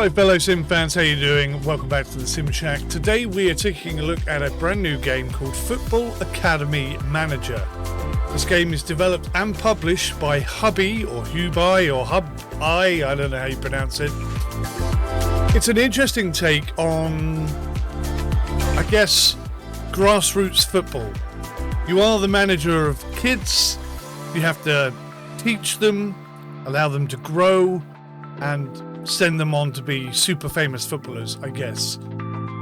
Hello fellow Sim fans, how you doing? Welcome back to the Sim Shack. Today we are taking a look at a brand new game called Football Academy Manager. This game is developed and published by Hubby or Hubai or Hub-I don't know how you pronounce it. It's an interesting take on, I guess, grassroots football. You are the manager of kids, you have to teach them, allow them to grow, and send them on to be super famous footballers, I guess.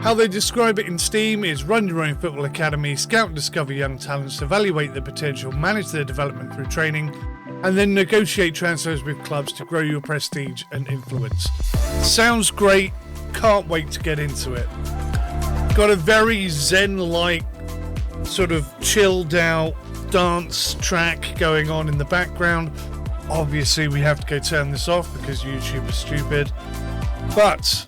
How they describe it in Steam is run your own football academy, scout and discover young talents, evaluate their potential, manage their development through training, and then negotiate transfers with clubs to grow your prestige and influence. Sounds great, can't wait to get into it. Got a very zen-like, sort of chilled out dance track going on in the background. Obviously we have to go turn this off because YouTube is stupid, but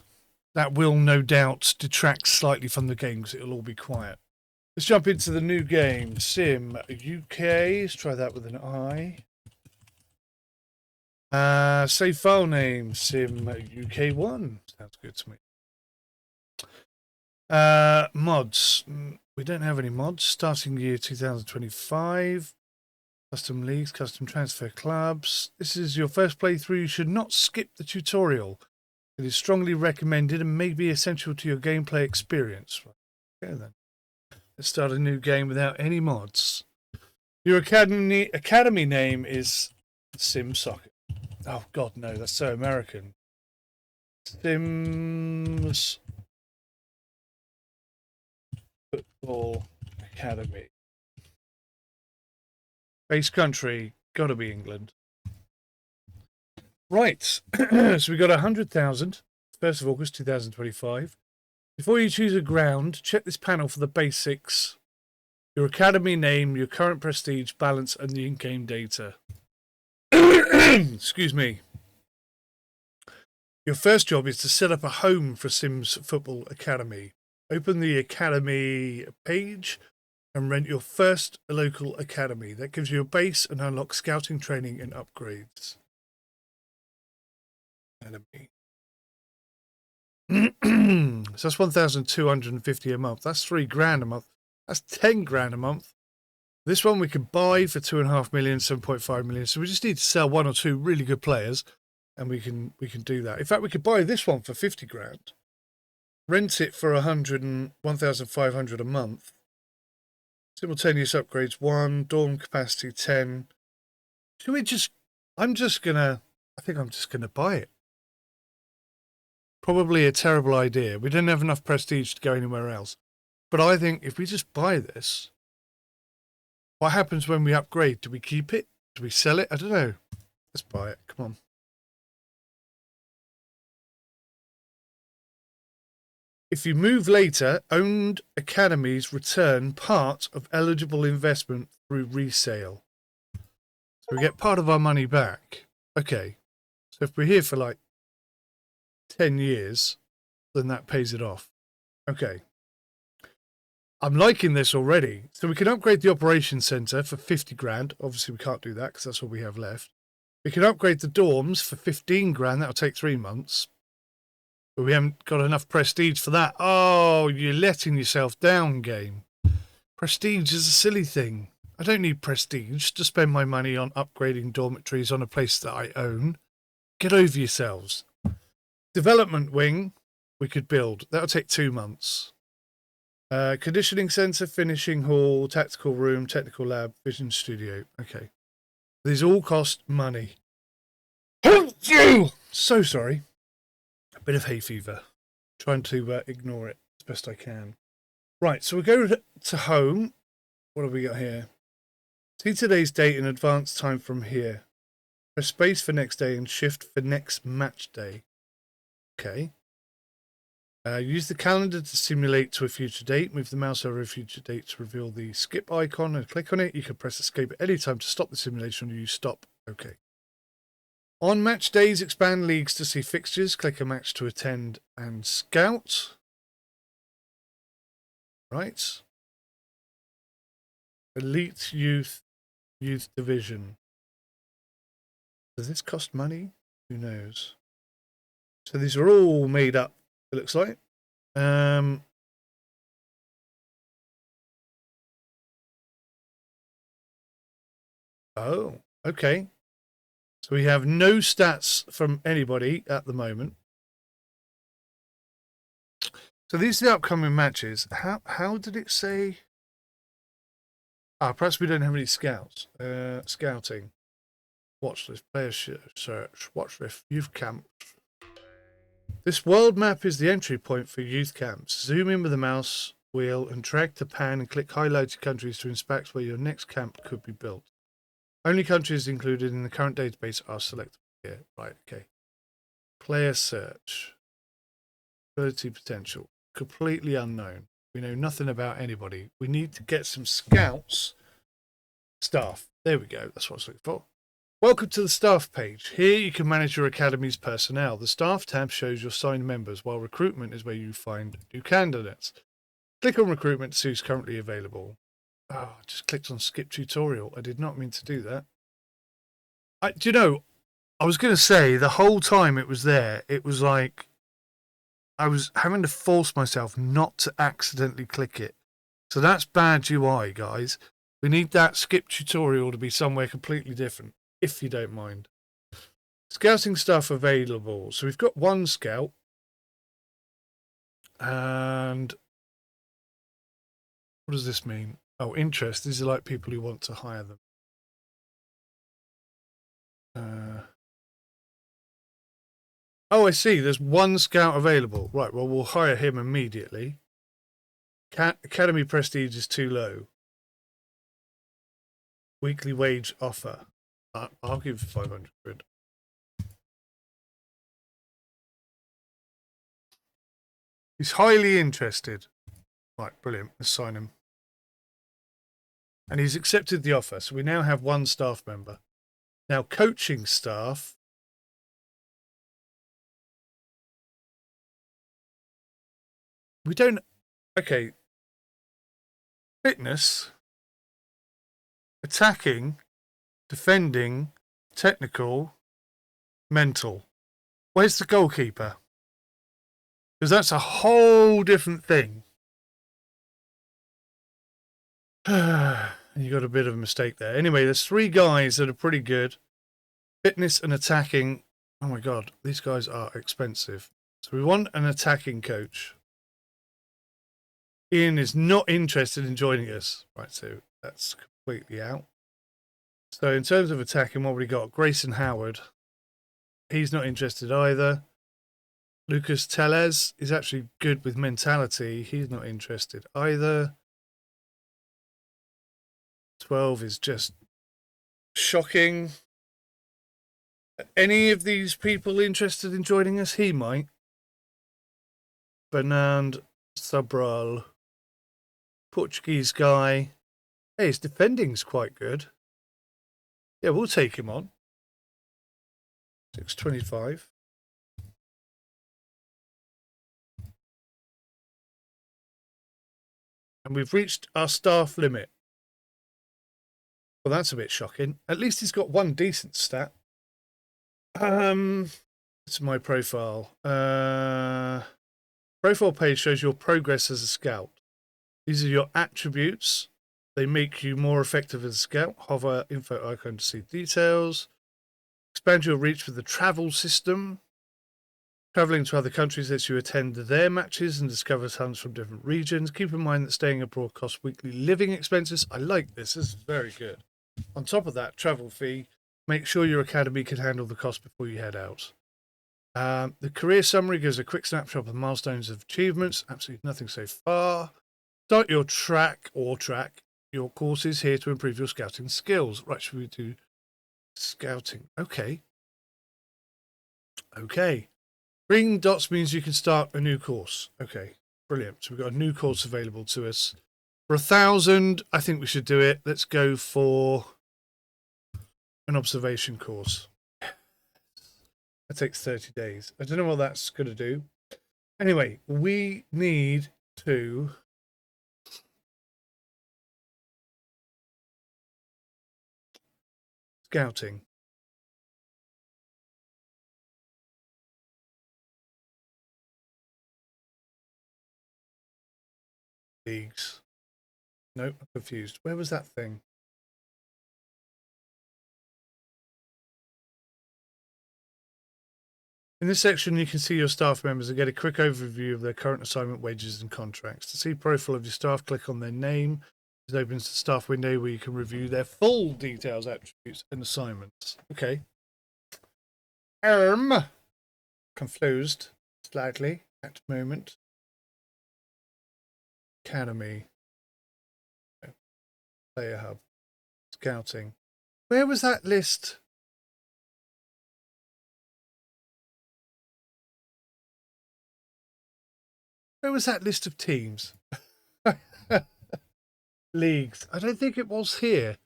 that will no doubt detract slightly from the game because it'll all be quiet. Let's jump into the new game, Sim UK. Let's try that with an I. Save file name, Sim UK1. Sounds good to me. Mods. We don't have any mods. Starting year 2025. Custom leagues, custom transfer clubs. This is your first playthrough. You should not skip the tutorial. It is strongly recommended and may be essential to your gameplay experience. Okay then. Let's start a new game without any mods. Your academy name is Sim Soccer. Oh god, no, that's so American. Sims Football Academy. Base country, gotta be England. Right, so we got 100,000, 1st of August 2025. Before you choose a ground, check this panel for the basics. Your academy name, your current prestige, balance, and the in-game data. Excuse me. Your first job is to set up a home for Sims Football Academy. Open the academy page and rent your first local academy. That gives you a base and unlocks scouting, training, and upgrades. Academy. So that's 1,250 a month. That's $3,000 a month. That's 10 grand a month. This one we can buy for 2.5 million, 7.5 million. So we just need to sell one or two really good players, and we can do that. In fact, we could buy this one for 50 grand, rent it for 1,500 a month. Simultaneous upgrades 1, dorm capacity 10. Should we just, I think I'm just gonna buy it. Probably a terrible idea. We don't have enough prestige to go anywhere else. But I think if we just buy this, what happens when we upgrade? Do we keep it? Do we sell it? I don't know. Let's buy it. Come on. If you move later, owned academies return part of eligible investment through resale. So we get part of our money back. Okay. So if we're here for like 10 years, then that pays it off. Okay. I'm liking this already. So we can upgrade the operations center for 50 grand. Obviously we can't do that because that's all we have left. We can upgrade the dorms for 15 grand. That'll take 3 months. But we haven't got enough prestige for that. Oh, you're letting yourself down, game. Prestige is a silly thing. I don't need prestige to spend my money on upgrading dormitories on a place that I own. Get over yourselves. Development wing, we could build. That'll take 2 months. Conditioning center, finishing hall, tactical room, technical lab, vision studio. Okay. These all cost money. So sorry. A bit of hay fever. Trying to ignore it as best I can. Right, so we go to home. What have we got here? See today's date in advance time from here. Press space for next day and shift for next match day. Okay. Use the calendar to simulate to a future date. Move the mouse over a future date to reveal the skip icon and click on it. You can press escape at any time to stop the simulation or use stop. Okay. On match days, expand leagues to see fixtures. Click a match to attend and scout. Right. Elite youth division. Does this cost money? Who knows? So these are all made up, it looks like. Oh, okay. So we have no stats from anybody at the moment. So these are the upcoming matches. How did it say? Perhaps we don't have any scouts. Scouting. Watch list, player search, watch list, youth camp. This world map is the entry point for youth camps. Zoom in with the mouse wheel and drag to pan and click highlighted countries to inspect where your next camp could be built. Only countries included in the current database are selected here. Right, okay. Player search. Ability potential. Completely unknown. We know nothing about anybody. We need to get some scouts. Staff. There we go. That's what I was looking for. Welcome to the staff page. Here you can manage your academy's personnel. The staff tab shows your signed members, while recruitment is where you find new candidates. Click on recruitment to see who's currently available. Oh, I just clicked on skip tutorial. I did not mean to do that. Do you know, I was going to say the whole time it was there, it was like I was having to force myself not to accidentally click it. So that's bad UI, guys. We need that skip tutorial to be somewhere completely different, if you don't mind. Scouting stuff available. So we've got one scout. And what does this mean? Oh, interest. These are like people who want to hire them. Oh, I see. There's one scout available. Right, well, we'll hire him immediately. Academy prestige is too low. Weekly wage offer. I'll give 500 quid. He's highly interested. Right, brilliant. Let's sign him. And he's accepted the offer. So we now have one staff member. Now, coaching staff. We don't. Okay. Fitness. Attacking. Defending. Technical. Mental. Where's the goalkeeper? Because that's a whole different thing. You got a bit of a mistake there. Anyway, there's three guys that are pretty good. Fitness and attacking. Oh my god, these guys are expensive. So we want an attacking coach. Ian is not interested in joining us. Right, so that's completely out. So in terms of attacking, what have we got? Grayson Howard. He's not interested either. Lucas Tellez is actually good with mentality. He's not interested either. 12 is just shocking. Any of these people interested in joining us? He might. Fernand Sabral. Portuguese guy. Hey, his defending's quite good. Yeah, we'll take him on. 625. And we've reached our staff limit. Well, that's a bit shocking. At least he's got one decent stat. It's my profile. Profile page shows your progress as a scout. These are your attributes. They make you more effective as a scout. Hover info icon to see details. Expand your reach with the travel system. Traveling to other countries lets you attend their matches and discover tons from different regions. Keep in mind that staying abroad costs weekly living expenses. I like this. This is very good. On top of that, travel fee. Make sure your academy can handle the cost before you head out. The career summary gives a quick snapshot of milestones of achievements. Absolutely nothing so far. Start your track your courses here to improve your scouting skills. Right, should we do scouting? Okay. Green dots means you can start a new course. Okay, brilliant. So we've got a new course available to us. For 1,000, I think we should do it. Let's go for an observation course. That takes 30 days. I don't know what that's going to do. Anyway, we need to scouting. leagues. No, I'm confused. Where was that thing? In this section, you can see your staff members and get a quick overview of their current assignment, wages, and contracts. To see profile of your staff, click on their name. It opens the staff window where you can review their full details, attributes, and assignments. Okay. Confused slightly at the moment. Academy. Player hub. Scouting. Where was that list? Where was that list of teams? Leagues. I don't think it was here.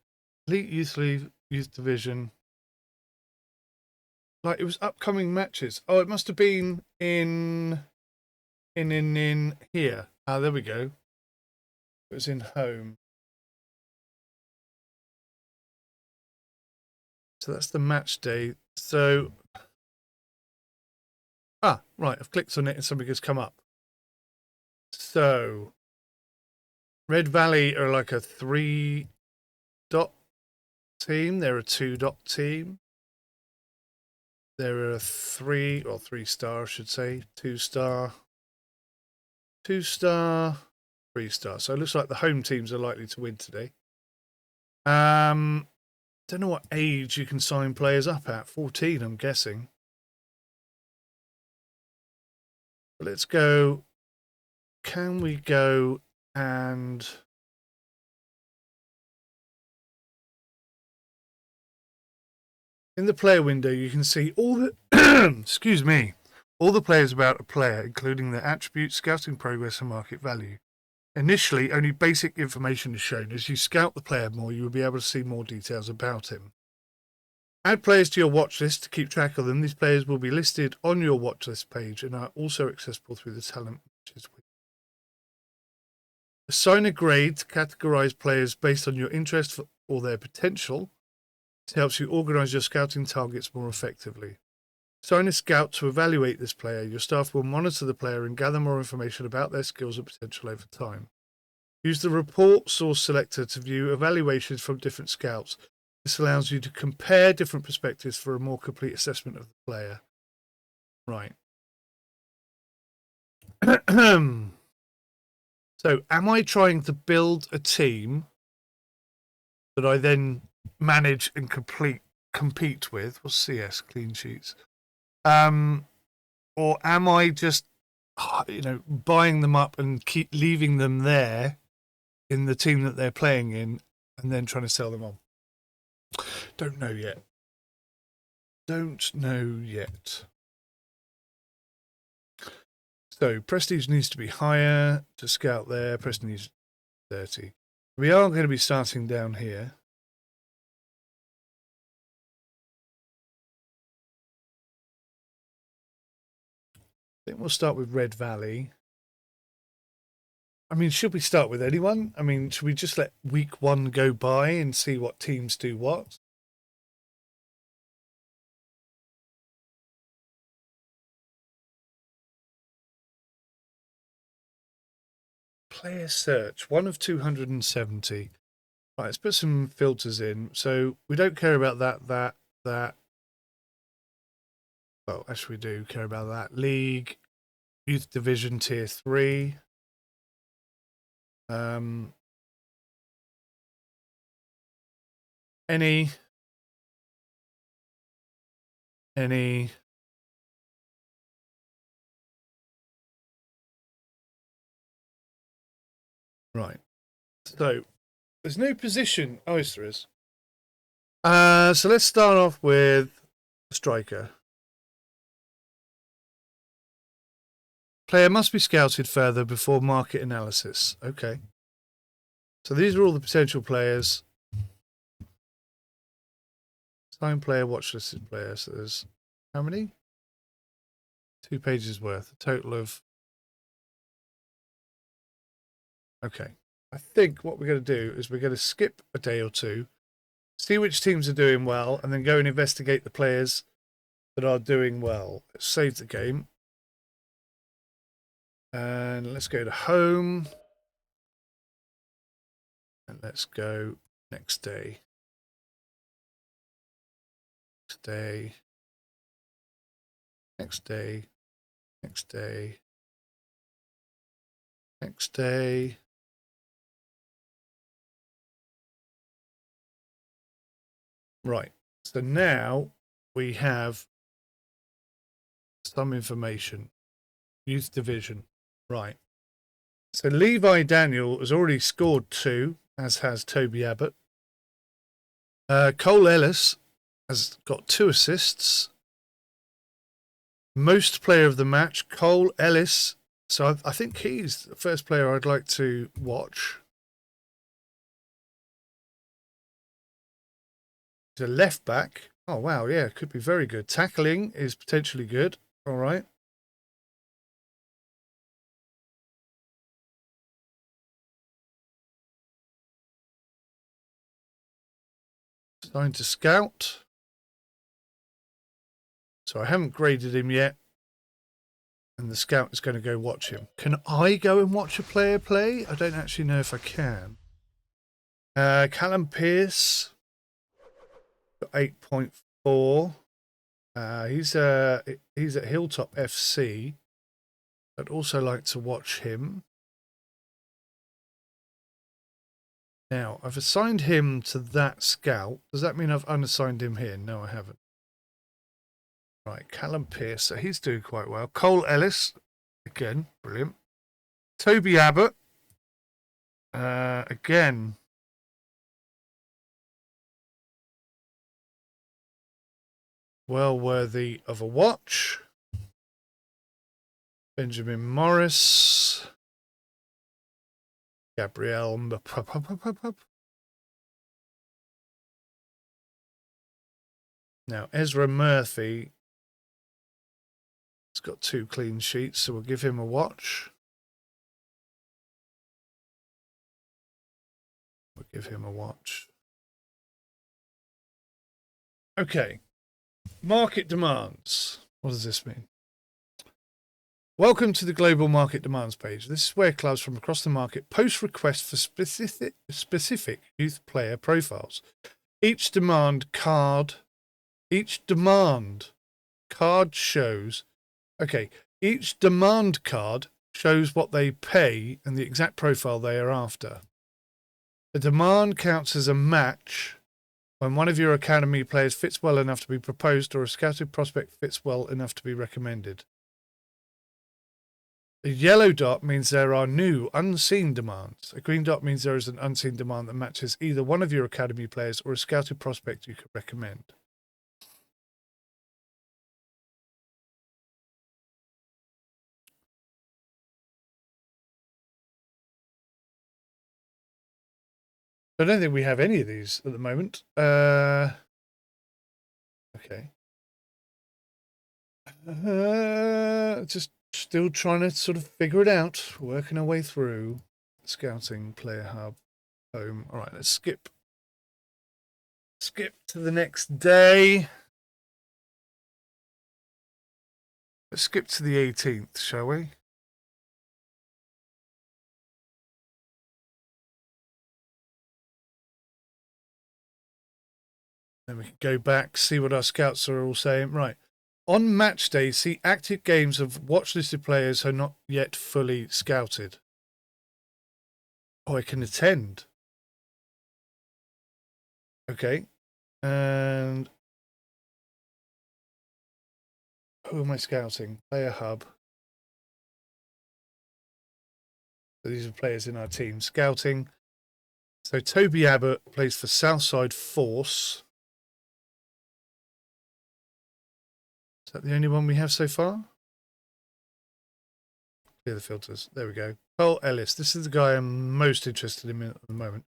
Elite Youth League, Youth Division. Like, it was upcoming matches. Oh, it must have been in here. Ah, there we go. It was in home. So that's the match day. So, right. I've clicked on it and something has come up. So, Red Valley are like a 3-dot team. They're a 2-dot team. They're a 3-star, I should say. 2-star. 2-star. 3-star. So it looks like the home teams are likely to win today. Don't know what age you can sign players up at. 14, I'm guessing. But let's go. Can we go and in the player window you can see all the excuse me, all the players about a player, including their attributes, scouting progress, and market value. Initially, only basic information is shown. As you scout the player more, you will be able to see more details about him. Add players to your watch list to keep track of them. These players will be listed on your watch list page and are also accessible through the talent matches. Assign a grade to categorize players based on your interest or their potential. It helps you organize your scouting targets more effectively. Assign a scout to evaluate this player. Your staff will monitor the player and gather more information about their skills and potential over time. Use the report source selector to view evaluations from different scouts. This allows you to compare different perspectives for a more complete assessment of the player. Right. So, am I trying to build a team that I then manage and compete with? What's CS, clean sheets? Or am I just, buying them up and keep leaving them there in the team that they're playing in and then trying to sell them on? Don't know yet. Don't know yet. So prestige needs to be higher to scout there. Prestige 30. We are going to be starting down here. I think we'll start with Red Valley. I mean, should we start with anyone? I mean, should we just let week 1 go by and see what teams do what? Player search, 1 of 270. Right, let's put some filters in. So we don't care about that. Well, actually we do care about that. League, Youth Division Tier 3. Any. Right. So there's no position. Oh, yes, there is. So let's start off with striker. Player must be scouted further before market analysis. Okay. So these are all the potential players. Sign player, watch listed player. So there's how many? 2 pages worth. A total of. Okay. I think what we're going to do is we're going to skip a day or two, see which teams are doing well, and then go and investigate the players that are doing well. Let's save the game. And let's go to home. And let's go next day. Next day. Next day. Next day. Next day. Right. So now we have some information. Youth division. Right. So Levi Daniel has already scored 2, as has Toby Abbott. Cole Ellis has got 2 assists. Most player of the match, Cole Ellis. So I think he's the first player I'd like to watch. He's a left back. Oh, wow. Yeah, could be very good. Tackling is potentially good. All right. Signed to scout. So I haven't graded him yet. And the scout is going to go watch him. Can I go and watch a player play? I don't actually know if I can. Callum Pearce, 8.4. He's at Hilltop FC. I'd also like to watch him. Now, I've assigned him to that scout. Does that mean I've unassigned him here? No, I haven't. Right, Callum Pearce. So he's doing quite well. Cole Ellis. Again, brilliant. Toby Abbott. Again. Well worthy of a watch. Benjamin Morris. Gabrielle. Now, Ezra Murphy has got 2 clean sheets, so we'll give him a watch. We'll give him a watch. Okay. Market demands. What does this mean? Welcome to the global market demands page. This is where clubs from across the market post requests for specific youth player profiles. Each demand card shows, okay, each demand card shows what they pay and the exact profile they are after. A demand counts as a match when one of your academy players fits well enough to be proposed or a scouted prospect fits well enough to be recommended. A yellow dot means there are new, unseen demands. A green dot means there is an unseen demand that matches either one of your academy players or a scouted prospect you could recommend. I don't think we have any of these at the moment. Okay. Just still trying to sort of figure it out. Working our way through. Scouting, player hub, home. All right, let's skip to the next day. Let's skip to the 18th, shall we? Then we can go back, see what our scouts are all saying. Right. On match day, see active games of watchlisted players who are not yet fully scouted. Oh, I can attend. Okay. And who am I scouting? Player hub. So these are players in our team. Scouting. So Toby Abbott plays for Southside Force. Is that the only one we have so far? Clear the filters. There we go. Cole Ellis. This is the guy I'm most interested in at the moment.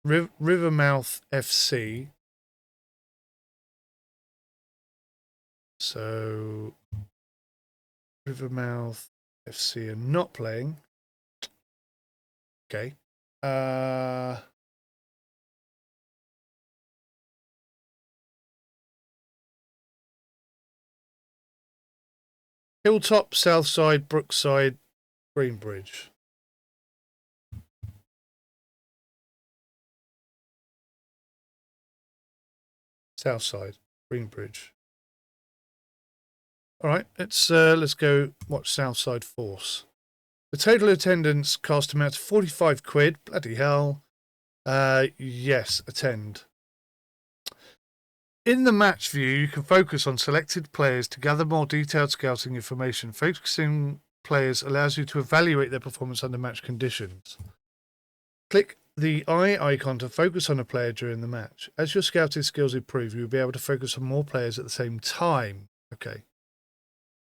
Rivermouth FC. So Rivermouth FC are not playing. Okay. Hilltop, Southside, Brookside, Greenbridge. South side, Greenbridge. All right, let's go watch Southside Force. The total attendance cost amounts to 45 quid. Bloody hell. Yes, attend. In the match view, you can focus on selected players to gather more detailed scouting information. Focusing players allows you to evaluate their performance under match conditions. Click the eye icon to focus on a player during the match. As your scouting skills improve, you'll be able to focus on more players at the same time. Okay.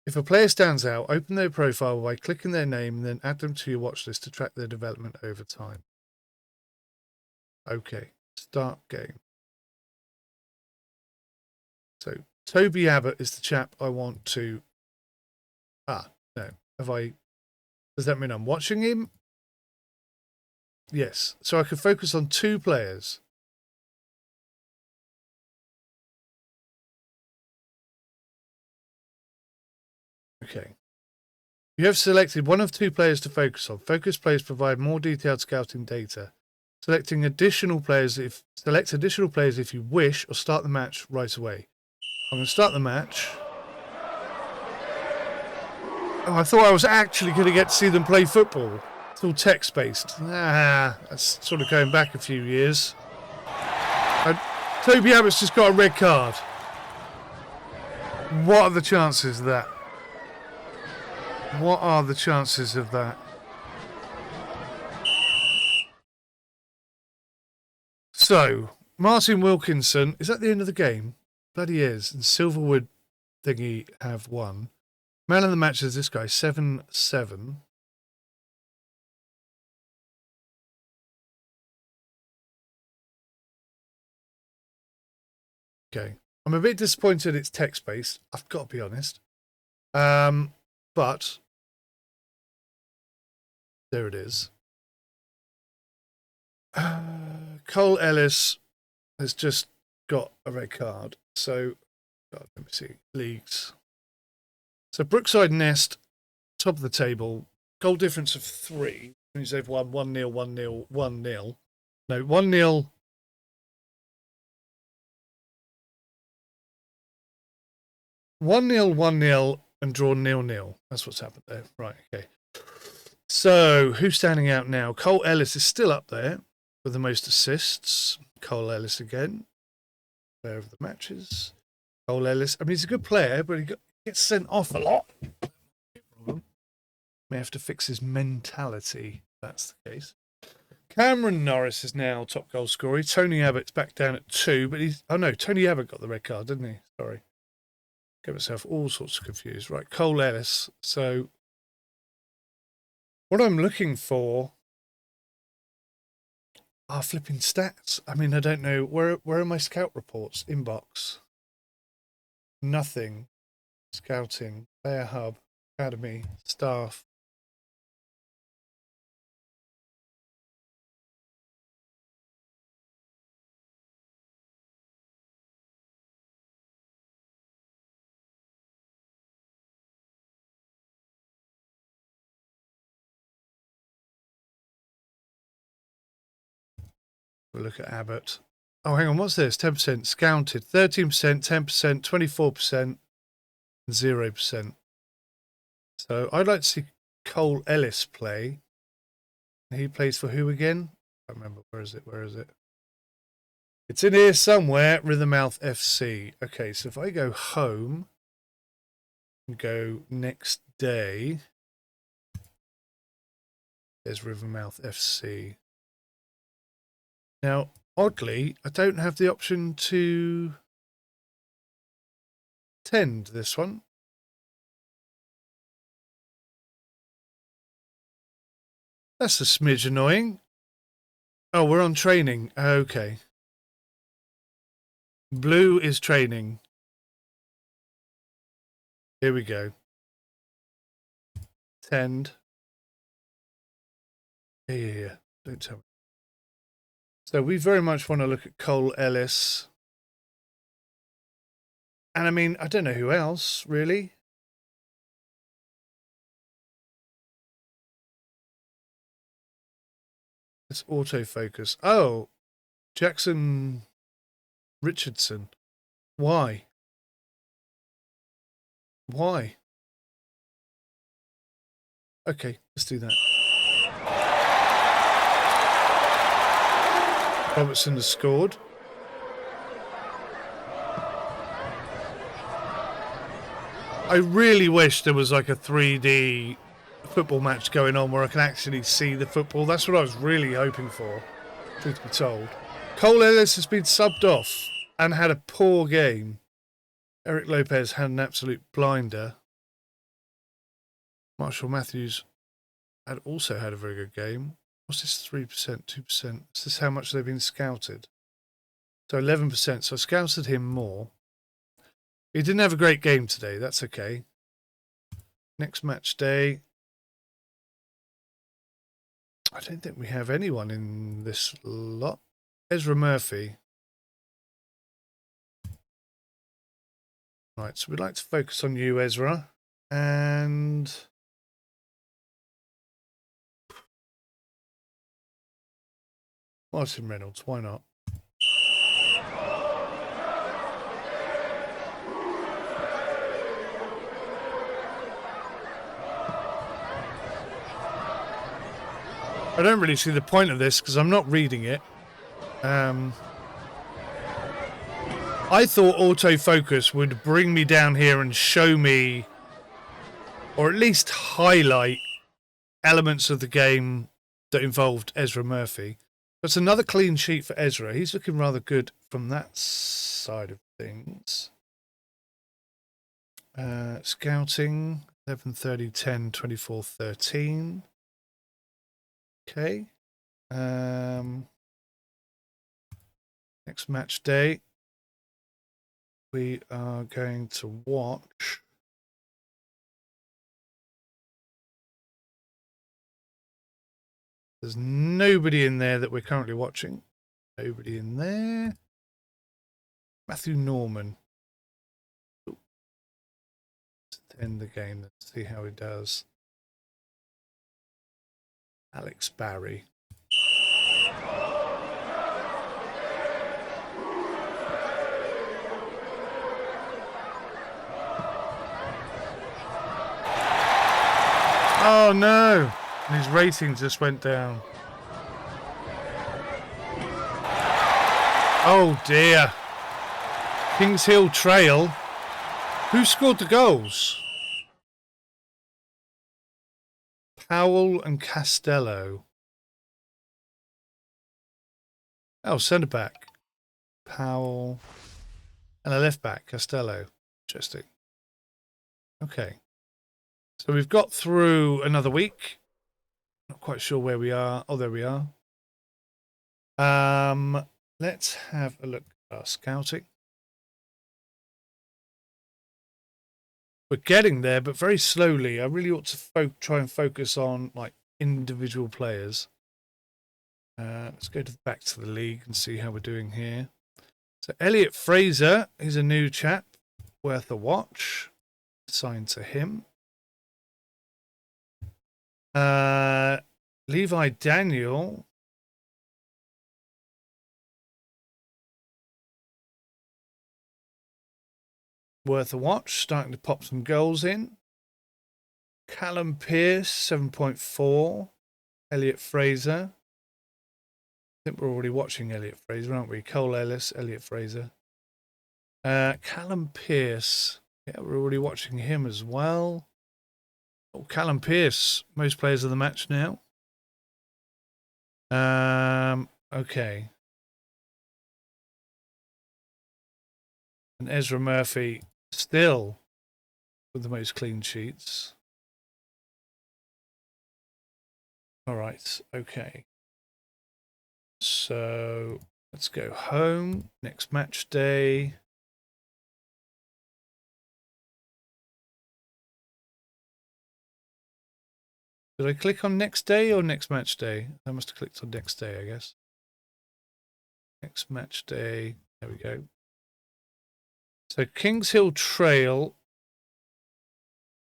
If a player stands out, open their profile by clicking their name and then add them to your watch list to track their development over time. Okay, start game. So, Toby Abbott is the chap I want to... no. Does that mean I'm watching him? Yes. So I can focus on 2 players. Okay. You have selected one of 2 players to focus on. Focus players provide more detailed scouting data. Select additional players if you wish, or start the match right away. I'm going to start the match. Oh, I thought I was actually going to get to see them play football. It's all text-based. That's sort of going back a few years. Toby Abbott's just got a red card. What are the chances of that? What are the chances of that? So, Martin Wilkinson, is that the end of the game? Bloody is. And Silverwood thingy have won. Man of the match is this guy, 7-7. Okay. I'm a bit disappointed it's text-based. I've got to be honest. But there it is. Cole Ellis has just got a red card. So, let me see. Leagues. So, Brookside Nest, top of the table. Goal difference of 3. Means they've won 1-0, 1-0, 1-0. No, 1-0. 1-0, 1-0, and draw 0-0. That's what's happened there. Right, okay. So, who's standing out now? Cole Ellis is still up there with the most assists. Cole Ellis again. Player of the matches. Cole Ellis. I mean, he's a good player, but he gets sent off a lot. May have to fix his mentality. That's the case. Cameron Norris is now top goal scorer. Tony Abbott's back down at 2, but he's... Oh, no, Tony Abbott got the red card, didn't he? Sorry. Get myself all sorts of confused. Right, Cole Ellis. So, what I'm looking for are flipping stats. I mean, I don't know. Where are my scout reports? Inbox. Nothing. Scouting. Player hub. Academy. Staff. We'll look at Abbott. Oh, hang on. What's this? 10% scouted. 13%, 10%, 24%, 0%. So I'd like to see Cole Ellis play. He plays for who again? I can't remember. Where is it? Where is it? It's in here somewhere. Rivermouth FC. Okay, so if I go home and go next day, there's Rivermouth FC. Now, oddly, I don't have the option to tend this one. That's a smidge annoying. Oh, we're on training. Okay. Blue is training. Here we go. Tend. Yeah. Don't tell me. So we very much want to look at Cole Ellis. And I mean, I don't know who else, really. Let's autofocus. Oh, Jackson Richardson. Why? Why? Okay, let's do that. Robertson has scored. I really wish there was like a 3D football match going on where I can actually see the football. That's what I was really hoping for, truth be told. Cole Ellis has been subbed off and had a poor game. Eric Lopez had an absolute blinder. Marshall Matthews had also had a very good game. What's this 3%, 2%? Is this how much they've been scouted? So 11%. So I scouted him more. He didn't have a great game today. That's okay. Next match day. I don't think we have anyone in this lot. Ezra Murphy. Right, so we'd like to focus on you, Ezra. And Martin Reynolds, why not? I don't really see the point of this because I'm not reading it. I thought autofocus would bring me down here and show me, or at least highlight, elements of the game that involved Ezra Murphy. That's another clean sheet for Ezra. He's looking rather good from that side of things. Scouting, 11, 30, 10, 24, 13. Okay. Next match day, we are going to watch there's nobody in there that we're currently watching. Nobody in there. Matthew Norman. Let's end the game. Let's see how he does. Alex Barry. Oh no! His rating just went down. Oh dear. Kings Hill Trail. Who scored the goals? Powell and Castello. Oh, centre back. Powell. And a left back, Castello. Interesting. Okay. So we've got through another week. Not quite sure where we are. Oh, there we are. Let's have a look at our scouting. We're getting there, but very slowly. I really ought to try and focus on like individual players. Let's go back to the league and see how we're doing here. So Elliot Fraser, he's a new chap, worth a watch. Assigned to him. Levi Daniel. Worth a watch, starting to pop some goals in. Callum Pearce, 7.4. Elliot Fraser. I think we're already watching Elliot Fraser, aren't we? Cole Ellis, Elliot Fraser. Callum Pearce. Yeah, we're already watching him as well. Oh, Callum Pearce, most players of the match now. Okay. And Ezra Murphy still with the most clean sheets. All right, okay. So let's go home. Next match day. Did I click on next day or next match day? I must have clicked on next day, I guess. Next match day. There we go. So Kings Hill Trail.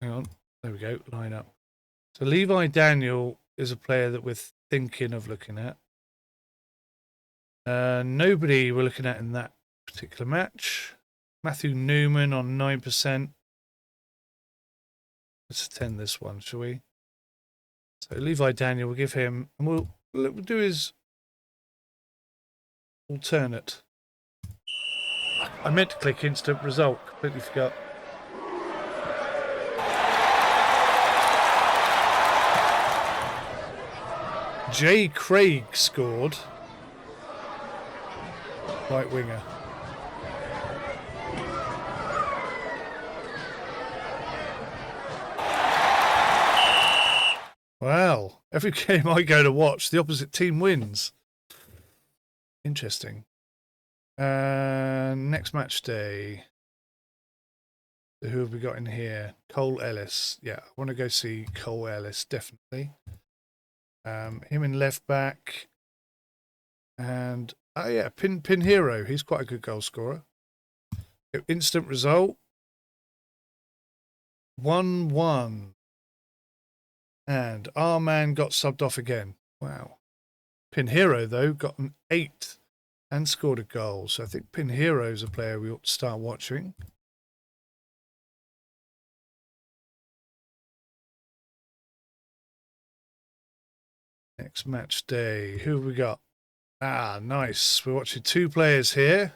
Hang on. There we go. Line up. So Levi Daniel is a player that we're thinking of looking at. Nobody we're looking at in that particular match. Matthew Newman on 9%. Let's attend this one, shall we? So Levi Daniel, we'll give him, and we'll do his alternate. I meant to click instant result, completely forgot. Jay Craig scored. Right winger. Wow. Every game I go to watch, the opposite team wins. Interesting. Next match day. So who have we got in here? Cole Ellis. Yeah, I want to go see Cole Ellis, definitely. Him in left back. And, oh yeah, Pin Hero. He's quite a good goal scorer. Instant result. 1-1. And our man got subbed off again. Wow. Pin Hero, though, got an 8 and scored a goal. So I think Pin Hero is a player we ought to start watching. Next match day. Who have we got? Ah, nice. We're watching 2 players here.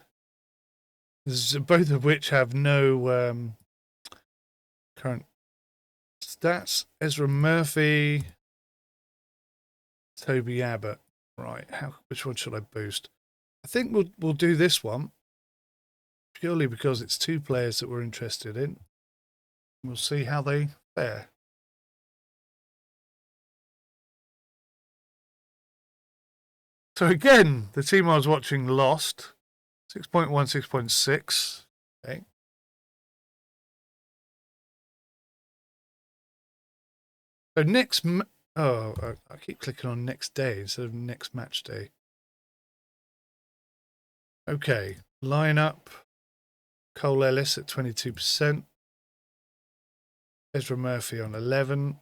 Both of which have no current stats. Ezra Murphy, Toby Abbott. Right, which one should I boost? I think we'll do this one purely because it's 2 players that we're interested in. We'll see how they fare. So again, the team I was watching lost. 6.1, 6.6. Okay. So I keep clicking on next day instead of next match day. Okay, lineup. Cole Ellis at 22%. Ezra Murphy on 11.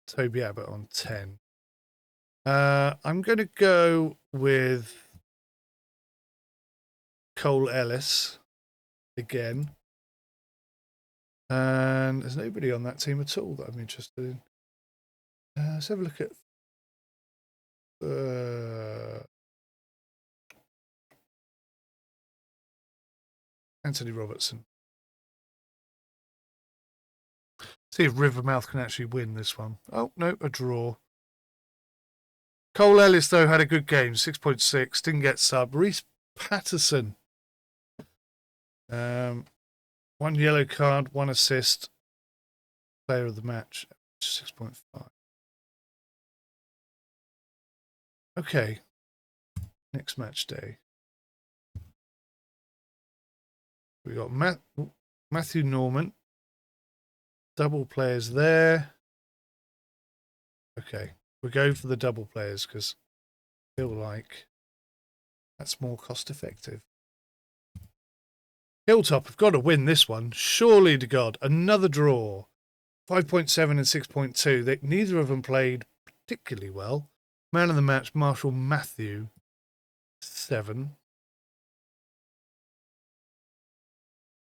Toby Abbott on 10. I'm going to go with Cole Ellis again. And there's nobody on that team at all that I'm interested in. Let's have a look at Anthony Robertson. See if Rivermouth can actually win this one. Oh, no, a draw. Cole Ellis, though, had a good game. 6.6. Didn't get sub. Reese Patterson. 1 yellow card, 1 assist. Player of the match. 6.5. Okay. Next match day. We got Matthew Norman. Double players there. Okay. We're going for the double players because I feel like that's more cost effective. Hilltop have got to win this one. Surely to God. Another draw. 5.7 and 6.2. Neither of them played particularly well. Man of the match, Marshall Matthew. 7.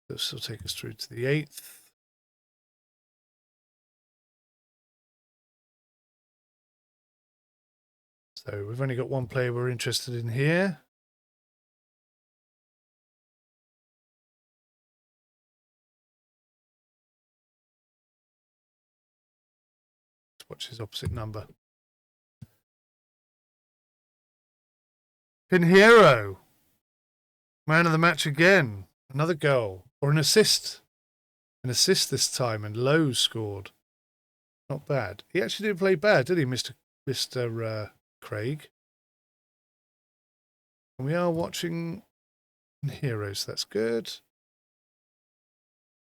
This will take us through to the 8th. So we've only got 1 player we're interested in here. Let's watch his opposite number. Pinheiro. Man of the match again. Another goal. Or an assist. An assist this time, and Lowe scored. Not bad. He actually didn't play bad, did he, Mr. Craig? And we are watching Heroes. That's good.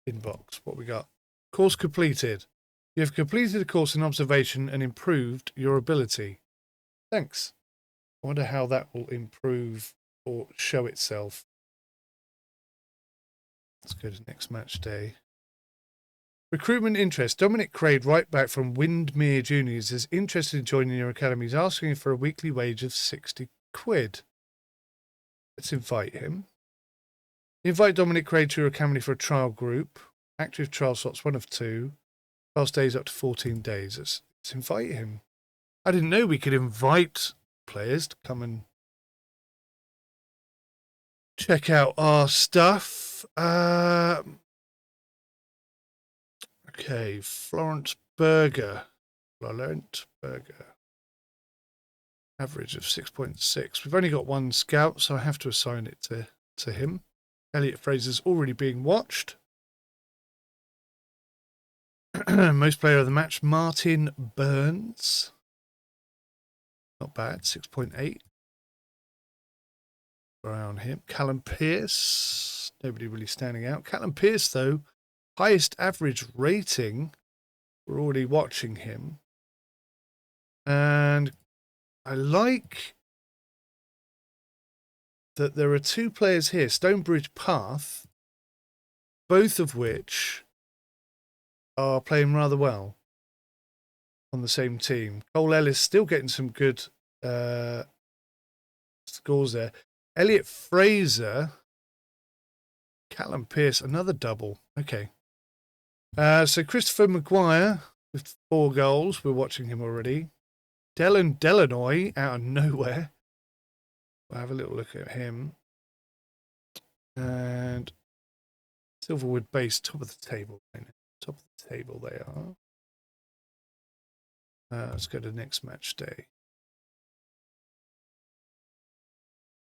Inbox. What we got? Course completed. You have completed a course in observation and improved your ability. Thanks. I wonder how that will improve or show itself. Let's go to next match day. Recruitment interest. Dominic Craig, right back from Windmere Juniors, is interested in joining your academy. He's asking for a weekly wage of £60. Let's invite him. Invite Dominic Curator Academy for a trial group. Active trial slots, 1 of 2. Trial stays up to 14 days. Let's invite him. I didn't know we could invite players to come and check out our stuff. Okay, Florent Berger. Average of 6.6. We've only got 1 scout, so I have to assign it to him. Elliot Fraser's already being watched. Most player of the match, Martin Burns. Not bad, 6.8. Around him. Callum Pearce. Nobody really standing out. Callum Pearce, though, highest average rating. We're already watching him. And I like that there are 2 players here, Stonebridge Path, both of which are playing rather well on the same team. Cole Ellis still getting some good scores there. Elliot Fraser, Callum Pearce, another double. Okay. So Christopher Maguire with 4 goals. We're watching him already. Dylan Delanoy out of nowhere. We'll have a little look at him. And Silverwood base, top of the table. Top of the table they are. Let's go to next match day.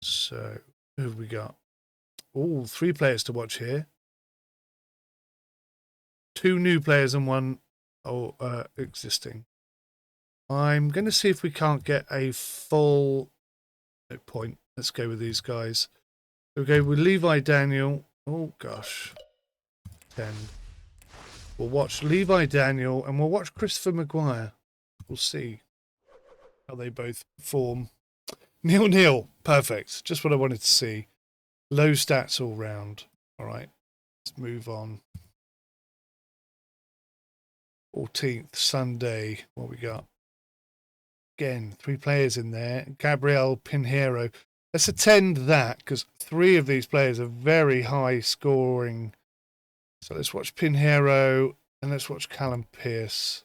So, who have we got? Oh, 3 players to watch here. 2 new players and 1 existing. I'm going to see if we can't get a full point. Let's go with these guys. We'll go with Levi Daniel. Oh, gosh. 10. We'll watch Levi Daniel and we'll watch Christopher Maguire. We'll see how they both perform. 0-0. Perfect. Just what I wanted to see. Low stats all round. All right. Let's move on. 14th, Sunday. What we got? Again, 3 players in there. Gabriel Pinheiro. Let's attend that because 3 of these players are very high scoring. So let's watch Pinheiro and let's watch Callum Pearce.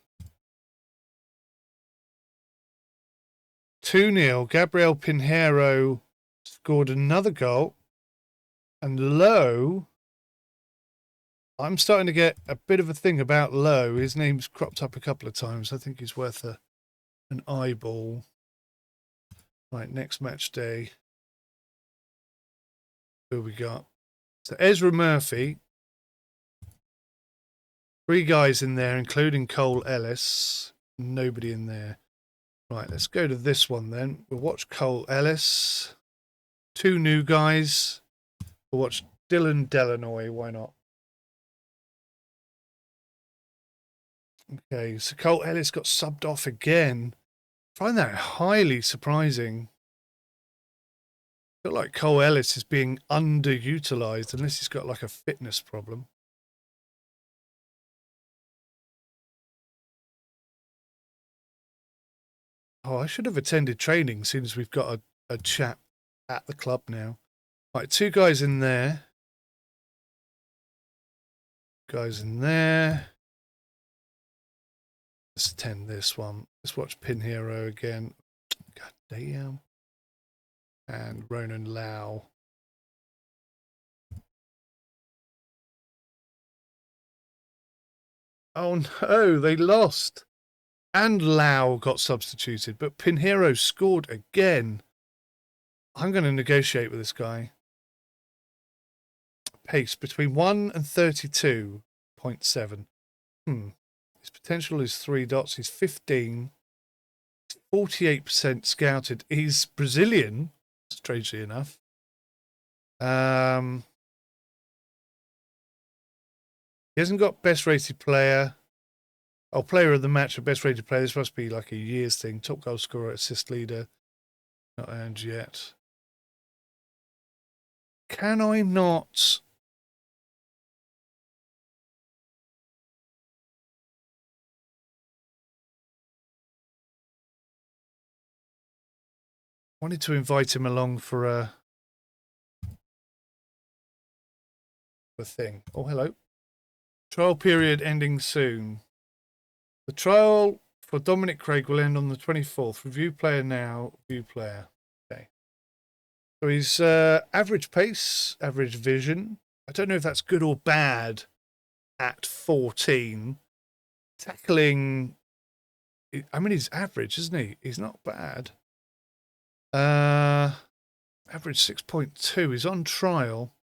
2-0. Gabriel Pinheiro scored another goal. And Lowe, I'm starting to get a bit of a thing about Lowe. His name's cropped up a couple of times. I think he's worth an eyeball. Right, next match day. Who we got? So Ezra Murphy. 3 guys in there, including Cole Ellis. Nobody in there. Right, let's go to this one then. We'll watch Cole Ellis. 2 new guys. We'll watch Dylan Delanoy. Why not? Okay, so Cole Ellis got subbed off again. I find that highly surprising. I feel like Cole Ellis is being underutilized unless he's got like a fitness problem. Oh, I should have attended training soon as we've got a chat at the club now. Right, 2 guys in there. Guys in there. Let's attend this one. Let's watch Pinheiro again. God damn. And Ronan Lau. Oh no, they lost. And Lau got substituted, but Pinheiro scored again. I'm going to negotiate with this guy. Pace between 1 and 32.7. His potential is 3 dots. He's 15. 48% scouted. He's Brazilian, strangely enough. He hasn't got best rated player. Oh, player of the match or best rated player. This must be like a year's thing. Top goal scorer, assist leader. Not earned yet. Can I not? Wanted to invite him along for a the thing. Oh, hello. Trial period ending soon. The trial for Dominic Craig will end on the 24th. Review player now. View player. Okay. So he's average pace, average vision. I don't know if that's good or bad at 14. Tackling, I mean, he's average, isn't he? He's not bad. Average 6.2. He's on trial.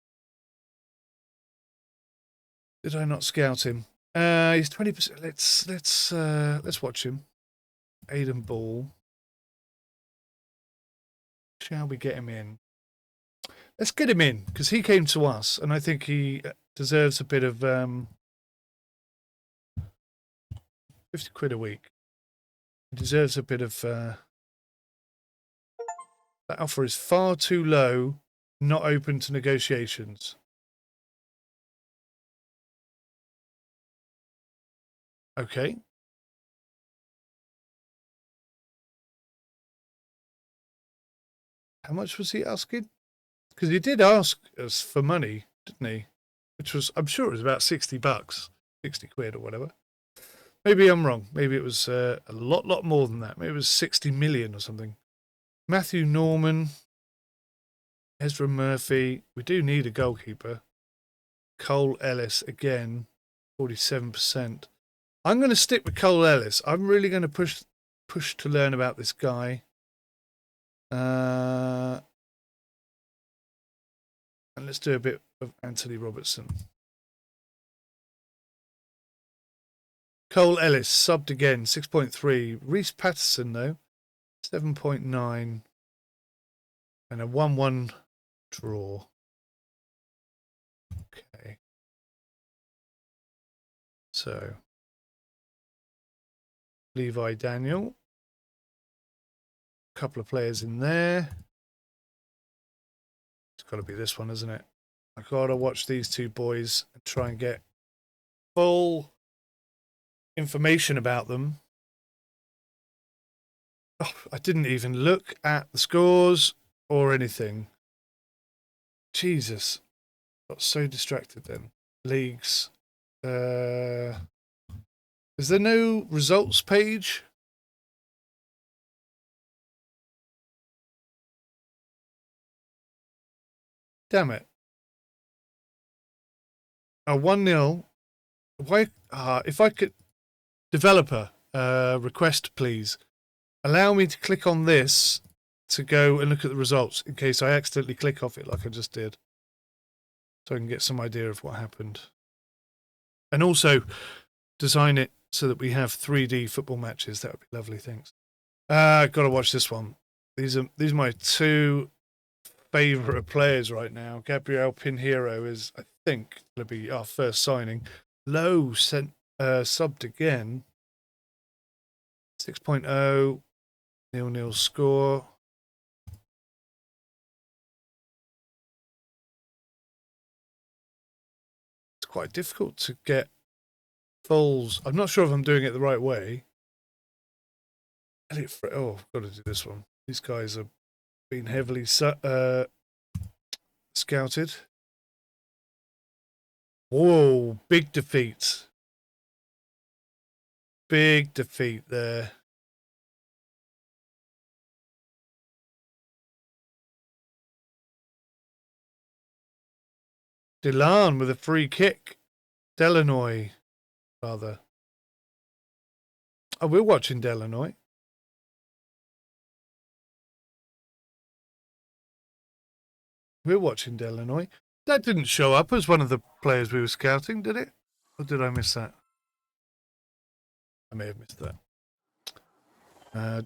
Did I not scout him? He's 20%. Let's watch him. Aiden Ball. Shall we get him in? Let's get him in because he came to us, and I think he deserves a bit of 50 quid a week. He deserves a bit of. That offer is far too low, not open to negotiations. Okay. How much was he asking? Because he did ask us for money, didn't he? Which was, I'm sure it was about $60, 60 quid or whatever. Maybe I'm wrong. Maybe it was a lot more than that. Maybe it was 60 million or something. Matthew Norman, Ezra Murphy. We do need a goalkeeper. Cole Ellis again, 47%. I'm going to stick with Cole Ellis. I'm really going to push to learn about this guy. And let's do a bit of Anthony Robertson. Cole Ellis subbed again, 6.3. Reece Patterson though, 7.9. And a 1-1 draw. Okay. So Levi Daniel. A couple of players in there. It's got to be this one, isn't it? I've got to watch these two boys and try and get full information about them. Oh, I didn't even look at the scores or anything. Jesus. Got so distracted then. Leagues. Is there no results page? Damn it. Oh, 1-0. Why? If I could. Developer, request please. Allow me to click on this to go and look at the results in case I accidentally click off it like I just did. So I can get some idea of what happened. And also design it so that we have 3D football matches. That would be lovely, thanks. Got to watch this one. These are my two favourite players right now. Gabriel Pinheiro is, I think, going to be our first signing. Low subbed again. 6.0, 0-0 score. It's quite difficult to get fulls. I'm not sure if I'm doing it the right way. Oh, I've got to do this one. These guys have been heavily scouted. Whoa, big defeat. Big defeat there. Delan with a free kick. Delanoy, rather. Oh, we're watching Delanoy. We're watching Delanoy. That didn't show up as one of the players we were scouting, did it? Or did I miss that? I may have missed that.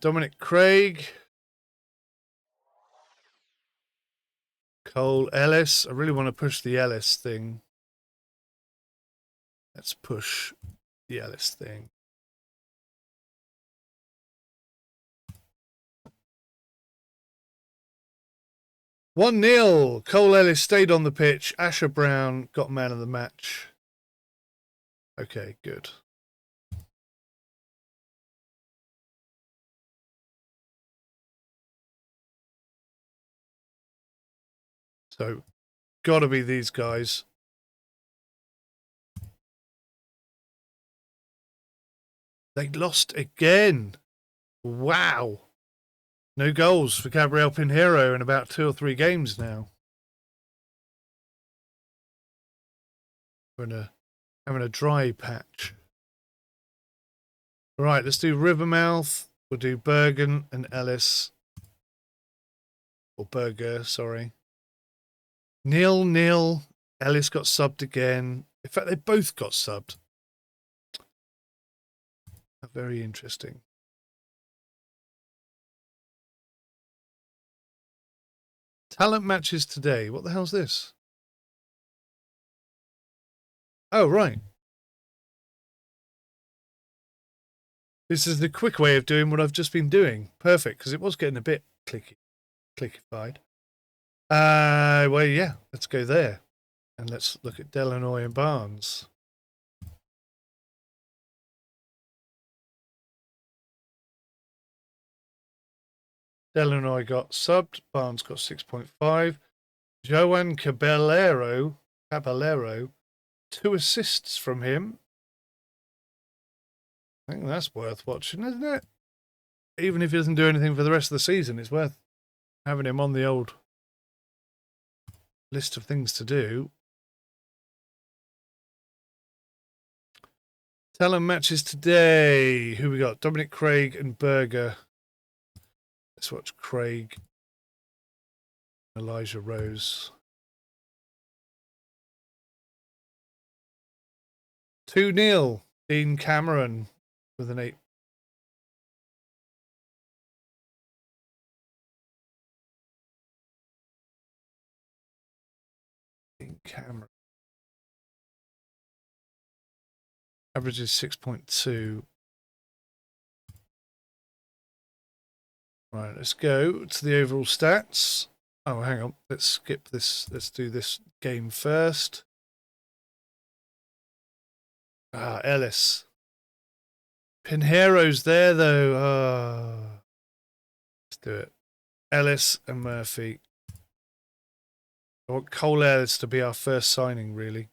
Dominic Craig. Cole Ellis. I really want to push the Ellis thing. Let's push the Ellis thing. One 0. Cole Ellis stayed on the pitch. Asher Brown got man of the match. Okay, good. So, gotta be these guys. They lost again. Wow. No goals for Gabriel Pinheiro in about 2 or 3 games now. We're having a dry patch. Right, let's do Rivermouth. We'll do Bergen and Ellis. Or Berger, sorry. 0-0. Ellis got subbed again. In fact, they both got subbed. Very interesting. Talent matches today. What the hell's this? Oh, right. This is the quick way of doing what I've just been doing. Perfect, because it was getting a bit clickified. Well, yeah, let's go there. And let's look at Delanoy and Barnes. Delanoy got subbed. Barnes got 6.5. Joan Caballero, 2 assists from him. I think that's worth watching, isn't it? Even if he doesn't do anything for the rest of the season, it's worth having him on the old list of things to do. Talent matches today. Who we got? Dominic Craig and Berger. Let's watch Craig. Elijah Rose. 2-0. Dean Cameron with an 8. Dean Cameron. Average is 6.2. Right, let's go to the overall stats. Oh, hang on. Let's skip this. Let's do this game first. Ellis. Pinheiro's there, though. Let's do it. Ellis and Murphy. I want Cole Ellis to be our first signing, really,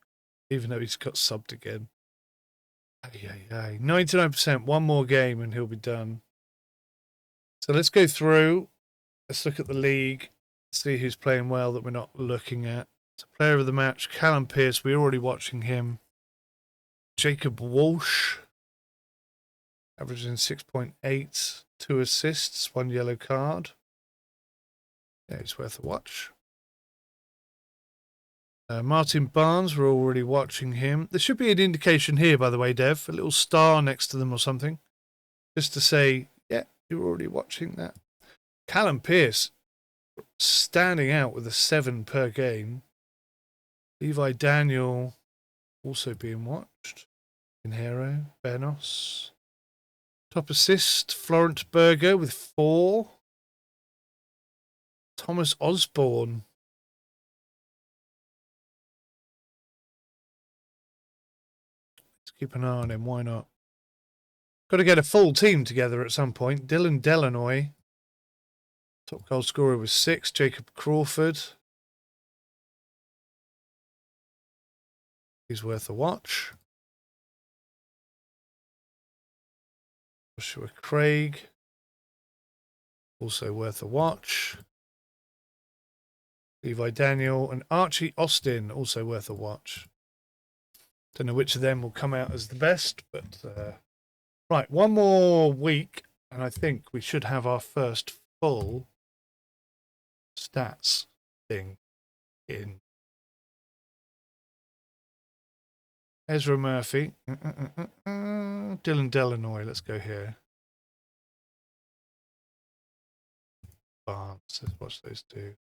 even though he's got subbed again. 99%. One more game and he'll be done. So let's go through. Let's look at the league. See who's playing well that we're not looking at. So player of the match, Callum Pearce. We're already watching him. Jacob Walsh. Averaging 6.8. 2 assists. 1 yellow card. Yeah, it's worth a watch. Martin Barnes, we're already watching him. There should be an indication here, by the way, Dev. A little star next to them or something. Just to say, yeah, you're already watching that. Callum Pearce, standing out with a 7 per game. Levi Daniel, also being watched. Pinheiro, Benos. Top assist, Florent Berger with 4. Thomas Osborne. Keep an eye on him, why not? Got to get a full team together at some point. Dylan Delanoy. Top goal scorer was 6. Jacob Crawford. He's worth a watch. Joshua Craig. Also worth a watch. Levi Daniel and Archie Austin. Also worth a watch. Don't know which of them will come out as the best, but right, one more week, and I think we should have our first full stats thing in. Ezra Murphy, Dylan Delanoy. Let's go here. Barnes. Let's watch those two.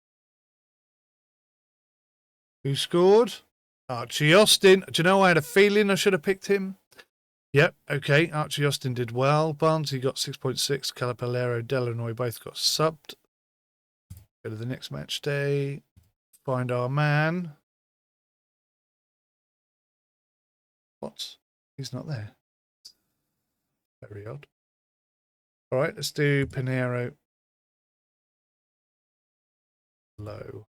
Who scored? Archie Austin. Do you know, I had a feeling I should have picked him. Yep, okay. Archie Austin did well. Barnes, he got 6.6. Calapalero, Delanoy both got subbed. Go to the next match day. Find our man. What? He's not there. Very odd. All right, let's do Pinheiro. Low.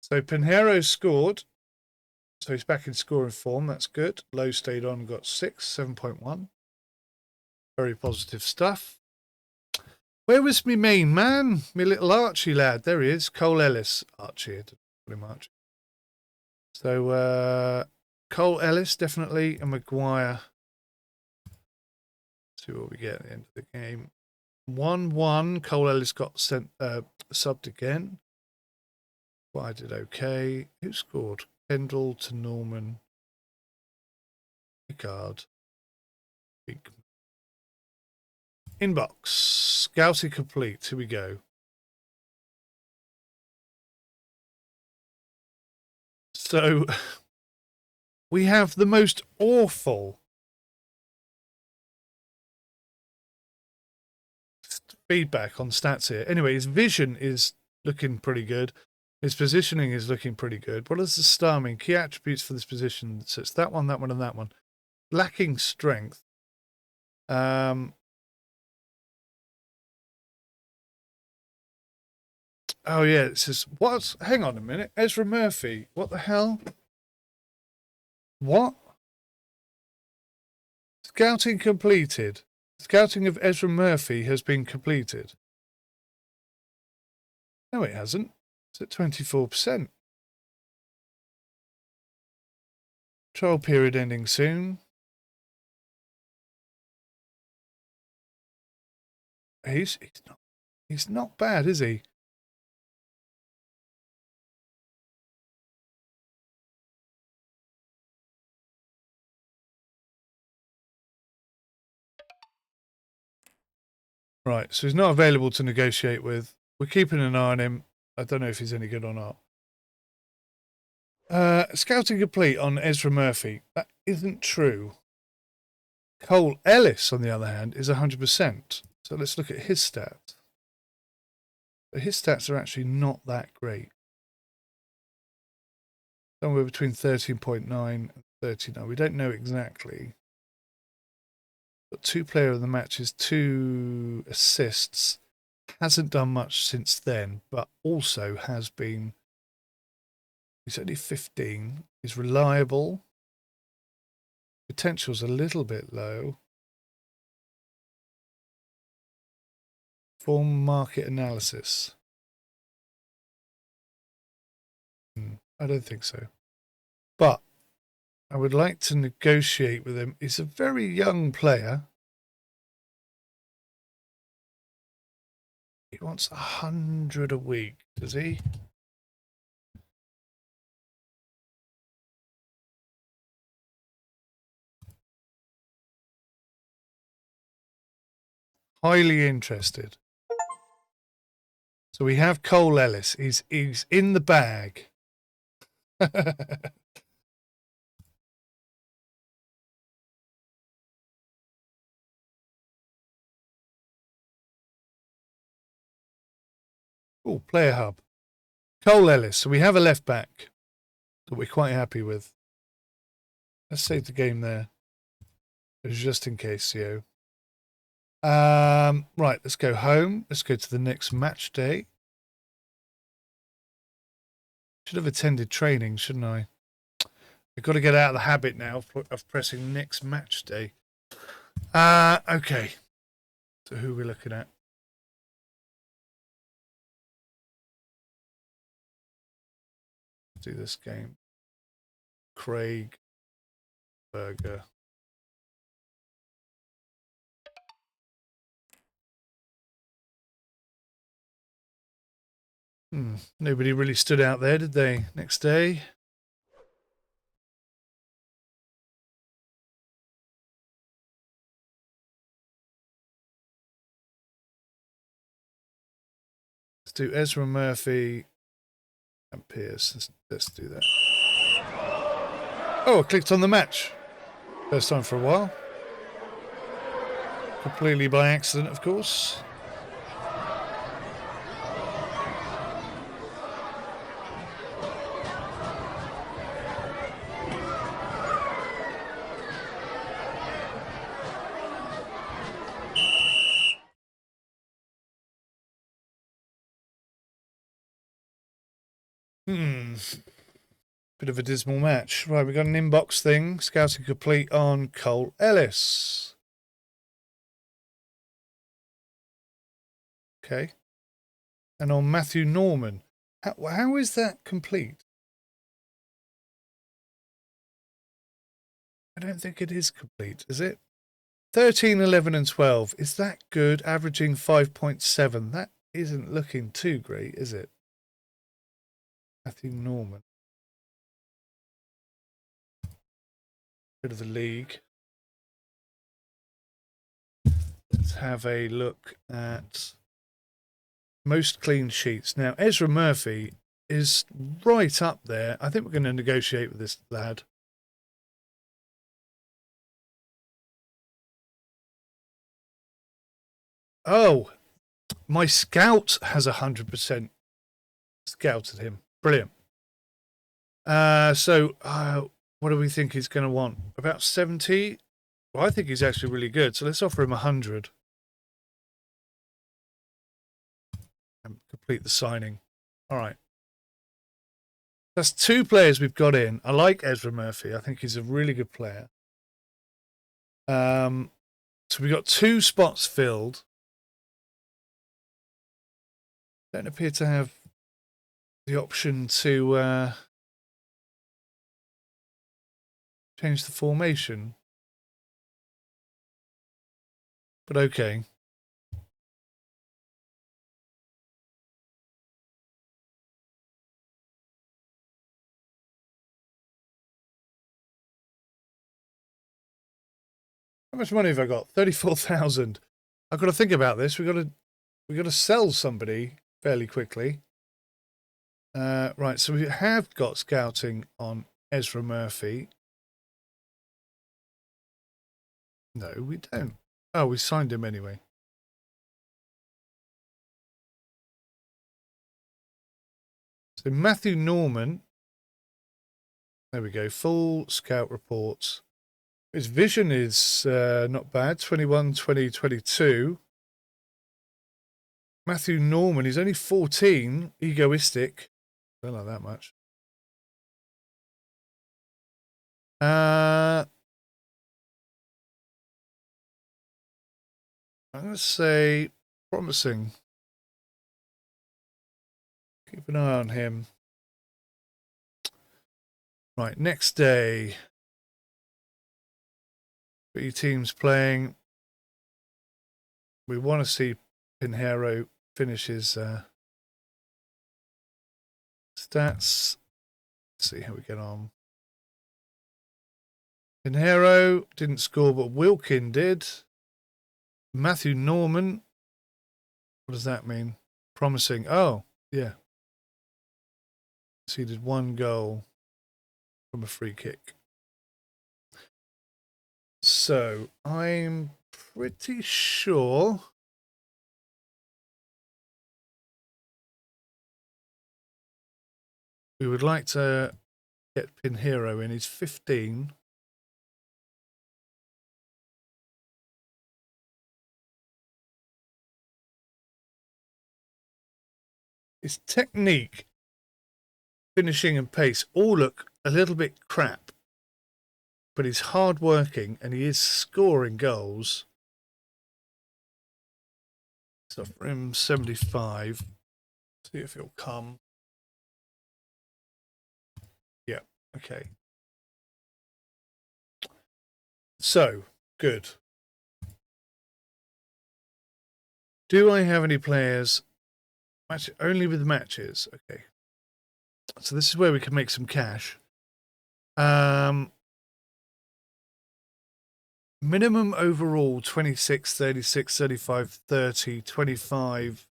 So Pinheiro scored So he's back in scoring form. That's good. Low stayed on, got 6, 7.1. Very positive stuff. Where was me main man? Me little Archie lad. There he is. Cole Ellis. Archie, pretty much. So Cole Ellis, definitely. And Maguire. See what we get at the end of the game. 1-1. Cole Ellis got sent subbed again. Well, I did okay. Who scored? Kendall to Norman. Picard. Big. Inbox. Scouting complete. Here we go. So we have the most awful feedback on stats here. Anyway, his vision is looking pretty good. His positioning is looking pretty good. What is the star? I mean, key attributes for this position. So it's that one, and that one. Lacking strength. Oh yeah, it says what? Hang on a minute. Ezra Murphy. What the hell? What? Scouting completed. Scouting of Ezra Murphy has been completed. No, it hasn't. It's at 24%. Trial period ending soon. He's not bad, is he? Right, so he's not available to negotiate with. We're keeping an eye on him. I don't know if he's any good or not. Scouting complete on Ezra Murphy. That isn't true. Cole Ellis, on the other hand, is 100%. So let's look at his stats. But his stats are actually not that great. Somewhere between 13.9 and 39. We don't know exactly. But 2 player of the matches, 2 assists. Hasn't done much since then, but also has been. He's only 15. He's reliable. Potential's a little bit low. Form market analysis. I don't think so. But I would like to negotiate with him. He's a very young player. He wants 100 a week, does he? Highly interested. So we have Cole Ellis. He's in the bag. Oh, player hub. Cole Ellis. So we have a left back that we're quite happy with. Let's save the game there. Just in case, Theo. Right, let's go home. Let's go to the next match day. Should have attended training, shouldn't I? I've got to get out of the habit now of pressing next match day. Okay. So who are we looking at? Let's do this game. Craig Berger. Nobody really stood out there, did they? Next day. Let's do Ezra Murphy and Pierce. Let's do that. Oh, I clicked on the match. First time for a while. Completely by accident, of course. Bit of a dismal match. Right, we've got an inbox thing. Scouting complete on Cole Ellis. Okay. And on Matthew Norman. How is that complete? I don't think it is complete, is it? 13, 11 and 12. Is that good? Averaging 5.7. That isn't looking too great, is it? Matthew Norman. Bit of the league. Let's have a look at most clean sheets. Now, Ezra Murphy is right up there. I think we're going to negotiate with this lad. Oh, my scout has 100% scouted him. Brilliant. What do we think he's going to want? About 70? Well, I think he's actually really good. So let's offer him 100. And complete the signing. All right. That's 2 players we've got in. I like Ezra Murphy. I think he's a really good player. So we've got 2 spots filled. Don't appear to have the option to change the formation. But okay. How much money have I got? 34,000. I've got to think about this. We've got to sell somebody fairly quickly. Right, so we have got scouting on Ezra Murphy. No, we don't. Oh, we signed him anyway. So Matthew Norman. There we go. Full scout reports. His vision is not bad. 21, 20, 22. Matthew Norman, he's only 14. Egoistic. Don't like that much. I'm going to say promising. Keep an eye on him. Right, next day. B teams playing. We want to see Pinheiro finish his stats. Let's see how we get on. Pinheiro didn't score, but Wilkin did. Matthew Norman. What does that mean? Promising. Oh, yeah. So he did 1 goal from a free kick. So I'm pretty sure we would like to get Pinheiro in. He's 15. His technique, finishing and pace all look a little bit crap. But he's hard working and he is scoring goals. So for him, 75. See if he'll come. Yeah, okay. So, good. Do I have any players? Match only with matches. Okay. So this is where we can make some cash. Minimum overall 26, 36, 35, 30, 25,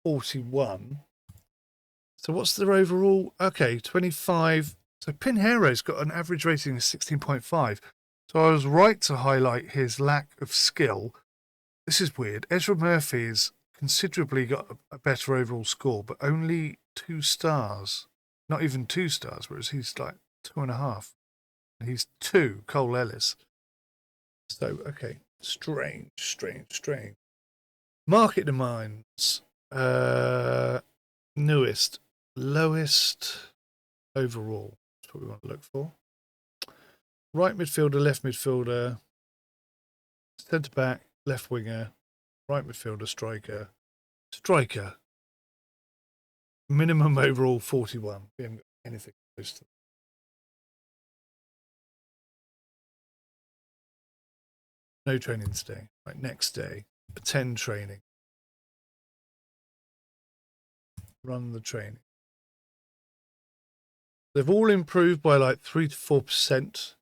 41. So what's their overall? Okay, 25. So Pinheiro's got an average rating of 16.5. So I was right to highlight his lack of skill. This is weird. Ezra Murphy's considerably got a better overall score, but only 2 stars. Not even 2 stars, whereas he's like 2.5. He's 2, Cole Ellis. So, okay. Strange. Market demands. Newest. Lowest overall. what we want to look for. Right midfielder, left midfielder, centre back, left winger, right midfielder, striker. Striker. Minimum overall 41. We haven't got anything close to that. No training today. Right, next day. Attend training. Run the training. They've all improved by like 3 to 4%.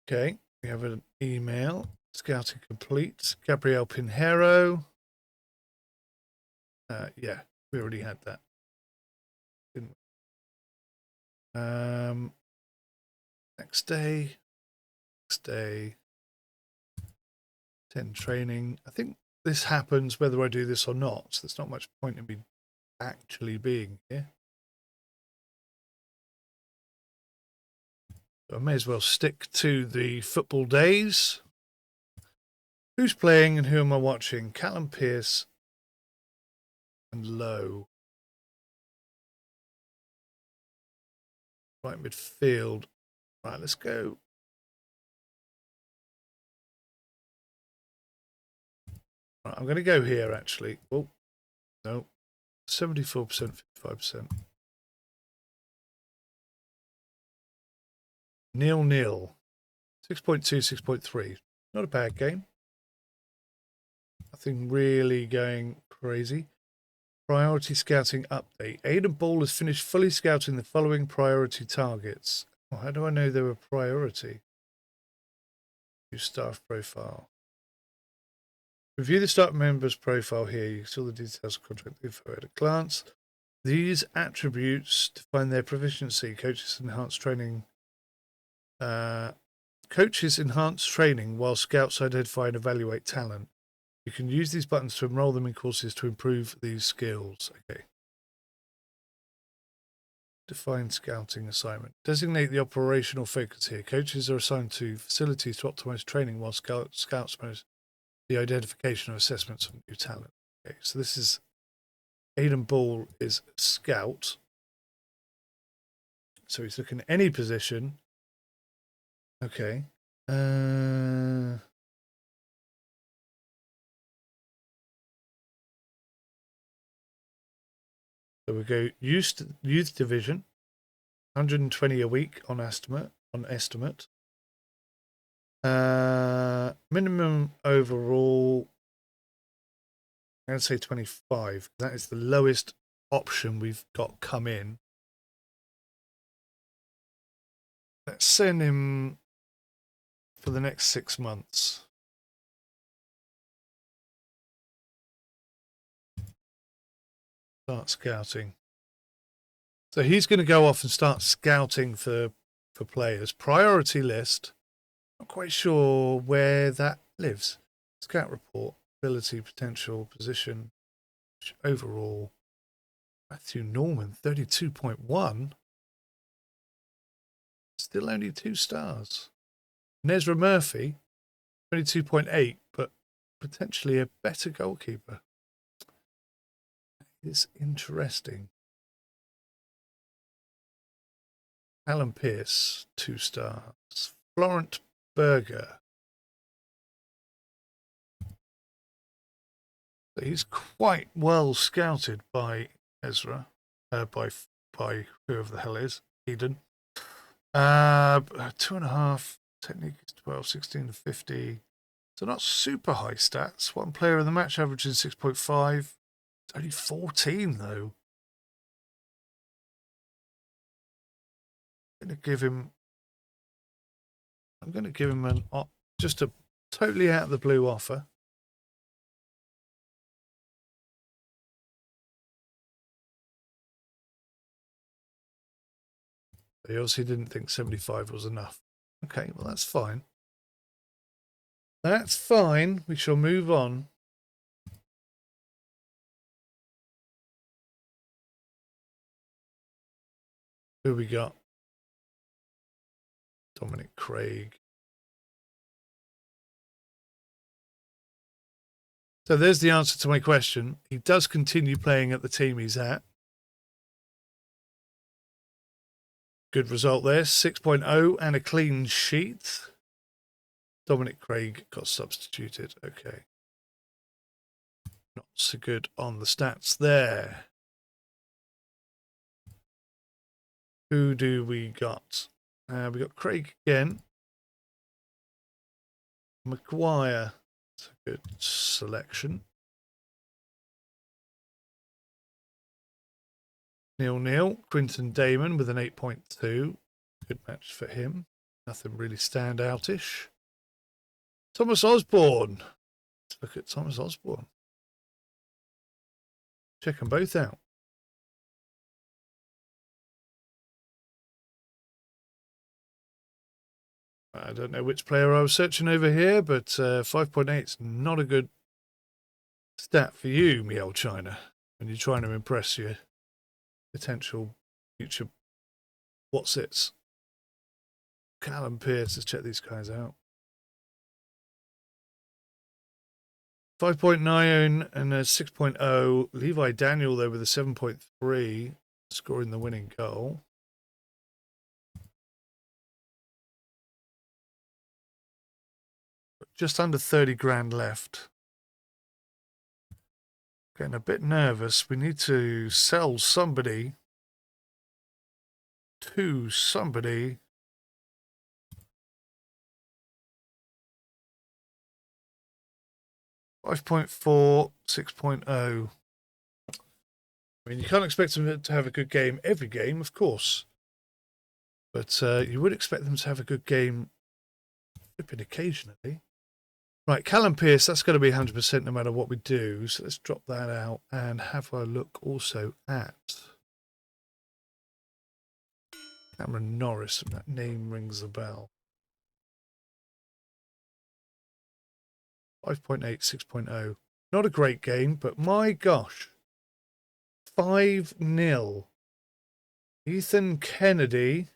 Okay, we have an email. Scouting complete. Gabriel Pinheiro. Yeah, we already had that. Didn't we? Next day. Next day. 10 training. I think this happens whether I do this or not. So there's not much point in me actually being here. So I may as well stick to the football days. Who's playing and who am I watching? Callum Pearce and Lowe. Right midfield. Right, let's go. Right, I'm going to go here actually. Oh, no. 74%, 55%. 0-0. 6.2, 6.3. Not a bad game. Nothing really going crazy. Priority scouting update. Aidan Ball has finished fully scouting the following priority targets. Well, how do I know they were priority? View staff profile. Review the staff member's profile here. You saw the details of contract info at a glance. These attributes define their proficiency. Coaches enhance training. Coaches enhance training while scouts identify and evaluate talent. You can use these buttons to enroll them in courses to improve these skills. Okay. Define scouting assignment. Designate the operational focus here. Coaches are assigned to facilities to optimize training while scouts manage the identification of assessments of new talent. Okay, so this is Aidan Ball is scout. So he's looking at any position. Okay. So we go youth division, 120 a week on estimate. Minimum overall, I'm going to say 25. That is the lowest option we've got come in. Let's send him for the next 6 months. Start scouting. So he's going to go off and start scouting for players. Priority list. Not quite sure where that lives. Scout report. Ability, potential, position, overall. Matthew Norman, 32.1. Still only 2 stars. Nezra Murphy, 22.8, but potentially a better goalkeeper. It's interesting. Alan Pearce, 2 stars. Florent Berger. He's quite well scouted by Ezra, by whoever the hell is, Eden. 2.5, technique is 12, 16 to 50. So not super high stats. One player of the match averaging 6.5. It's only 14 though. I'm going to give him just a totally out of the blue offer. He obviously didn't think 75 was enough. Okay, well, that's fine. That's fine. We shall move on. Who we got? Dominic Craig. So there's the answer to my question. He does continue playing at the team he's at. Good result there, 6.0 and a clean sheet. Dominic Craig got substituted. Okay. Not so good on the stats there. Who do we got? We got Craig again. Maguire. That's a good selection. 0-0. Quinton Damon with an 8.2. Good match for him. Nothing really standoutish. Thomas Osborne. Let's look at Thomas Osborne. Check them both out. I don't know which player I was searching over here, but 5.8 is not a good stat for you, me old China, when you're trying to impress your potential future what's-its. Callum Pearce, let's check these guys out. 5.9 and a 6.0. Levi Daniel, though, with a 7.3, scoring the winning goal. Just under 30 grand left. Getting a bit nervous. We need to sell somebody to somebody. $5.4, 6.0. I mean, you can't expect them to have a good game every game, of course. But you would expect them to have a good game occasionally. Right, Callum Pearce, that's going to be 100% no matter what we do. So let's drop that out and have a look also at Cameron Norris. That name rings a bell. 5.8, 6.0. Not a great game, but my gosh. 5-0. Ethan Kennedy.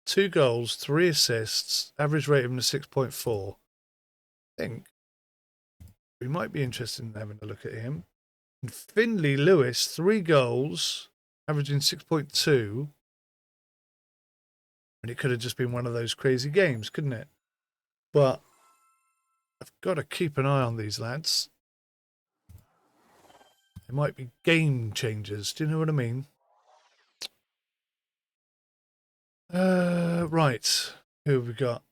2 goals, 3 assists, average rating of 6.4. I think we might be interested in having a look at him. And Finley Lewis, 3 goals, averaging 6.2. And it could have just been one of those crazy games, couldn't it? But I've got to keep an eye on these lads. They might be game changers. Do you know what I mean? Right. Who have we got?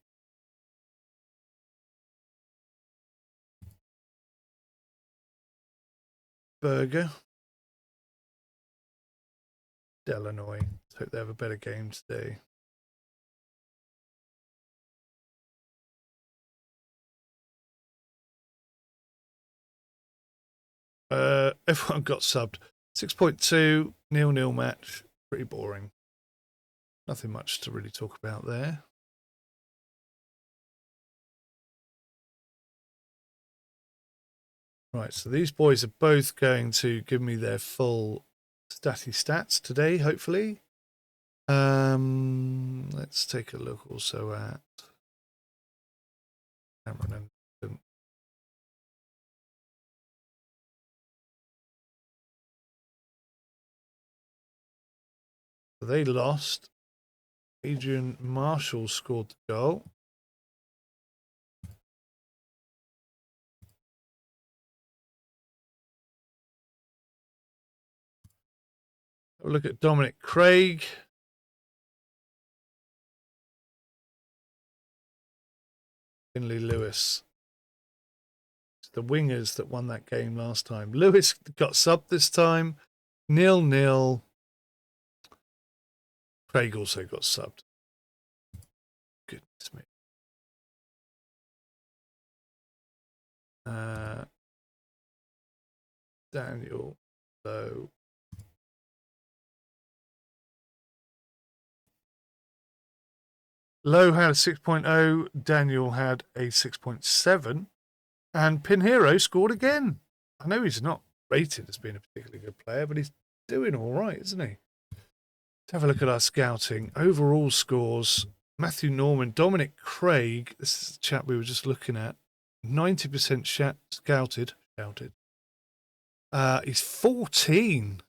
Berger. Delanoy. Let's hope they have a better game today. Everyone got subbed. 6.2, 0-0 match. Pretty boring. Nothing much to really talk about there. Right, so these boys are both going to give me their full statty stats today, hopefully. Let's take a look also at Cameron and they lost. Adrian Marshall scored the goal. Have a look at Dominic Craig. Finley Lewis. It's the wingers that won that game last time. Lewis got subbed this time. 0-0. Craig also got subbed. Goodness me. Daniel, so Lowe had a 6.0, Daniel had a 6.7, and Pinheiro scored again. I know he's not rated as being a particularly good player, but he's doing all right, isn't he? Let's have a look at our scouting. Overall scores, Matthew Norman, Dominic Craig, this is the chap we were just looking at, 90% scouted. He's 14.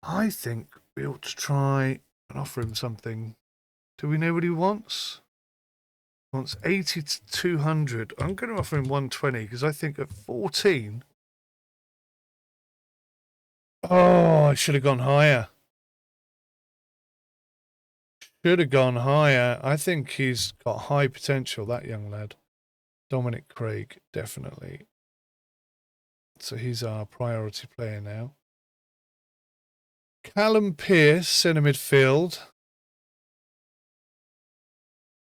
I think we ought to try and offer him something. Do we know what he wants? He wants 80 to 200. I'm going to offer him 120 because I think at 14. Oh, I should have gone higher. Should have gone higher. I think he's got high potential, that young lad. Dominic Craig, definitely. So he's our priority player now. Callum Pearce, centre midfield.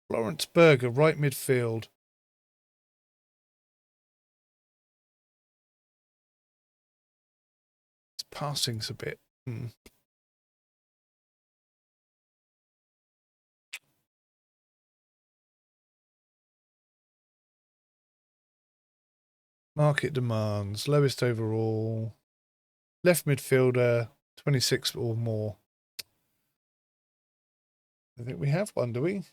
Lawrence Berger, right midfield. His passing's a bit. Market demands, lowest overall. Left midfielder, 26 or more. I think we have one, do we?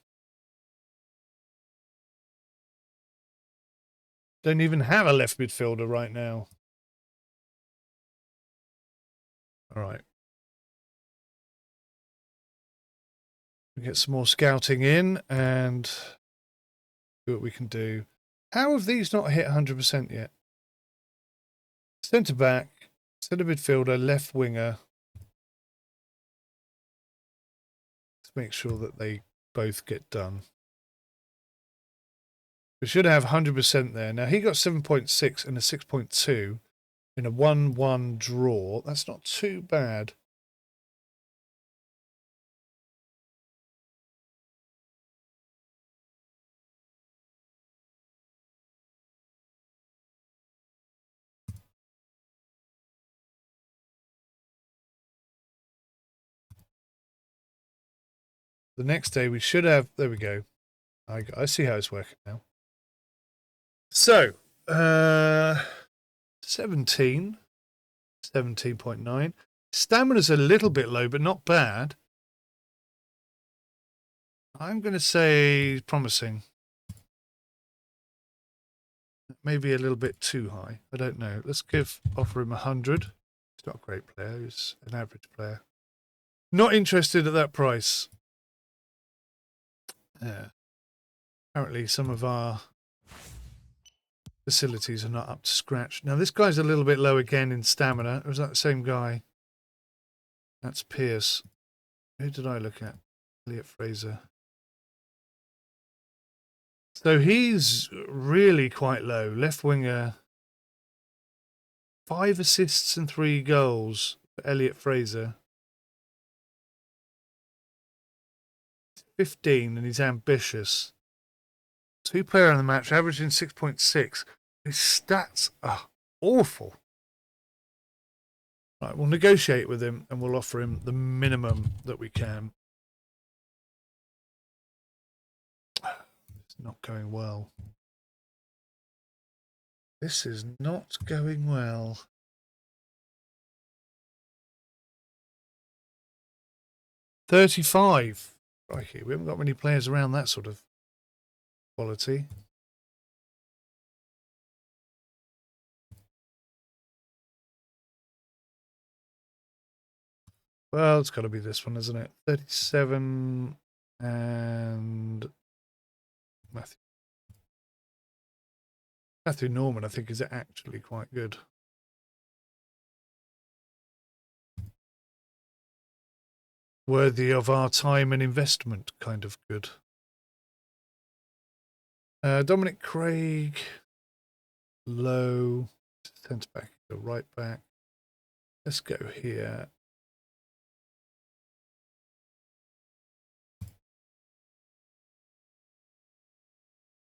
Don't even have a left midfielder right now. All right. We get some more scouting in and see what we can do. How have these not hit 100% yet? Centre back, centre midfielder, left winger. Let's make sure that they both get done. We should have 100% there. Now, he got 7.6 and a 6.2 in a 1-1 draw. That's not too bad. The next day we should have, there we go. I see how it's working now. So, 17, 17.9. Stamina's a little bit low, but not bad. I'm going to say promising. Maybe a little bit too high. I don't know. Let's offer him 100. He's not a great player. He's an average player. Not interested at that price. Apparently some of our facilities are not up to scratch. Now, this guy's a little bit low again in stamina. Or is that the same guy? That's Pierce. Who did I look at? Elliot Fraser. So he's really quite low. Left winger. 5 assists and 3 goals for Elliot Fraser. 15 and he's ambitious. 2-player in the match, averaging 6.6. His stats are awful. Right, we'll negotiate with him and we'll offer him the minimum that we can. It's not going well. This is not going well. $35. Crikey, we haven't got many players around that sort of quality. Well, it's got to be this one, isn't it? 37 and Matthew Norman, I think, is actually quite good. Worthy of our time and investment, kind of good. Dominic Craig, low, centre back, go right back. Let's go here.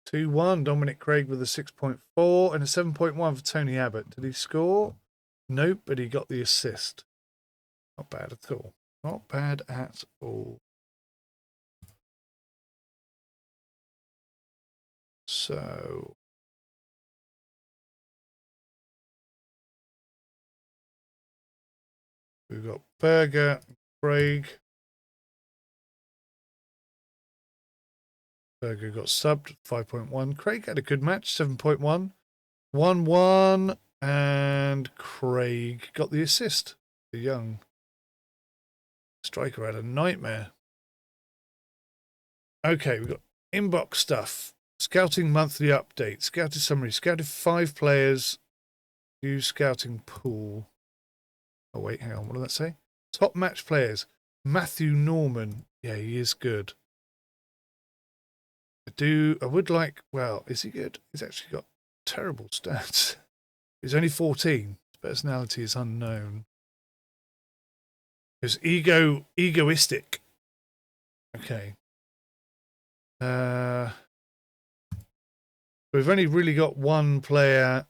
(2-1) Dominic Craig with a 6.4 and a 7.1 for Tony Abbott. Did he score? Nope, but he got the assist. Not bad at all. Not bad at all. So we've got Berger, Craig. Berger got subbed, 5.1. Craig had a good match, 7.1. 1-1. And Craig got the assist. The young striker had a nightmare. Okay, we've got inbox stuff. Scouting monthly update. Scouted summary. Scouted 5 players. Use scouting pool. Oh, wait, hang on. What did that say? Top match players. Matthew Norman. Yeah, he is good. I would like, well, is he good? He's actually got terrible stats. He's only 14. His personality is unknown. He's egoistic. Okay. We've only really got one player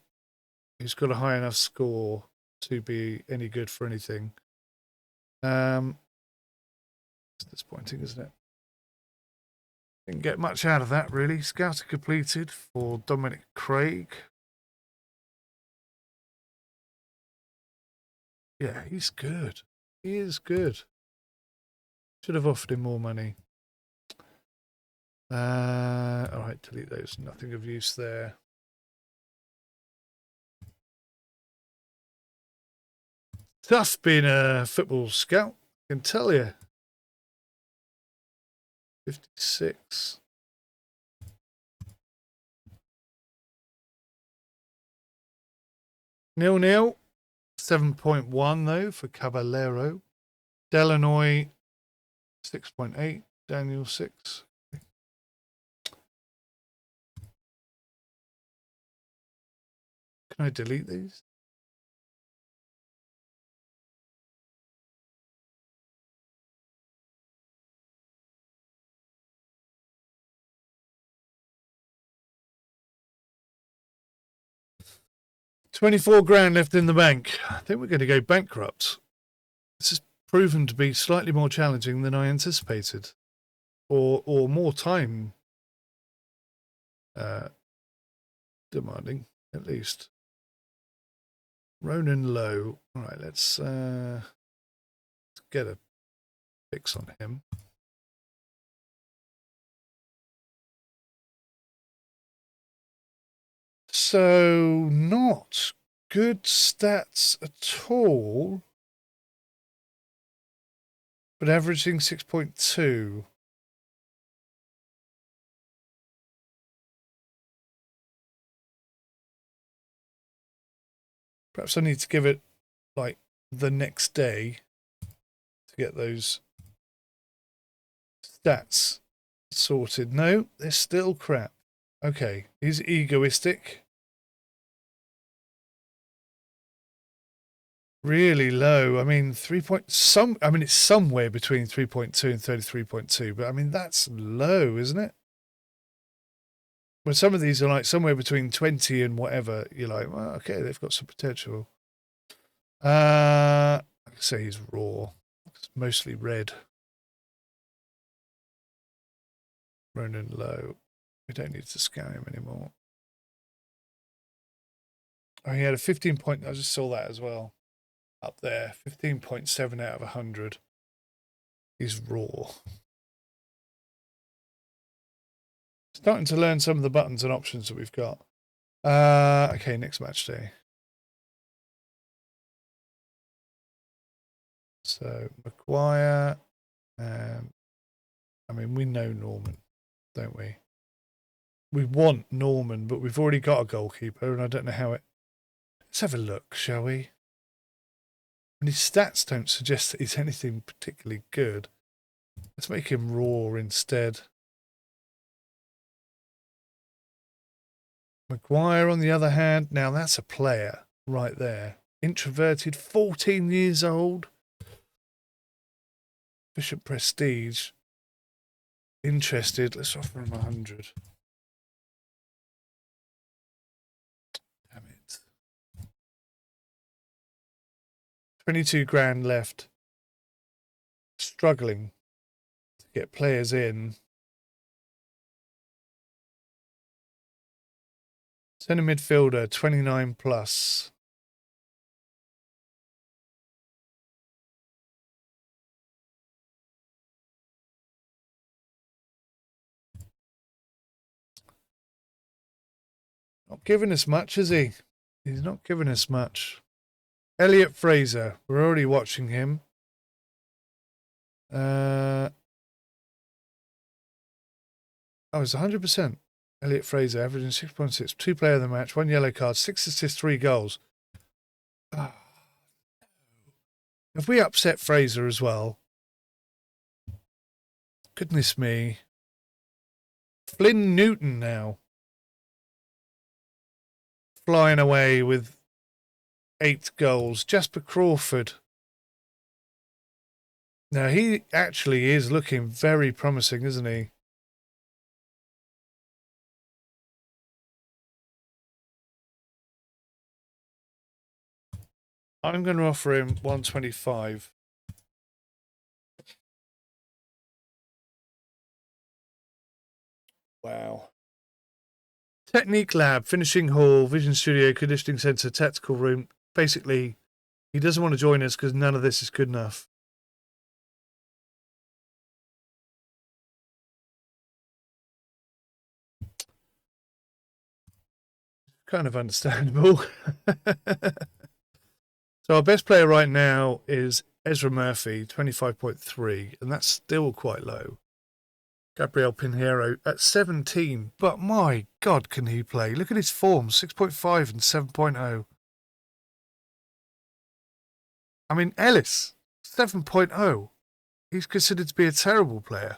who's got a high enough score to be any good for anything. It's disappointing, isn't it? Didn't get much out of that, really. Scouting completed for Dominic Craig. Yeah, he's good. He is good. Should have offered him more money. All right, delete those. Nothing of use there. Tough being a football scout, I can tell you. 56. Nil-nil. 7.1 though for Caballero. Delanoy 6.8. Daniel 6. Can I delete these? $24,000 left in the bank. I think we're going to go bankrupt. This has proven to be slightly more challenging than I anticipated, or more time demanding, at least. Ronan Lowe. All right, let's get a fix on him. So, not good stats at all, but averaging 6.2. Perhaps I need to give it like the next day to get those stats sorted. No, they're still crap. Okay, he's egoistic. Really low. I mean, it's somewhere between 3.2 and 33.2, but I mean that's low, isn't it? When some of these are like somewhere between 20 and whatever, you're like, well, okay, they've got some potential. I can say he's raw. It's mostly red. Ronan Lowe. We don't need to scout him anymore. Oh, he had a 15 point. I just saw that as well. Up there. 15.7 out of 100. He's raw. Starting to learn some of the buttons and options that we've got. Okay, next match day. So, Maguire. I mean, we know Norman, don't we? We want Norman, but we've already got a goalkeeper, and I don't know how it... Let's have a look, shall we? And his stats don't suggest that he's anything particularly good. Let's make him raw instead. Maguire, on the other hand, now that's a player right there. Introverted, 14 years old. Bishop Prestige. Interested. Let's offer him 100. Damn it. 22,000 left. Struggling to get players in. Centre midfielder, 29 plus. Not giving us much, is he? He's not giving us much. Elliot Fraser. We're already watching him. Oh, it's 100%. Elliot Fraser, averaging 6.6. 2 player of the match, 1 yellow card, 6 assists, 3 goals. Oh. Have we upset Fraser as well? Goodness me. Flynn Newton now. Flying away with 8 goals. Jasper Crawford. Now, he actually is looking very promising, isn't he? I'm going to offer him 125. Wow. Technique lab, finishing hall, vision studio, conditioning center, tactical room. Basically, he doesn't want to join us because none of this is good enough. Kind of understandable. So our best player right now is Ezra Murphy, 25.3, and that's still quite low. Gabriel Pinheiro at 17, but my God, can he play? Look at his form, 6.5 and 7.0. I mean, Ellis, 7.0. He's considered to be a terrible player.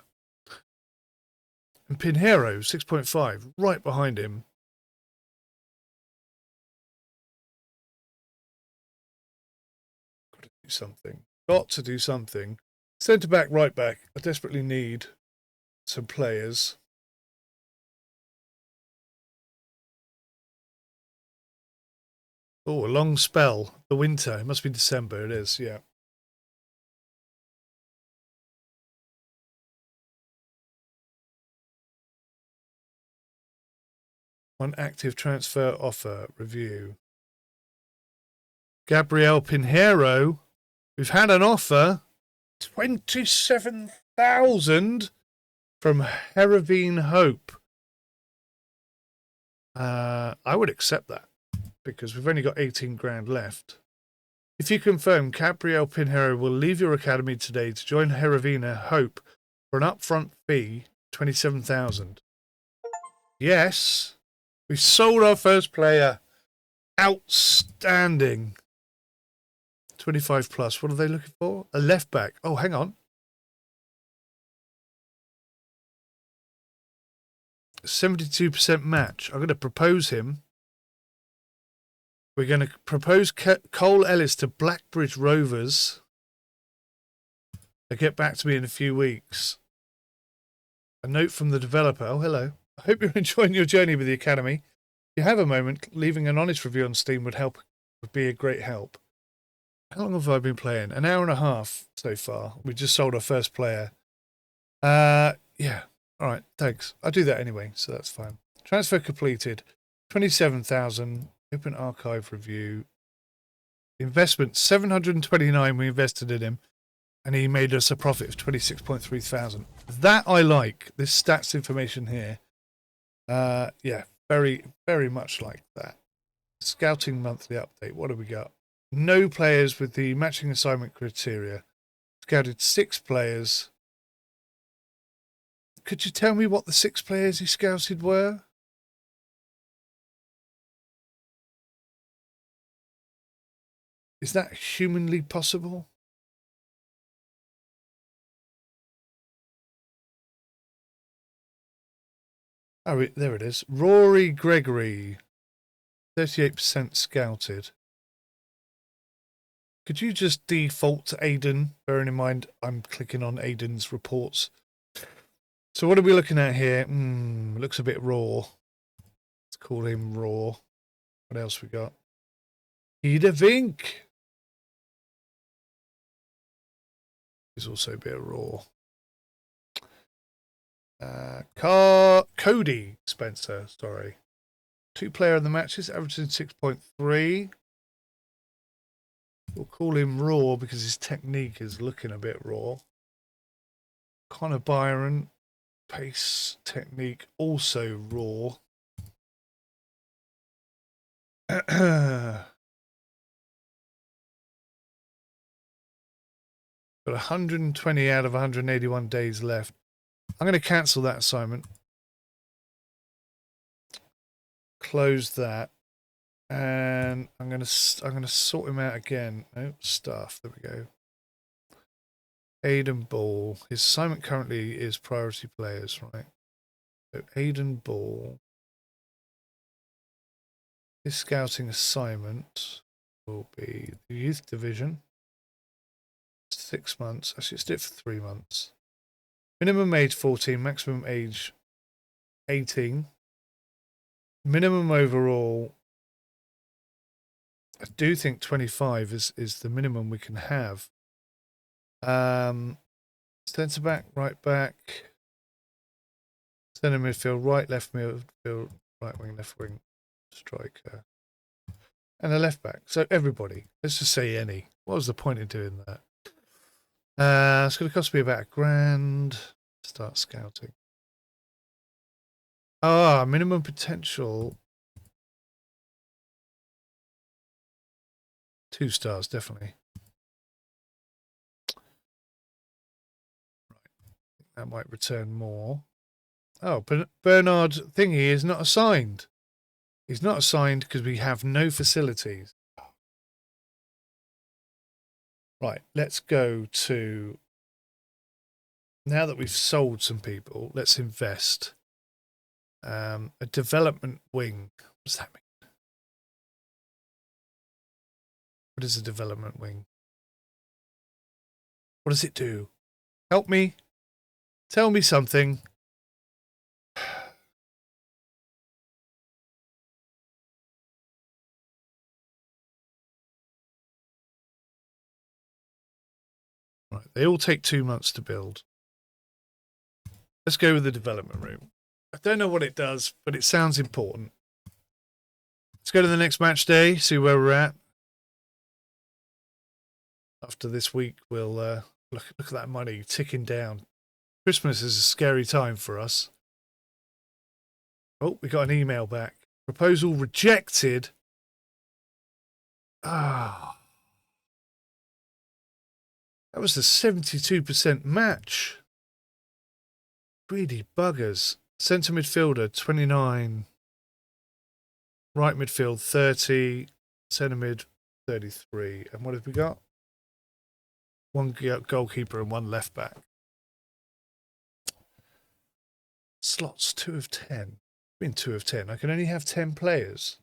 And Pinheiro, 6.5, right behind him. Got to do something. Got to do something. Centre back, right back. I desperately need some players. Oh, a long spell. The winter. It must be December. It is, yeah. One active transfer offer. Review. Gabriel Pinheiro. We've had an offer. 27,000 from Heravine Hope. I would accept that because we've only got 18 grand left. If you confirm, Gabriel Pinheiro will leave your academy today to join Heravina Hope for an upfront fee, 27,000. Yes, we've sold our first player. Outstanding. 25 plus. What are they looking for? A left back. Oh, hang on. 72% match. I'm going to propose him. We're going to propose Cole Ellis to Blackbridge Rovers. They'll get back to me in a few weeks. A note from the developer. Oh, hello. I hope you're enjoying your journey with the Academy. If you have a moment, leaving an honest review on Steam would be a great help. How long have I been playing? An hour and a half so far. We just sold our first player. Yeah. All right, thanks. I'll do that anyway, so that's fine. Transfer completed. 27,000. Open archive review. Investment 729 we invested in him, and he made us a profit of 26.3 thousand. That I like. This stats information here. Yeah, very, very much like that. Scouting monthly update. What have we got? No players with the matching assignment criteria. Scouted 6 players. Could you tell me what the 6 players he scouted were? Is that humanly possible? Oh, there it is. Rory Gregory, 38% scouted. Could you just default to Aiden? Bearing in mind, I'm clicking on Aiden's reports. So what are we looking at here? Looks a bit raw. Let's call him raw. What else we got? Ida Vink is also a bit raw. Cody Spencer, sorry. 2 player of the matches, averaging 6.3. We'll call him raw because his technique is looking a bit raw. Connor Byron, pace technique also raw. Got 120 out of 181 days left. I'm going to cancel that assignment. Close that. And I'm going to sort him out again. No, staff. There we go. Aiden Ball. His assignment currently is priority players, right? So Aiden Ball. His scouting assignment will be the youth division. 6 months. Actually, let's do it for 3 months. Minimum age 14, maximum age 18. Minimum overall, I do think 25 is the minimum we can have. Centre back, right back, centre midfield, right, left midfield, right wing, left wing, striker, and a left back. So everybody. Let's just say any. What was the point in doing that? It's going to cost me about £1,000. Start scouting. Ah, minimum potential. 2 stars, definitely. Right. That might return more. Oh, but Bernard Thingy is not assigned. He's not assigned because we have no facilities. Right, let's go to... Now that we've sold some people, let's invest. A development wing. What does that mean? What is a development wing? What does it do? Help me. Tell me something. Right, they all take 2 months to build. Let's go with the development room. I don't know what it does, but it sounds important. Let's go to the next match day, see where we're at. After this week, we'll look at that money ticking down. Christmas is a scary time for us. Oh, we got an email back. Proposal rejected. Ah. That was the 72% match. Greedy buggers. Centre midfielder, 29. Right midfield, 30. Centre mid, 33. And what have we got? 1 goalkeeper and 1 left back. Slots, 2 of 10. I mean 2 of 10. I can only have 10 players.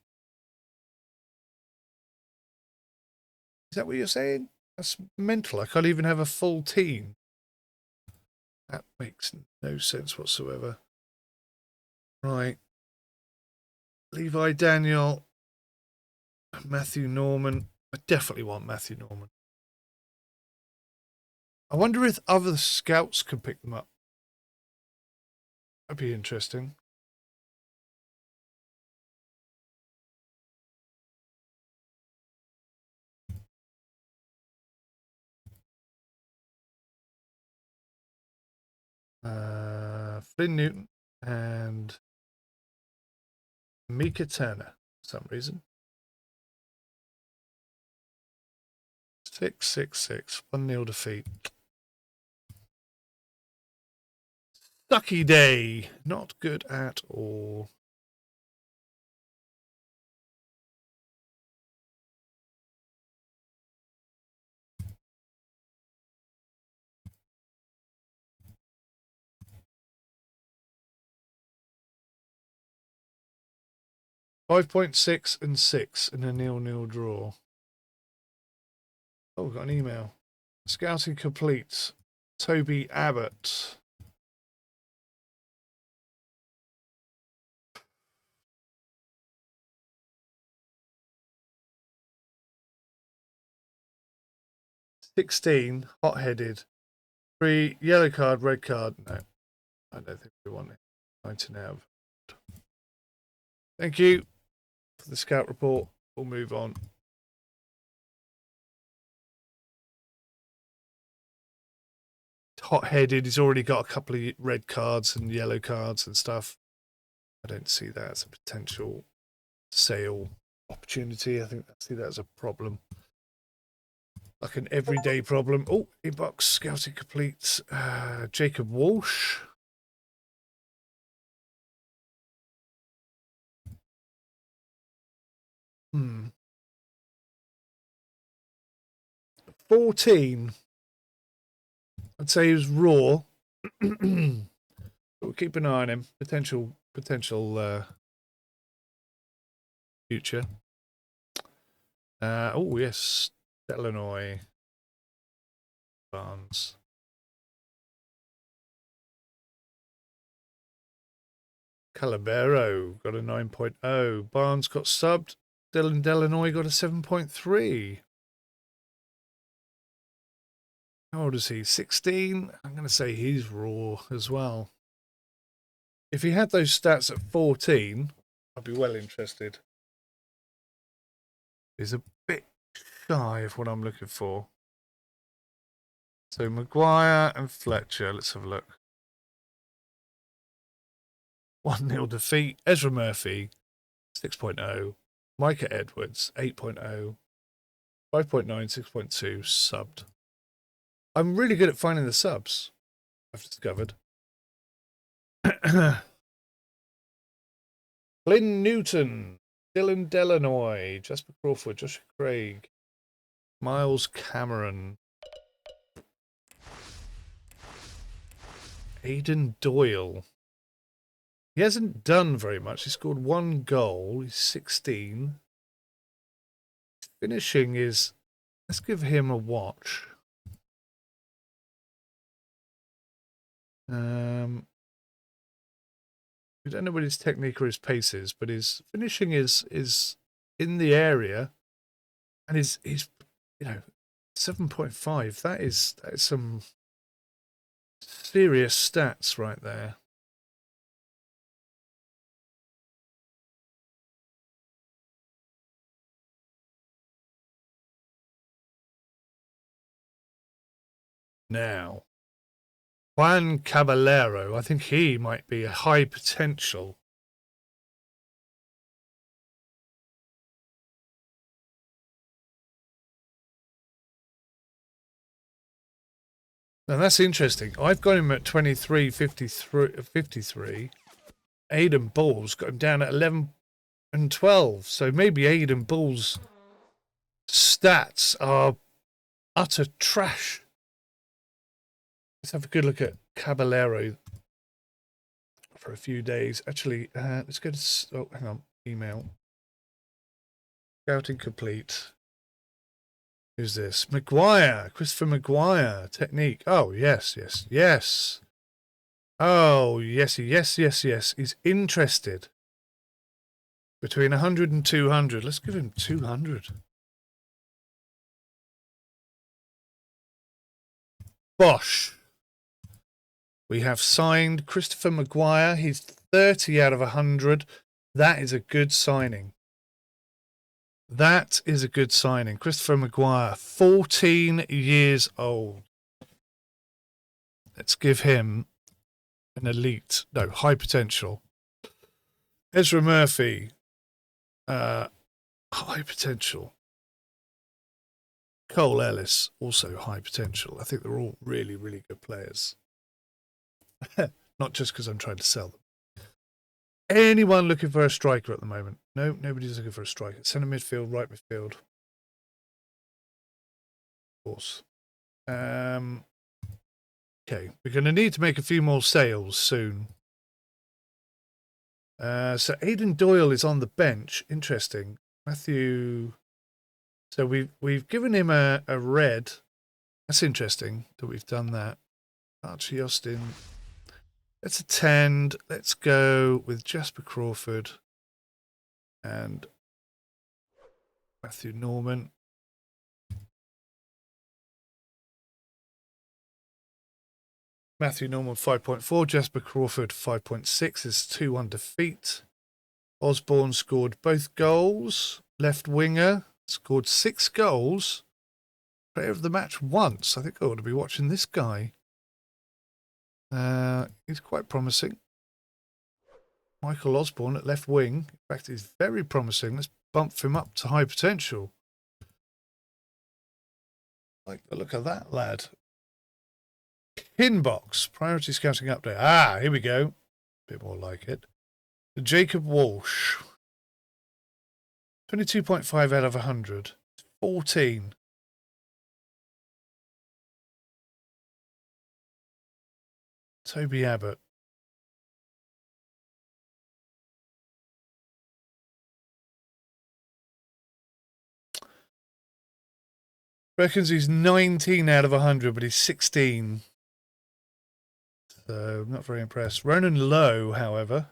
Is that what you're saying? That's mental. I can't even have a full team. That makes no sense whatsoever. Right. Levi Daniel. Matthew Norman. I definitely want Matthew Norman. I wonder if other scouts can pick them up. That'd be interesting. Flynn Newton and Mika Turner for some reason. 6-6-6. 1-0 defeat. Sucky day. Not good at all. .6 and 6 in a 0-0 draw. Oh, we've got an email. Scouting complete. Toby Abbott. $16, hot-headed. 3, yellow card, red card. No, I don't think we want it. 19 out. Thank you for the scout report. We'll move on. Hot-headed. He's already got a couple of red cards and yellow cards and stuff. I don't see that as a potential sale. opportunity. I see that's a problem. Like an everyday problem. Oh, inbox scouting complete. Jacob Walsh. Hmm. 14. I'd say he was raw. But we'll keep an eye on him. Potential future. Oh yes, Illinois. Barnes. Calabero got a 9.0. Barnes got subbed. Dylan Delanoy got a 7.3. How old is he? 16? I'm going to say he's raw as well. If he had those stats at 14, I'd be well interested. He's a bit shy of what I'm looking for. So Maguire and Fletcher, let's have a look. 1-0 defeat. Ezra Murphy, 6.0. Micah Edwards, 8.0. 5.9, 6.2, subbed. I'm really good at finding the subs, I've discovered. Glyn Newton, Dylan Delanoy, Jasper Crawford, Joshua Craig, Miles Cameron, Aidan Doyle. He hasn't done very much. He scored 1 goal. He's 16. Finishing is... Let's give him a watch. We don't know what his technique or his pace is, but his finishing is in the area, and he's 7.5. That is some serious stats right there. Now, Juan Caballero, I think he might be a high potential. Now that's interesting. I've got him at 23, 53. Aidan Bull's got him down at 11 and 12. So maybe Aidan Bull's stats are utter trash. Let's have a good look at Caballero for a few days. Actually, let's go to... Oh, hang on. Email. Scouting complete. Who's this? Maguire. Christopher Maguire. Technique. Oh, yes. Oh, yes. He's interested. Between 100 and 200. Let's give him 200. Bosh. We have signed Christopher Maguire. He's 30 out of 100. That is a good signing. That is a good signing. Christopher Maguire, 14 years old. Let's give him an elite, no, high potential. Ezra Murphy, high potential. Cole Ellis, also high potential. I think they're all really, really good players. Not just because I'm trying to sell them. Anyone looking for a striker at the moment? No, nobody's looking for a striker. Centre midfield, right midfield. Of course. Okay, we're going to need to make a few more sales soon. So Aidan Doyle is on the bench. Interesting. Matthew. So we've given him a red. That's interesting that we've done that. Archie Austin. Let's attend. Let's go with Jasper Crawford and Matthew Norman. Matthew Norman 5.4, Jasper Crawford 5.6 is 2-1 defeat. Osborne scored both goals. Left winger scored 6 goals. Player of the match once. I think I ought to be watching this guy. He's quite promising. Michael Osborne at left wing. In fact, he's very promising. Let's bump him up to high potential. Like the look of that lad. Inbox, priority scouting update. Ah, here we go. Bit more like it. Jacob Walsh. 22.5 out of 100. 14. Toby Abbott. Reckons he's 19 out of 100, but he's 16. So I'm not very impressed. Ronan Lowe, however,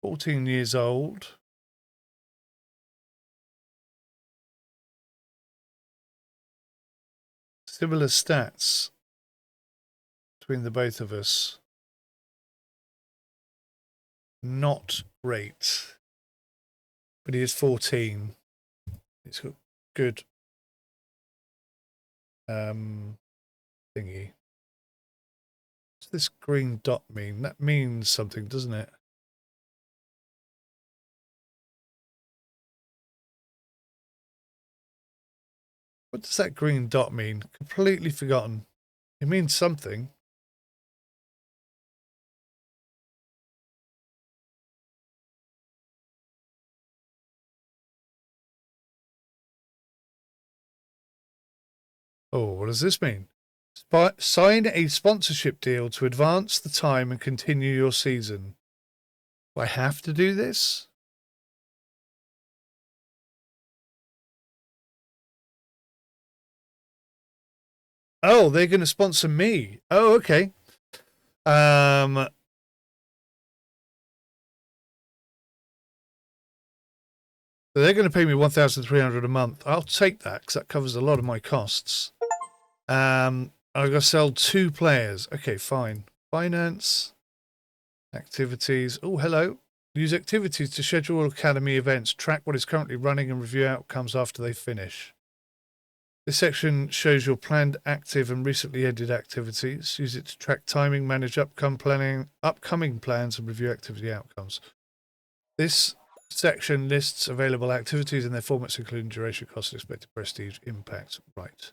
14 years old. Similar stats between the both of us. Not great. But he is 14. He's got good thingy. What's this green dot mean? That means something, doesn't it? What does that green dot mean? Completely forgotten. It means something. Oh, what does this mean? Sign a sponsorship deal to advance the time and continue your season. Do I have to do this? Oh, they're going to sponsor me. Oh, okay. So they're going to pay me 1,300 a month. I'll take that because that covers a lot of my costs. I've got to sell 2 players. Okay, fine. Finance, activities. Oh, hello. Use activities to schedule academy events, track what is currently running, and review outcomes after they finish. This section shows your planned, active, and recently ended activities. Use it to track timing, manage upcoming plans, and review activity outcomes. This section lists available activities and their formats, including duration, cost, expected prestige, impact. Right.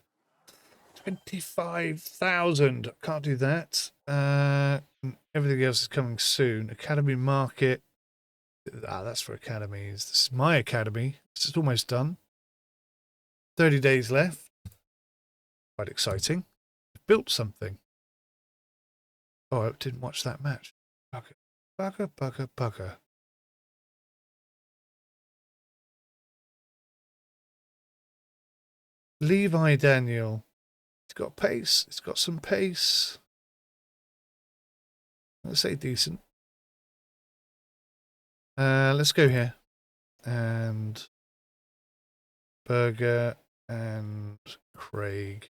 25,000. Can't do that. Everything else is coming soon. Academy market. Ah, that's for academies. This is my academy. This is almost done. 30 days left. Quite exciting. Built something. Oh, I didn't watch that match. Bugger. Levi Daniel. It's got pace. It's got some pace. Let's say decent. Let's go here. And Berger and Craig.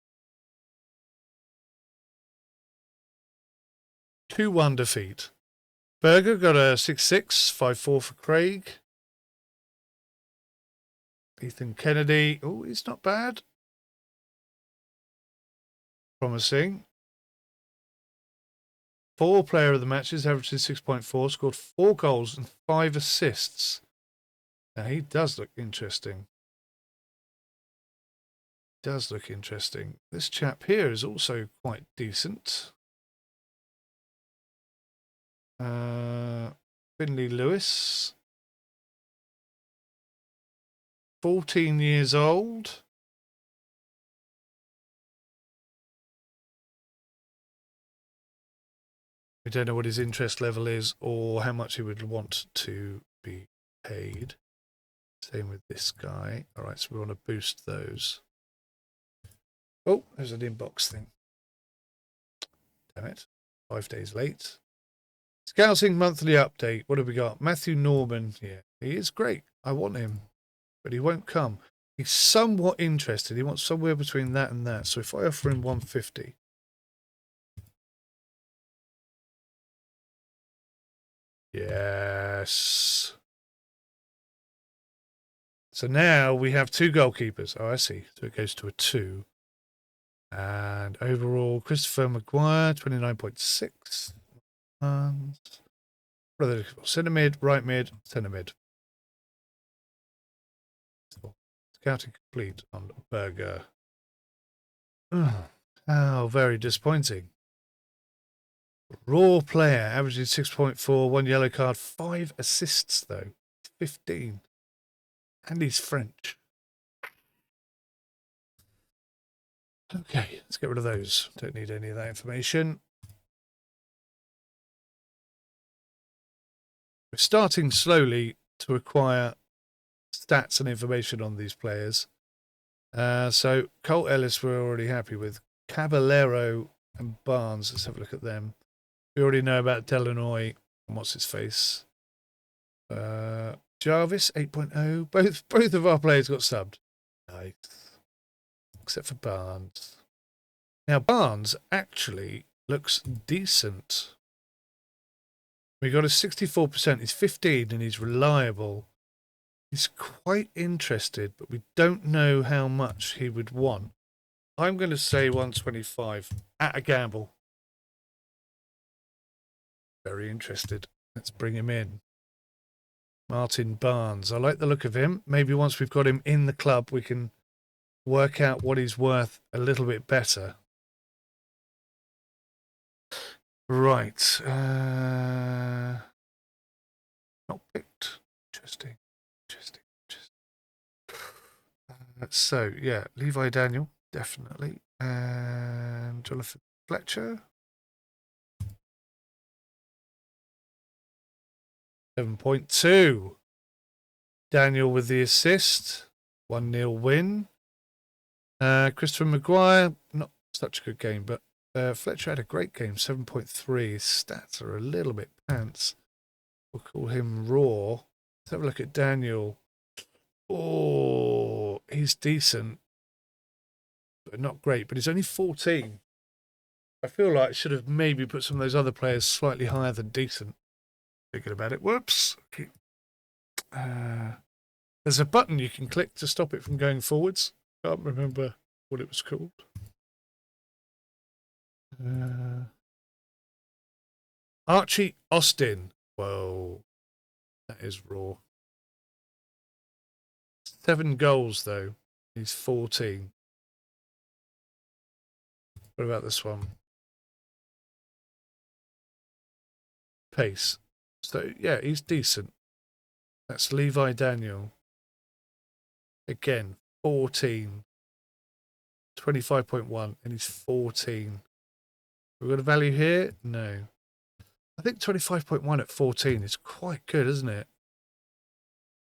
2-1 defeat. Berger got a 6-6, 5-4 for Craig. Ethan Kennedy. Oh, he's not bad. Promising. 4 player of the matches, averaging 6.4, scored 4 goals and 5 assists. Now, he does look interesting. This chap here is also quite decent. Finley Lewis. 14 years old. We don't know what his interest level is or how much he would want to be paid. Same with this guy. All right, so we want to boost those. Oh, there's an inbox thing. Damn it. 5 days late. Scouting monthly update. What have we got? Matthew Norman here. He is great. I want him, but he won't come. He's somewhat interested. He wants somewhere between that and that. So if I offer him 150. Yes. So now we have 2 goalkeepers. Oh, I see. So it goes to a 2. And overall, Christopher Maguire, 29.6. What are they looking for? Centre mid, right mid, centre mid. Scouting complete on Burger. Oh, very disappointing. Raw player, averaging 6.4, 1 yellow card, 5 assists though. 15. And he's French. Okay, let's get rid of those. Don't need any of that information. We're starting slowly to acquire stats and information on these players. So Colt Ellis we're already happy with. Caballero and Barnes, let's have a look at them. We already know about Delanoy and what's his face. Jarvis 8.0. Both of our players got subbed. Nice. Except for Barnes. Now Barnes actually looks decent. We got a 64%. He's 15 and he's reliable. He's quite interested, but we don't know how much he would want. I'm going to say 125 at a gamble. Very interested. Let's bring him in. Martin Barnes. I like the look of him. Maybe once we've got him in the club, we can work out what he's worth a little bit better. Right. Not picked. Interesting. So, yeah, Levi Daniel, definitely. And Jonathan Fletcher. 7.2. Daniel with the assist. 1-0 win. Christopher Maguire, not such a good game, but Fletcher had a great game. 7.3. His stats are a little bit pants. We'll call him raw. Let's have a look at Daniel. Oh, he's decent. But not great, but he's only 14. I feel like I should have maybe put some of those other players slightly higher than decent. Thinking about it. Whoops. Okay. There's a button you can click to stop it from going forwards. Can't remember what it was called. Archie Austin. Whoa. That is raw. 7 goals, though. He's 14. What about this one? Pace. So, yeah, he's decent. That's Levi Daniel. Again, 14. 25.1, and he's 14. We've got a value here? No. I think 25.1 at 14 is quite good, isn't it?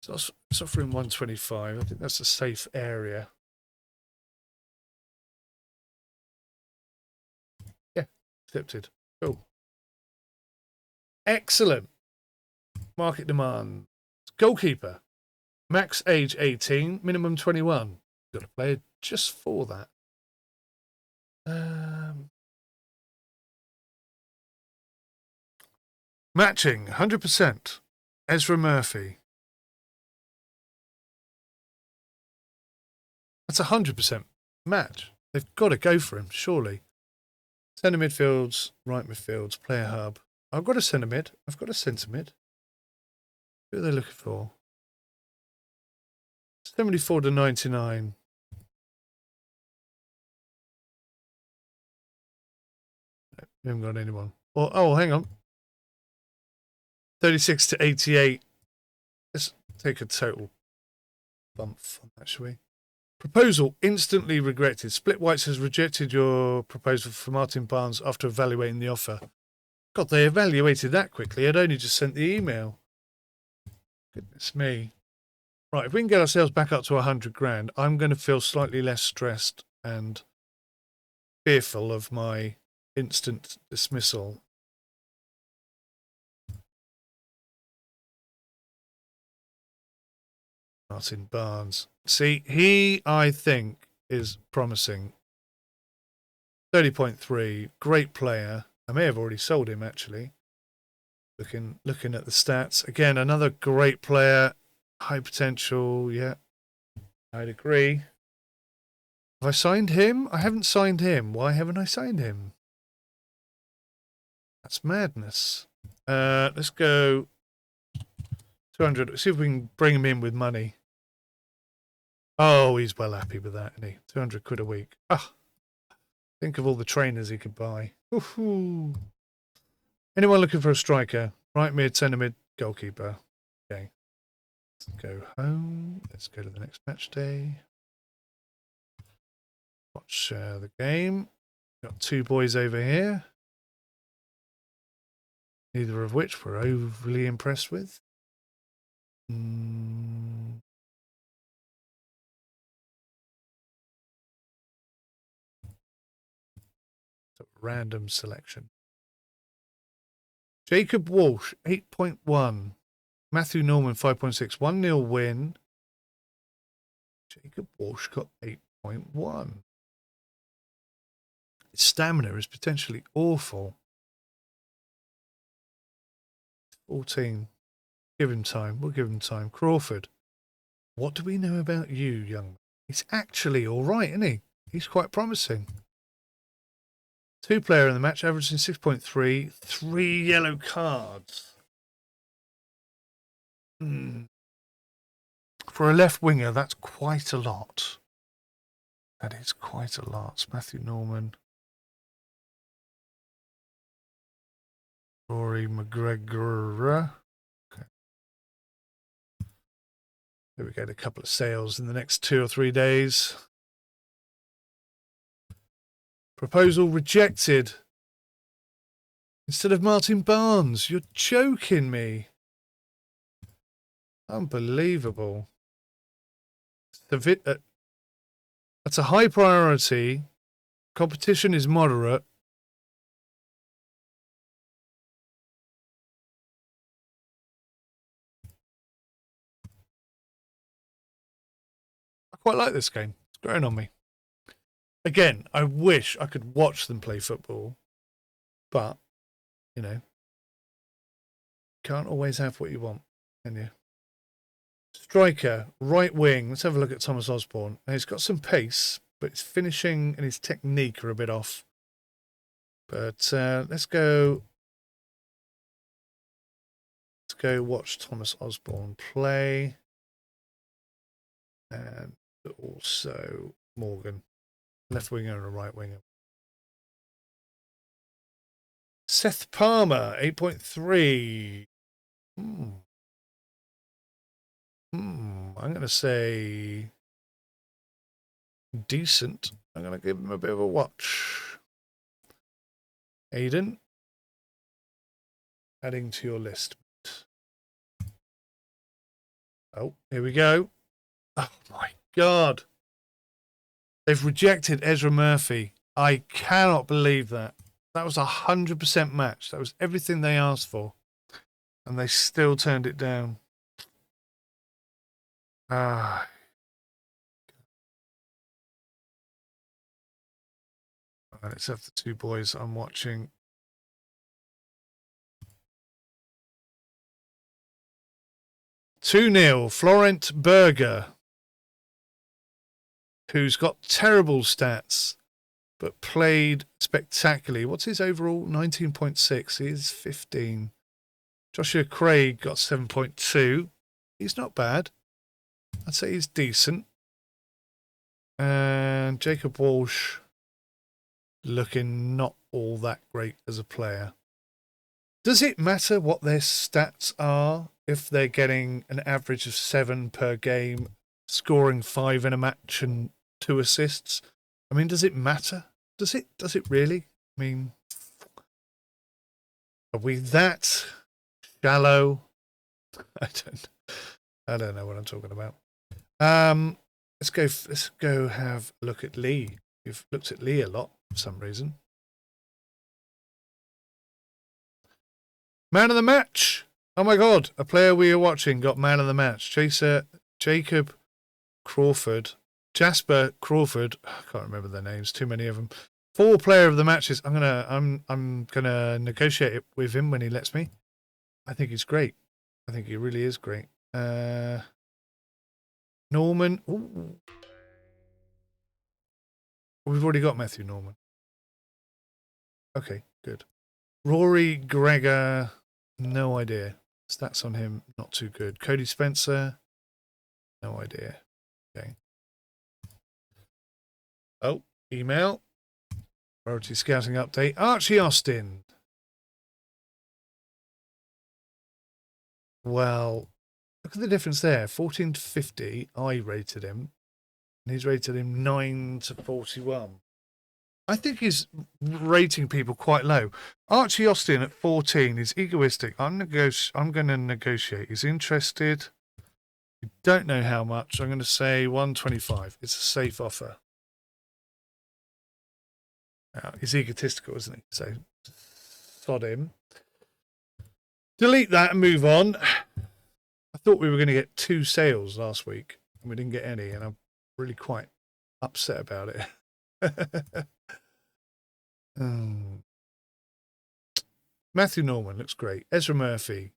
It's offering 125. I think that's a safe area. Yeah, accepted. Cool. Excellent. Market demand. Goalkeeper. Max age 18, minimum 21. Got a player just for that. Matching, 100%. Ezra Murphy. That's 100% match. They've got to go for him, surely. Centre midfields, right midfields, player hub. I've got a centre mid. I've got a centre mid. Who are they looking for? 74 to 99. No, we haven't got anyone. Oh, hang on. 36 to 88. Let's take a total bump on that, shall we? Proposal instantly regretted. Split Whites has rejected your proposal for Martin Barnes after evaluating the offer. God, they evaluated that quickly. I'd only just sent the email. Goodness me. Right, if we can get ourselves back up to 100 grand, I'm going to feel slightly less stressed and fearful of my instant dismissal. Martin Barnes. See, he, I think, is promising. 30.3, great player. I may have already sold him, actually. Looking at the stats. Again, another great player. High potential, yeah. I'd agree. Have I signed him? I haven't signed him. Why haven't I signed him? That's madness. Let's go 200. See if we can bring him in with money. Oh, he's well happy with that, isn't he? 200 quid a week. Ah, think of all the trainers he could buy. Woohoo. Anyone looking for a striker? Right mid, centre mid, goalkeeper. Okay. Let's go home. Let's go to the next match day. Watch the game. Got two boys over here. Neither of which we're overly impressed with. Random selection. Jacob Walsh, 8.1. Matthew Norman, 5.6. 1-0 win. Jacob Walsh got 8.1. His stamina is potentially awful. 14. Give him time. We'll give him time. Crawford. What do we know about you, young man? He's actually all right, isn't he? He's quite promising. Two-player in the match, averaging 6.3. 3 yellow cards. For a left winger, that's quite a lot. That is quite a lot. Matthew Norman. Rory McGregor. Okay. There we get a couple of sales in the next 2 or 3 days. Proposal rejected. Instead of Martin Barnes. You're joking me. Unbelievable. That's a high priority. Competition is moderate. I quite like this game. It's growing on me. Again, I wish I could watch them play football, but, you know, can't always have what you want, can you? Striker, right wing. Let's have a look at Thomas Osborne. Now, he's got some pace, but his finishing and his technique are a bit off. But let's go watch Thomas Osborne play. And also Morgan. Left winger and a right winger. Seth Palmer, 8.3. I'm going to say decent. I'm going to give him a bit of a watch. Aiden, adding to your list. Oh, here we go. Oh my God. They've rejected Ezra Murphy. I cannot believe that. That was 100% match. That was everything they asked for. And they still turned it down. Ah. Right, let's have the two boys I'm watching. Two-0, Florent Berger, who's got terrible stats, but played spectacularly. What's his overall? 19.6. He's 15. Joshua Craig got 7.2. He's not bad. I'd say he's decent. And Jacob Walsh looking not all that great as a player. Does it matter what their stats are if they're getting an average of 7 per game, scoring 5 in a match and 2 assists? I mean, does it matter? Does it really? I mean, are we that shallow? I don't know what I'm talking about. Let's go have a look at Lee. We've looked at Lee a lot for some reason. Man of the match. Oh my God, a player we are watching got man of the match. Jacob Crawford, Jasper Crawford. I can't remember their names. Too many of them. 4 player of the matches. I'm gonna negotiate it with him when he lets me. I think he's great. I think he really is great. Norman. Ooh. We've already got Matthew Norman. Okay, good. Rory Gregor. No idea. Stats on him, not too good. Cody Spencer. No idea. Okay. Oh, email. Priority scouting update. Archie Austin. Well, look at the difference there. 14 to 50. I rated him. And he's rated him 9 to 41. I think he's rating people quite low. Archie Austin at 14 is egoistic. I'm going to negotiate. He's interested. You don't know how much. I'm going to say 125. It's a safe offer. He's egotistical, isn't he? So, sod him. Delete that and move on. I thought we were going to get 2 sales last week, and we didn't get any, and I'm really quite upset about it. Matthew Norman looks great. Ezra Murphy.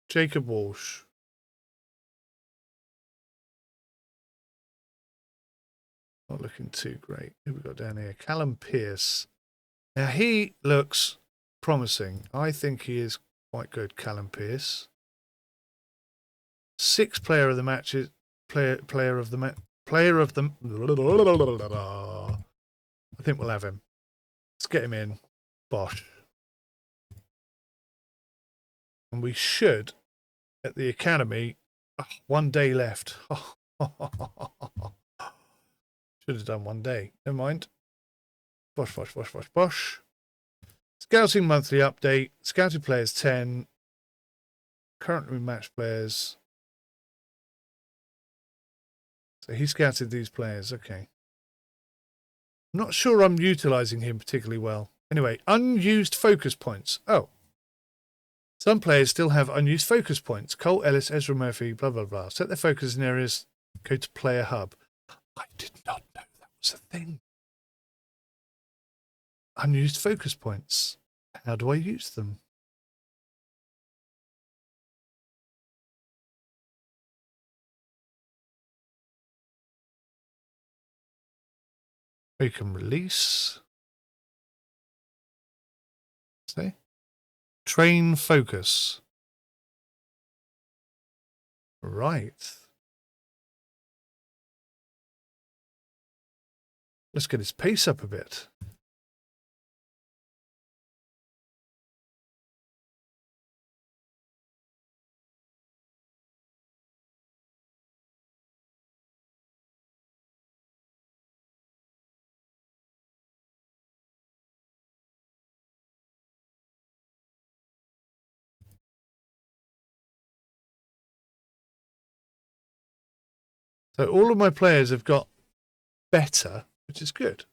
Jacob Walsh. Not looking too great. Who we got down here? Callum Pearce. Now he looks promising. I think he is quite good, Callum Pearce. 6 player of the matches. Player of the. I think we'll have him. Let's get him in. Bosh. And we should, at the academy, 1 day left. Should have done 1 day. Never mind. Bosh, bosh, bosh, bosh, bosh. Scouting monthly update. Scouted players 10. Currently match players. So he scouted these players. Okay. I'm not sure I'm utilising him particularly well. Anyway, unused focus points. Oh. Some players still have unused focus points. Cole Ellis, Ezra Murphy, blah, blah, blah. Set their focus in areas. Go to player hub. I did not know that was a thing. Unused focus points. How do I use them? We can release. Say. Train focus. Right. Let's get his pace up a bit. So all of my players have got better, which is good.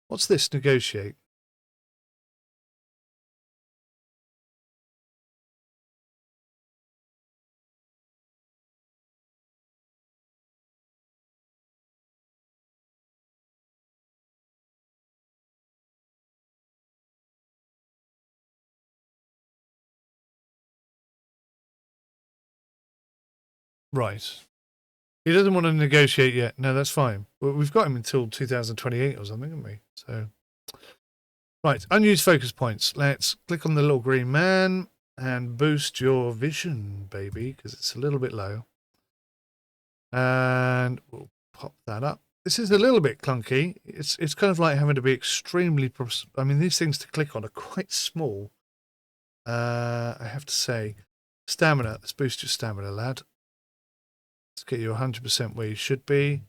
What's this? Negotiate. Right. He doesn't want to negotiate yet. No, that's fine. Well, we've got him until 2028 or something, haven't we? So, right. Unused focus points. Let's click on the little green man and boost your vision, baby, because it's a little bit low. And we'll pop that up. This is a little bit clunky. It's kind of like having to be extremely... I mean, these things to click on are quite small. I have to say. Stamina. Let's boost your stamina, lad. Let's get you 100% where you should be.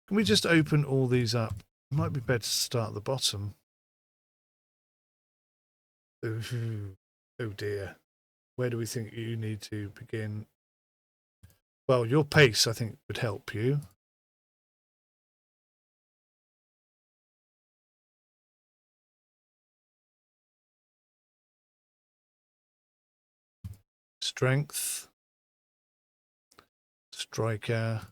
Can we just open all these up? It might be better to start at the bottom. Ooh, oh dear. Where do we think you need to begin? Well, your pace, I think, would help you. Strength. Striker.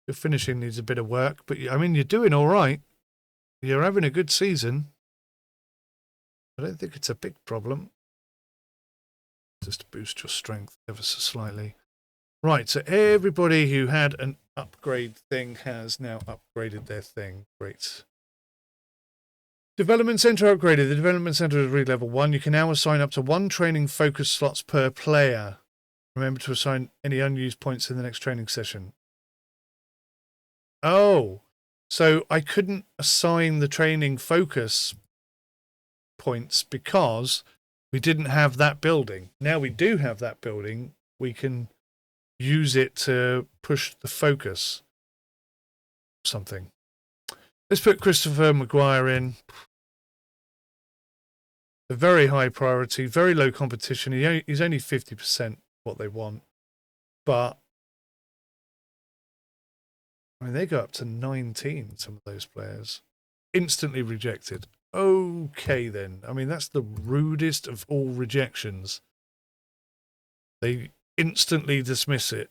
Your finishing needs a bit of work, but I mean, you're doing all right. You're having a good season. I don't think it's a big problem. Just boost your strength ever so slightly. Right, so everybody who had an upgrade thing has now upgraded their thing. Great. Development Center upgraded. The Development Center is read level 1. You can now assign up to 1 training focus slots per player. Remember to assign any unused points in the next training session. Oh, so I couldn't assign the training focus points because we didn't have that building. Now we do have that building. We can use it to push the focus. Something. Let's put Christopher Maguire in. A very high priority, very low competition. He's only 50% what they want. But, I mean, they go up to 19, some of those players. Instantly rejected. Okay, then. I mean, that's the rudest of all rejections. They instantly dismiss it.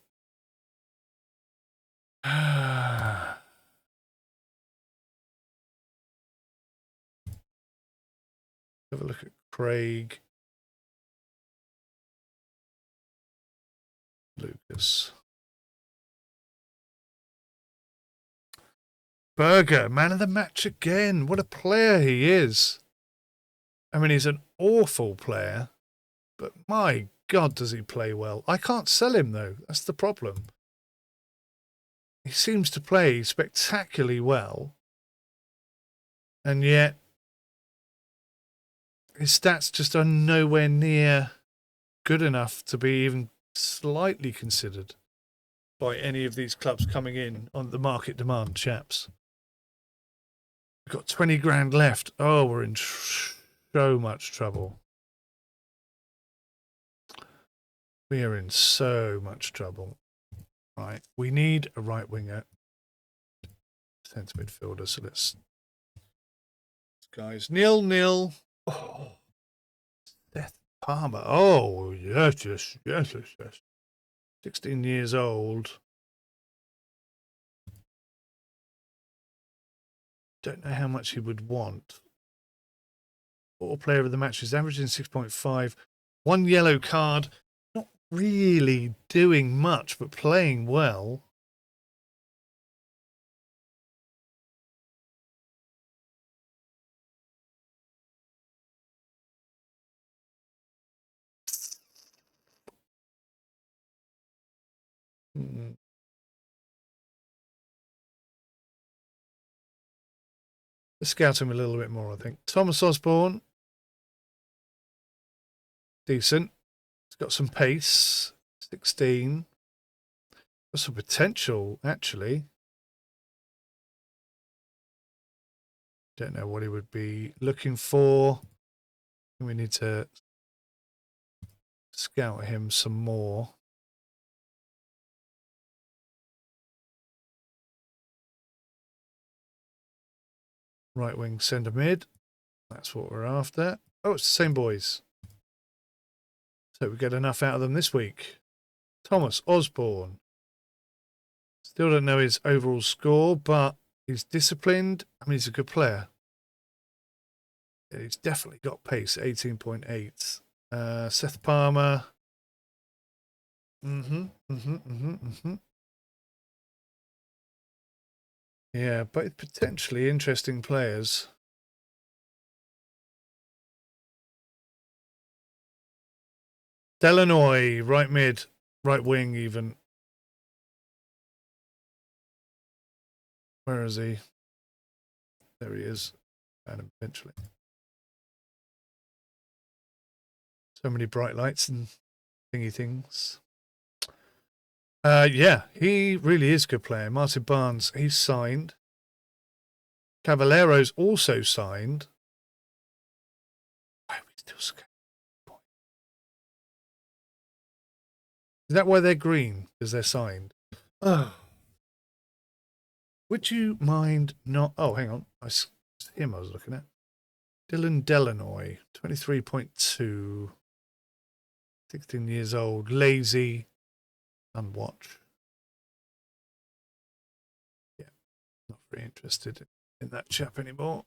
Have a look at Craig. Lucas. Berger, man of the match again. What a player he is. I mean, he's an awful player, but my God, does he play well. I can't sell him, though. That's the problem. He seems to play spectacularly well, and yet his stats just are nowhere near good enough to be even slightly considered by any of these clubs coming in on the market demand, chaps. We've got 20 grand left. Oh, we're in so much trouble. We are in so much trouble. Right, we need a right winger, centre midfielder. So let's, guys, 0-0. Oh, Seth Palmer. Oh, yes. 16 years old. Don't know how much he would want. All player of the match is averaging 6.5. One yellow card. Not really doing much, but playing well. Let's scout him a little bit more, I think. Thomas Osborne. Decent. He's got some pace. 16. Got some potential, actually. Don't know what he would be looking for. We need to scout him some more. Right wing centre mid. That's what we're after. Oh, it's the same boys. So we get enough out of them this week. Thomas Osborne. Still don't know his overall score, but he's disciplined. I mean, he's a good player. Yeah, he's definitely got pace, 18.8. Seth Palmer. Yeah, but potentially interesting players. Delanoy, right mid, right wing even. Where is he? There he is. And eventually. So many bright lights and thingy things. Yeah, he really is a good player. Martin Barnes, he's signed. Cavallero's also signed. Why are we still scared? Is that why they're green? Because they're signed. Oh. Would you mind not... Oh, hang on. It's him I was looking at. Dylan Delanoy, 23.2. 16 years old. Lazy. Unwatch. Yeah. Not very interested in that chap anymore.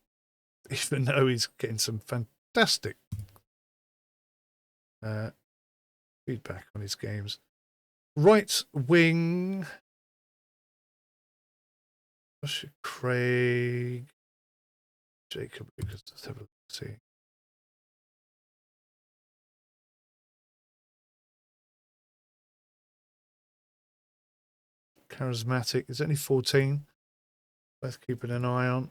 Even though he's getting some fantastic feedback on his games. Right wing. Craig. Jacob Lucas. Let's have a look. See. charismatic. It's only 14. Worth keeping an eye on.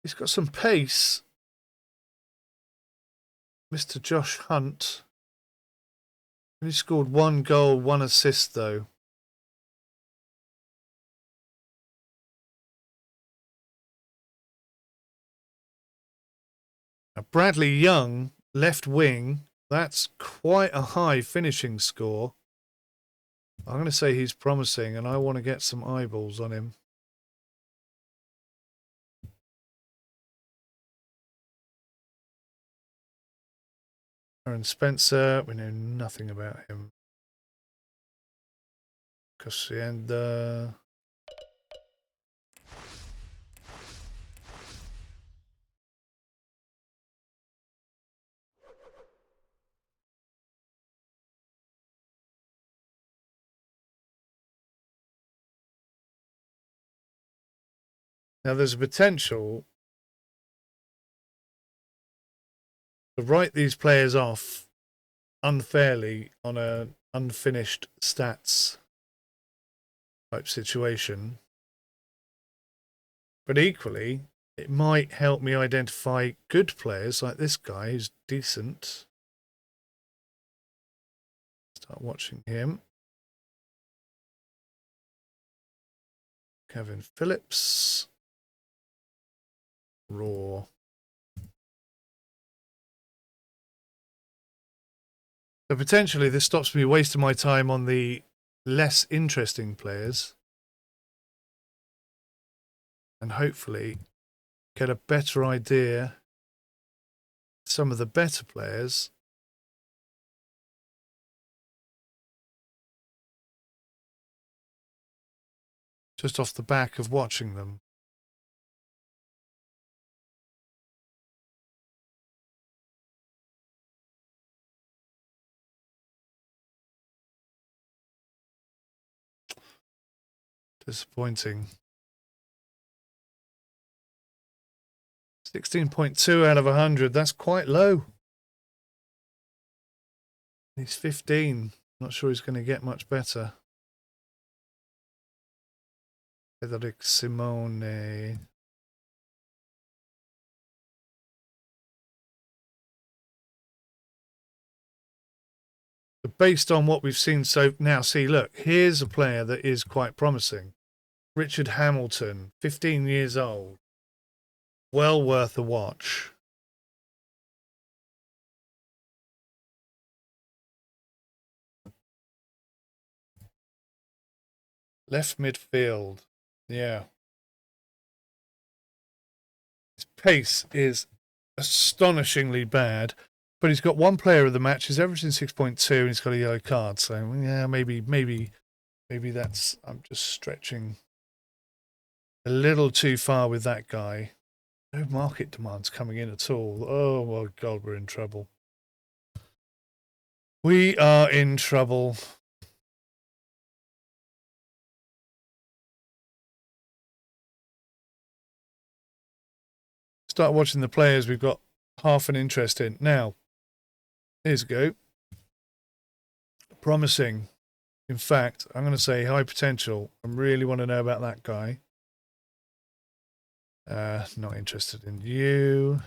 He's got some pace. Mr. Josh Hunt. He scored 1 goal, 1 assist, though. Now, Bradley Young, left wing. That's quite a high finishing score. I'm going to say he's promising, and I want to get some eyeballs on him. Aaron Spencer, we know nothing about him. Cosienda. Now there's a potential to write these players off unfairly on an unfinished stats type situation. But equally, it might help me identify good players like this guy who's decent. Start watching him. Kevin Phillips. Raw. So potentially this stops me wasting my time on the less interesting players. And hopefully get a better idea of some of the better players. Just off the back of watching them. Disappointing. 16.2 out of 100. That's quite low. He's 15. Not sure he's going to get much better. Federic Simone. But based on what we've seen so now, see, look, here's a player that is quite promising. Richard Hamilton, 15 years old. Well worth a watch. Left midfield. Yeah. His pace is astonishingly bad, but he's got one player of the match. He's averaging 6.2 and he's got a yellow card. So, yeah, maybe that's, I'm just stretching a little too far with that guy. No market demands coming in at all. Oh, my God, we're in trouble. We are in trouble. Start watching the players we've got half an interest in. Now, here's a go. Promising. In fact, I'm going to say high potential. I really want to know about that guy. Not interested in you.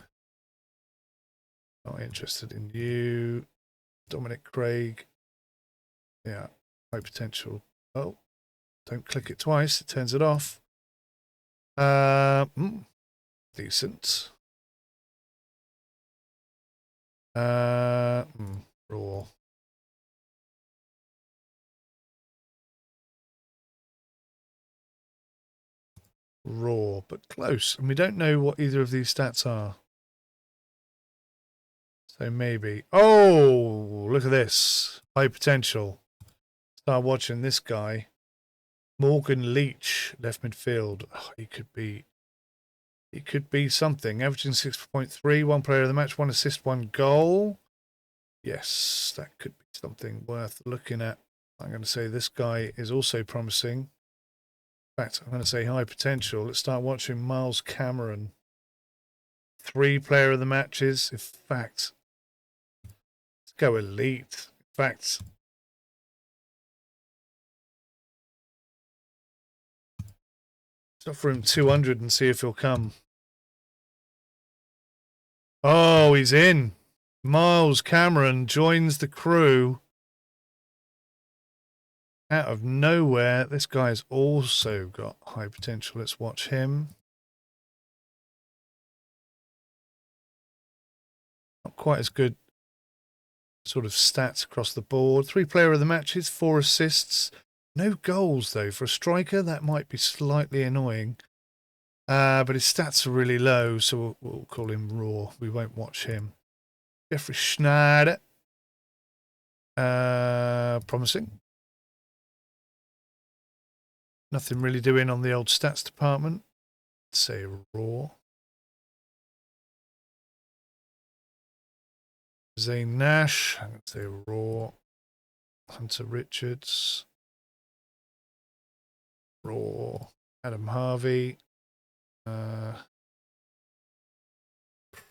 Not interested in you. Dominic Craig. Yeah, high potential. Oh, don't click it twice. It turns it off. Decent. Raw. Raw, but close. And we don't know what either of these stats are. So maybe. Oh, look at this. High potential. Start watching this guy. Morgan Leach, left midfield. Oh, he could be something. Averaging 6.3, one player of the match, 1 assist, 1 goal. Yes, that could be something worth looking at. I'm going to say this guy is also promising. In fact, I'm going to say high potential. Let's start watching Miles Cameron. 3 player of the matches. In fact, let's go elite. In fact, let's offer him 200 and see if he'll come. Oh, he's in. Miles Cameron joins the crew. Out of nowhere, this guy's also got high potential. Let's watch him. Not quite as good sort of stats across the board. 3 player of the matches, 4 assists. No goals, though. For a striker, that might be slightly annoying. But his stats are really low, so we'll call him raw. We won't watch him. Jeffrey Schneider. Promising. Nothing really doing on the old stats department. Let's say raw. Zane Nash. I'm going to say raw. Hunter Richards. Raw. Adam Harvey.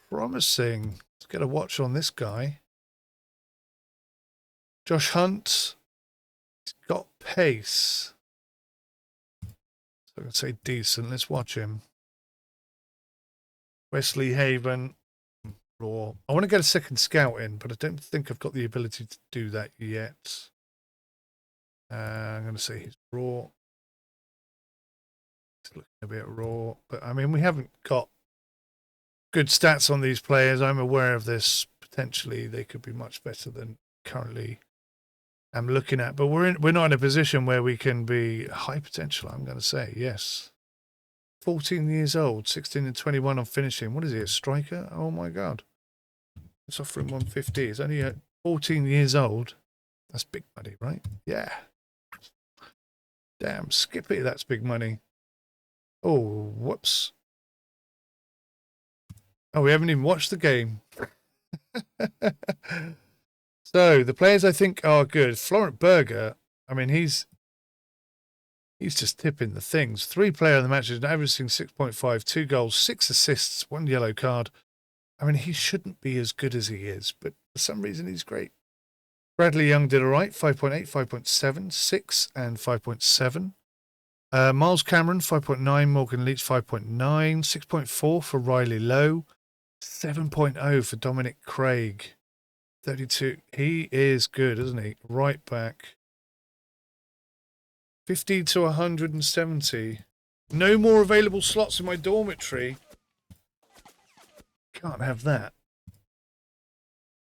Promising. Let's get a watch on this guy. Josh Hunt. He's got pace. So I can say decent. Let's watch him. Wesley Haven. Raw. I want to get a second scout in, but I don't think I've got the ability to do that yet. I'm going to say he's raw. He's looking a bit raw, but I mean, we haven't got good stats on these players. I'm aware of this. Potentially, they could be much better than currently I'm looking at, but we're not in a position where we can be high potential. I'm going to say yes. 14 years old, 16 and 21 on finishing. What is he, a striker? Oh my God. Let's offer him 150. He's only 14 years old. That's big money, right? Yeah. Damn, Skippy, that's big money. Oh, whoops. Oh, we haven't even watched the game. So, the players I think are good. Florent Berger, I mean, he's just tipping the things. 3 player of the matches, averaging 6.5, 2 goals, 6 assists, 1 yellow card. I mean, he shouldn't be as good as he is, but for some reason he's great. Bradley Young did all right, 5.8, 5.7, 6 and 5.7. Miles Cameron, 5.9, Morgan Leach, 5.9, 6.4 for Riley Lowe, 7.0 for Dominic Craig, 32. He is good, isn't he? Right back. 50 to 170. No more available slots in my dormitory. Can't have that.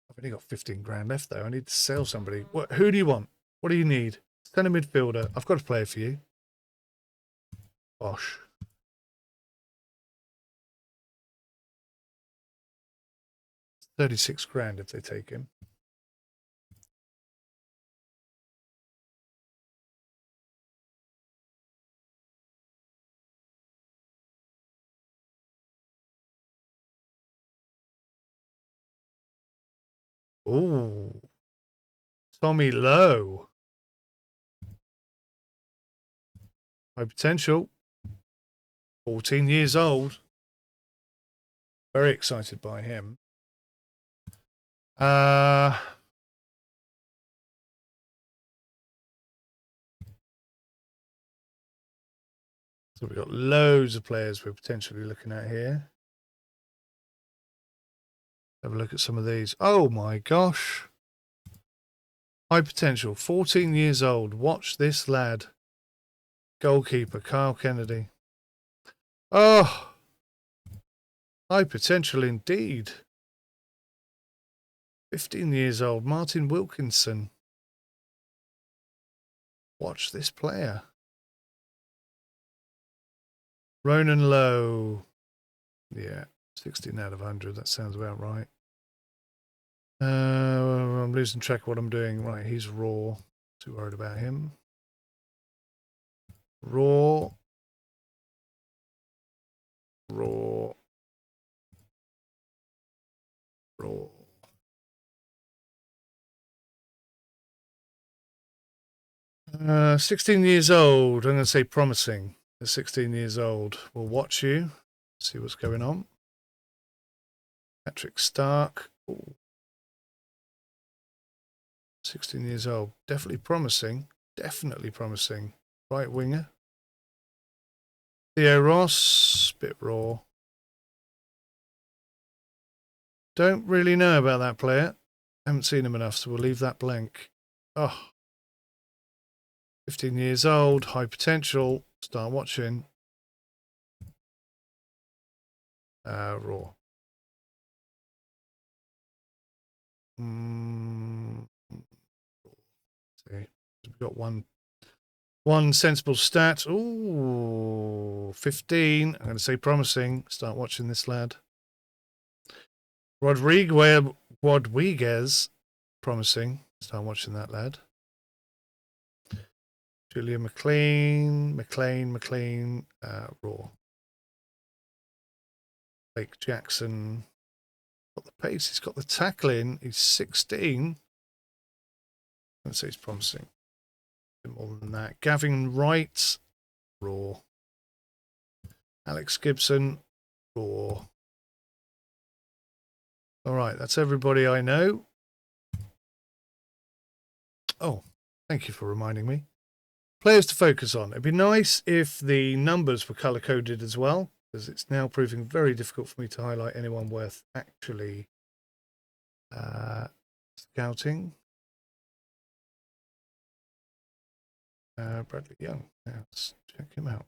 I've only got 15 grand left, though. I need to sell somebody. Who do you want? What do you need? Send a midfielder. I've got a player for you. Bosh. 36 grand if they take him. Ooh. Tommy Lowe. High potential. 14 years old. Very excited by him. So we've got loads of players we're potentially looking at here. Have a look at some of these. Oh my gosh. High potential. 14 years old. Watch this lad. Goalkeeper, Kyle Kennedy. Oh. High potential indeed. 15 years old. Martin Wilkinson. Watch this player. Ronan Lowe. Yeah. 16 out of 100. That sounds about right. I'm losing track of what I'm doing. Right, he's raw. Too worried about him. Raw. Raw. Raw. Uh, 16 years old. I'm going to say promising. They're 16 years old. We'll watch you. See what's going on. Patrick Stark. Ooh. 16 years old. Definitely promising. Definitely promising. Right winger. Theo Ross. Bit raw. Don't really know about that player. Haven't seen him enough, so we'll leave that blank. Oh. 15 years old. High potential. Start watching. Raw. See. We've got one sensible stat. Ooh, 15. I'm going to say promising. Start watching this lad. Rodriguez. Promising. Start watching that lad. Julia McLean. Raw. Blake Jackson. Got the pace. He's got the tackling. He's 16. I'd say he's promising. A bit more than that. Gavin Wright. Raw. Alex Gibson. Raw. All right, that's everybody I know. Oh, thank you for reminding me. Players to focus on. It'd be nice if the numbers were color-coded as well, because it's now proving very difficult for me to highlight anyone worth actually scouting. Bradley Young. Yeah, let's check him out.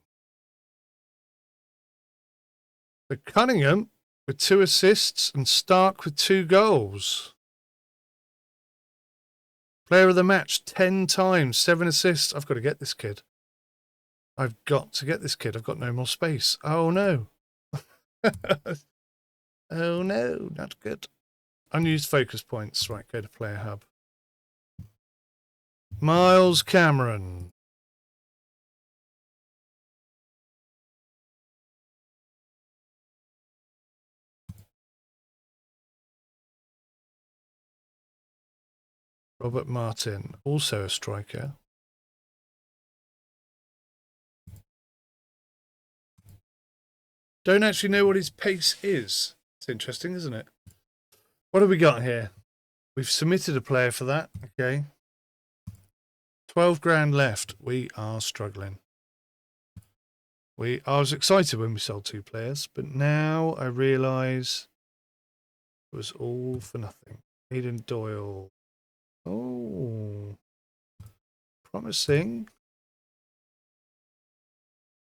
So Cunningham with 2 assists and Stark with 2 goals. Player of the match 10 times, 7 assists. I've got to get this kid. I've got to get this kid. I've got no more space. Oh, no. Oh, no. Not good. Unused focus points. Right, go to Player Hub. Miles Cameron. Robert Martin, also a striker. Don't actually know what his pace is. It's interesting, isn't it? What have we got here? We've submitted a player for that. Okay. 12 grand left. We are struggling. I was excited when we sold 2 players, but now I realise it was all for nothing. Aidan Doyle. Oh. Promising.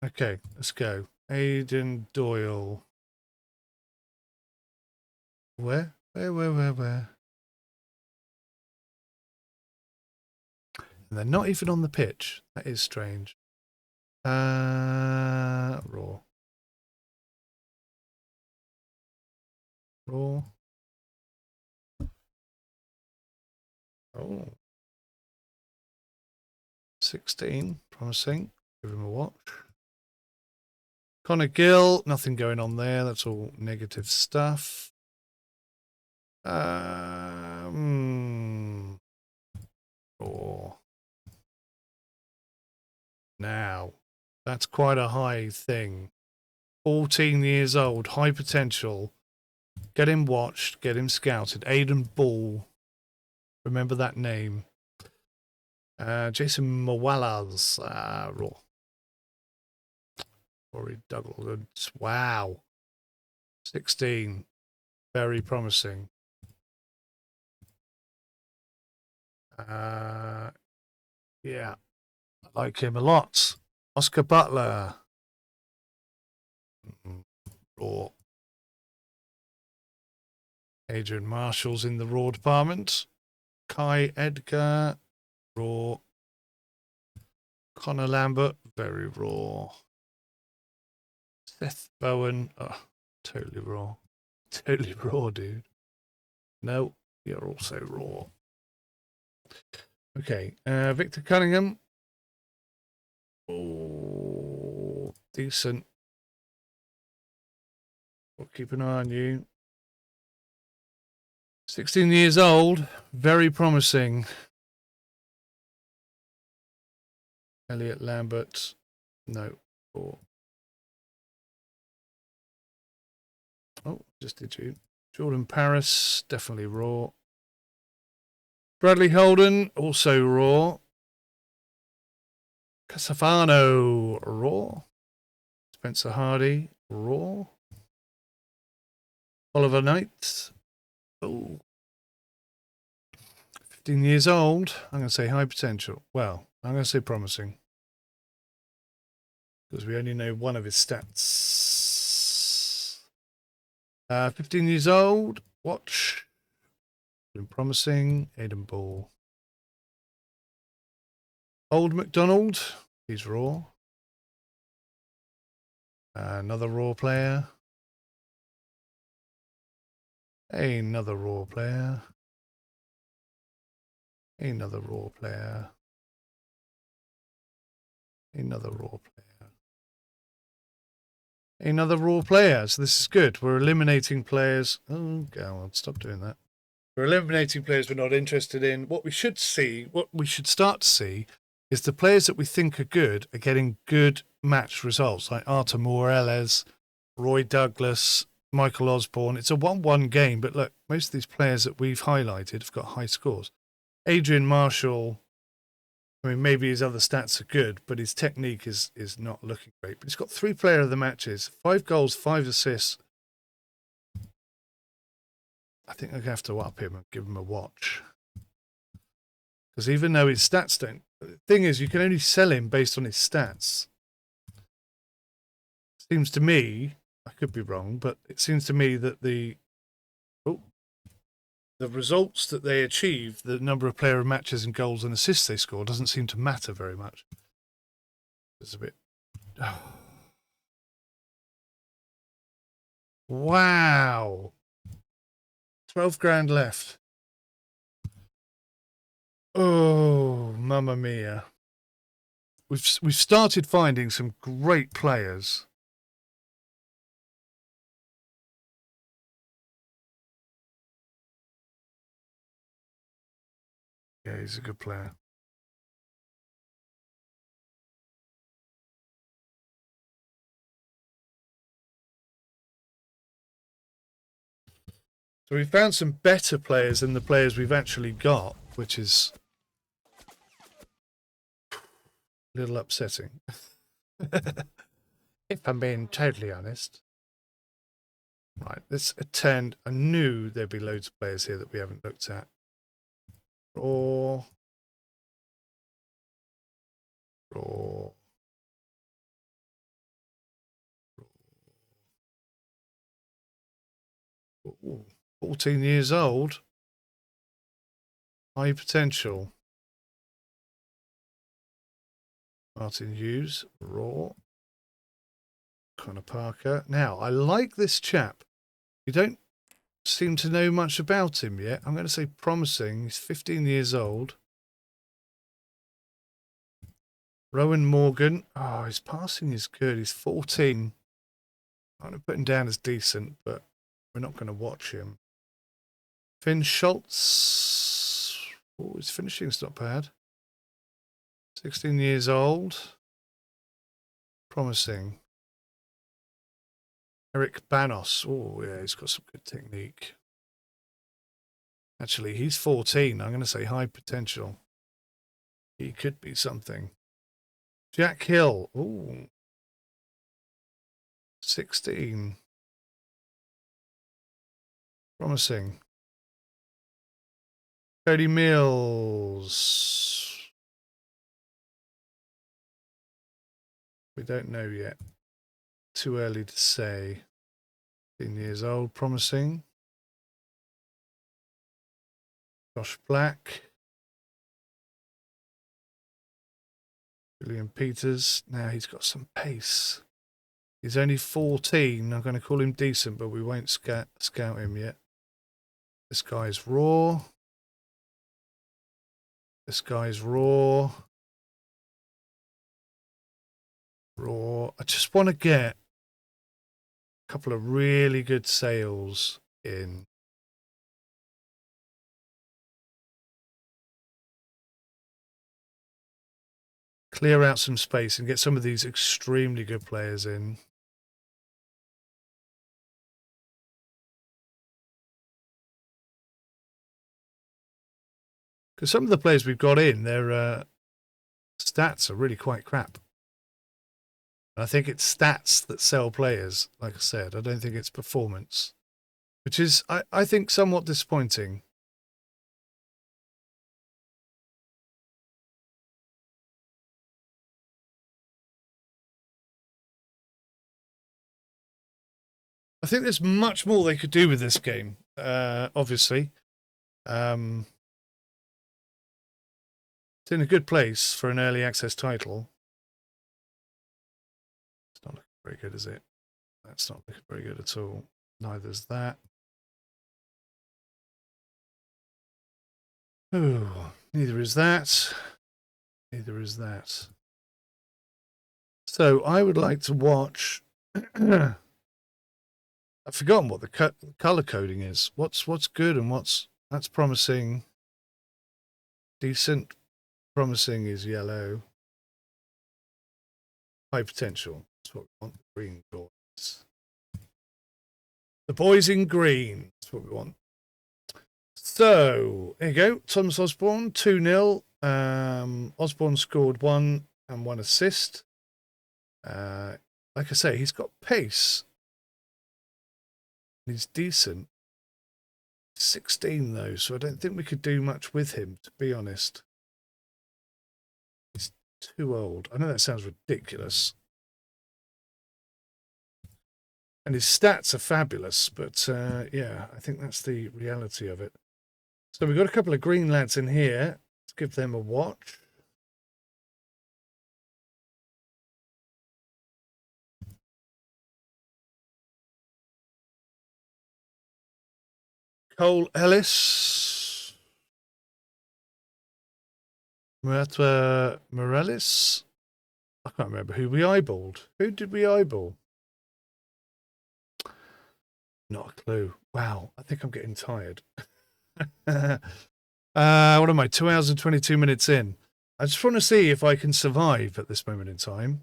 Okay, let's go. Aidan Doyle. Where? And they're not even on the pitch. That is strange. Raw. Raw. Oh. 16. Promising. Give him a watch. Connor Gill. Nothing going on there. That's all negative stuff. Raw. Now. That's quite a high thing. 14 years old. High potential. Get him watched. Get him scouted. Aidan Ball. Remember that name. Jason Mowalas. Raw. Rory Douglas. Wow. 16. Very promising. Yeah. I like him a lot. Oscar Butler. Raw. Adrian Marshall's in the raw department. Kai Edgar. Raw. Connor Lambert. Very raw. Seth Bowen. Oh, totally raw. Totally raw, dude. No, you're also raw. Okay. Victor Cunningham. Oh, decent. We'll keep an eye on you. 16 years old. Very promising. Elliot Lambert. No. Oh, just did you. Jordan Paris, definitely raw. Bradley Holden, also raw. Casafano, raw. Spencer Hardy, raw. Oliver Knight, oh, 15 years old. I'm going to say high potential. Well, I'm going to say promising. Because we only know one of his stats. 15 years old. Watch. Been promising. Aiden Ball. Old McDonald. He's raw. Another raw player. Another raw player. Another raw player. Another raw player. Another raw player. So this is good. We're eliminating players. Oh, go on. Stop doing that. We're eliminating players we're not interested in. What we should see, what we should start to see, is the players that we think are good are getting good match results, like Artur Morales, Roy Douglas, Michael Osborne. It's a 1-1 game, but look, most of these players that we've highlighted have got high scores. Adrian Marshall, I mean, maybe his other stats are good, but his technique is not looking great. But he's got 3 player of the matches, 5 goals, 5 assists. I think I'm going to have to up him and give him a watch. Because even though his stats don't... The thing is, you can only sell him based on his stats. Seems to me, I could be wrong, but it seems to me that the results that they achieve, the number of player matches and goals and assists they score, doesn't seem to matter very much. It's a bit... Wow. 12 grand left. Oh, mamma mia. We've started finding some great players. Yeah, he's a good player. So we found some better players than the players we've actually got, which is a little upsetting. If I'm being totally honest. Right, let's attend. I knew there'd be loads of players here that we haven't looked at. Raw. Ooh, 14 years old. High potential. Martin Hughes, raw. Connor Parker. Now, I like this chap. You don't seem to know much about him yet. I'm going to say promising. He's 15 years old. Rowan Morgan. Oh, his passing is good. He's 14. I'm going to put him down as decent, but we're not going to watch him. Finn Schultz. Oh, his finishing's not bad. 16 years old. Promising. Eric Banos. Oh, yeah, he's got some good technique. Actually, he's 14. I'm going to say high potential. He could be something. Jack Hill. Oh, 16. Promising. Cody Mills. We don't know yet. Too early to say. 15 years old. Promising. Josh Black. William Peters. Now he's got some pace. He's only 14. I'm going to call him decent, but we won't scout him yet. This guy's raw. This guy's raw. Raw. I just want to get a couple of really good sales in. Clear out some space and get some of these extremely good players in. Because some of the players we've got in, their stats are really quite crap. I think it's stats that sell players, like I said. I don't think it's performance, which is, I think, somewhat disappointing. I think there's much more they could do with this game, obviously. It's in a good place for an early access title. It's not looking very good, is it? That's not looking very good at all. Neither's that. Oh, neither is that. Neither is that. So I would like to watch. I've forgotten what the color coding is. What's good and that's promising. Decent. Promising is yellow. High potential. That's what we want. The green boys. The boys in green. That's what we want. So there you go. Thomas Osborne, 2-0. Osborne scored 1 and 1 assist. Like I say, he's got pace. He's decent. 16 though, so I don't think we could do much with him, to be honest. He's too old. I know that sounds ridiculous. And his stats are fabulous, but yeah, I think that's the reality of it. So we've got a couple of green lads in here. Let's give them a watch. Cole Ellis. Murata Morales. I can't remember who we eyeballed. Who did we eyeball? Not a clue. Wow, I think I'm getting tired. What am I? 2 hours and 22 minutes in. I just want to see if I can survive at this moment in time.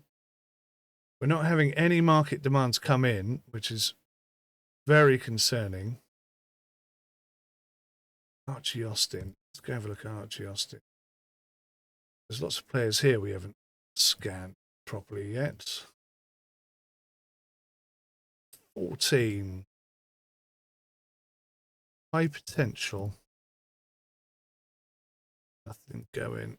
We're not having any market demands come in, which is very concerning. Archie Austin. Let's go have a look at Archie Austin. There's lots of players here we haven't scanned properly yet. 14. High potential. Nothing going.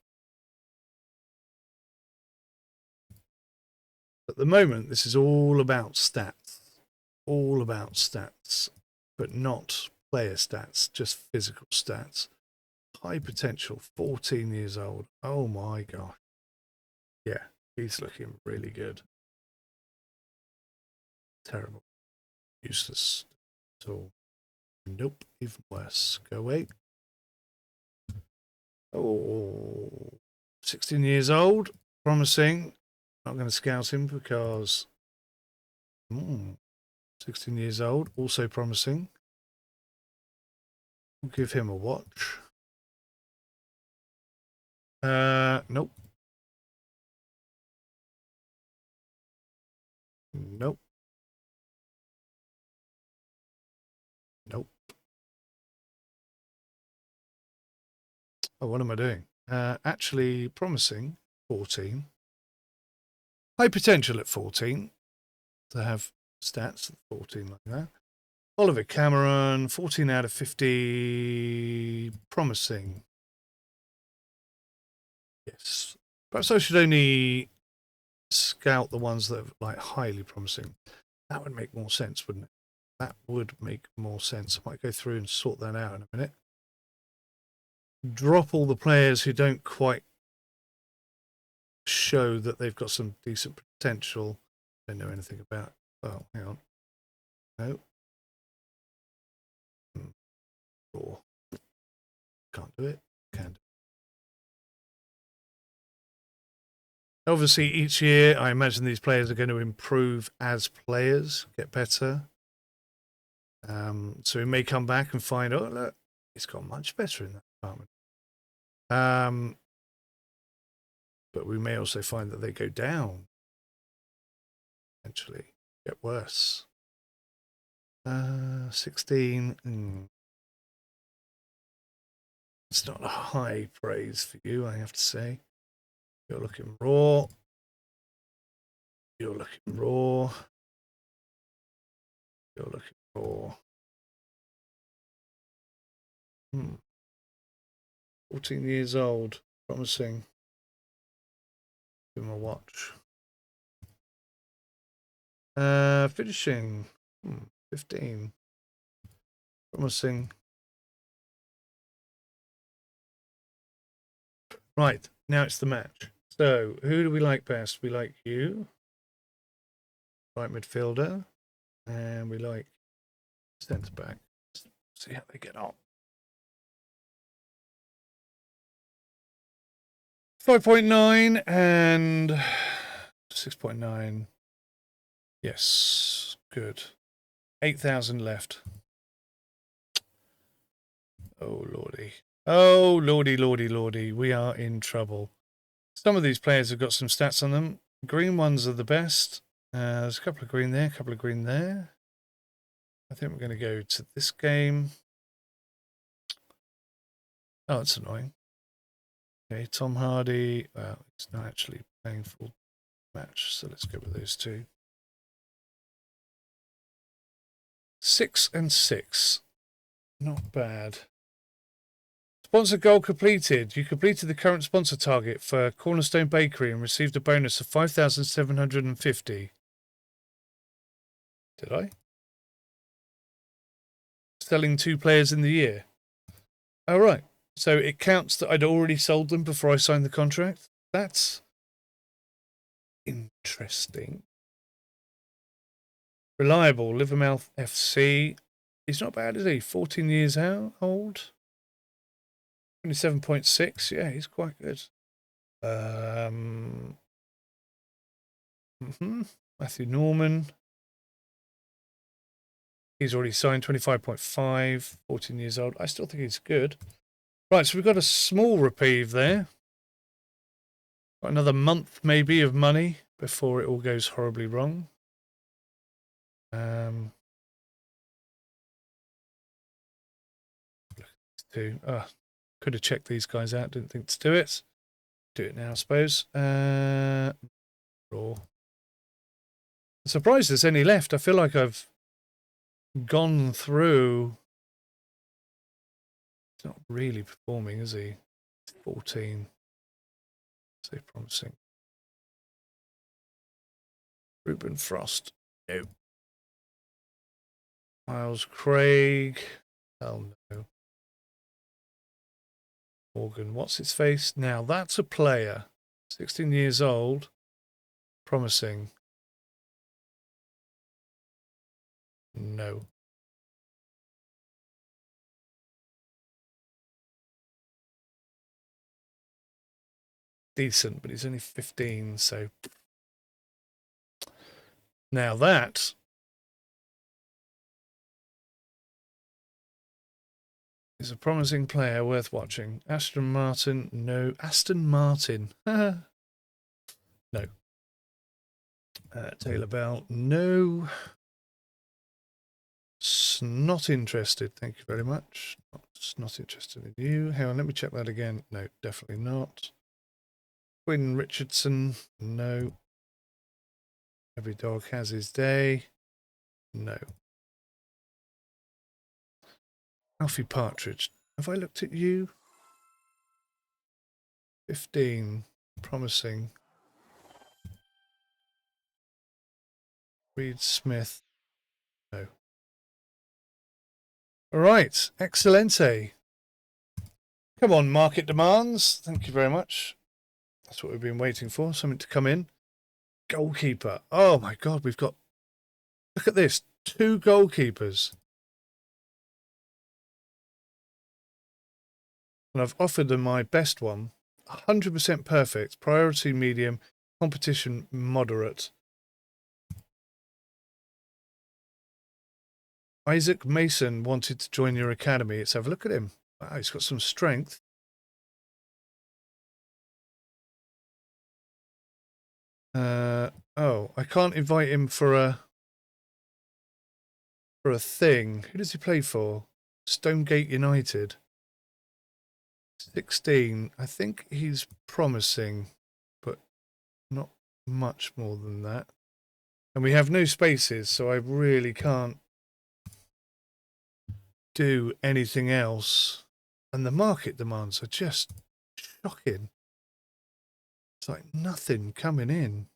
At the moment, this is all about stats. All about stats, but not player stats, just physical stats. High potential, 14 years old. Oh my gosh. Yeah, he's looking really good. Terrible. Useless at all. Nope, even worse. Go away. Oh, 16 years old. Promising. Not going to scout him because 16 years old. Also promising. We'll give him a watch. Nope. Nope. Nope. Oh, what am I doing? Actually promising 14. High potential at 14 to have stats at 14 like that. Oliver Cameron, 14 out of 50. Promising. Yes. Perhaps I should only scout the ones that are like highly promising. That would make more sense, wouldn't it? That would make more sense. I might go through and sort that out in a minute. Drop all the players who don't quite show that they've got some decent potential. Don't know anything about. Oh, hang on. No. Or can't do it. Can do. Obviously, each year, I imagine these players are going to improve as players, get better. So we may come back and find, oh, look, he's got much better in that department. But we may also find that they go down. Eventually, get worse. 16. It's not a high praise for you, I have to say. You're looking raw. You're looking raw. You're looking raw. 14 years old. Promising. Give him a watch. Finishing. 15. Promising. Right, now it's the match. So, who do we like best? We like you, right midfielder, and we like centre back. Let's see how they get on. 5.9 and 6.9. Yes, good. 8,000 left. Oh, lordy. Oh, lordy, lordy, lordy. We are in trouble. Some of these players have got some stats on them. Green ones are the best. There's a couple of green there, a couple of green there. I think we're going to go to this game. Oh, it's annoying. Okay, Tom Hardy. Well, he's not actually playing full match, so let's go with those two. 6 and 6. Not bad. Sponsor goal completed. You completed the current sponsor target for Cornerstone Bakery and received a bonus of 5,750. Did I? Selling 2 players in the year. Oh, right. So it counts that I'd already sold them before I signed the contract? That's interesting. Reliable. Livermouth FC. He's not bad, is he? 14 years old. 27.6. Yeah, he's quite good. Matthew Norman. He's already signed 25.5, 14 years old. I still think he's good. Right, so we've got a small reprieve there. Got another month maybe of money before it all goes horribly wrong. Could have checked these guys out. Didn't think to do it. Do it now, I suppose. Raw. I'm surprised there's any left. I feel like I've gone through. He's not really performing, is he? 14. So promising. Ruben Frost. No. Miles Craig. Hell no. Morgan, what's its face? Now that's a player. 16 years old. Promising. No. Decent, but he's only 15, so. Now that is a promising player worth watching. Aston Martin, no. Aston Martin. No. Taylor Bell, no. Not interested. Thank you very much. Not interested in you. Hang on, let me check that again. No, definitely not. Quinn Richardson, no. Every dog has his day. No. Alfie Partridge. Have I looked at you? 15. Promising. Reed Smith. No. All right. Excelente. Come on, market demands. Thank you very much. That's what we've been waiting for. Something to come in. Goalkeeper. Oh, my God. We've got... Look at this. 2 goalkeepers. And I've offered them my best one. 100% perfect. Priority medium. Competition moderate. Isaac Mason wanted to join your academy. Let's have a look at him. Wow, he's got some strength. Oh, I can't invite him for a thing. Who does he play for? Stonegate United. 16. I think he's promising, but not much more than that. And we have no spaces, so I really can't do anything else. And the market demands are just shocking. It's like nothing coming in.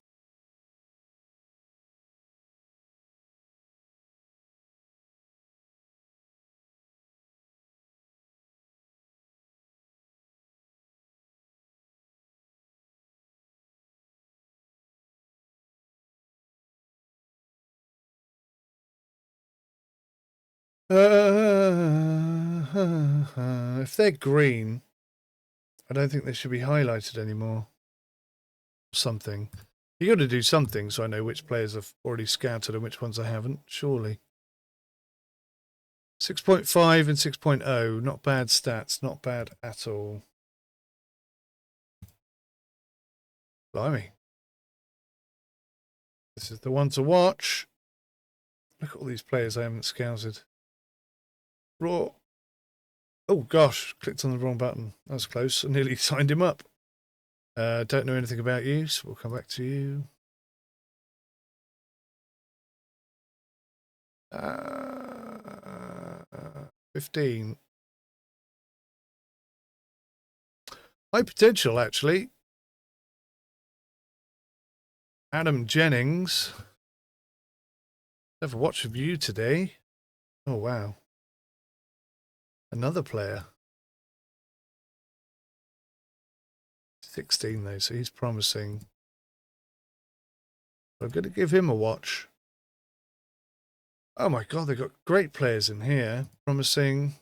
If they're green, I don't think they should be highlighted anymore. Something. You got to do something so I know which players I've already scouted and which ones I haven't, surely. 6.5 and 6.0, not bad stats, not bad at all. Blimey. This is the one to watch. Look at all these players I haven't scouted. Raw. Oh gosh, clicked on the wrong button. That was close. I nearly signed him up. Don't know anything about you, so we'll come back to you. 15. High potential, actually. Adam Jennings. Never watched of you today. Oh, wow. Another player. 16, though, so he's promising. I'm going to give him a watch. Oh, my God, they've got great players in here. Promising.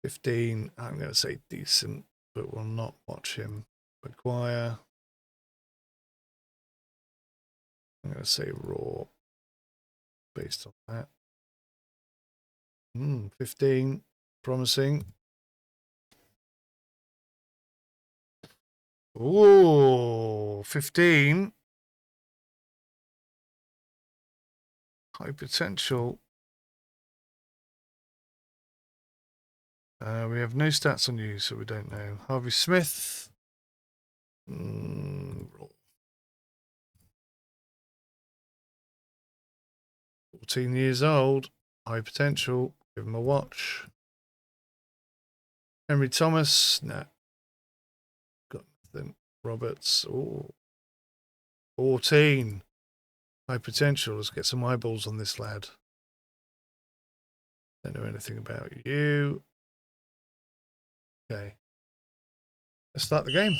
$15. I'm going to say decent, but will not watch him. Maguire. I'm going to say raw based on that. 15. Promising. Oh, 15. High potential. We have no stats on you, so we don't know. Harvey Smith. 14 years old. High potential. Give him a watch. Henry Thomas. Nah. Got nothing. Roberts. Oh. 14. High potential. Let's get some eyeballs on this lad. Don't know anything about you. Okay. Let's start the game.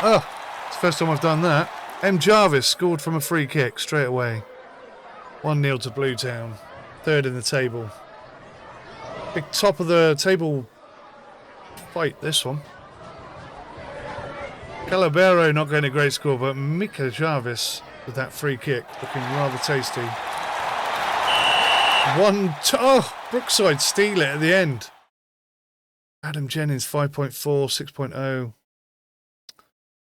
Oh, it's the first time I've done that. M. Jarvis scored from a free kick straight away. 1-0 to Blue Town. Third in the table. Big top of the table fight, this one. Calabero not getting a great score, but Mika Jarvis with that free kick looking rather tasty. Brookside steal it at the end. Adam Jennings 5.4, 6.0.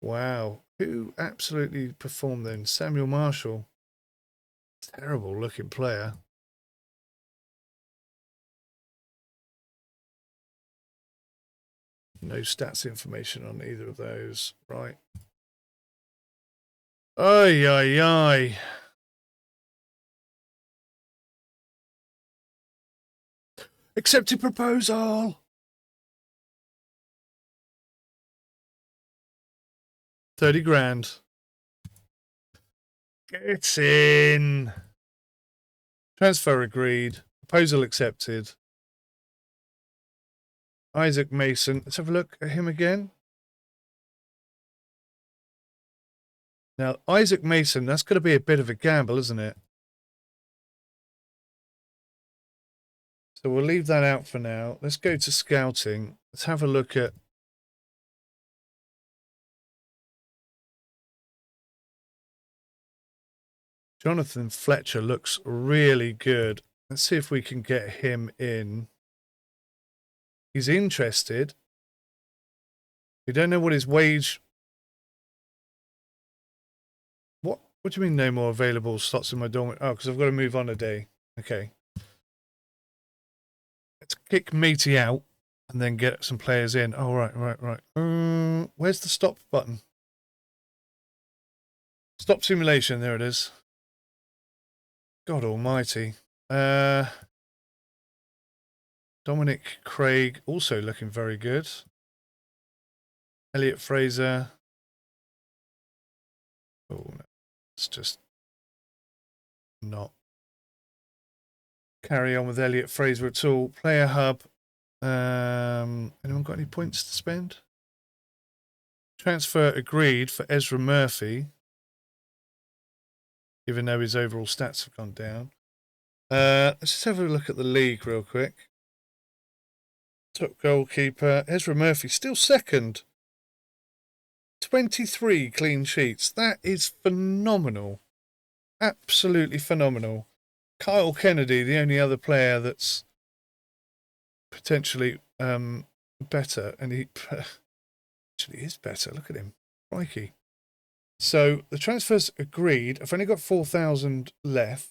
Wow. Who absolutely performed then? Samuel Marshall. Terrible looking player. No stats information on either of those. Right. Ay, ay, ay. Accepted proposal. 30 grand. Get in. Transfer agreed. Proposal accepted. Isaac Mason. Let's have a look at him again. Now, Isaac Mason, that's going to be a bit of a gamble, isn't it? So we'll leave that out for now. Let's go to scouting. Let's have a look at Jonathan Fletcher. Looks really good. Let's see if we can get him in. He's interested. We don't know what his wage... What What do you mean no more available slots in my dormant? Oh, because I've got to move on a day. Okay. Let's kick Meaty out and then get some players in. Oh, right. Where's the stop button? Stop simulation. There it is. God almighty. Dominic Craig also looking very good. Elliot Fraser. Oh, no. It's just not carry on with Elliot Fraser at all. Player hub. Anyone got any points to spend? Transfer agreed for Ezra Murphy, even though his overall stats have gone down. Let's just have a look at the league real quick. Top goalkeeper, Ezra Murphy, still second. 23 clean sheets. That is phenomenal. Absolutely phenomenal. Kyle Kennedy, the only other player that's potentially better, and he actually is better. Look at him. Crikey. So the transfer's agreed. I've only got 4,000 left.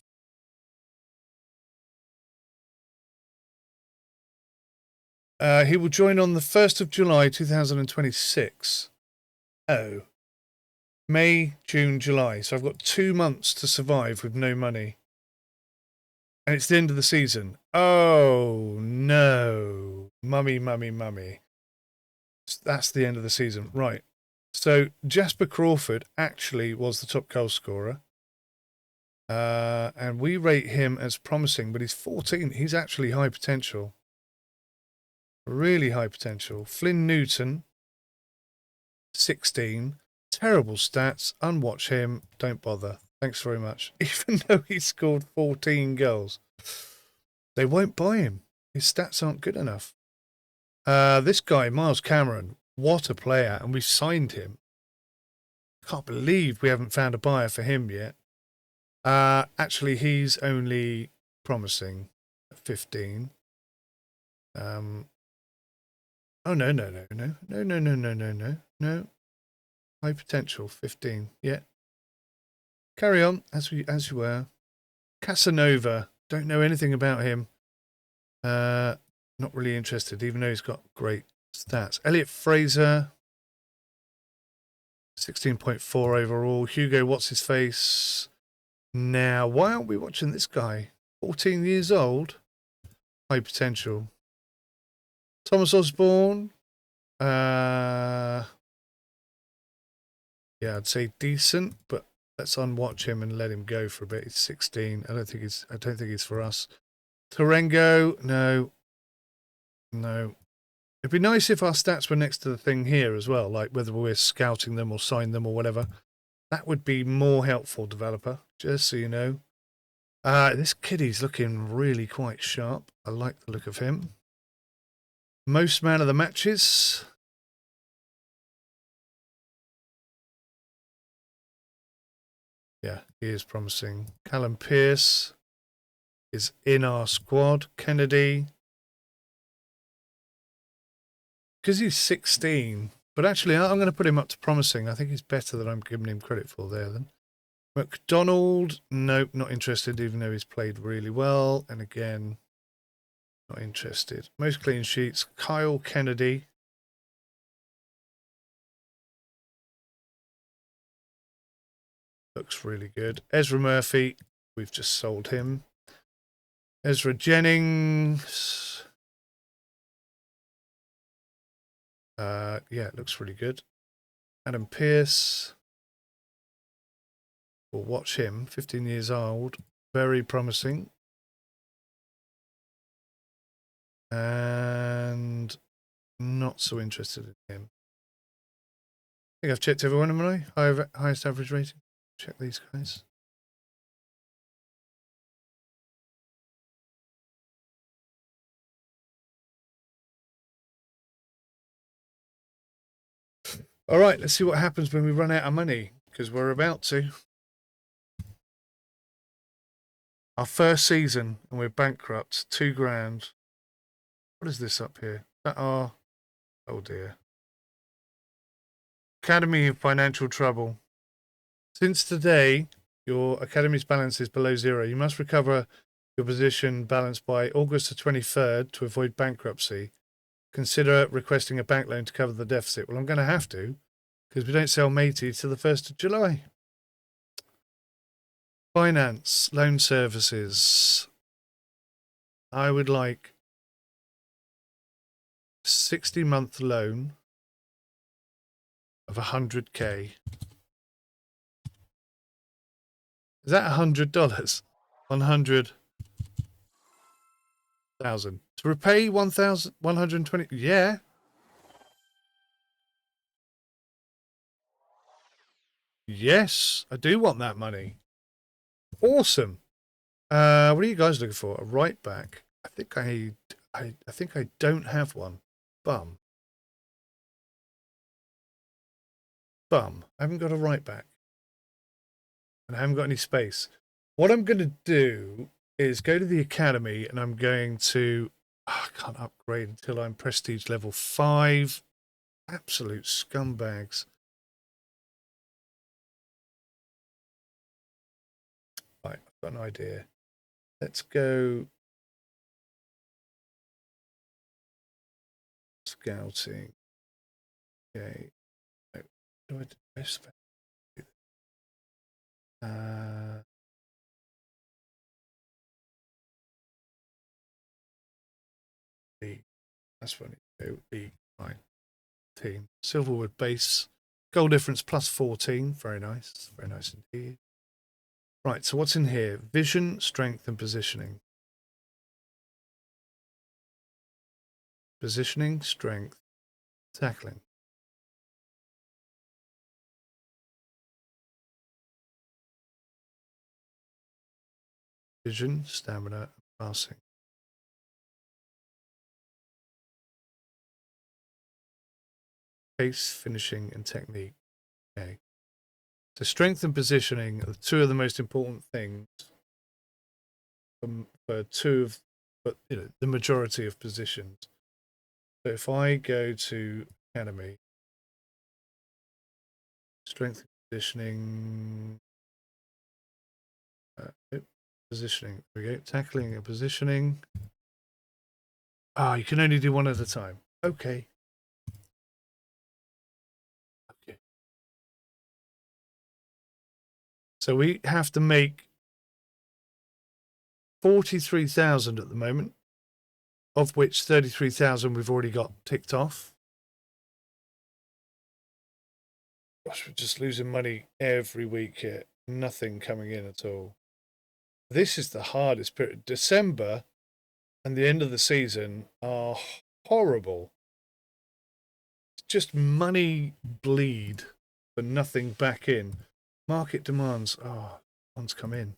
He will join on the 1st of July 2026. Oh. May, June, July. So I've got 2 months to survive with no money. And it's the end of the season. Oh, no. Mummy. That's the end of the season. Right. So Jasper Crawford actually was the top goal scorer. And we rate him as promising, but he's 14. He's actually high potential. Really high potential. Flynn Newton, 16. Terrible stats. Unwatch him. Don't bother. Thanks very much. Even though he scored 14 goals. They won't buy him. His stats aren't good enough. This guy, Miles Cameron, what a player. And we've signed him. Can't believe we haven't found a buyer for him yet. Actually, he's only promising at 15. Oh, no. High potential, 15. Yeah. Carry on, as you were. Casanova. Don't know anything about him. Not really interested, even though he's got great stats. Elliot Fraser. 16.4 overall. Hugo, what's his face? Now, why aren't we watching this guy? 14 years old. High potential. Thomas Osborne. Yeah, I'd say decent, but let's unwatch him and let him go for a bit. He's 16. I don't think he's for us. Tarengo, no. It'd be nice if our stats were next to the thing here as well, like whether we're scouting them or sign them or whatever. That would be more helpful, developer, just so you know. This kiddie's looking really quite sharp. I like the look of him. Most man of the matches. Yeah, he is promising. Callum Pearce is in our squad. Kennedy. Because he's 16. But actually, I'm going to put him up to promising. I think he's better than I'm giving him credit for there then. McDonald. Nope, not interested, even though he's played really well. And again, not interested. Most clean sheets. Kyle Kennedy. Looks really good. Ezra Murphy. We've just sold him. Ezra Jennings. Yeah, it looks really good. Adam Pearce. We'll watch him. 15 years old. Very promising. And not so interested in him. I think I've checked everyone, haven't I? Highest average rating. Check these guys. All right, let's see what happens when we run out of money, because we're about to. Our first season, and we're bankrupt. 2 grand. What is this up here? Oh dear. Academy of Financial Trouble. Since today, Your academy's balance is below 0. You must recover your position balance by August the 23rd to avoid bankruptcy. Consider requesting a bank loan to cover the deficit. Well, I'm going to have to, because we don't sell matey till the 1st of July. Finance, loan services. I would like 60-month loan of 100K. Is that $100? 100,000 to repay 1,120. Yeah. Yes, I do want that money. Awesome. What are you guys looking for? A right back. I think I think I don't have one. Bum. I haven't got a right back. And I haven't got any space. What I'm going to do is go to the academy, and I'm going to... I can't upgrade until I'm prestige level 5. Absolute scumbags. Right, I've got an idea. Let's go... Scouting. Okay. No, do I do this? League. That's funny. League 19. Silverwood base. Goal difference plus 14. Very nice. Very nice indeed. Right, so what's in here? Vision, strength, and positioning. Positioning, strength, tackling. Vision, stamina, and passing. Pace, finishing, and technique. Okay. So strength and positioning are two of the most important things for the majority of positions. So if I go to academy, strength and positioning, positioning. There we go. Tackling and positioning. You can only do one at a time. Okay. Okay. So we have to make 43,000 at the moment, of which 33,000 we've already got ticked off. Gosh, we're just losing money every week here. Nothing coming in at all. This is the hardest period. December and the end of the season are horrible. It's just money bleed, but nothing back in. Market demands. One's come in.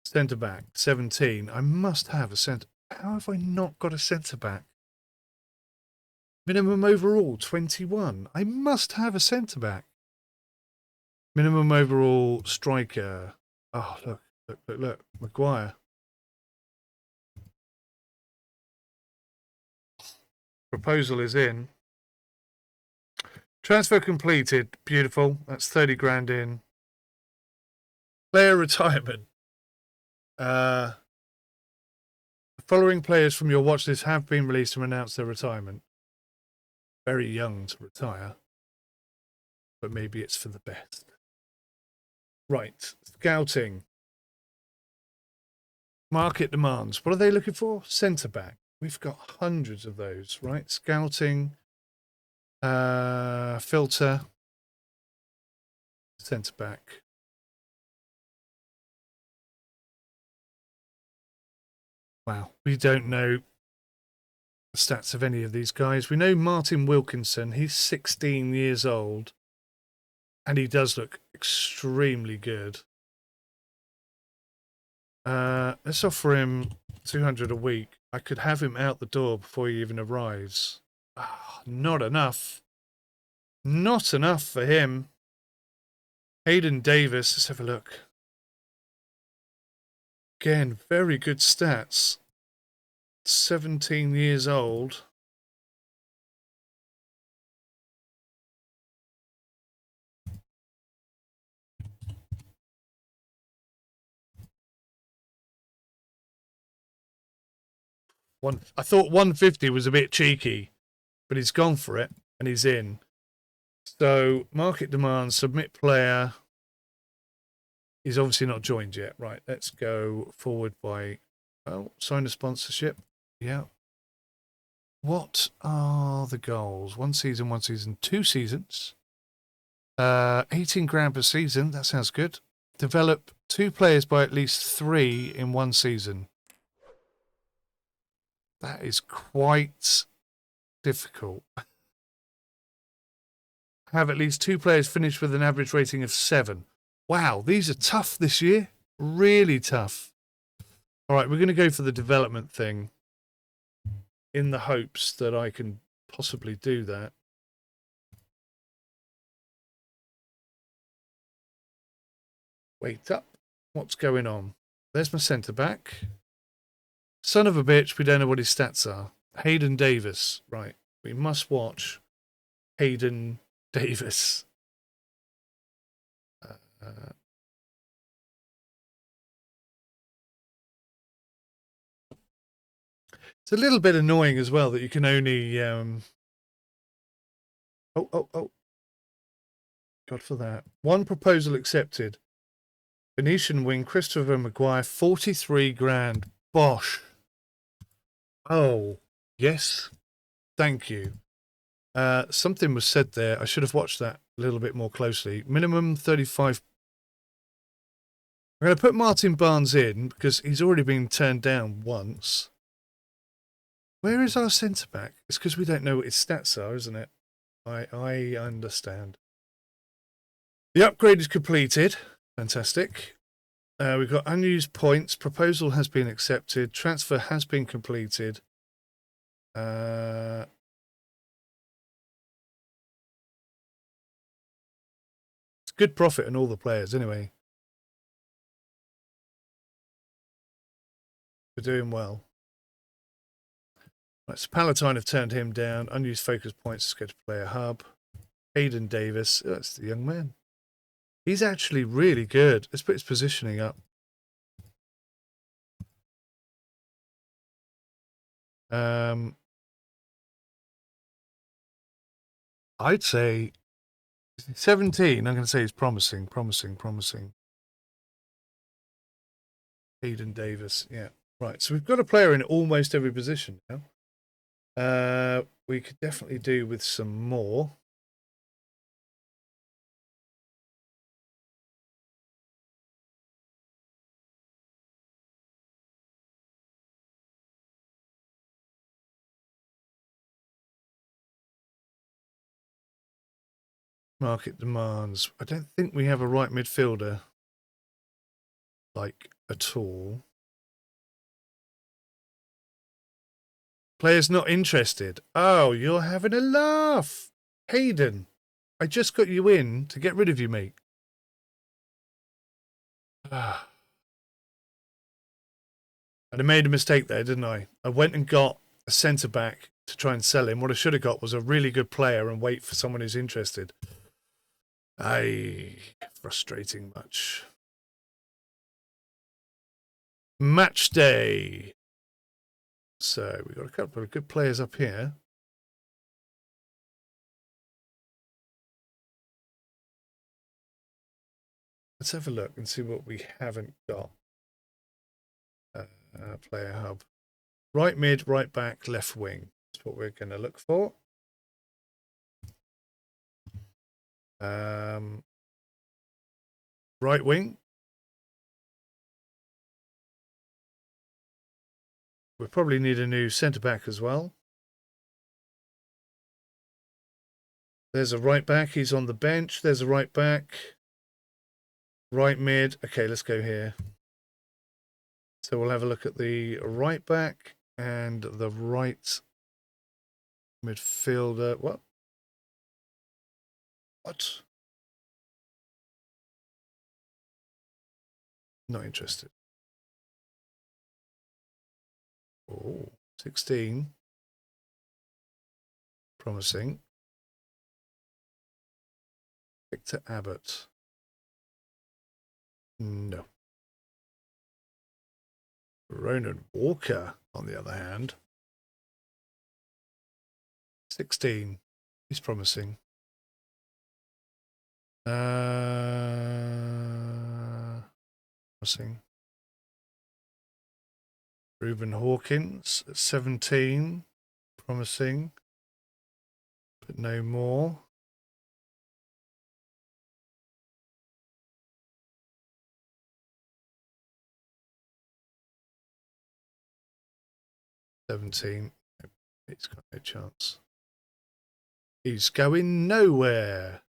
Centre back, 17. I must have a centre. How have I not got a centre back? Minimum overall, 21. I must have a centre back. Minimum overall striker. Oh, look. Maguire. Proposal is in. Transfer completed. Beautiful. That's 30 grand in. Player retirement. The following players from your watch list have been released and announced their retirement. Very young to retire, but maybe it's for the best. Right, scouting. Market demands. What are they looking for? Centre back. We've got hundreds of those, right? Scouting. Filter. Centre back. Wow, we don't know the stats of any of these guys. We know Martin Wilkinson. He's 16 years old. And he does look extremely good. Let's offer him 200 a week. I could have him out the door before he even arrives. Not enough. Not enough for him. Hayden Davis, let's have a look. Again, very good stats. 17 years old. I thought 150 was a bit cheeky, but he's gone for it and he's in. So market demand, submit player. He's obviously not joined yet. Right, let's go forward by, oh, sign a sponsorship. Yeah. What are the goals? 1 season, 2 seasons. 18 grand per season. That sounds good. Develop 2 players by at least 3 in 1 season. That is quite difficult. Have at least 2 players finish with an average rating of 7. Wow, these are tough this year. Really tough. All right, we're going to go for the development thing in the hopes that I can possibly do that. Wait up. What's going on? There's my centre back. Son of a bitch, we don't know what his stats are. Hayden Davis. Right, we must watch Hayden Davis. It's a little bit annoying as well that you can only... Oh. God for that. 1 proposal accepted. Venetian wing, Christopher Maguire, 43 grand. Bosh. Oh, yes. Thank you. Something was said there. I should have watched that a little bit more closely. Minimum 35. I'm going to put Martin Barnes in because he's already been turned down once. Where is our centre back? It's because we don't know what his stats are, isn't it? I understand. The upgrade is completed. Fantastic. We've got unused points. Proposal has been accepted. Transfer has been completed. It's good profit on all the players anyway. We're doing well. Right, so Palatine have turned him down. Unused focus points. Let's go to player hub. Hayden Davis. Oh, that's the young man. He's actually really good. Let's put his positioning up. I'd say 17. I'm going to say he's promising. Hayden Davis. Yeah. Right. So we've got a player in almost every position now. We could definitely do with some more. Market demands. I don't think we have a right midfielder, like, at all. Players not interested. Oh, you're having a laugh. Hayden, I just got you in to get rid of you, mate. And I made a mistake there, didn't I? I went and got a centre-back to try and sell him. What I should have got was a really good player and wait for someone who's interested. Frustrating much. Match day. So we've got a couple of good players up here. Let's have a look and see what we haven't got. Player hub. Right mid, right back, left wing. That's what we're going to look for. Right wing. We probably need a new centre back as well. There's a right back. He's on the bench. There's a right back. Right mid. Okay, let's go here. So we'll have a look at the right back and the right midfielder. What? Not interested. Oh, 16. Promising. Victor Abbott. No. Ronan Walker, on the other hand. 16. He's promising. Promising. Reuben Hawkins at 17. Promising. But no more. $17. He's got no chance. He's going nowhere.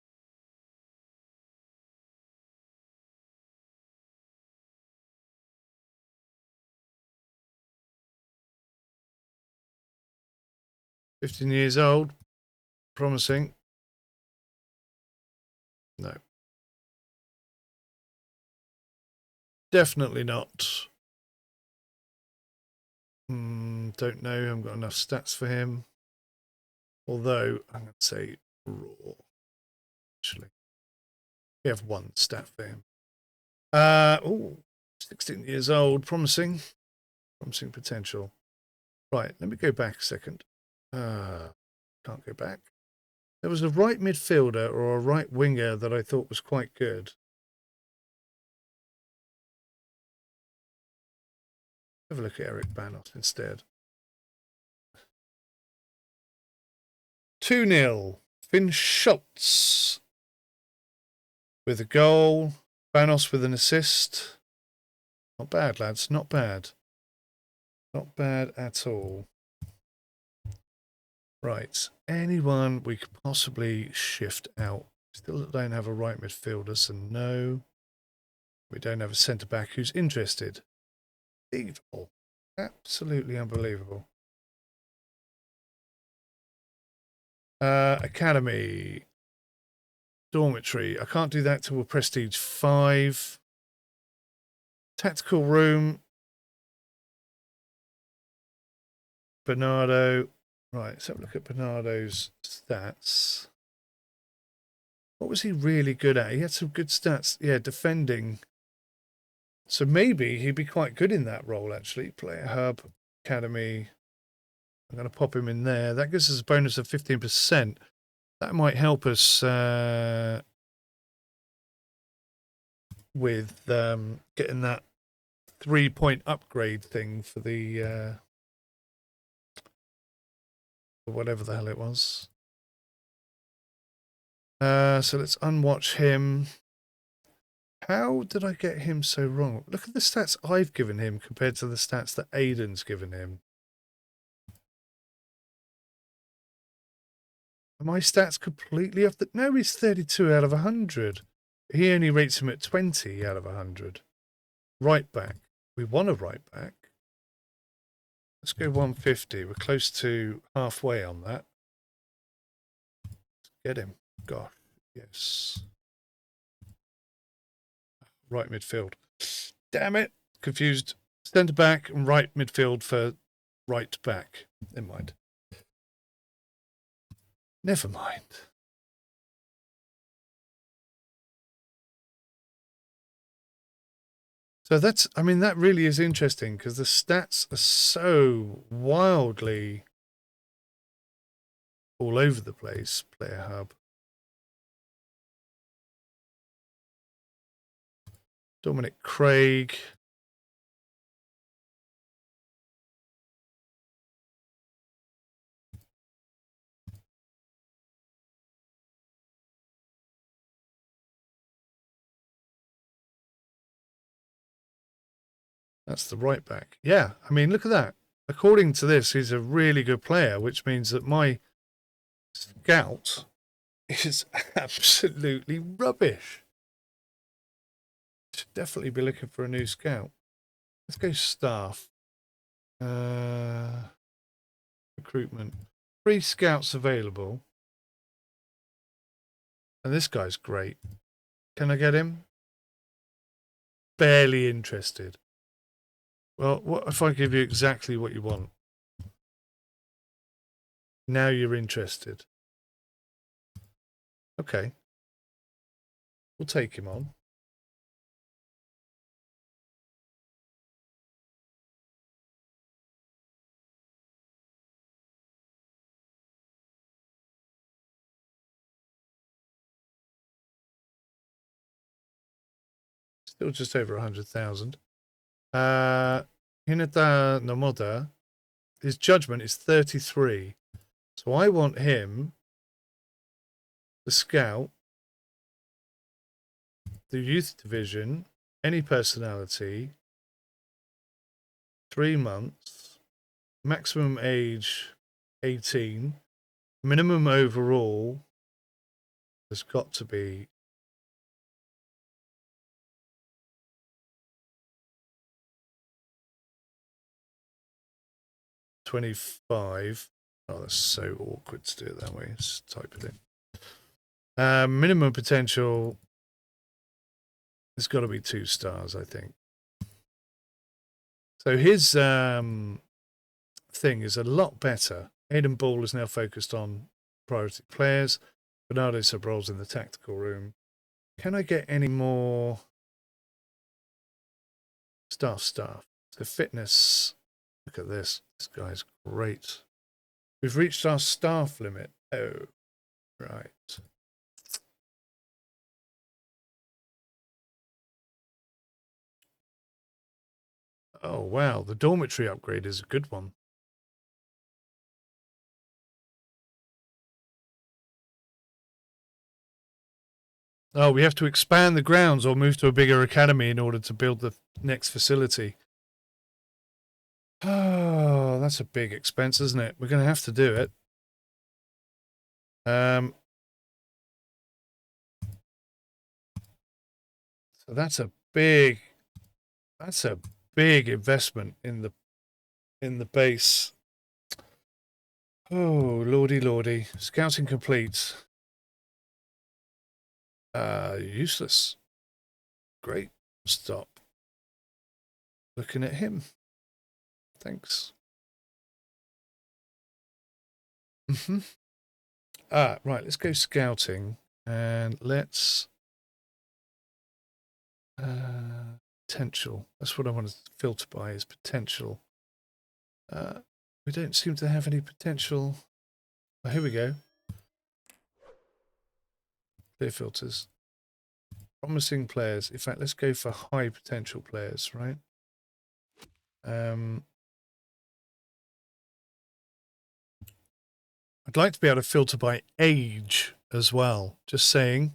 $15 old. Promising. No. Definitely not. Don't know. I haven't got enough stats for him. Although, I'm going to say raw. Actually. We have one stat for him. 16 years old. Promising. Promising potential. Right, let me go back a second. Can't go back. There was a right midfielder or a right winger that I thought was quite good. Have a look at Eric Banos instead. 2-0. Finn Schultz with a goal. Banos with an assist. Not bad, lads. Not bad. Not bad at all. Right. Anyone we could possibly shift out. Still don't have a right midfielder, so no. We don't have a centre-back who's interested. Unbelievable. Absolutely unbelievable. Academy. Dormitory. I can't do that till we're Prestige 5. Tactical room. Bernardo. Right, let's have a look at Bernardo's stats. What was he really good at? He had some good stats. Yeah, defending. So maybe he'd be quite good in that role, actually. Player Hub, Academy. I'm going to pop him in there. That gives us a bonus of 15%. That might help us with getting that 3-point upgrade thing for the whatever the hell it was. So let's unwatch him. How did I get him so wrong? Look at the stats I've given him compared to the stats that Aiden's given him. Are my stats completely off the... No, he's 32 out of 100. He only rates him at 20 out of 100. Right back. We want a right back. Let's go 150. We're close to halfway on that. Get him. Gosh, yes. Right midfield. Damn it. Confused. Centre back and right midfield for right back. Never mind. Never mind. So that's, I mean, that really is interesting because the stats are so wildly all over the place. Player Hub. Dominic Craig. That's the right back. Yeah, I mean, look at that. According to this, he's a really good player, which means that my scout is absolutely rubbish. Should definitely be looking for a new scout. Let's go staff. Recruitment. 3 scouts available. And this guy's great. Can I get him? Barely interested. Well, what if I give you exactly what you want? Now you're interested. Okay. We'll take him on. Still just over 100,000. Hinata Nomoda, his judgment is 33. So I want him, the scout, the youth division, any personality, 3 months, maximum age 18, minimum overall has got to be 25. Oh, that's so awkward to do it that way. Let's type it in. Minimum potential has got to be 2 stars, I think. So his thing is a lot better. Aidan Ball is now focused on priority players. Bernardo Sobrol's in the tactical room. Can I get any more stuff? The fitness. Look at this. This guy's great. We've reached our staff limit. Oh, right. Oh, wow. The dormitory upgrade is a good one. Oh, we have to expand the grounds or move to a bigger academy in order to build the next facility. Oh, that's a big expense, isn't it? We're going to have to do it. So that's a big investment in the base. Oh, lordy. Scouting complete. Useless. Great. Stop looking at him. Thanks. Right, let's go scouting and let's potential. That's what I want to filter by, is potential. We don't seem to have any potential. Oh, here we go. Clear filters. Promising players. In fact, let's go for high potential players, right? I'd like to be able to filter by age as well. Just saying.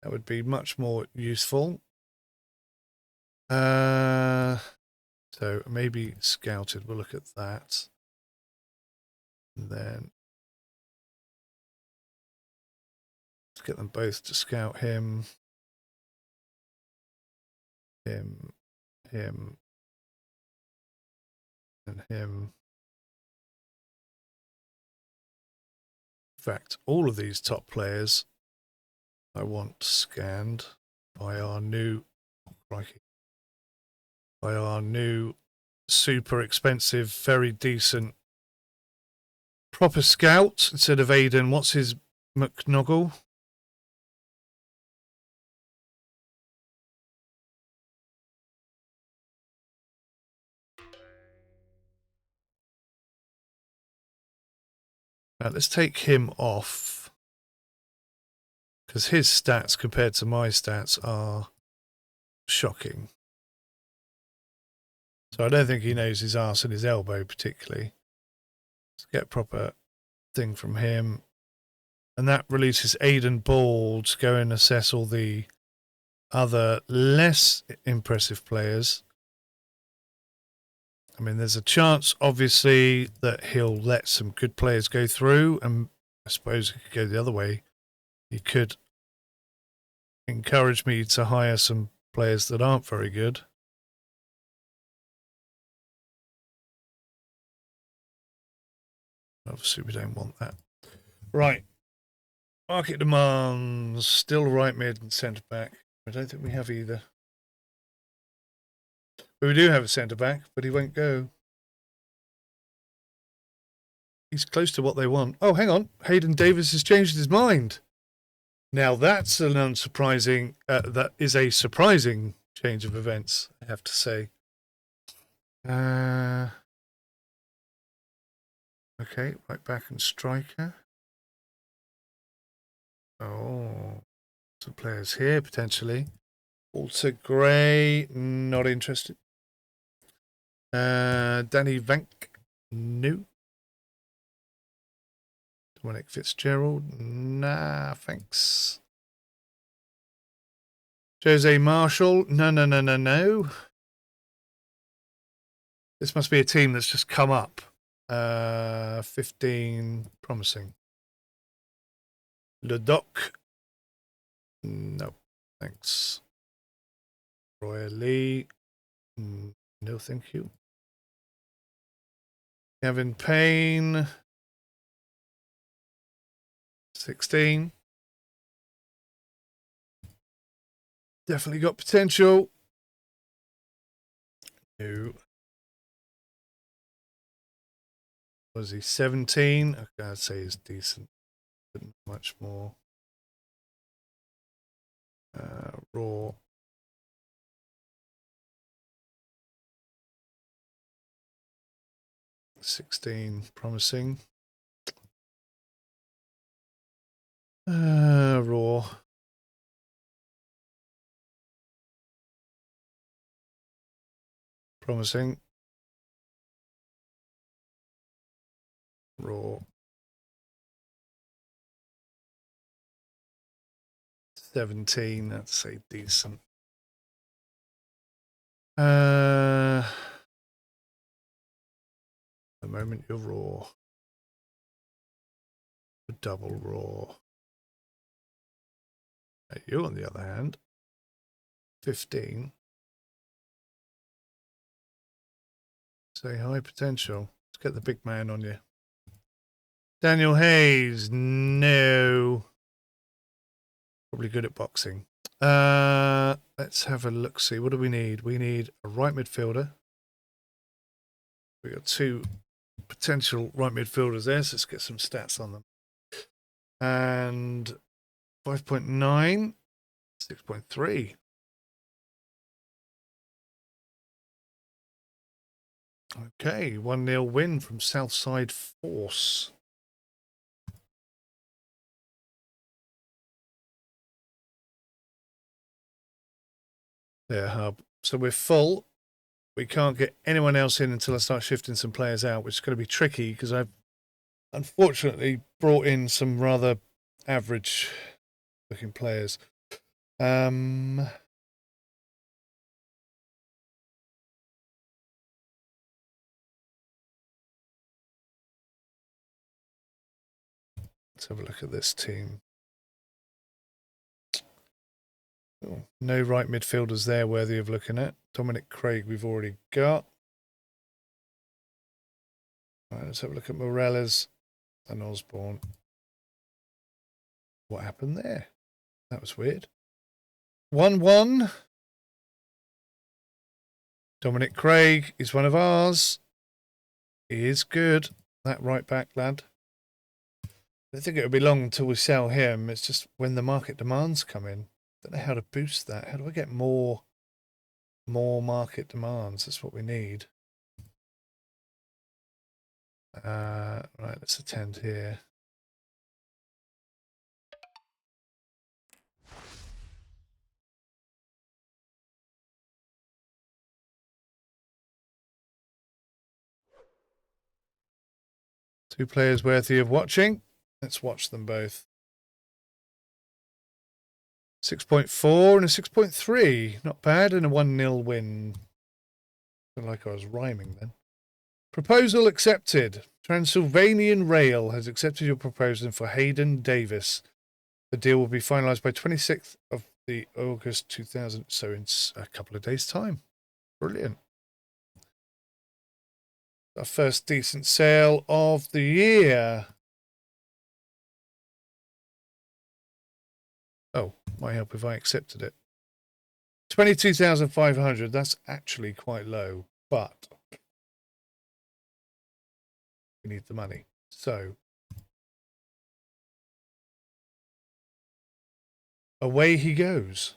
That would be much more useful. So maybe scouted. We'll look at that. And then let's get them both to scout him. Him. And him. In fact, all of these top players I want scanned by our new, super expensive, very decent, proper scout instead of Aidan. What's his McNoggle? Now let's take him off, because his stats compared to my stats are shocking. So I don't think he knows his arse and his elbow particularly. Let's get a proper thing from him. And that releases Aidan Ball to go and assess all the other less impressive players. I mean, there's a chance, obviously, that he'll let some good players go through, and I suppose it could go the other way. He could encourage me to hire some players that aren't very good. Obviously, we don't want that. Right. Market demands. Still right mid and centre back. I don't think we have either. But we do have a centre back, but he won't go. He's close to what they want. Oh, hang on. Hayden Davis has changed his mind. Now that's an unsurprising, that is a surprising change of events, I have to say. Okay, right back and striker. Oh, some players here potentially. Walter Gray, not interested. Danny Vank, no. Dominic Fitzgerald, nah, thanks. Jose Marshall, no. This must be a team that's just come up. 15, promising. Le Doc, no, thanks. Roy Lee, no thank you. Kevin Payne, 16. Definitely got potential. No. Was he 17? Okay, I'd say he's decent, but not much more. Raw. $16, promising. Raw. Promising. Raw. 17, that's say decent. The moment you're raw. Double raw. You, on the other hand, 15. Say high potential. Let's get the big man on you. Daniel Hayes, no. Probably good at boxing. Let's have a look. See, what do we need? We need a right midfielder. We got 2 potential right midfielders there, so let's get some stats on them. And 5.9, 6.3. Okay, 1-0 win from Southside Force. There, Hub. So we're full. We can't get anyone else in until I start shifting some players out, which is going to be tricky because I've unfortunately brought in some rather average looking players. Let's have a look at this team. Oh, no right midfielders there worthy of looking at. Dominic Craig we've already got. Right, let's have a look at Morales and Osborne. What happened there? That was weird. 1-1. Dominic Craig is one of ours. He is good. That right back lad. I don't think it'll be long until we sell him. It's just when the market demands come in. I don't know how to boost that. How do I get more market demands? That's what we need. Right, let's attend here. Two players worthy of watching. Let's watch them both. 6.4 and a 6.3. Not bad. And a 1-0 win. Felt like I was rhyming then. Proposal accepted. Transylvanian Rail has accepted your proposal for Hayden Davis. The deal will be finalised by 26th of the August 2000. So in a couple of days' time. Brilliant. Our first decent sale of the year. Oh, might help if I accepted it. 22,500. That's actually quite low, but we need the money. So away he goes.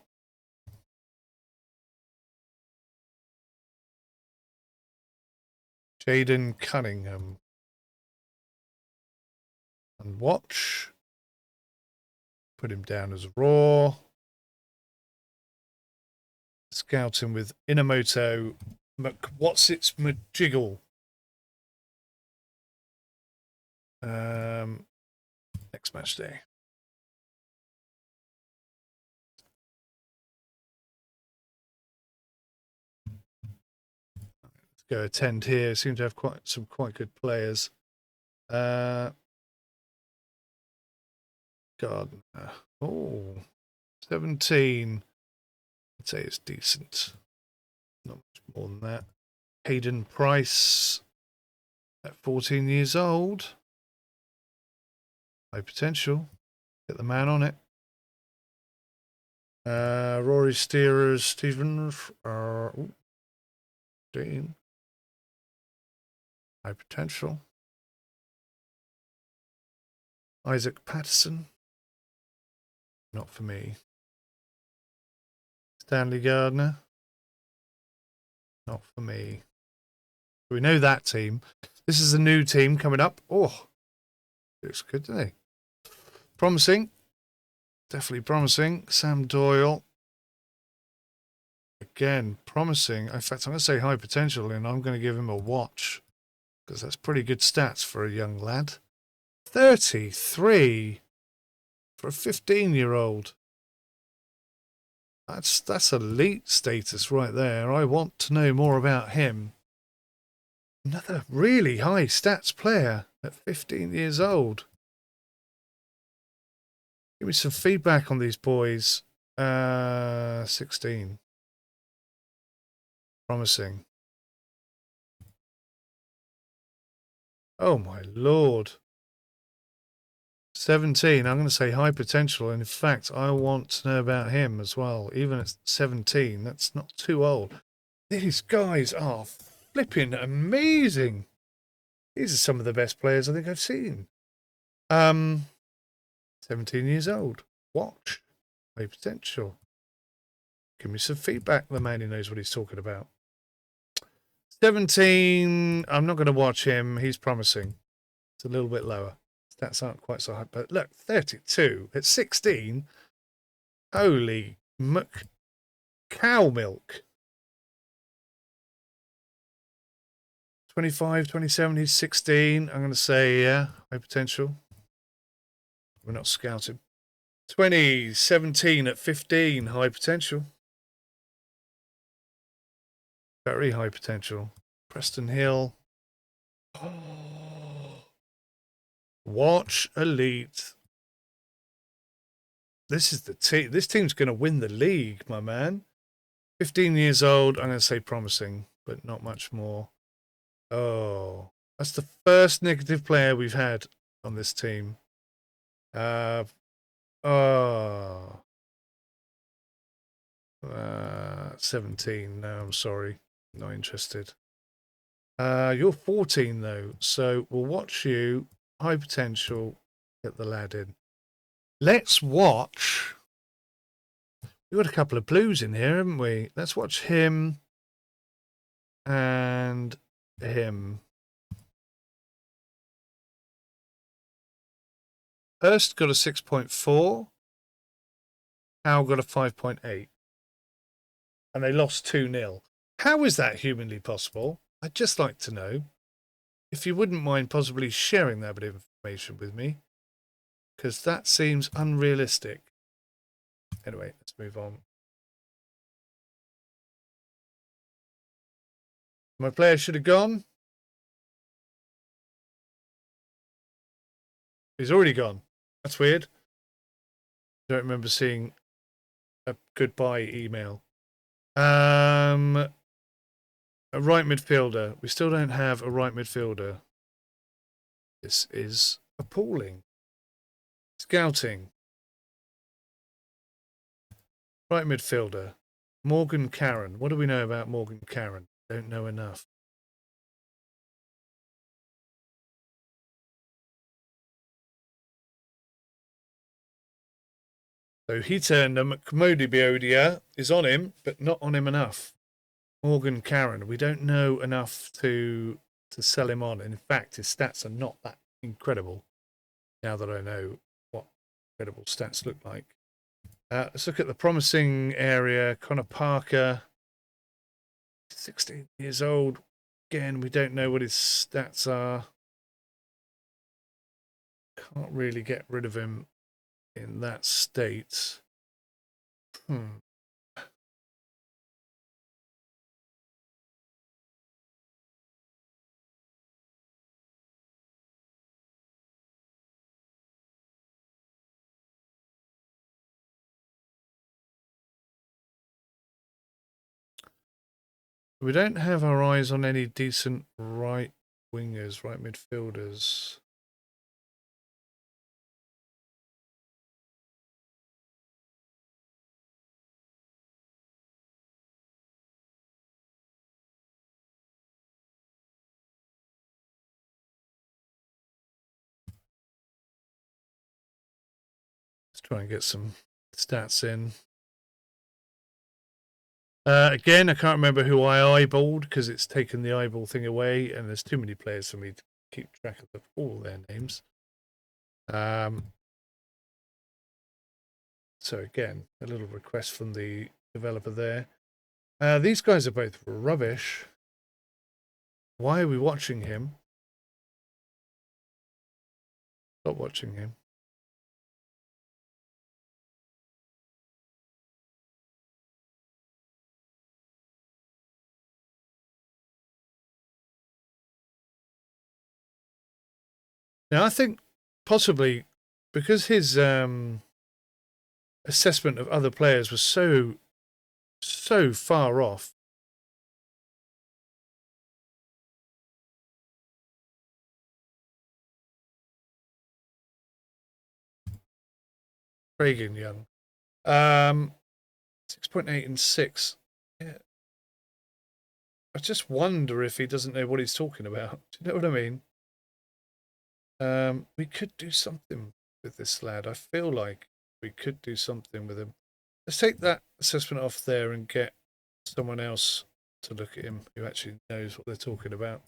Jaden Cunningham. And watch. Put him down as raw. Scouting with Inamoto what's its Majiggle. Next match day. Let's go attend here. Seem to have some quite good players. Gardner. Oh, 17. I'd say it's decent. Not much more than that. Hayden Price at 14 years old. High potential. Get the man on it. Rory Steerers, Stevens. Dean. High potential. Isaac Patterson. Not for me. Stanley Gardner. Not for me. We know that team. This is a new team coming up. Oh, looks good, doesn't it? Promising. Definitely promising. Sam Doyle. Again, promising. In fact, I'm going to say high potential, and I'm going to give him a watch because that's pretty good stats for a young lad. 33 for a 15-year-old. That's elite status right there. I want to know more about him. Another really high stats player at 15 years old. Give me some feedback on these boys. 16. Promising. Oh my lord. 17. I'm going to say high potential. And in fact, I want to know about him as well. Even at 17, that's not too old. These guys are flipping amazing. These are some of the best players I think I've seen. 17 years old. Watch. High potential. Give me some feedback. The man who knows what he's talking about. 17. I'm not going to watch him. He's promising. It's a little bit lower. Stats aren't quite so high. But look, 32 at 16. Holy cow milk. 25, 27. He's 16. I'm going to say, yeah, high potential. We're not scouting. 20, 17 at 15. High potential. Very high potential. Preston Hill. Oh. Watch elite. This is the team. This team's going to win the league, my man. 15 years old. I'm going to say promising, but not much more. Oh, that's the first negative player we've had on this team. 17. No, I'm sorry. Not interested. You're 14 though, so we'll watch you. High potential. Get the lad in. Let's watch. We've got a couple of blues in here, haven't we? Let's watch him and him. Hurst got a 6.4. Howe got a 5.8. And they lost 2-0. How is that humanly possible? I'd just like to know. If you wouldn't mind possibly sharing that bit of information with me. Because that seems unrealistic. Anyway, let's move on. My player should have gone. He's already gone. That's weird. Don't remember seeing a goodbye email. A right midfielder. We still don't have a right midfielder. This is appalling. Scouting. Right midfielder. Morgan Karen. What do we know about Morgan Karen? Don't know enough. So he turned him. Commodi Biodia is on him, but not on him enough. Morgan Karen. We don't know enough to sell him on. In fact, his stats are not that incredible. Now that I know what incredible stats look like. Let's look at the promising area. Connor Parker. 16 years old. Again, we don't know what his stats are. Can't really get rid of him in that state. We don't have our eyes on any decent right wingers, right midfielders. Let's try and get some stats in. Again, I can't remember who I eyeballed because it's taken the eyeball thing away, and there's too many players for me to keep track of all their names. So again, a little request from the developer there. These guys are both rubbish. Why are we watching him? Stop watching him. Now, I think possibly because his assessment of other players was so far off. Reagan Young. 6.8 and 6. Yeah. I just wonder if he doesn't know what he's talking about. Do you know what I mean? We could do something with this lad. I feel like we could do something with him. Let's take that assessment off there and get someone else to look at him who actually knows what they're talking about.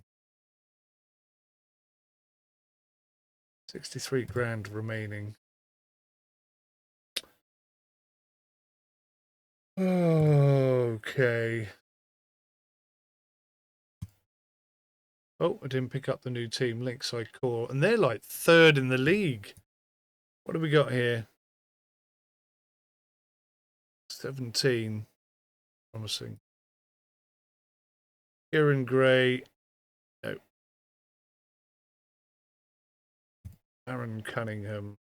63 grand remaining. Okay. Oh, I didn't pick up the new team, Lakeside Core, and they're like third in the league. What have we got here? 17. Promising. Kieran Gray. No. Aaron Cunningham.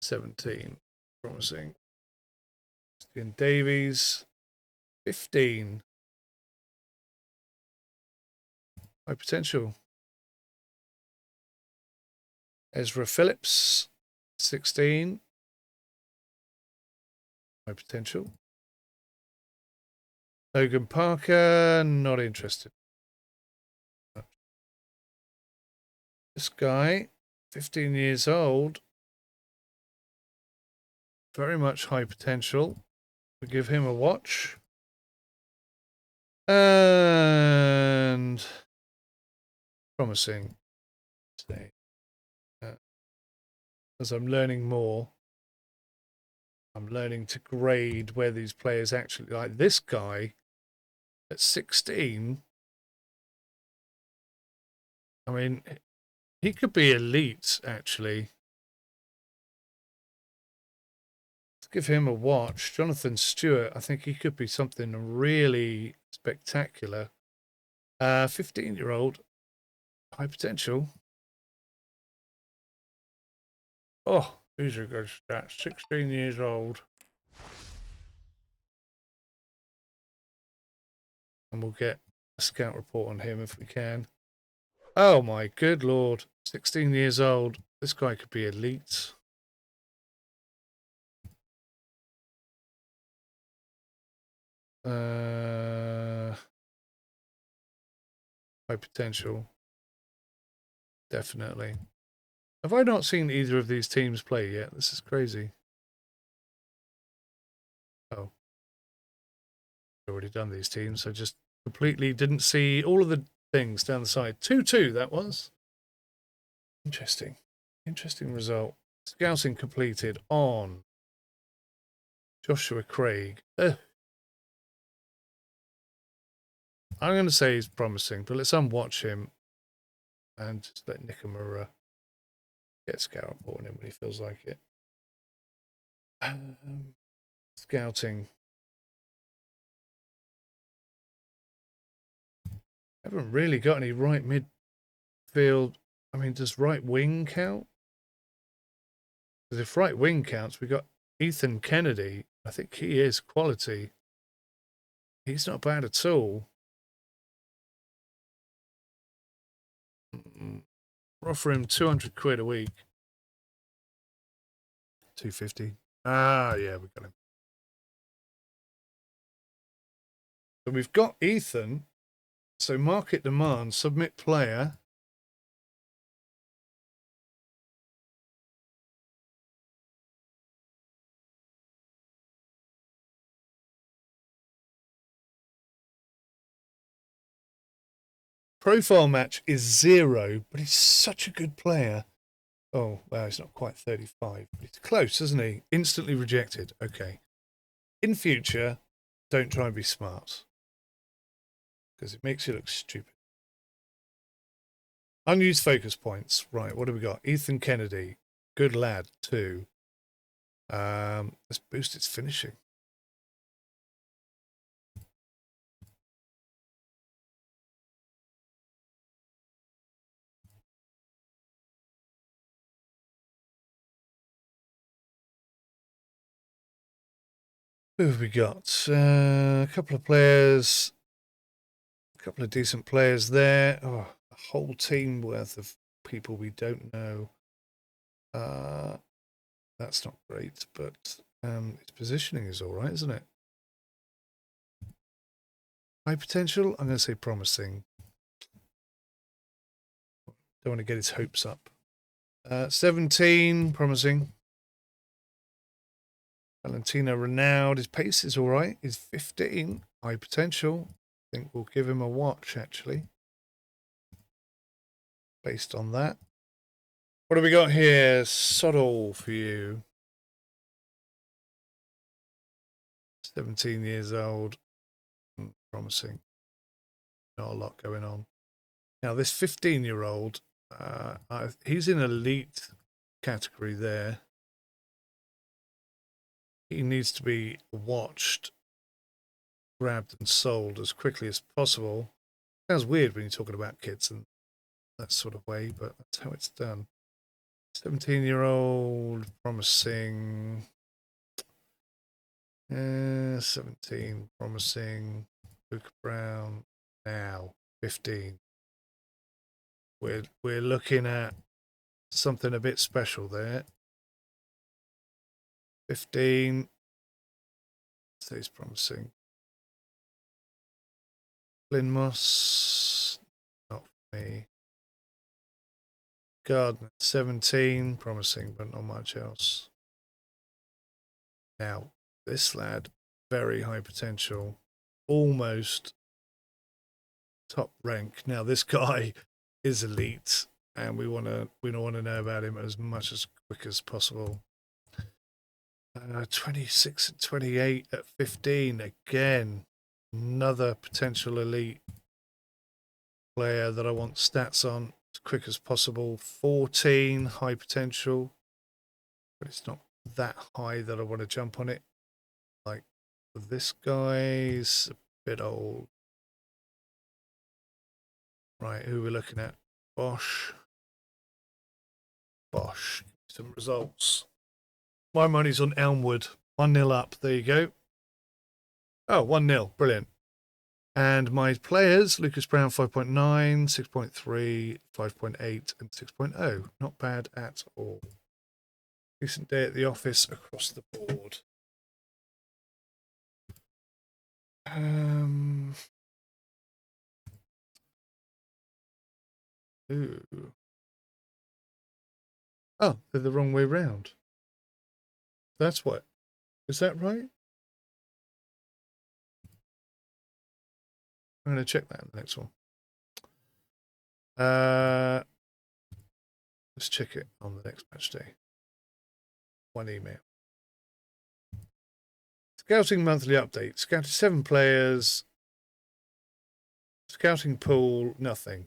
17. Promising. Ian Davies. 15. High potential. Ezra Phillips. 16. High potential. Logan Parker. Not interested. This guy. 15 years old. Very much high potential. We give him a watch. And promising. As I'm learning more, I'm learning to grade where these players actually, like this guy at 16. I mean, he could be elite, actually. Let's give him a watch. Jonathan Stewart, I think he could be something really spectacular. 15-year-old, high potential. Oh, these are good stats. 16 years old. And we'll get a scout report on him if we can. Oh my good lord. 16 years old. This guy could be elite. High potential. Definitely. Have I not seen either of these teams play yet? This is crazy. Oh. I've already done these teams. I just completely didn't see all of the things down the side. 2-2, that was. Interesting. Interesting result. Scouting completed on Joshua Craig. I'm going to say he's promising, but let's unwatch him and just let Nikamura get scout on him when he feels like it. Scouting. Haven't really got any right midfield. I mean, does right wing count? Because if right wing counts, we got Ethan Kennedy. I think he is quality. He's not bad at all. We're offering him 200 quid a week. 250. Ah, yeah, we got him. So we've got Ethan. So market demand, submit player. Profile match is 0, but he's such a good player. Oh, well, he's not quite 35, but he's close, isn't he? Instantly rejected. Okay. In future, don't try and be smart, because it makes you look stupid. Unused focus points. Right, what do we got? Ethan Kennedy. Good lad, too. Let's boost its finishing. Who have we got? A couple of players. A couple of decent players there. Oh, a whole team worth of people we don't know. That's not great, but its positioning is all right, isn't it? High potential? I'm going to say promising. Don't want to get his hopes up. 17, promising. Valentino Ronaldo, his pace is all right. He's 15, high potential. I think we'll give him a watch, actually, based on that. What have we got here? Soddle for you. 17 years old. Promising. Not a lot going on. Now, this 15-year-old, he's in elite category there. He needs to be watched, grabbed and sold as quickly as possible. Sounds weird when you're talking about kids and that sort of way, but that's how it's done. 17-year-old, promising. 17, promising. Luke Brown, now 15. We're looking at something a bit special there. 15. Stays promising. Flynn Moss, not for me. Gardner, 17, promising, but not much else. Now, this lad, very high potential, almost top rank. Now, this guy is elite, and we don't want to know about him as much as quick as possible. 26 and 28 at 15 again. Another potential elite player that I want stats on as quick as possible. 14, high potential, but it's not that high that I want to jump on it. Like this guy's a bit old. Right, who are we looking at? Bosch. Some results. My money's on Elmwood. 1-0 up. There you go. Oh, 1-0. Brilliant. And my players, Lucas Brown 5.9, 6.3, 5.8, and 6.0. Not bad at all. Decent day at the office across the board. Ooh. Oh, they're the wrong way round. That's what. Is that right? I'm going to check that in the next one. Let's check it on the next match day. One email. Scouting monthly update. Scouted 7 players. Scouting pool, nothing.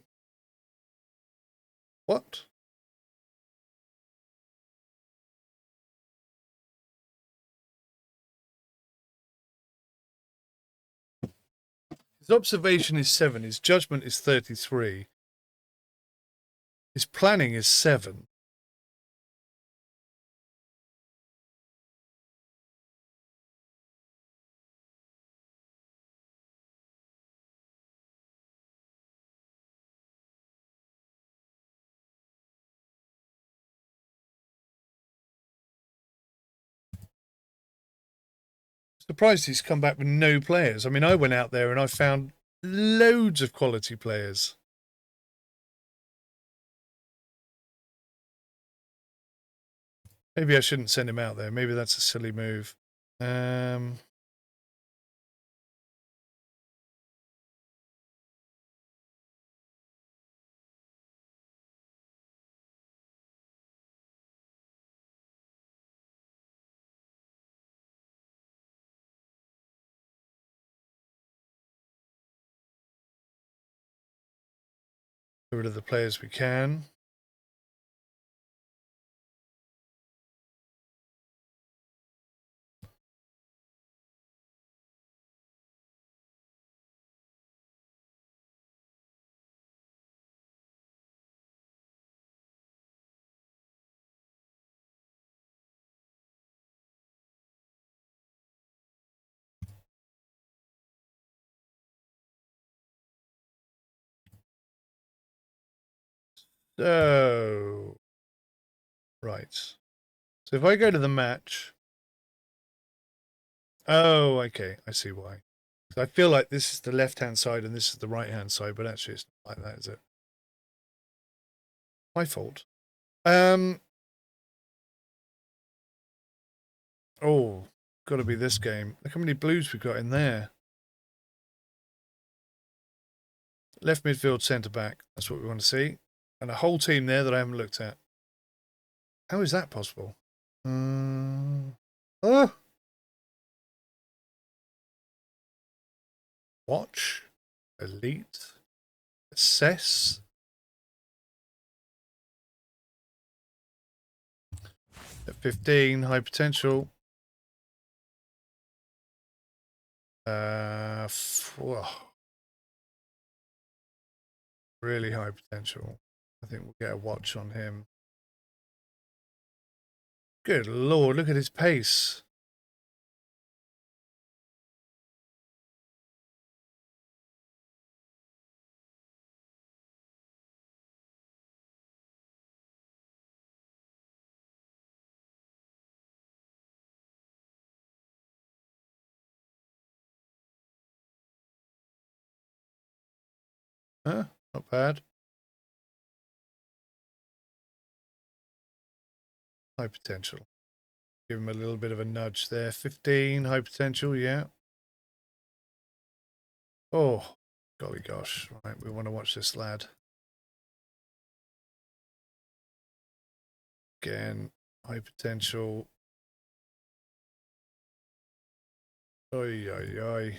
What? His observation is 7. His judgment is 33. His planning is 7. Surprised he's come back with no players. I mean, I went out there and I found loads of quality players. Maybe I shouldn't send him out there. Maybe that's a silly move. Get rid of the players we can. So, right. So if I go to the match. Oh, okay. I see why. So I feel like this is the left-hand side and this is the right-hand side, but actually it's not like that, is it? My fault. Oh, got to be this game. Look how many blues we've got in there. Left midfield, centre back. That's what we want to see. And a whole team there that I haven't looked at. How is that possible? Oh! Watch. Elite. Assess. At 15, high potential. Really high potential. I think we'll get a watch on him. Good Lord, look at his pace. Huh? Not bad. High potential. Give him a little bit of a nudge there. 15, high potential, yeah. Oh, golly gosh. Right, we want to watch this lad. Again, high potential. Oi, oi, oi.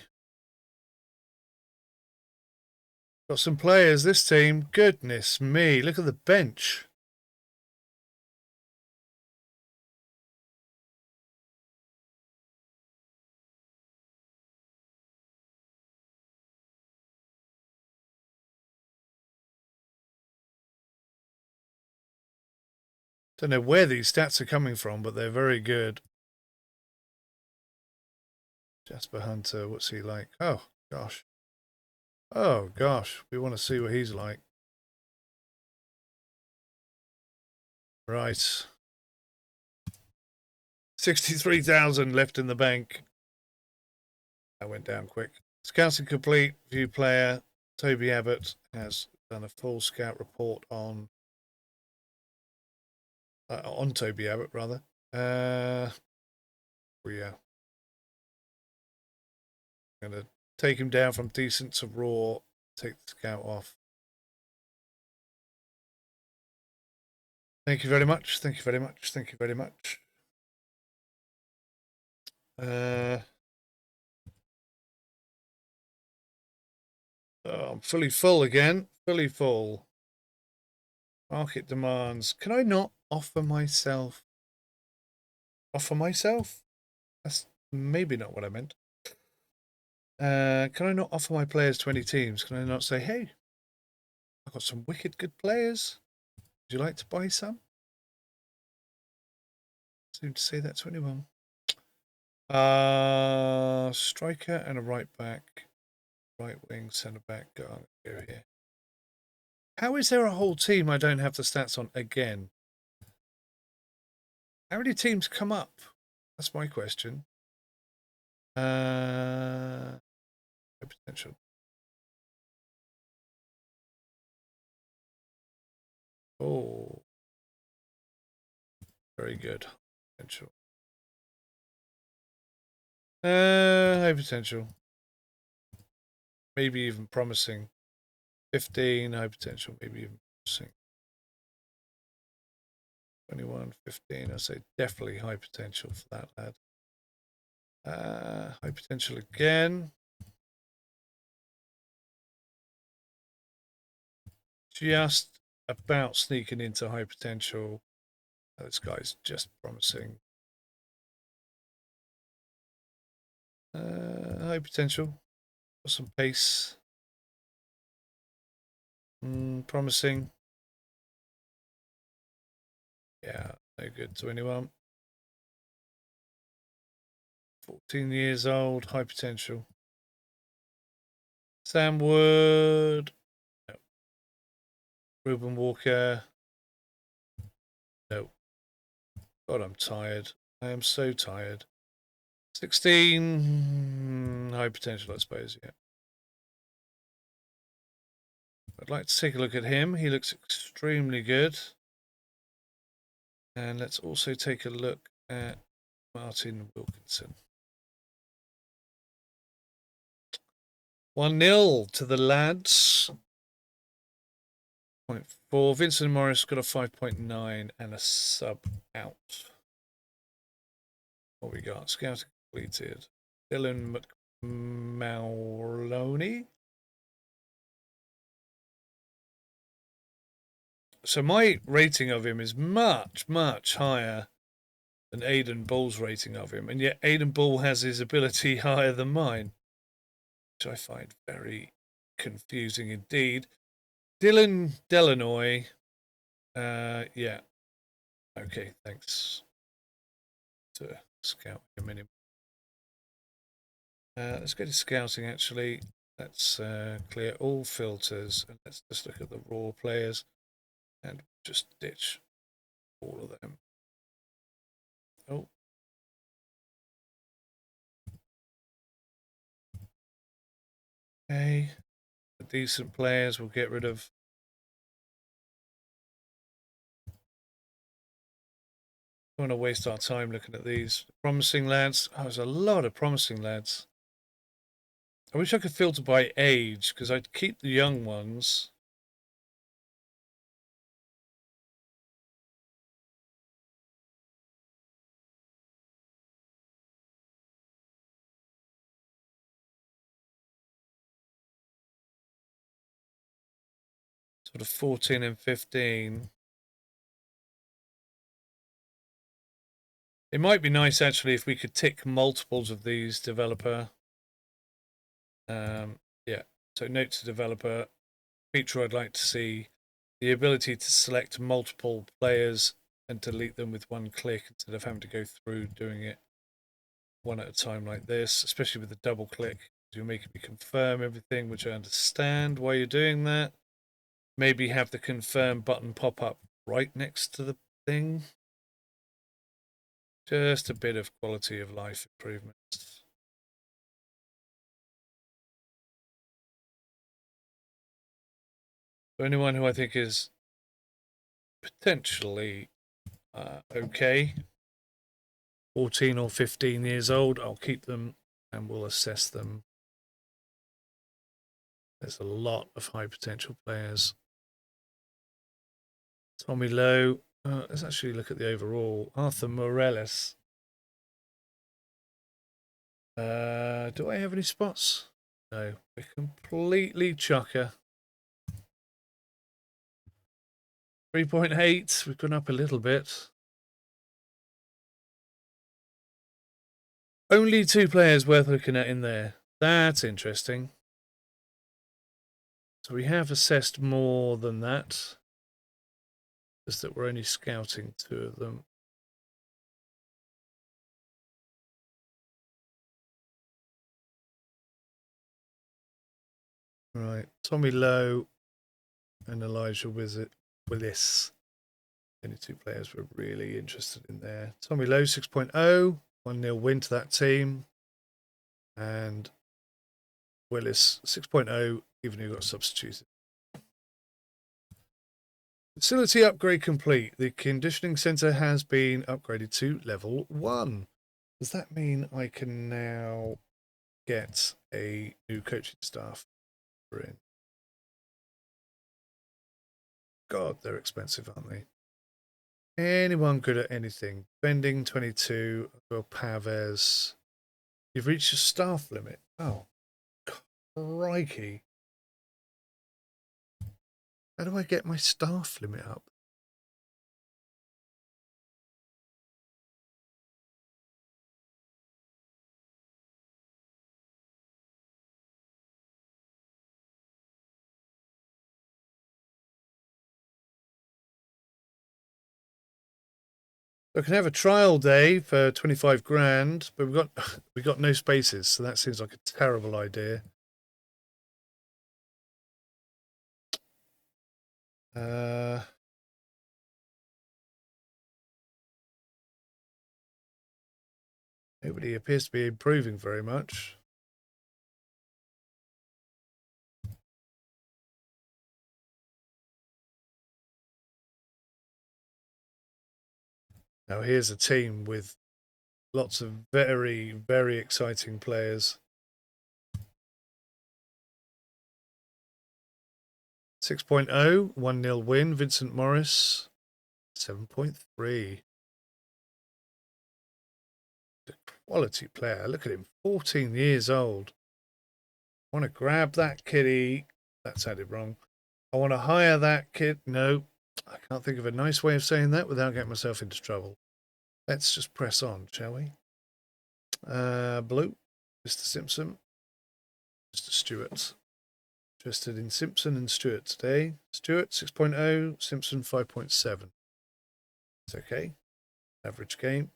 Got some players, this team. Goodness me, look at the bench. Don't know where these stats are coming from, but they're very good. Jasper Hunter, what's he like? Oh, gosh. Oh, gosh. We want to see what he's like. Right. 63,000 left in the bank. That went down quick. Scouting complete. View player. Toby Abbott has done a full scout report on Toby Abbott, rather. Yeah. I'm going to take him down from decent to raw. Take the scout off. Thank you very much. Thank you very much. Thank you very much. Oh I'm fully full again. Fully full. Market demands. Can I not offer myself? Offer myself? That's maybe not what I meant. Can I not offer my players to any teams? Can I not say, hey, I've got some wicked good players. Would you like to buy some? Seem to say that to anyone. Striker and a right back. Right wing, centre back. Go here. How is there a whole team I don't have the stats on again? How many teams come up? That's my question. Potential. Oh, very good. Potential. High potential. Maybe even promising. 15, high potential, maybe even promising. 21, 15, I say definitely high potential for that lad. High potential again. Just about sneaking into high potential. This guy's just promising. High potential. Got some pace. Promising. Yeah, no good to anyone. 14 years old, high potential. Sam Wood. No. Ruben Walker. No. God, I'm tired. I am so tired. 16. High potential, I suppose, yeah. I'd like to take a look at him. He looks extremely good. And let's also take a look at Martin Wilkinson. 1-0 to the lads. 0.4. Vincent Morris got a 5.9 and a sub out. What we got? Scouting completed. Dylan McMaloney. So my rating of him is much, much higher than Aidan Bull's rating of him. And yet Aidan Bull has his ability higher than mine, which I find very confusing indeed. Dylan Delanoy. Yeah. Okay, thanks. To scout him anyway. Let's go to scouting actually. Let's clear all filters and let's just look at the raw players and just ditch all of them. Oh. Okay. The decent players we'll get rid of. Don't want to waste our time looking at these. Promising lads. Oh, there's a lot of promising lads. I wish I could filter by age because I'd keep the young ones. Sort of 14 and 15. It might be nice actually if we could tick multiples of these developer. Yeah, so note to developer. Feature I'd like to see the ability to select multiple players and delete them with one click instead of having to go through doing it one at a time like this, especially with the double click. You're making me confirm everything, which I understand why you're doing that. Maybe have the confirm button pop up right next to the thing. Just a bit of quality of life improvements. For anyone who I think is potentially okay, 14 or 15 years old, I'll keep them and we'll assess them. There's a lot of high potential players. Tommy Lowe. Let's actually look at the overall. Arthur Morales. Do I have any spots? No, we're completely chocker. 3.8, we've gone up a little bit. Only 2 players worth looking at in there. That's interesting. So we have assessed more than that. Just that we're only scouting 2 of them. Right, Tommy Lowe and Elijah Willis. Only 2 players we're really interested in there. Tommy Lowe 6.0, 1-0 win to that team. And Willis 6.0, even who got substituted. Facility upgrade complete. The conditioning centre has been upgraded to level 1. Does that mean I can now get a new coaching staff in? God, they're expensive, aren't they? Anyone good at anything? Bending 22. Well, Pavez. You've reached your staff limit. Oh, crikey. How do I get my staff limit up? I can have a trial day for 25 grand, but we got no spaces, so that seems like a terrible idea. Nobody appears to be improving very much. Now here's a team with lots of very, very exciting players. 6.0, 1-0 win. Vincent Morris, 7.3. Quality player. Look at him, 14 years old. I want to grab that kitty. That sounded wrong. I want to hire that kid. No, I can't think of a nice way of saying that without getting myself into trouble. Let's just press on, shall we? Blue, Mr. Simpson, Mr. Stewart. Interested in Simpson and Stewart today. Stewart 6.0, Simpson 5.7. It's okay. Average game.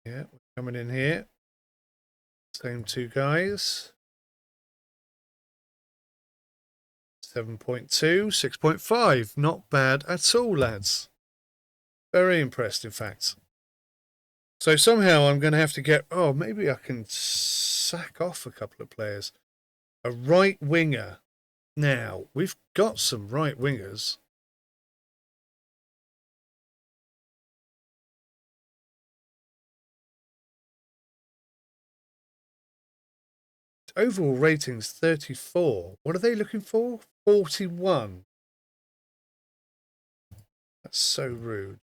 Yeah, we're coming in here. Same 2 guys. 7.2, 6.5. Not bad at all, lads. Very impressed, in fact. So somehow I'm going to have to get... Oh, maybe I can sack off a couple of players. A right winger. Now, we've got some right wingers. Overall ratings 34. What are they looking for? 41. That's so rude.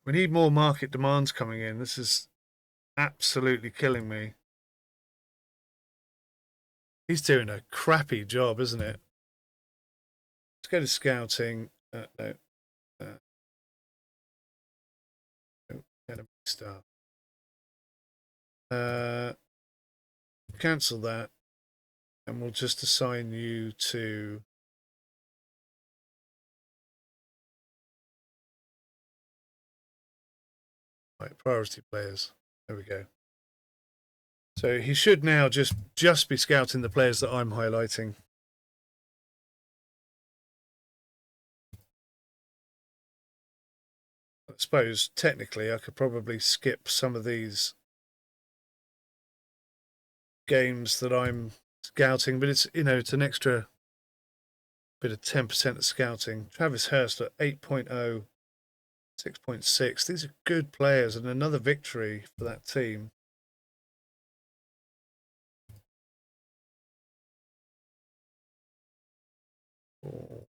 We need more market demands coming in. This is absolutely killing me. He's doing a crappy job, isn't it? Let's go to scouting. No. Academy staff. Cancel that. And we'll just assign you to... Right, priority players. There we go. So he should now just be scouting the players that I'm highlighting. I suppose technically I could probably skip some of these games that I'm scouting, but it's, you know, it's an extra bit of 10% of scouting. Travis Hurst at 8.0, 6.6. These are good players and another victory for that team. Oh.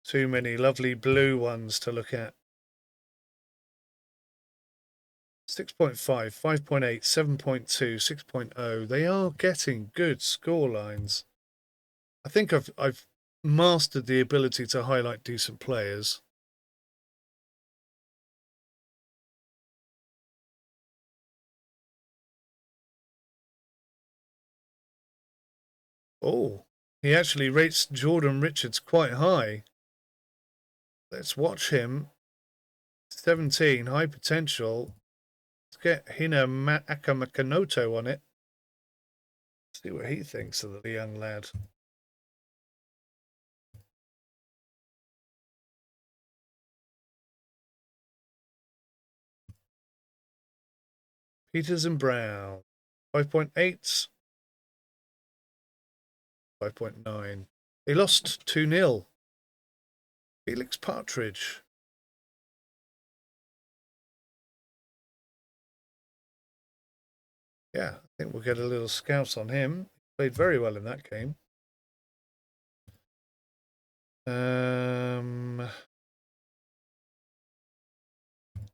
Too many lovely blue ones to look at. 6.5, 5.8, 7.2, 6.0. They are getting good score lines. I think I've mastered the ability to highlight decent players. Oh, he actually rates Jordan Richards quite high. Let's watch him. 17, high potential. Let's get Hina Akamakanoto on it. See what he thinks of the young lad. Peters and Brown. 5.8. 5.9. They lost 2-0. Felix Partridge. Yeah, I think we'll get a little scout on him. Played very well in that game. Let's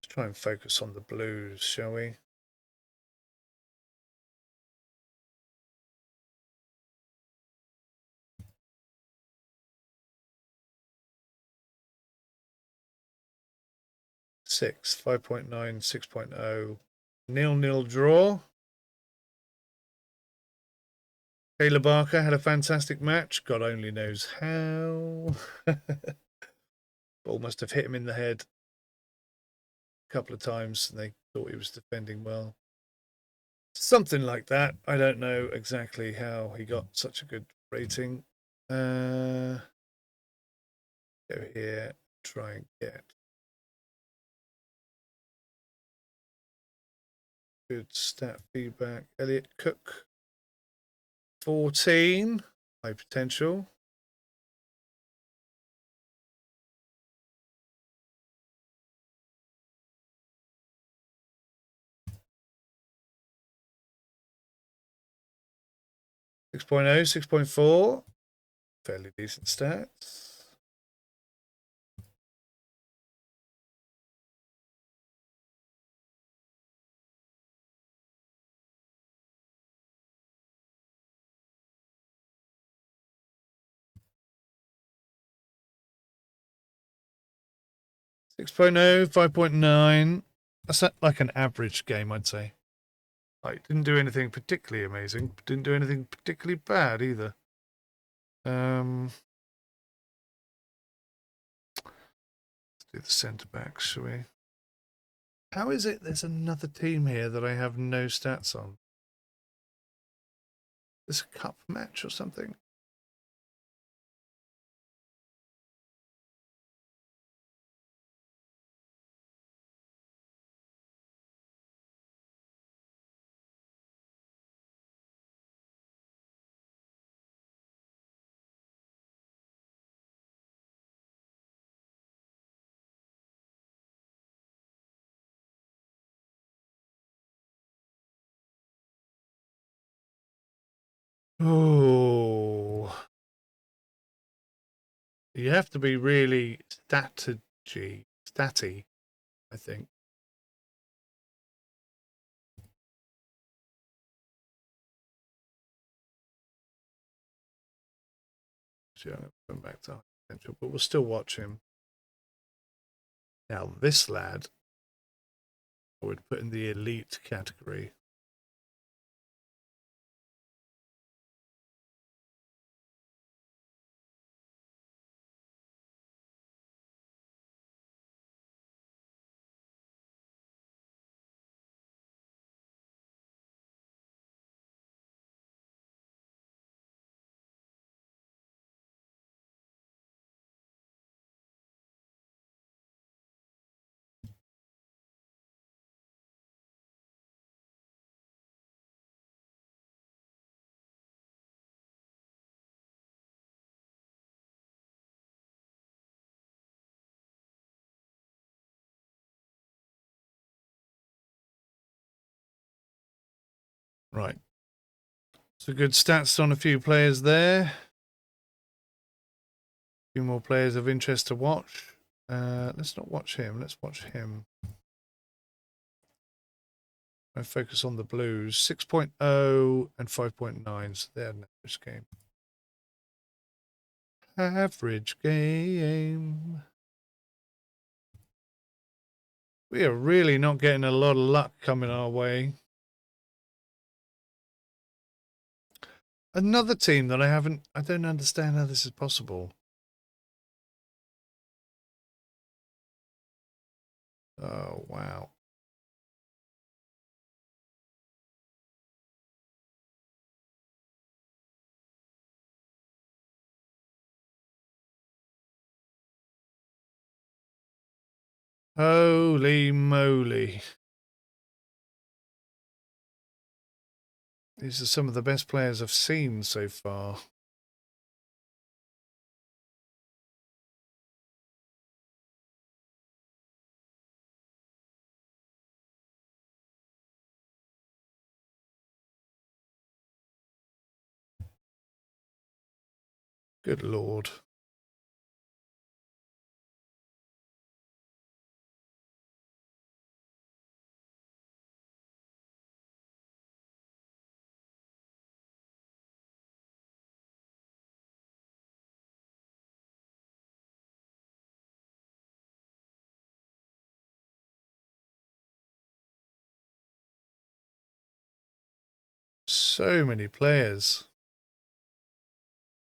try and focus on the Blues, shall we? Six, 5.9, 6.0. 0-0 draw. Taylor Barker had a fantastic match. God only knows how. Ball must have hit him in the head a couple of times and they thought he was defending well. Something like that. I don't know exactly how he got such a good rating. Go here, try and get good stat feedback. Elliot Cook, 14, high potential. Six 6.4, fairly decent stats. 6.0, 5.9. That's like an average game, I'd say. Like, didn't do anything particularly amazing, but didn't do anything particularly bad either. Let's do the centre backs, shall we? How is it there's another team here that I have no stats on? This a cup match or something? Oh, you have to be really statty, I think. So I'm going back to potential, but we'll still watch him. Now, this lad, I would put in the elite category. Right. So good stats on a few players there. A few more players of interest to watch. Let's not watch him. Let's watch him. I focus on the Blues. 6.0 and 5.9. So they're an average game. Average game. We are really not getting a lot of luck coming our way. Another team that I don't understand how this is possible. Oh, wow. Holy moly. These are some of the best players I've seen so far. Good Lord. So many players.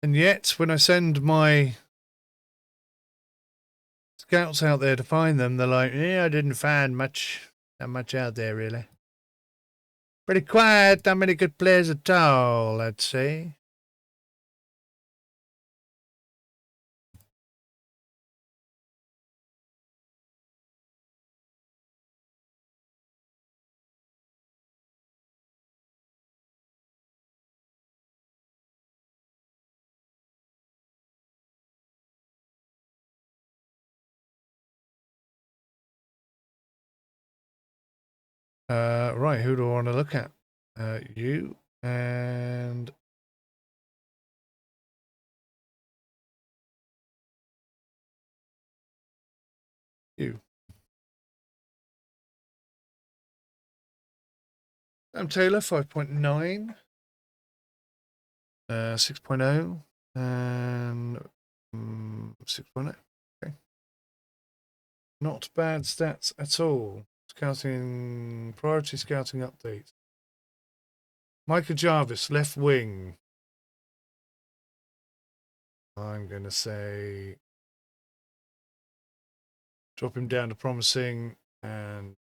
And yet, when I send my scouts out there to find them, they're like, yeah, I didn't find not much out there, really. Pretty quiet, not many good players at all, I'd say. Right, who do I want to look at? You and you. I'm Taylor, 5.9, 6.0, and 6.0. Okay. Not bad stats at all. Scouting, priority scouting update. Micah Jarvis, left wing. I'm going to say drop him down to promising and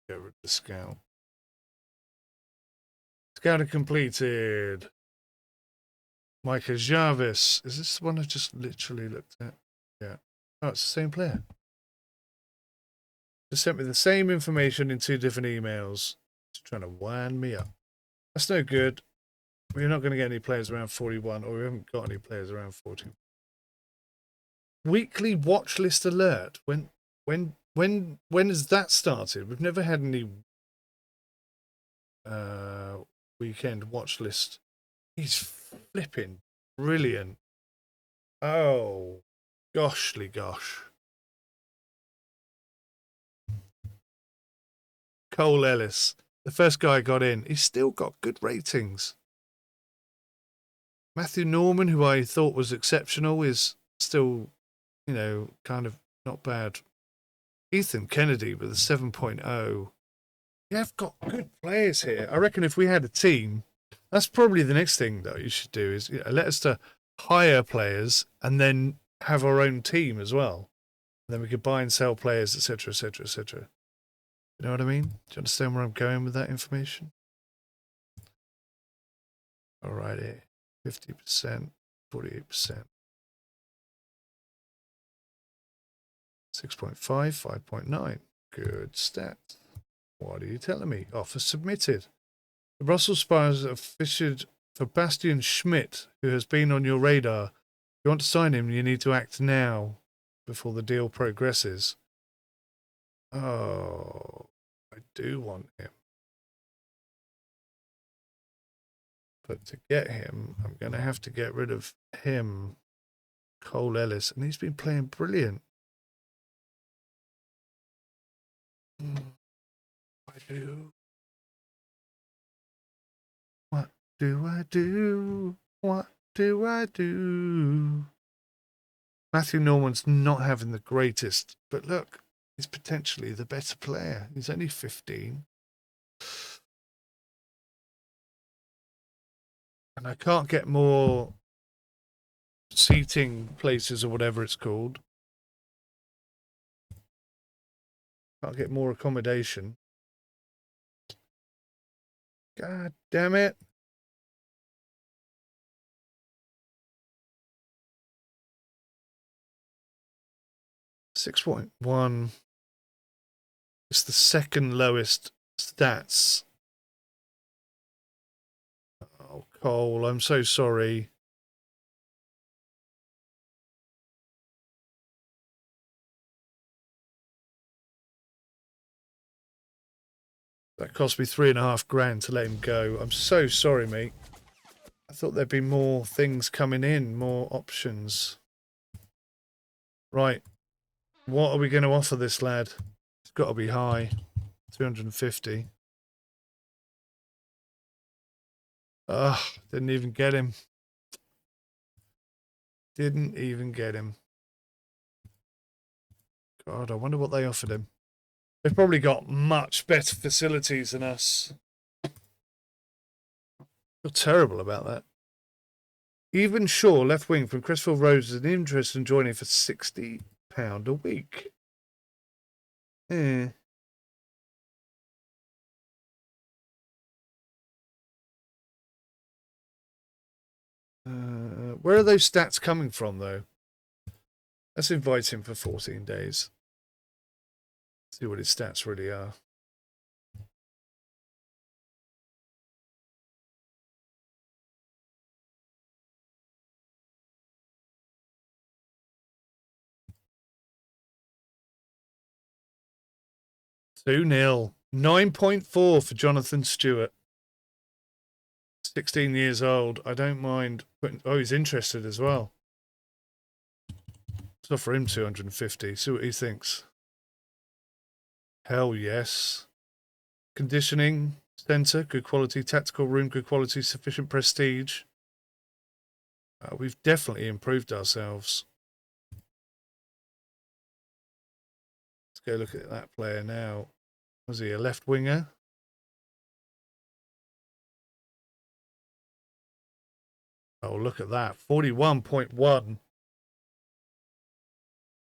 get rid of the scout. Scouting completed. Micah Jarvis. Is this the one I just literally looked at? Yeah. Oh, it's the same player. Just sent me the same information in 2 different emails. Just trying to wind me up. That's no good. We're not going to get any players around 41, or we haven't got any players around 40. Weekly watch list alert. When has that started? We've never had any weekend watch list. He's flipping brilliant. Oh, goshly gosh. Cole Ellis, the first guy got in. He's still got good ratings. Matthew Norman, who I thought was exceptional, is still, kind of not bad. Ethan Kennedy with a 7.0. You've got good players here. I reckon if we had a team, that's probably the next thing that you should do is let us to hire players and then have our own team as well. And then we could buy and sell players, etc., etc., etc. You know what I mean? Do you understand where I'm going with that information? Alrighty. 50%, 48%. 6.5, 5.9. Good stats. What are you telling me? Offer submitted. The Brussels Spurs have fished for Bastian Schmidt, who has been on your radar. If you want to sign him, you need to act now before the deal progresses. Oh, I do want him. But to get him, I'm going to have to get rid of him, Cole Ellis, and he's been playing brilliant. I do. What do I do? What do I do? Matthew Norman's not having the greatest, but look, he's potentially the better player. He's only 15. And I can't get more seating places or whatever it's called. Can't get more accommodation. God damn it. .1. It's the second lowest stats. Oh, Cole, I'm so sorry. That cost me $3,500 to let him go. I'm so sorry, mate. I thought there'd be more things coming in, more options. Right. What are we going to offer this lad? It's got to be high. 250. Ugh, didn't even get him. Didn't even get him. God, I wonder what they offered him. They've probably got much better facilities than us. I feel terrible about that. Even Shaw, left wing from Crestfield Rose, is an interest in joining for £60 a week. Eh. Where are those stats coming from, though? Let's invite him for 14 days. See what his stats really are. Two 0 9.4 for Jonathan Stewart. 16 years old. I don't mind putting... Oh, he's interested as well. Let's offer him 250. See what he thinks. Hell yes. Conditioning centre, good quality. Tactical room, good quality. Sufficient prestige. We've definitely improved ourselves. Let's go look at that player now. Was he a left winger? Oh, look at that. 41.1.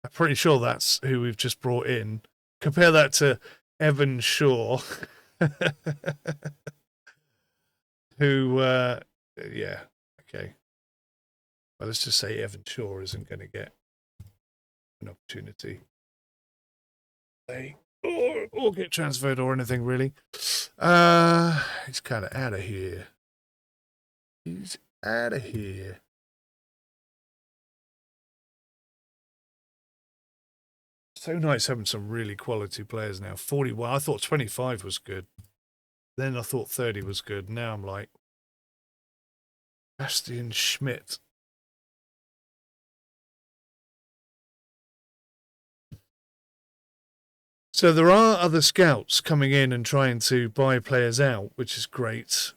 I'm pretty sure that's who we've just brought in. Compare that to Evan Shaw, who, yeah, okay. Well, let's just say Evan Shaw isn't going to get an opportunity. Or get transferred or anything, really. He's kind of out of here. He's out of here. So nice having some really quality players now. 41. I thought 25 was good. Then I thought 30 was good. Now I'm like, Bastian Schmidt. So there are other scouts coming in and trying to buy players out, which is great.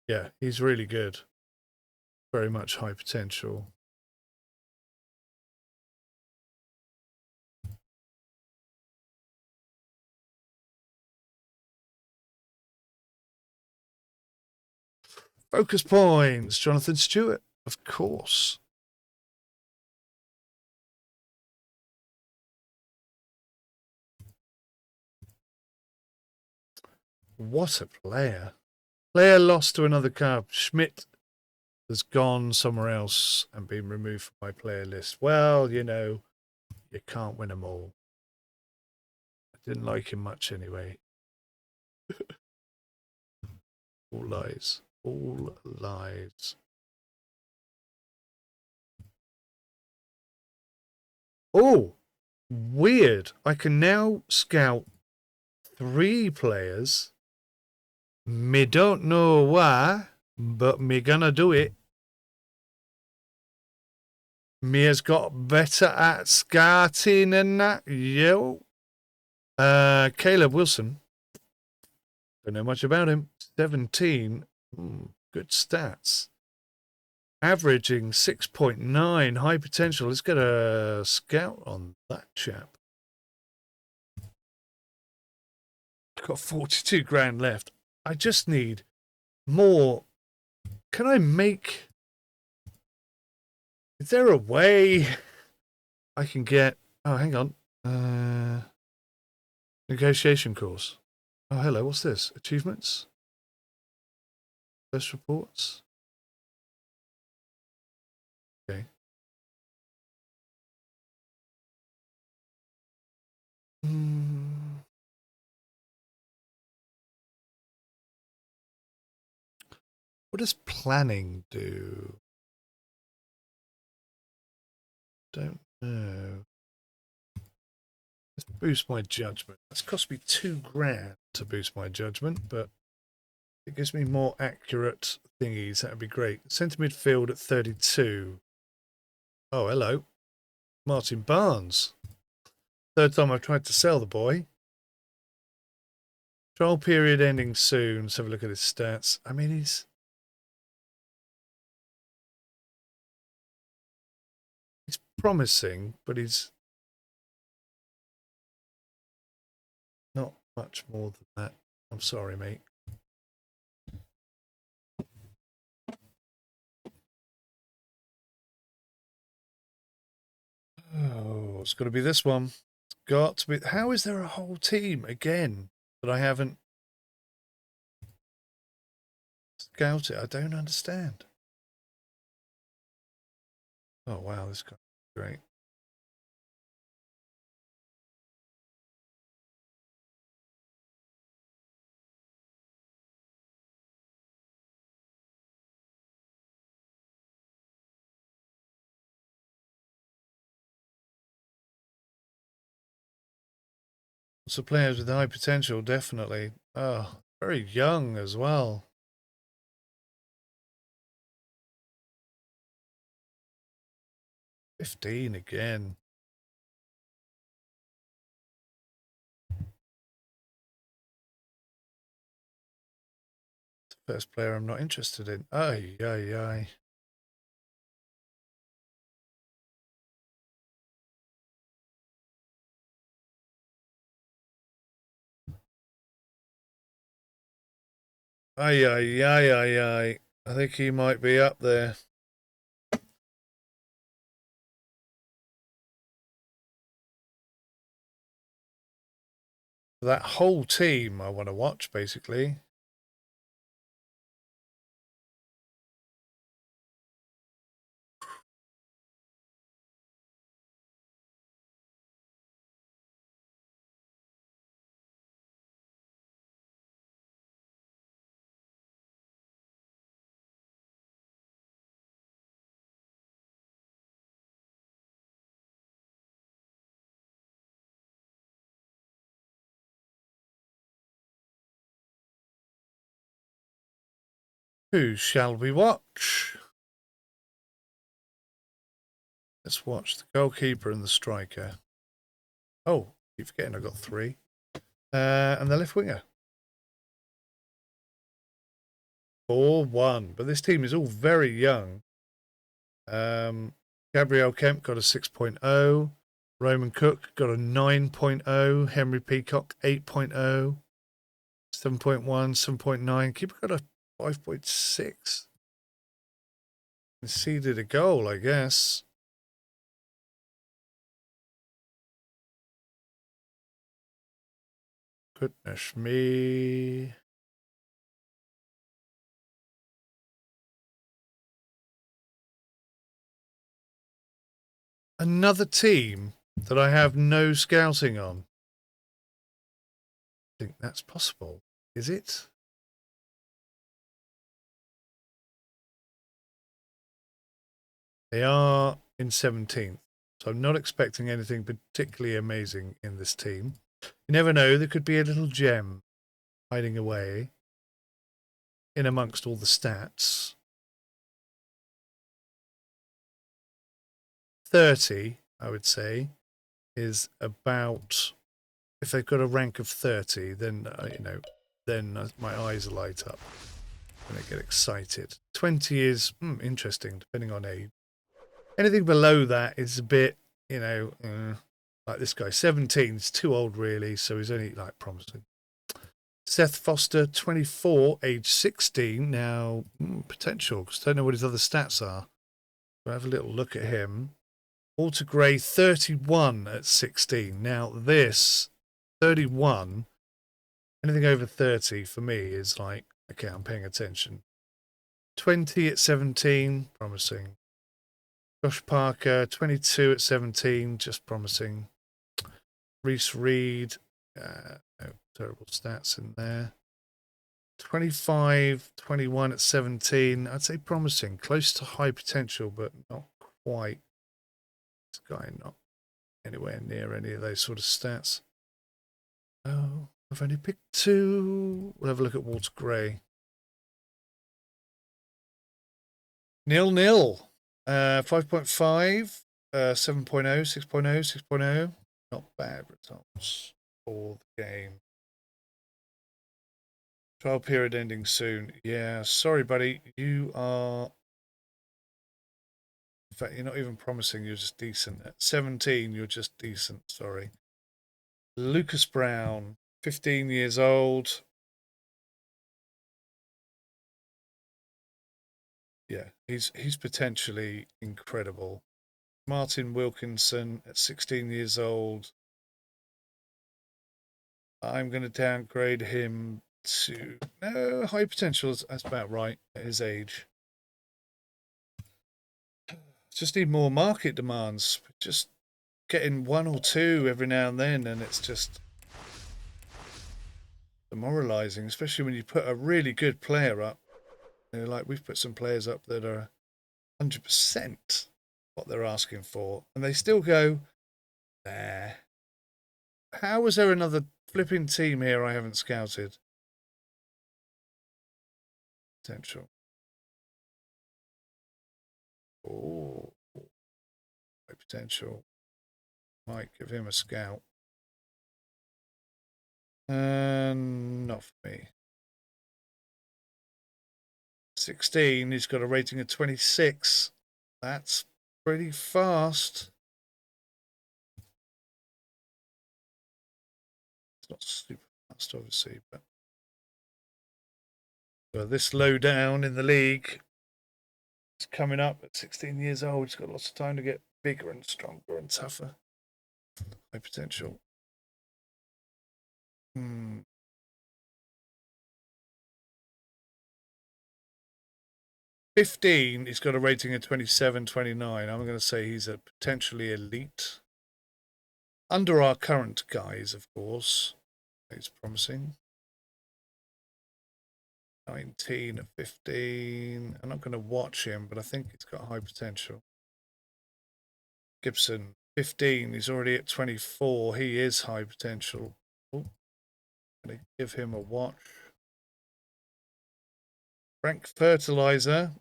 Yeah, he's really good. Very much high potential. Focus points, Jonathan Stewart, of course. What a player. Player lost to another club. Schmidt has gone somewhere else and been removed from my player list. Well, you know, you can't win them all. I didn't like him much anyway. All lies. All lies. Oh, weird. I can now scout 3 players. Me don't know why, but me gonna do it. Me has got better at scouting than that. Yo. Caleb Wilson. Don't know much about him. 17. Good stats. Averaging 6.9. High potential. Let's get a scout on that chap. Got 42 grand left. I just need more. Can I make... Is there a way I can get... Oh, hang on. Negotiation course. Oh, hello. What's this? Achievements? Best reports? Okay. What does planning do? Don't know. Let's boost my judgment. That's cost me 2 grand to boost my judgment, but it gives me more accurate thingies. That would be great. Centre midfield at 32. Oh, hello. Martin Barnes. Third time I've tried to sell the boy. Trial period ending soon. Let's have a look at his stats. I mean, he's promising, but he's not much more than that. I'm sorry, mate. Oh, it's got to be this one. It's got to be. How is there a whole team again that I haven't scouted? I don't understand. Oh, wow, this guy's great. So players with high potential, definitely. Oh, very young as well. 15 again. First player I'm not interested in. Ay, ay, ay. Ay, ay, ay, ay, ay. I think he might be up there. That whole team I want to watch, basically. Who shall we watch? Let's watch the goalkeeper and the striker. Oh, keep forgetting I got 3. And the left winger. 4-1. But this team is all very young. Gabriel Kemp got a 6.0. Roman Cook got a 9.0. Henry Peacock 8.0. 7.1, 7.9. Keeper got a 5.6. Conceded a goal, I guess. Goodness me. Another team that I have no scouting on. I think that's possible. Is it? They are in 17th. So I'm not expecting anything particularly amazing in this team. You never know, there could be a little gem hiding away in amongst all the stats. 30, I would say, is about, if they've got a rank of 30, then, then my eyes light up and I get excited. 20 is interesting, depending on age. Anything below that is a bit, like this guy. 17 is too old, really, so he's only like promising. Seth Foster, 24, age 16. Now, potential, because I don't know what his other stats are. We'll have a little look at him. Walter Gray, 31 at 16. Now, this 31, anything over 30 for me is like, okay, I'm paying attention. 20 at 17, promising. Josh Parker, 22 at 17, just promising. Reese Reed, no terrible stats in there. 25, 21 at 17, I'd say promising. Close to high potential, but not quite. This guy not anywhere near any of those sort of stats. Oh, I've only picked 2. We'll have a look at Walter Gray. 0-0. 5.5, 7.0, 6.0, 6.0. Not bad results for the game. Trial period ending soon. Yeah, sorry, buddy. You are... In fact, you're not even promising, you're just decent. At 17, you're just decent, sorry. Lucas Brown, 15 years old. Yeah, he's potentially incredible. Martin Wilkinson at 16 years old. I'm going to downgrade him to... No, high potential, that's about right at his age. Just need more market demands. Just getting 1 or 2 every now and then, and it's just demoralizing, especially when you put a really good player up. Like we've put some players up that are 100% what they're asking for, and they still go, there. How is there another flipping team here I haven't scouted? Potential. Oh, high potential. Might give him a scout. And not for me. 16, he's got a rating of 26. That's pretty fast. It's not super fast, obviously, but this low down in the league, it's coming up at 16 years old. He's got lots of time to get bigger and stronger and tougher. High potential. 15, he's got a rating of 27, 29. I'm going to say he's a potentially elite. Under our current guys, of course. He's promising. 19 at 15. I'm not going to watch him, but I think he's got high potential. Gibson, 15. He's already at 24. He is high potential. Oh, going to give him a watch. Frank Fertilizer.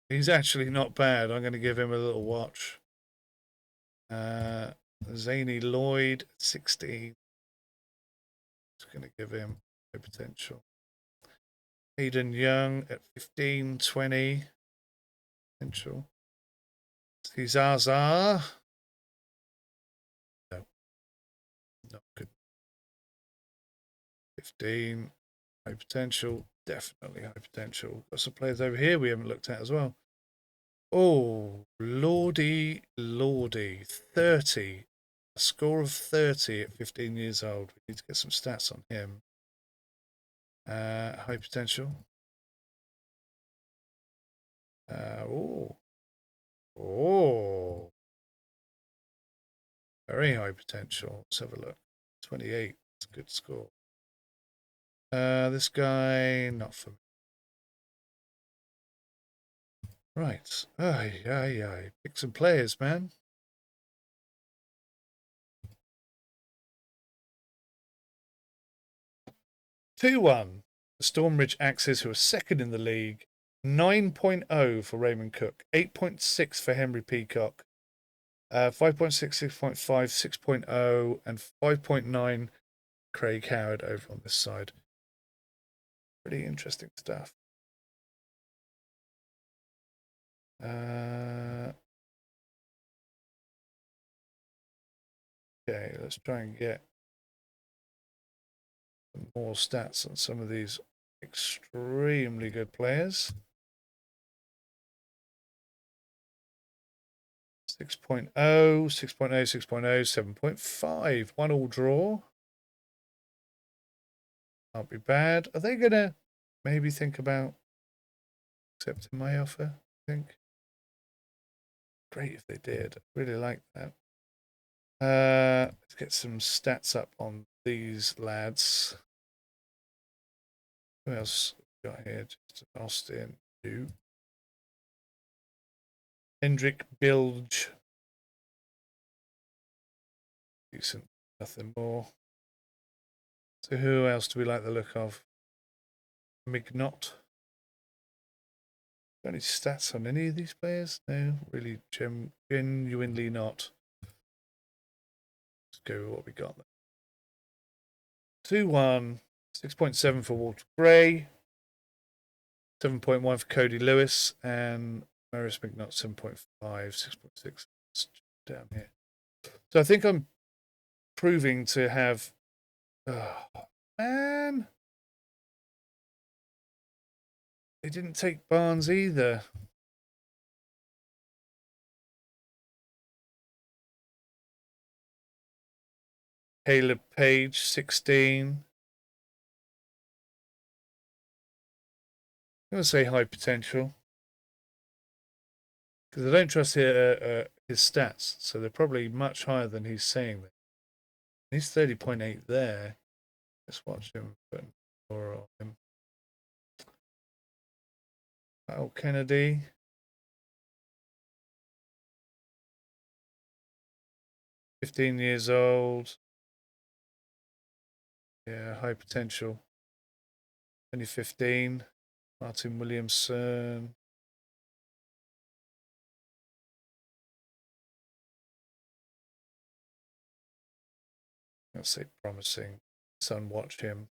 He's actually not bad. I'm going to give him a little watch. Zany Lloyd, 16. It's going to give him high potential. Hayden Young at 15, 20. Potential. Zaza. No. Not good. 15. High potential. Definitely high potential. Got some players over here we haven't looked at as well. Oh, Lordy. 30. A score of 30 at 15 years old. We need to get some stats on him. High potential. Oh. Very high potential. Let's have a look. 28. That's a good score. This guy, not for me. Right. Aye. Pick some players, man. 2-1. The Stormridge Axes, who are second in the league. 9.0 for Raymond Cook. 8.6 for Henry Peacock. 5.6, 6.5, 6.0, and 5.9 Craig Howard over on this side. Pretty interesting stuff. Okay, let's try and get some more stats on some of these extremely good players. 6.0, 6.0, 6.0, 7.5. 1-all draw. Can't be bad. Are they going to maybe think about accepting my offer, I think? Great if they did. Really like that. Let's get some stats up on these lads. Who else we got here? Just Austin, you. Hendrik Bilge. Decent. Nothing more. So who else do we like the look of? Mignot. Got any stats on any of these players? No, really genuinely not. Let's go with what we got there. 2-1. 6.7 for Walter Gray. 7.1 for Cody Lewis. And Maurice Mignot 7.5. 6.6 down here. So I think I'm proving to have... Oh, man. They didn't take Barnes either. Caleb Page, 16. I'm going to say high potential. Because I don't trust his stats. So they're probably much higher than he's saying. He's 30.8 there. Let's watch him put more on him. Al Kennedy. $15 old. Yeah, high potential. 2015. Martin Williamson. I'll say promising. Son, watch him.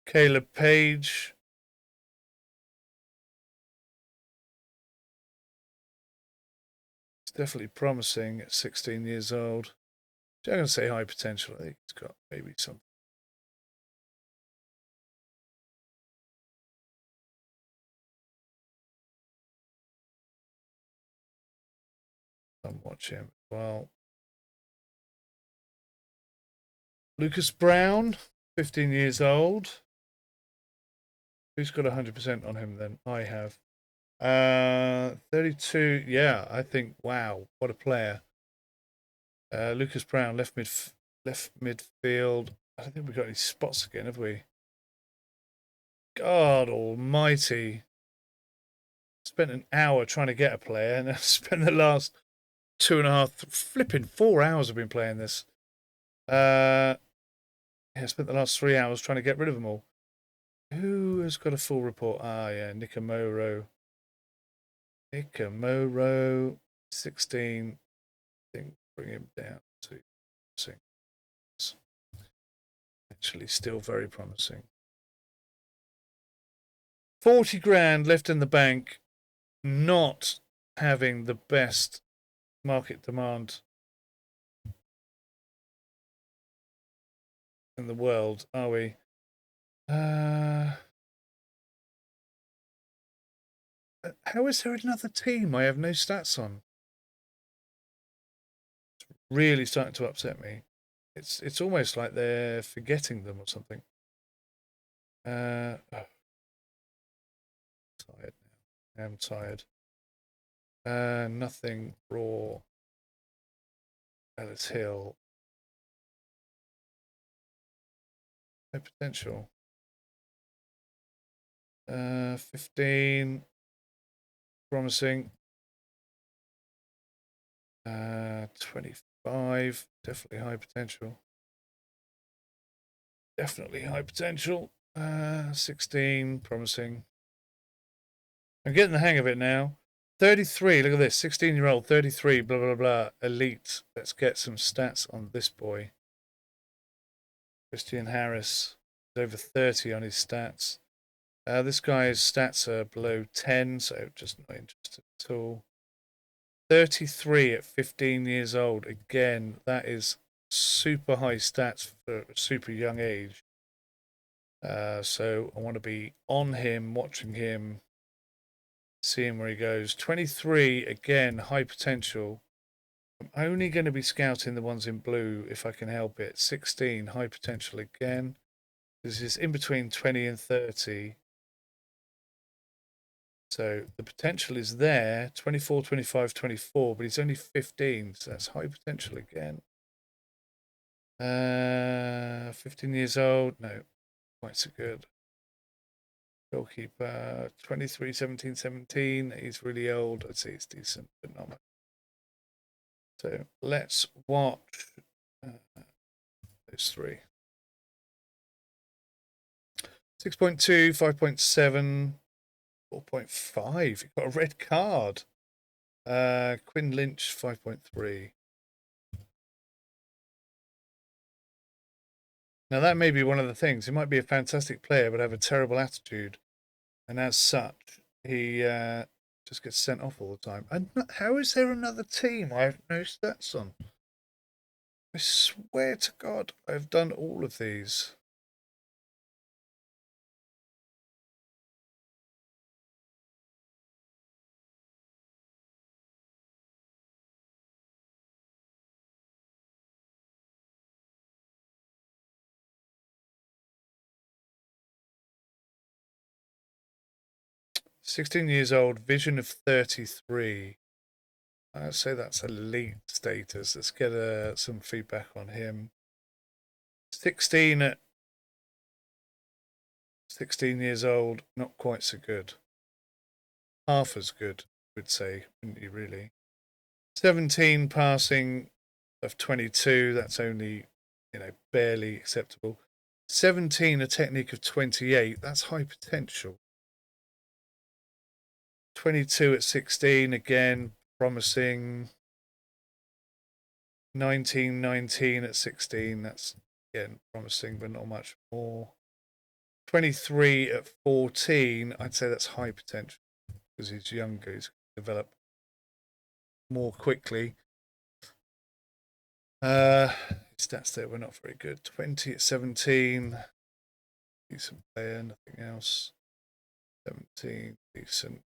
Caleb Page. It's definitely promising at 16 years old. I'm going to say high potential. I think he's got maybe something. I'll watch him as well. Lucas Brown, 15 years old. Who's got 100% on him then? I have. 32. Yeah, I think, wow, what a player. Lucas Brown, left midfield. I don't think we've got any spots again, have we? God almighty. Spent an hour trying to get a player, and I've spent the last 4 hours I've been playing this. Yeah, I spent the last 3 hours trying to get rid of them all. Who has got a full report? Ah, yeah, Nikamoro. 16. I think bring him down to 6. Actually, still very promising. 40 grand left in the bank, not having the best market demand in the world, are we? How is there another team I have no stats on? It's really starting to upset me. It's almost like they're forgetting them or something. Oh, tired now. I'm tired. Nothing raw. Ellis Hill. No potential. 15. Promising. 25. Definitely high potential. Definitely high potential. 16. Promising. I'm getting the hang of it now. 33. Look at this. 16-year-old. 33. Blah, blah, blah. Elite. Let's get some stats on this boy. Christian Harris is over 30 on his stats. This guy's stats are below 10, so just not interested at all. 33 at 15 years old. Again, that is super high stats for a super young age. So I want to be on him, watching him, seeing where he goes. 23, again, high potential. I'm only going to be scouting the ones in blue if I can help it. 16, high potential again. This is in between 20 and 30. So the potential is there, 24, 25, 24, but he's only 15, so that's high potential again. 15 years old, no, quite so good. Goalkeeper, 23, 17, 17, he's really old. I'd say he's decent, but not much. So let's watch those three. 6.2, 5.7, 4.5. He got a red card. Quinn Lynch, 5.3. Now, that may be one of the things. He might be a fantastic player, but have a terrible attitude. And as such, he just gets sent off all the time. And how is there another team I have no stats on? I swear to God, I've done all of these. "16 years old, vision of 33. I'd say that's elite status. Let's get some feedback on him. 16 at 16 years old, not quite so good. Half as good, I would say, wouldn't you, really? 17 passing of 22, that's only, barely acceptable. 17, a technique of 28, that's high potential. 22 at 16, again, promising. 19, 19 at 16, that's, again, promising, but not much more. 23 at 14, I'd say that's high potential because he's younger, he's develop more quickly. His stats there were not very good. 20 at 17, decent player, nothing else. 17, decent.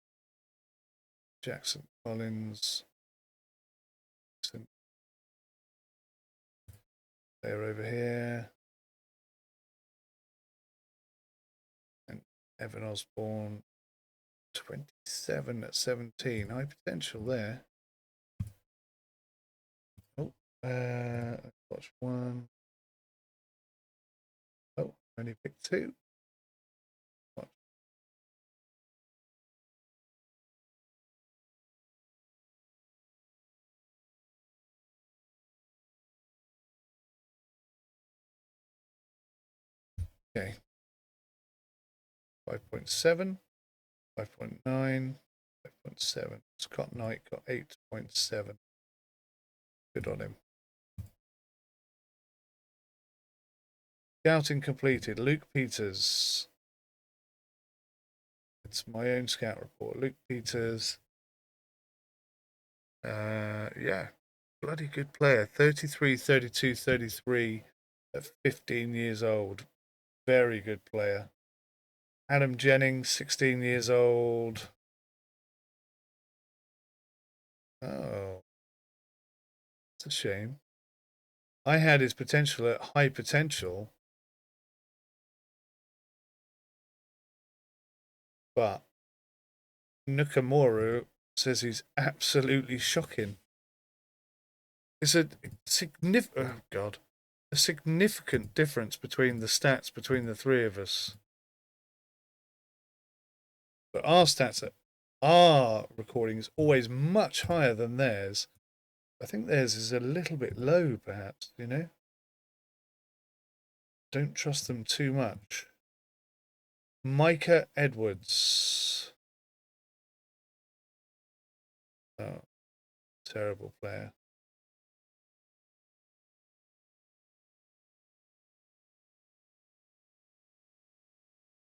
Jackson Collins, decent player over here. And Evan Osborne, 27 at 17, high potential there. Oh, watch one. Oh, only picked two. Watch. Okay. 5.7, 5.9, 5.7. Scott Knight got 8.7. Good on him. Scouting completed. Luke Peters. It's my own scout report. Luke Peters. Yeah, bloody good player. 33, 32, 33 at 15 years old. Very good player. Adam Jennings, 16 years old. Oh, it's a shame. I had his potential at high potential, but Nakamura, says he's absolutely shocking. It's a significant, oh God, a significant difference between the stats between the three of us. But our stats at our recording is always much higher than theirs. I think theirs is a little bit low, perhaps, you know? Don't trust them too much. Micah Edwards. Oh, terrible player.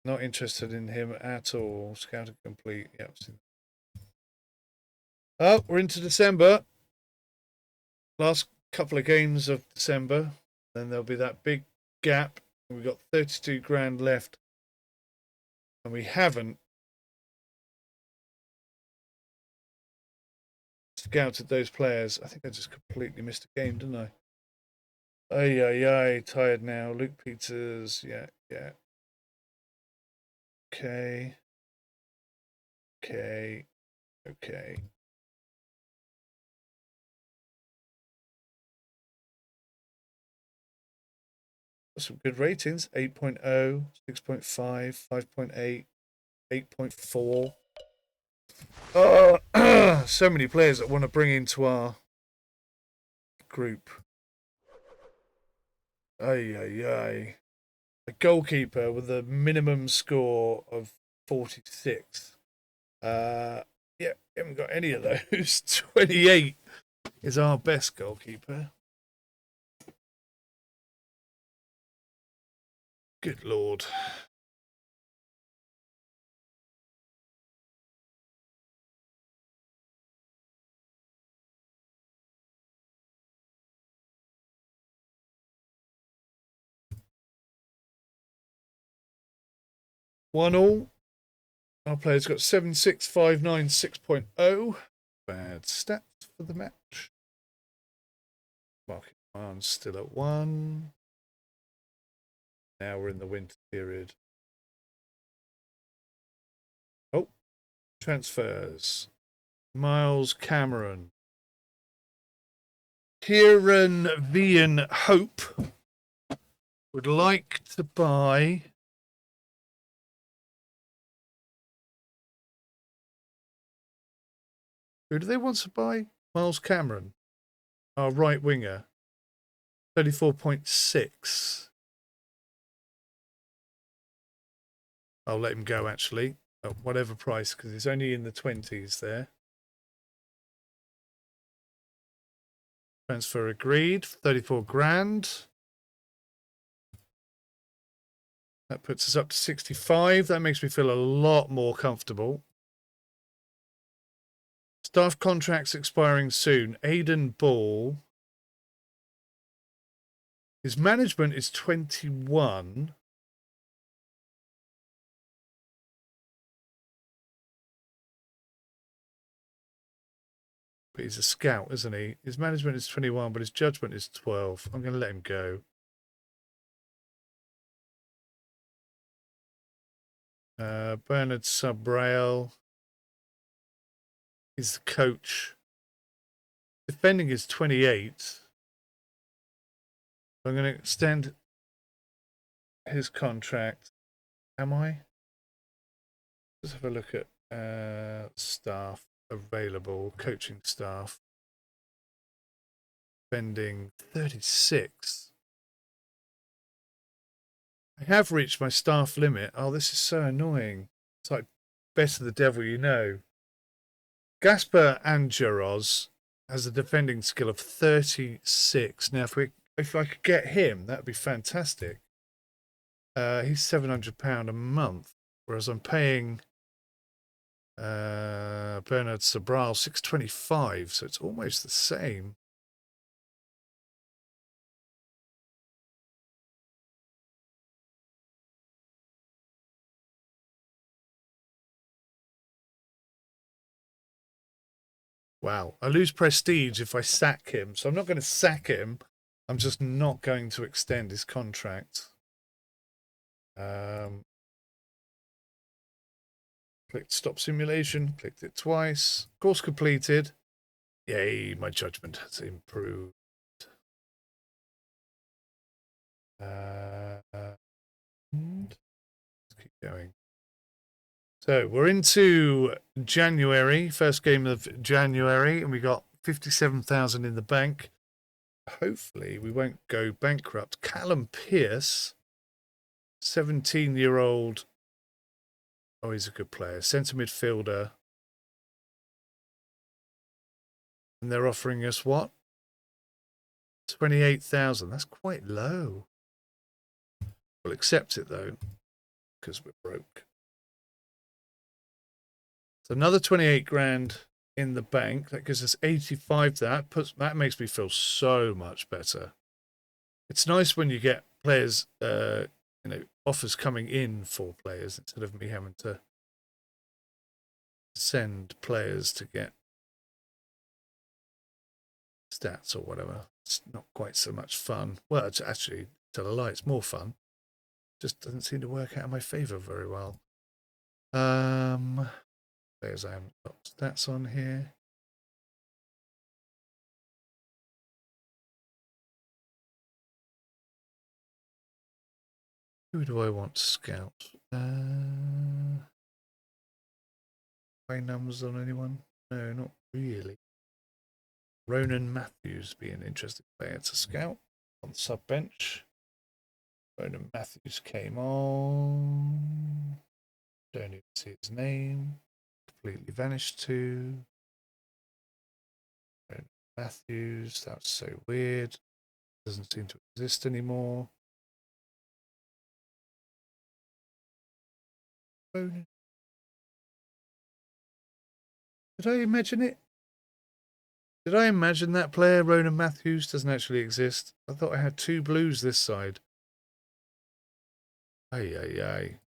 Not interested in him at all. Scouted complete. Yep. Oh, we're into December. Last couple of games of December. Then there'll be that big gap. We've got 32 grand left. And we haven't scouted those players. I think I just completely missed a game, didn't I? Ay, tired now. Luke Peters. Yeah. Okay. Some good ratings. 8.0, 6.5, 5.8, 8.4. Oh, so many players that want to bring into our group. Ay. A goalkeeper with a minimum score of 46. Yeah, haven't got any of those. 28 is our best goalkeeper. Good Lord. One all. Our player's got 7.659, 6.0. Bad stats for the match. Market demand still at 1. Now we're in the winter period. Oh, transfers. Miles Cameron. Kieran Vian Hope would like to buy who do they want to buy? Miles Cameron, our right winger. 34.6. I'll let him go actually at whatever price because he's only in the 20s there. Transfer agreed. 34 grand. That puts us up to 65. That makes me feel a lot more comfortable. Staff contracts expiring soon. Aidan Ball. His management is 21. But he's a scout, isn't he? His management is 21, but his judgment is 12. I'm going to let him go. Bernard Subrail. He's the coach. Defending is 28. I'm going to extend his contract. Am I? Let's have a look at staff available, coaching staff. Spending 36. I have reached my staff limit. Oh, this is so annoying. It's like better the devil you know. Gasper Angeros has a defending skill of 36. Now, if I could get him, that'd be fantastic. He's £700 a month, whereas I'm paying Bernard Sobral 625, so it's almost the same. Wow, I lose prestige if I sack him, so I'm not going to sack him. I'm just not going to extend his contract. Clicked stop simulation, clicked it twice. Course completed. Yay, my judgment has improved. Let's keep going. So we're into January, first game of January, and we got 57,000 in the bank. Hopefully we won't go bankrupt. Callum Pearce, 17-year-old. Oh, he's a good player. Centre midfielder. And they're offering us what? 28,000. That's quite low. We'll accept it though, because we're broke. So another 28 grand in the bank. That gives us 85. That makes me feel so much better. It's nice when you get players, offers coming in for players instead of me having to send players to get stats or whatever. It's not quite so much fun. Well, it's actually, tell a lie, it's more fun. Just doesn't seem to work out in my favour very well. Players I haven't got stats on here. Who do I want to scout? Play numbers on anyone? No, not really. Ronan Matthews be an interesting player to scout on the sub bench. Ronan Matthews came on. Don't even see his name. Completely vanished too. Ronan Matthews, that's so weird. Doesn't seem to exist anymore. Ronan. Did I imagine it? Did I imagine that player, Ronan Matthews, doesn't actually exist? I thought I had two blues this side. Ay, ay, ay.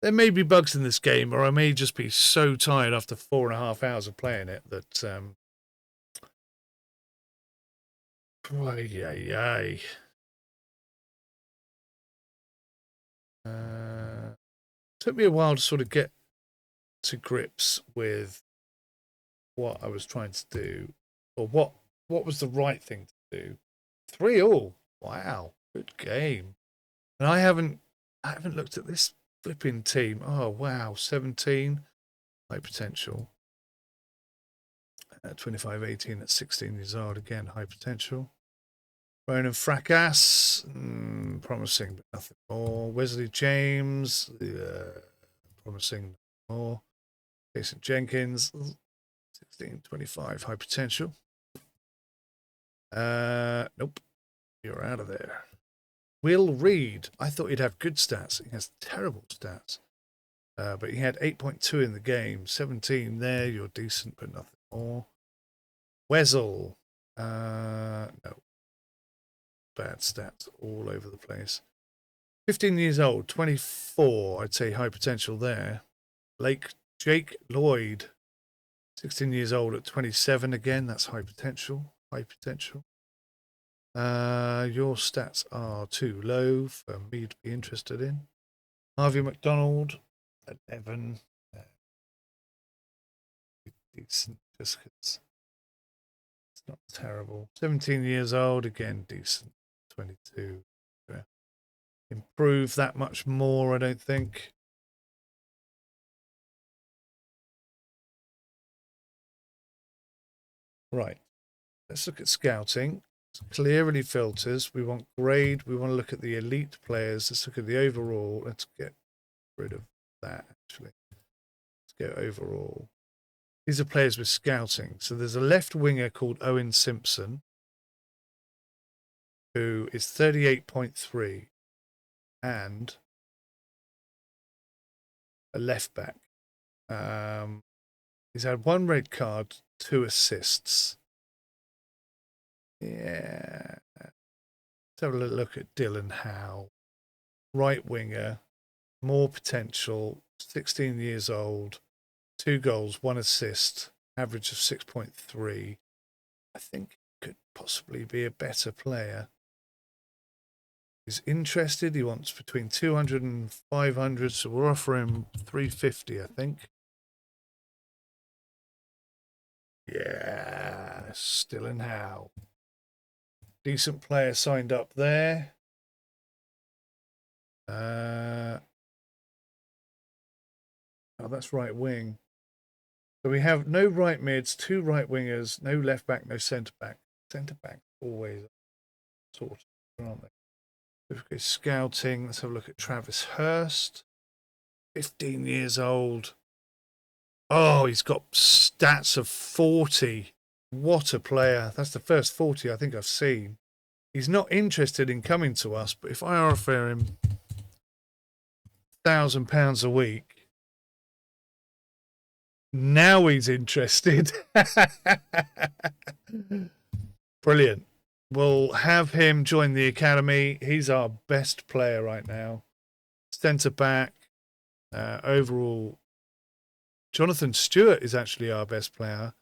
There may be bugs in this game, or I may just be so tired after 4.5 hours of playing it that... Ay, ay, ay. Took me a while to sort of get to grips with what I was trying to do, or what was the right thing to do. 3-3. Wow, good game. And I haven't looked at this flipping team. Oh wow, 17, high potential. 25-18 at 16 years old, again high potential. Ronan Fracas, promising but nothing more. Wesley James, promising more. Jason Jenkins, 16-25, high potential. Nope, you're out of there. Will Reed, I thought he'd have good stats. He has terrible stats. But he had 8.2 in the game, 17 there. You're decent, but nothing more. Wessel, no. Bad stats all over the place. 15 years old, 24, I'd say high potential there. Jake Lloyd, 16 years old at 27 again, that's high potential. High potential. Your stats are too low for me to be interested in. Harvey McDonald, 11. Decent, just because it's not terrible. 17 years old, again, decent. 22. Improve that much more, I don't think. Right. Let's look at scouting. Clearly filters. We want grade. We want to look at the elite players. Let's look at the overall. Let's get rid of that, actually. Let's go overall. These are players with scouting. So there's a left winger called Owen Simpson, who is 38.3, and a left back. He's had 1 red card, 2 assists. Yeah. Let's have a look at Dylan Howe. Right winger, more potential, 16 years old, 2 goals, 1 assist, average of 6.3. I think could possibly be a better player. He's interested. He wants between 200 and 500, so we'll offer him 350, I think. Yeah, still in how. Decent player signed up there. Oh, that's right wing. So we have no right mids, 2 right wingers, no left back, no centre back. Centre back always sort of, aren't they? Okay, scouting. Let's have a look at Travis Hurst. 15 years old. Oh, he's got stats of 40. What a player. That's the first 40 I think I've seen. He's not interested in coming to us, but if I offer him £1,000 a week, now he's interested. Brilliant. We'll have him join the academy. He's our best player right now. Centre back. Overall, Jonathan Stewart is actually our best player.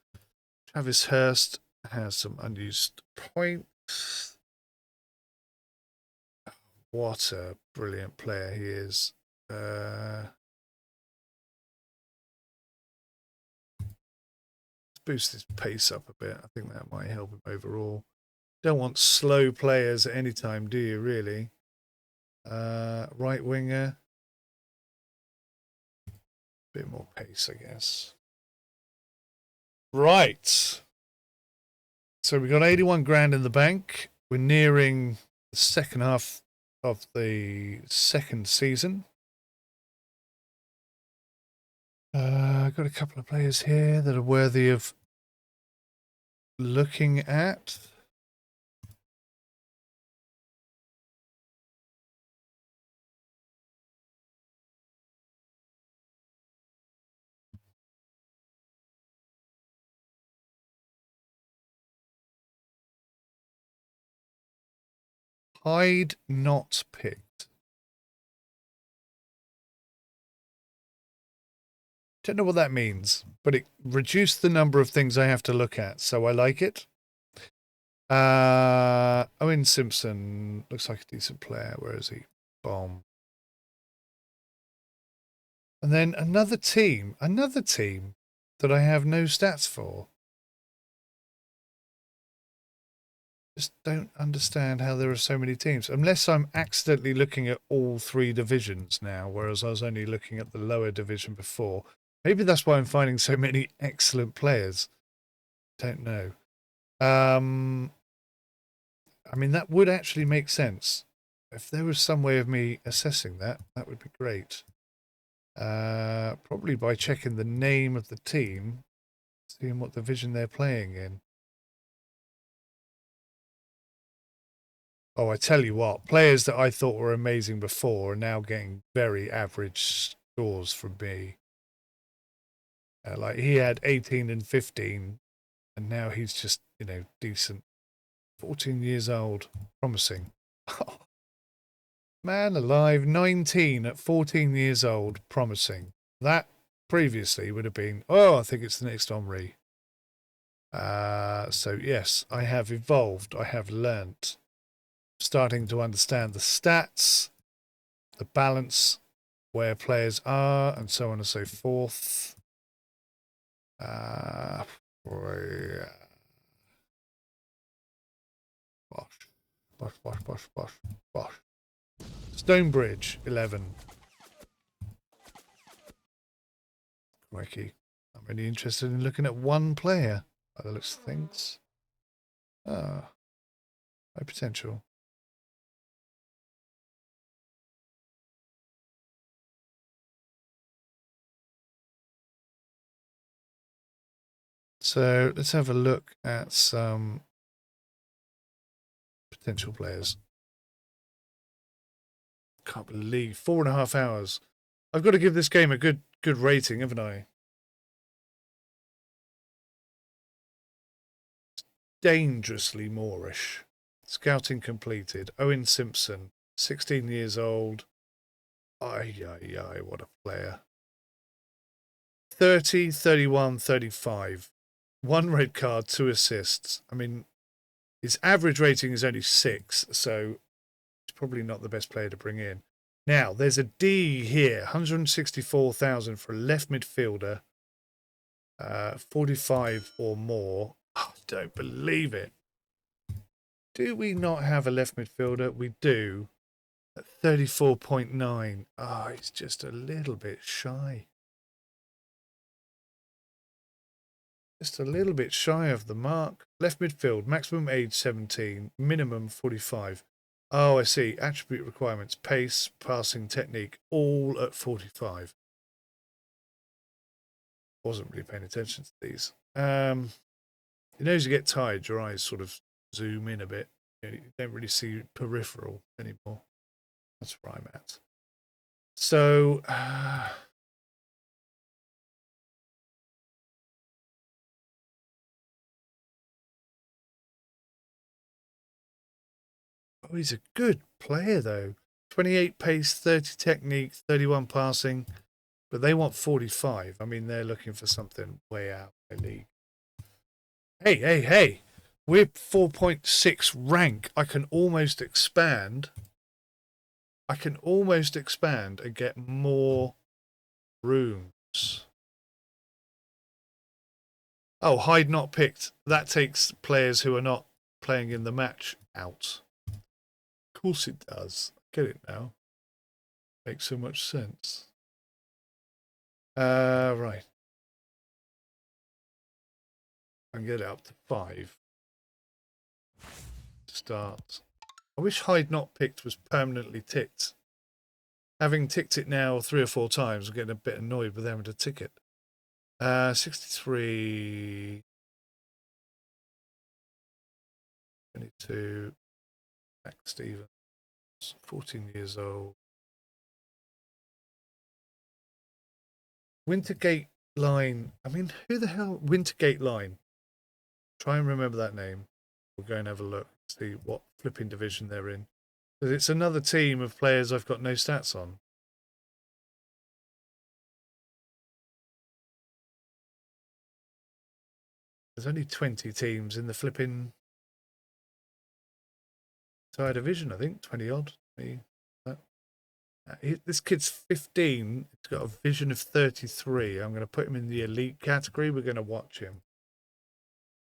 Travis Hurst has some unused points. What a brilliant player he is. Let's boost his pace up a bit. I think that might help him overall. Don't want slow players at any time, do you, really? Right winger. Bit more pace, I guess. Right. So we got 81 grand in the bank. We're nearing the second half of the second season. I've got a couple of players here that are worthy of looking at. Hide not picked. Don't know what that means, but it reduced the number of things I have to look at, so I like it. Owen Simpson looks like a decent player. Where is he? Bomb. And then another team that I have no stats for. Just don't understand how there are so many teams, unless I'm accidentally looking at all 3 divisions now, whereas I was only looking at the lower division before. Maybe that's why I'm finding so many excellent players. Don't know. I mean, that would actually make sense. If there was some way of me assessing that, that would be great. Probably by checking the name of the team, seeing what division they're playing in. Oh, I tell you what, players that I thought were amazing before are now getting very average scores from me. Like he had 18 and 15, and now he's just, decent. 14 years old, promising. Man alive, 19 at 14 years old, promising. That previously would have been, oh, I think it's the next Omri. So yes, I have evolved. I have learnt. Starting to understand the stats, the balance, where players are, and so on and so forth. Bosh. Stonebridge, 11. Crikey. I'm really interested in looking at one player by the looks of things. High potential. So let's have a look at some potential players. Can't believe 4.5 hours. I've got to give this game a good rating, haven't I? Dangerously Moorish. Scouting completed. Owen Simpson, 16 years old. Ay, what a player. 30, 31, 35. 1 red card, 2 assists. I mean, his average rating is only 6, so he's probably not the best player to bring in. Now, there's a D here, 164,000 for a left midfielder, 45 or more. Oh, I don't believe it. Do we not have a left midfielder? We do. At 34.9. Ah, it's just a little bit shy. Just a little bit shy of the mark. Left midfield, maximum age 17, minimum 45. Oh, I see. Attribute requirements, pace, passing, technique, all at 45. Wasn't really paying attention to these. You know, as you get tired, your eyes sort of zoom in a bit. You don't really see peripheral anymore. That's where I'm at. So, oh, he's a good player, though. 28 pace, 30 technique, 31 passing, but they want 45. I mean, they're looking for something way out of their league. Hey, hey, hey. We're 4.6 rank. I can almost expand. And get more rooms. Oh, hide not picked. That takes players who are not playing in the match out. Of course it does. Get it now. Makes so much sense. Right. I can get it up to 5. Start. I wish hide not picked was permanently ticked. Having ticked it now 3 or 4 times, I'm getting a bit annoyed with having to tick it. 63. 22. Max Stevens. 14 years old. Wintergate Line. I mean, who the hell? Wintergate Line. Try and remember that name. We'll go and have a look, see what flipping division they're in. Because it's another team of players I've got no stats on. There's only 20 teams in the flipping entire division, I think. 20 odd. This kid's 15. He's got a vision of 33. I'm going to put him in the elite category. We're going to watch him.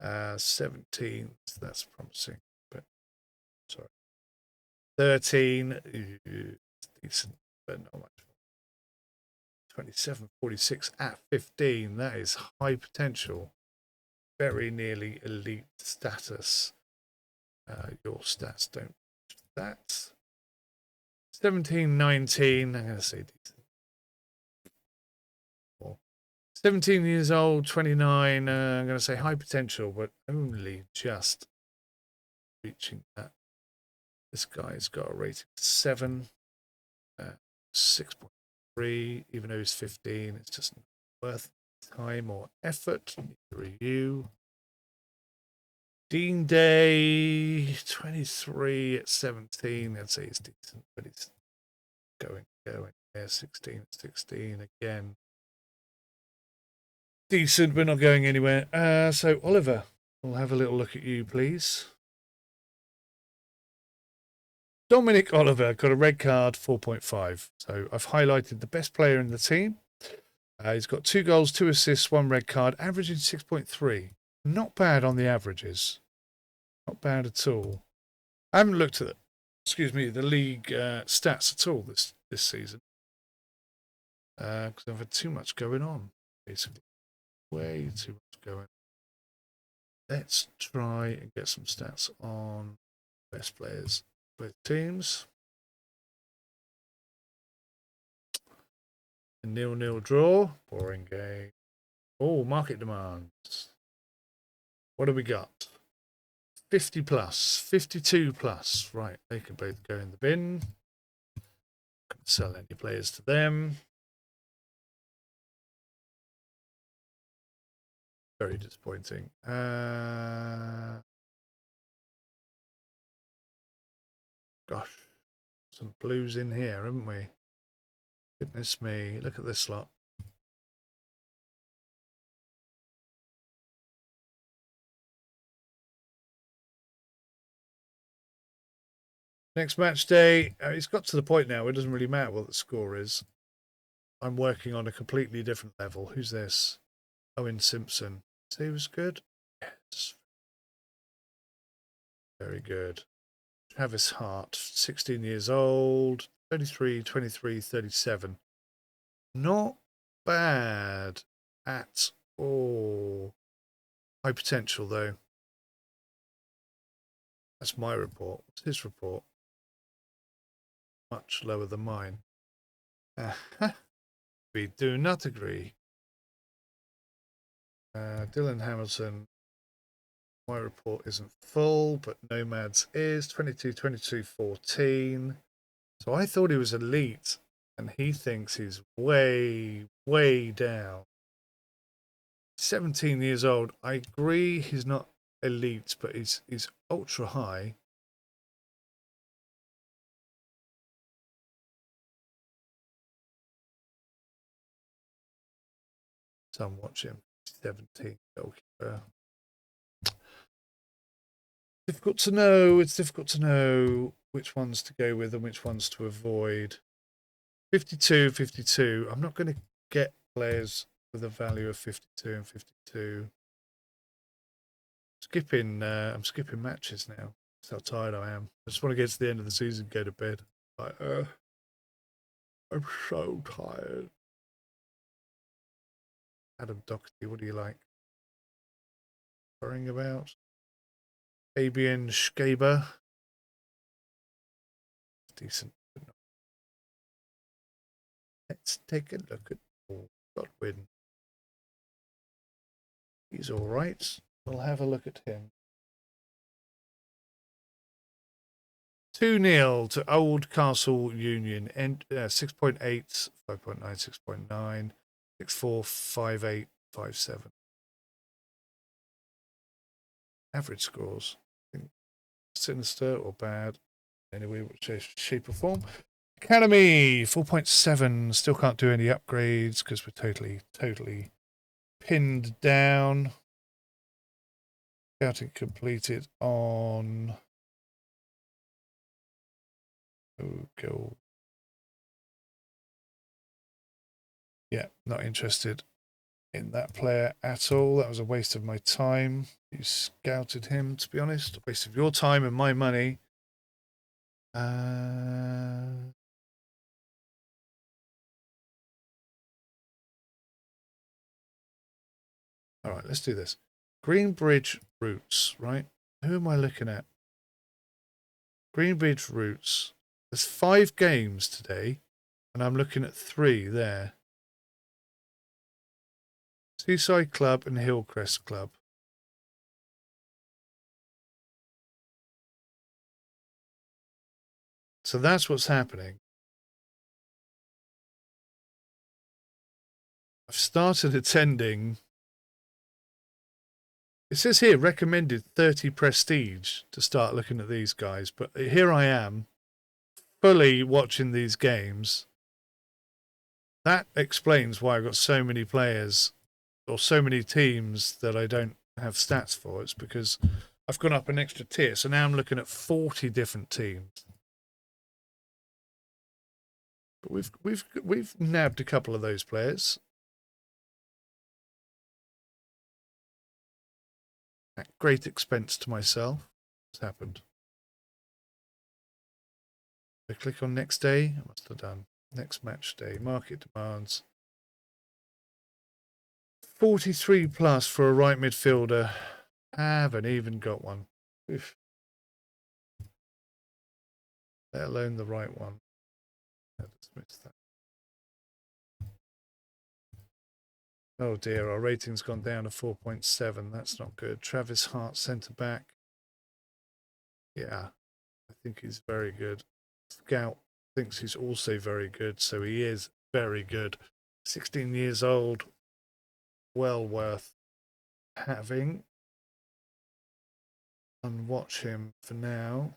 17. That's promising. But sorry. 13. Decent, but not much. 27, 46 at 15. That is high potential. Very nearly elite status. Your stats don't match that. 17, 19. I'm going to say decent. 17 years old, 29. I'm going to say high potential, but only just reaching that. This guy's got a rating of 7, 6.3. Even though he's 15, it's just not worth time or effort. Review. Dean Day, 23 at 17. I'd say it's decent, but it's going. Yeah, 16 at 16 again. Decent, but not going anywhere. So, Oliver, we'll have a little look at you, please. Dominic Oliver got a red card, 4.5. So, I've highlighted the best player in the team. He's got 2 goals, 2 assists, 1 red card, averaging 6.3. Not bad on the averages. Not bad at all. I haven't looked at the league stats at all this season. Because I've had too much going on, basically. Way too much going on. Let's try and get some stats on best players, both teams. A 0-0 draw. Boring game. Oh, market demands. What do we got? 50 plus, 52 plus. Right, they can both go in the bin. Can't sell any players to them. Very disappointing. Gosh, some blues in here, haven't we? Goodness me, look at this lot. Next match day, it's got to the point now where it doesn't really matter what the score is. I'm working on a completely different level. Who's this? Owen Simpson. So he was good? Yes. Very good. Travis Hart, 16 years old, 33, 23, 37. Not bad at all. High potential, though. That's my report. What's his report? Much lower than mine. We do not agree. Dylan Hamilton. My report isn't full, but Nomad's is 22, 22, 14. So I thought he was elite, and he thinks he's way, way down. 17 years old. I agree he's not elite, but he's ultra high. So I'm watching 17 goalkeeper. Difficult to know. It's difficult to know which ones to go with and which ones to avoid. 52, 52. I'm not going to get players with a value of 52 and 52. I'm skipping matches now. That's how tired I am. I just want to get to the end of the season and go to bed. I'm so tired. Adam Doherty, what do you like? Worrying about? Fabian Schäber. Decent. Let's take a look at Paul Godwin. He's all right. We'll have a look at him. 2-0 to Oldcastle Union. 6.8, 5.9, 6.9, 6.4, 5.8, 5.7. Average scores. Sinister or bad. Anyway, which shape or form. Academy 4.7. Still can't do any upgrades because we're totally pinned down. Scouting completed on. Oh, go. Yeah, not interested in that player at all. That was a waste of my time. You scouted him, to be honest. A waste of your time and my money. All right, let's do this. Greenbridge Roots, right? Who am I looking at? Greenbridge Roots. There's 5 games today, and I'm looking at 3 there. Seaside Club and Hillcrest Club. So that's what's happening. I've started attending. It says here recommended 30 prestige to start looking at these guys, but here I am fully watching these games. That explains why I've got so many players or so many teams that I don't have stats for. It's because I've gone up an extra tier, so now I'm looking at 40 different teams. But we've nabbed a couple of those players. At great expense to myself. What's happened? I click on next day. I must have done next match day. Market demands 43 plus for a right midfielder. Haven't even got one. Oof. Let alone the right one. Let's that. Oh dear, our rating's gone down to 4.7. That's not good. Travis Hart, centre back. Yeah, I think he's very good. Scout thinks he's also very good, so he is very good. 16 years old. Well worth having. And watch him for now.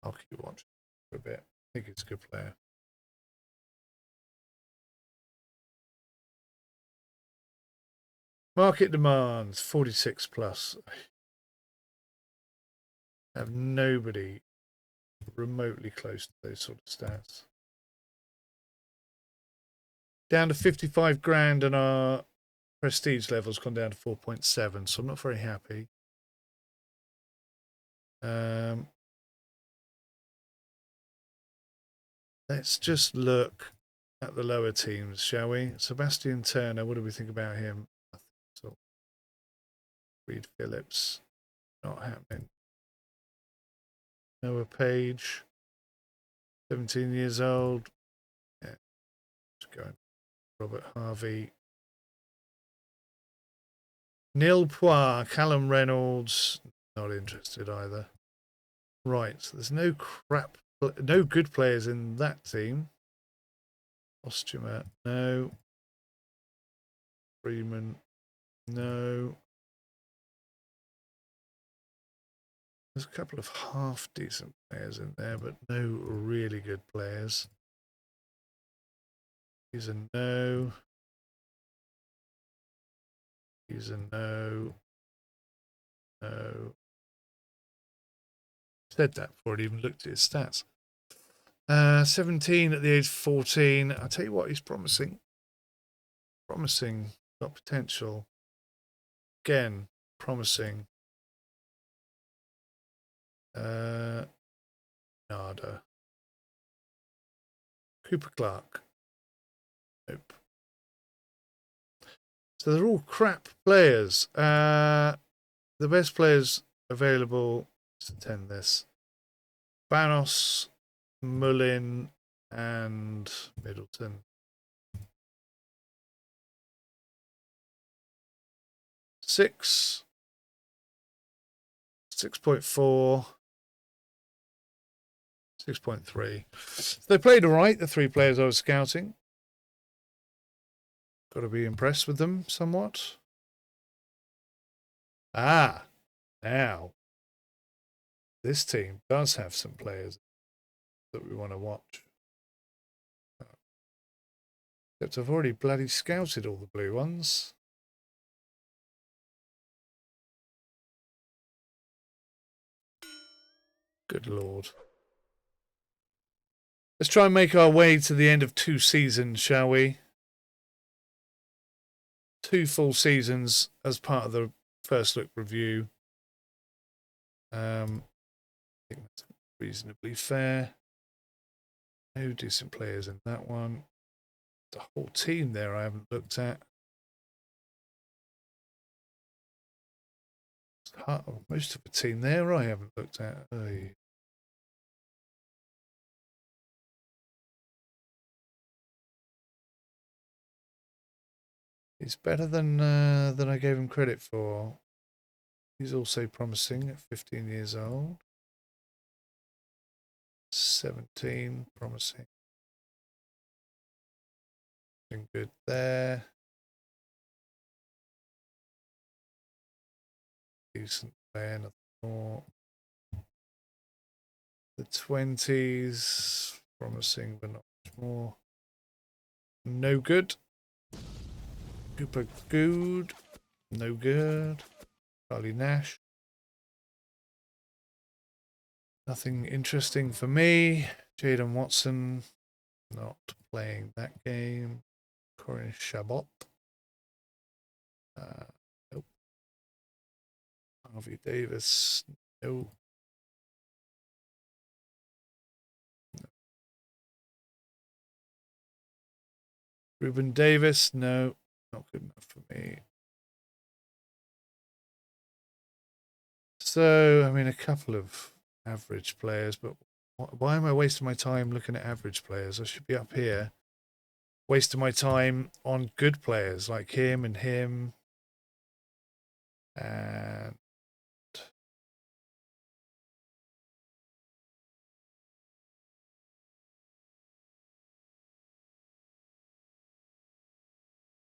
I'll keep watching for a bit. I think he's a good player. Market demands 46 plus. I have nobody remotely close to those sort of stats. Down to 55 grand, and our prestige level's gone down to 4.7, so I'm not very happy. Let's just look at the lower teams, shall we? Sebastian Turner, what do we think about him? So, Reed Phillips, not happening. Noah Page, 17 years old. Yeah, just going. Robert Harvey. Neil Poir, Callum Reynolds, not interested either. Right, so there's no good players in that team. Ostumer, no. Freeman, no. There's a couple of half decent players in there, but no really good players. He's a no. He's a no. No. Said that before I'd even looked at his stats. 17 at the age of 14. I'll tell you what, he's promising. Promising. Got potential. Again, promising. Nada. Cooper Clark. Nope. So they're all crap players. The best players available. Let's attend this. Banos, Mullin, and Middleton. 6, 6.4, 6.3. They played all right, the three players I was scouting. Got to be impressed with them somewhat. Now this team does have some players that we want to watch. Except I've already bloody scouted all the blue ones. Good Lord. Let's try and make our way to the end of 2 seasons, shall we? 2 full seasons as part of the first look review. I think that's reasonably fair. No decent players in that one. The whole team there I haven't looked at. Most of the team there I haven't looked at. He's better than I gave him credit for. He's also promising at 15 years old. 17, promising. Doing good there. Decent player, nothing more. The 20s, promising but not much more. No good. Cooper Good, no good. Charlie Nash. Nothing interesting for me. Jaden Watson, not playing that game. Corin Chabot. Nope. Harvey Davis, no. Ruben Davis, no. Not good enough for me. So, I mean, a couple of average players, but why am I wasting my time looking at average players? I should be up here wasting my time on good players like him and him. And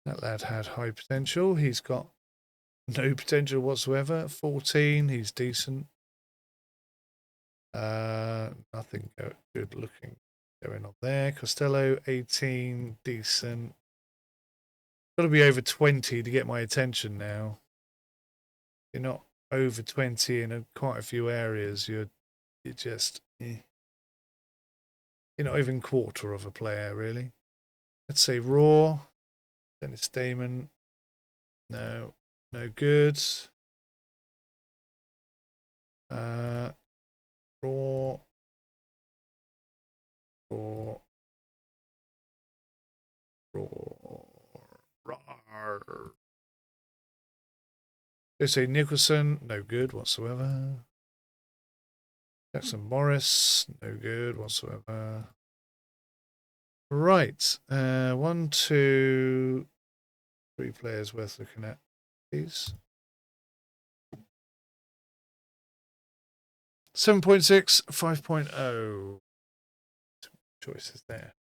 that lad had high potential. He's got no potential whatsoever. 14, he's decent. Nothing good looking going on there. Costello, 18, decent. Got to be over 20 to get my attention now. You're not over 20 in quite a few areas. You're just you're not even quarter of a player really. Let's say Raw. Dennis Damon. No, no good. Raw. Raw. Raw. Let's say Nicholson. No good whatsoever. Jackson Morris. No good whatsoever. Right. 1, 2, 3 players worth looking at, please. 7.6, 5.0. Choices there.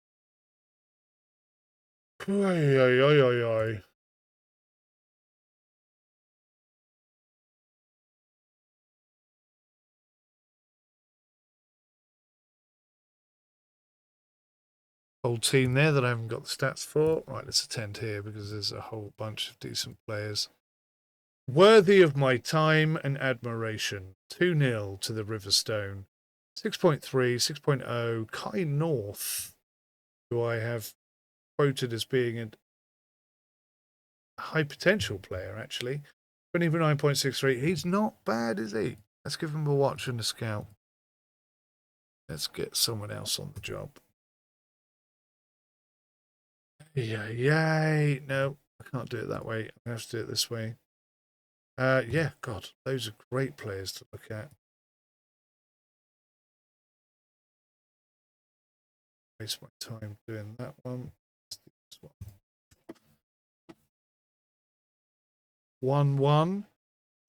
Oy, oy, oy, oy, oy. Whole team there that I haven't got the stats for. Right, let's attend here because there's a whole bunch of decent players. Worthy of my time and admiration. 2-0 to the Riverstone. 6.3, 6.0. Kai North, who I have quoted as being a high potential player, actually. 29.63. He's not bad, is he? Let's give him a watch and a scout. Let's get someone else on the job. Yay. No, I can't do it that way. I have to do it this way. Yeah, God, those are great players to look at. Waste my time doing that one. Let's do this one. 1-1.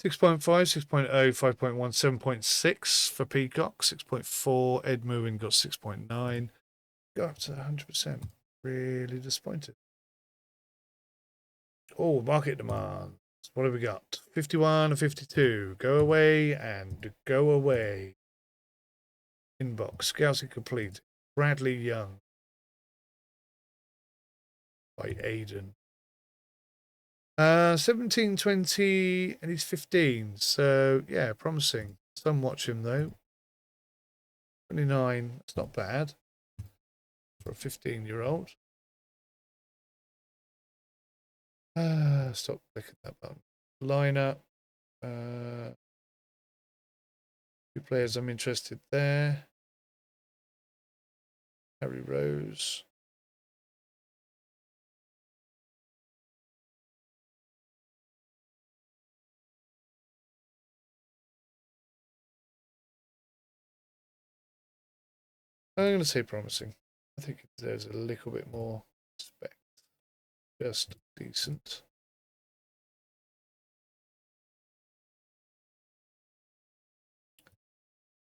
6.5, 6.0, 5.1, 7.6 for Peacock. 6.4. Ed Moon got 6.9. Go up to 100%. Really disappointed. Oh, market demand. What have we got? 51 and 52. Go away and go away. Inbox. Scouting complete. Bradley Young. By Aiden. 17, 20, and he's 15. So, yeah, promising. Some watch him, though. 29. It's not bad for a 15-year-old. Stop clicking that button. Lineup. Two players I'm interested there. Harry Rose. I'm going to say promising. I think there's a little bit more respect. Just decent.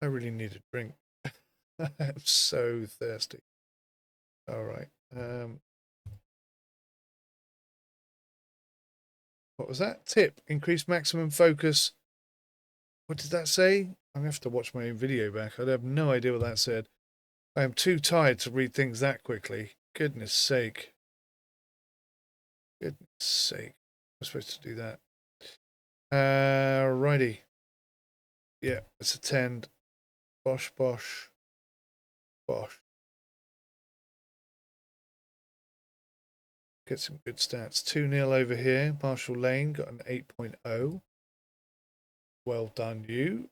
I really need a drink. I'm so thirsty. All right. What was that? Tip. Increase maximum focus. What did that say? I'm going to have to watch my own video back. I have no idea what that said. I am too tired to read things that quickly. Goodness sake. Goodness sake. I'm supposed to do that. Righty. Yeah, let's attend. Bosh, bosh, bosh. Get some good stats. 2-0 over here. Marshall Lane got an 8.0. Well done, you.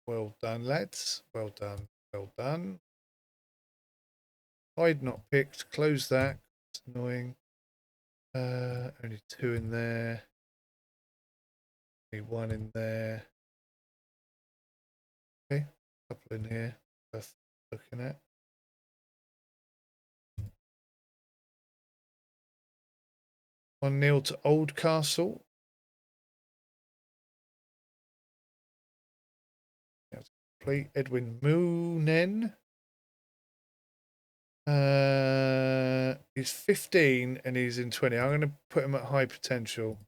Well done, lads. Well done. Well done. Hyde not picked. Close that. It's annoying. Only 2 in there. Only 1 in there. Okay. Couple in here. Worth looking at. One nil to Oldcastle. Play Edwin Moonen. He's 15 and he's in 20. I'm going to put him at high potential.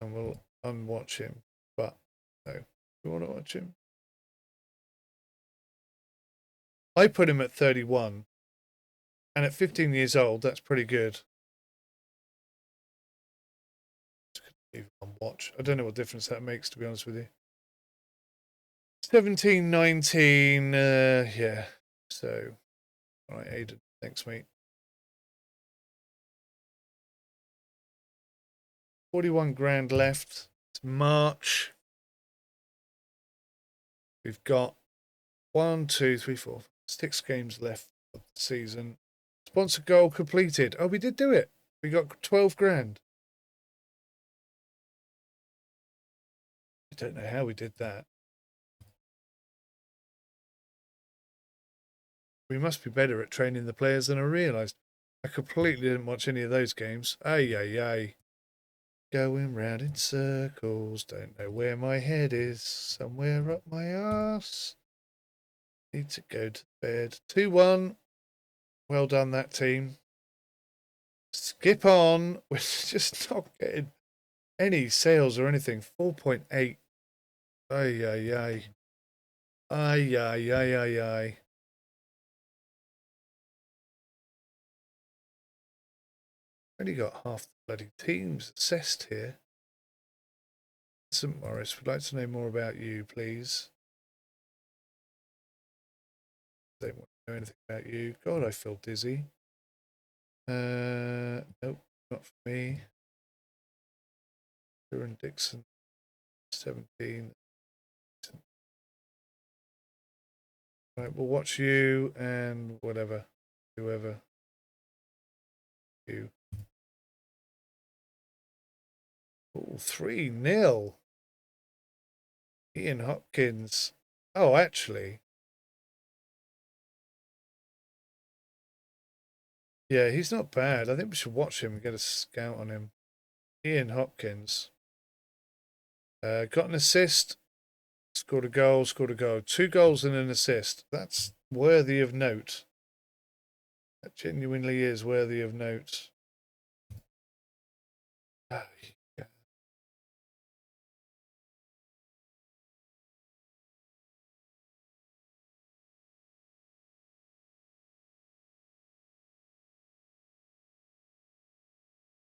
And we'll unwatch him. But no, we want to watch him. I put him at 31. And at 15 years old, that's pretty good. On watch. I don't know what difference that makes, to be honest with you. 17, 19. Yeah. So, all right, Aiden. Thanks, mate. 41 grand left. It's March. We've got 1, 2, 3, 4, 6 games left of the season. Sponsor goal completed. Oh, we did do it. We got 12 grand. I don't know how we did that. We must be better at training the players than I realised. I completely didn't watch any of those games. Ay, ay, ay. Going round in circles. Don't know where my head is. Somewhere up my arse. Need to go to bed. 2-1. Well done, that team. Skip on. We're just not getting any sales or anything. 4.8. Ay, ay, ay. Ay, ay, ay, ay, ay. Only got half the bloody teams assessed here. St. Morris, would like to know more about you, please. Don't want to know anything about you. God, I feel dizzy. Nope, not for me. Kieran Dixon, 17. Right, we'll watch you and whatever, whoever. You. Oh, 3-0. Ian Hopkins. Oh, actually. Yeah, he's not bad. I think we should watch him and get a scout on him. Ian Hopkins. Got an assist. Scored a goal, scored a goal. 2 goals and an assist. That's worthy of note. That genuinely is worthy of note. Oh, yeah.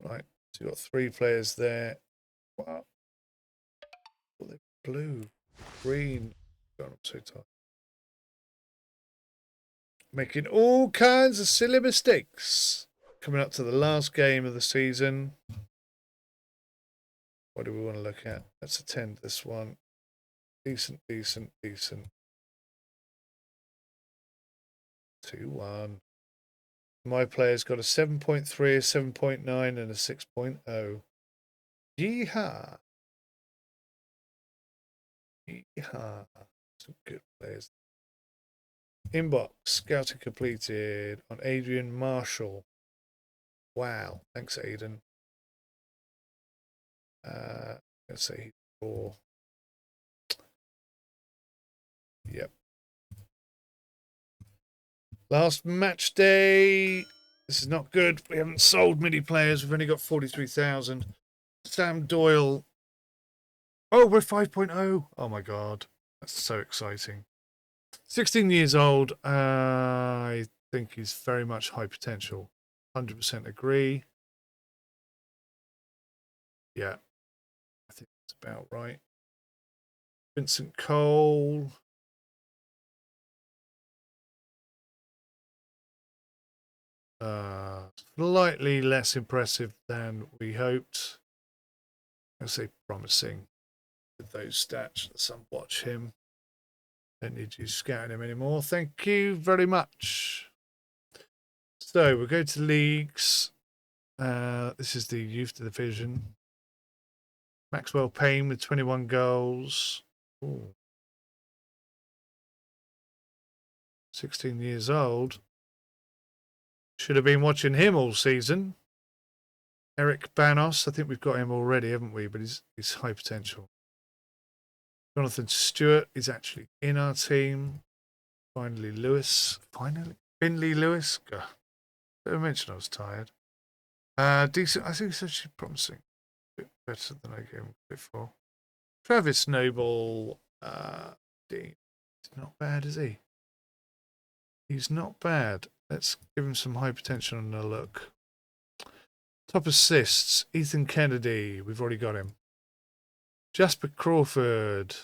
Right, so you've got 3 players there. Wow. Oh, they're blue, green. God, I'm so tired. Making all kinds of silly mistakes. Coming up to the last game of the season. What do we want to look at? Let's attend this one. Decent, decent, decent. 2-1. My player's got a 7.3, a 7.9, and a 6.0. Yeehaw. Yeehaw. Some good players. Inbox. Scouting completed on Adrian Marshall. Wow. Thanks, Aiden. Let's say 4. Yep. Last match day. This is not good. We haven't sold many players. We've only got 43,000. Sam Doyle. Oh, we're 5.0. Oh my God. That's so exciting. 16 years old. I think he's very much high potential. 100% agree. Yeah. I think that's about right. Vincent Cole. Slightly less impressive than we hoped. I say promising with those stats. Let's watch him. Don't need you scouting him anymore. Thank you very much. So we'll go to leagues. This is the youth division. Maxwell Payne with 21 goals. Ooh. 16 years old. Should have been watching him all season. Eric Banos. I think we've got him already, haven't we? But he's high potential. Jonathan Stewart is actually in our team. Finally, Lewis. Finley Lewis. God, I mentioned I was tired. Decent. I think it's actually promising. A bit better than I gave him before. Travis Noble. Dean. He's not bad, is he? He's not bad. Let's give him some high potential and a look. Top assists, Ethan Kennedy. We've already got him. Jasper Crawford.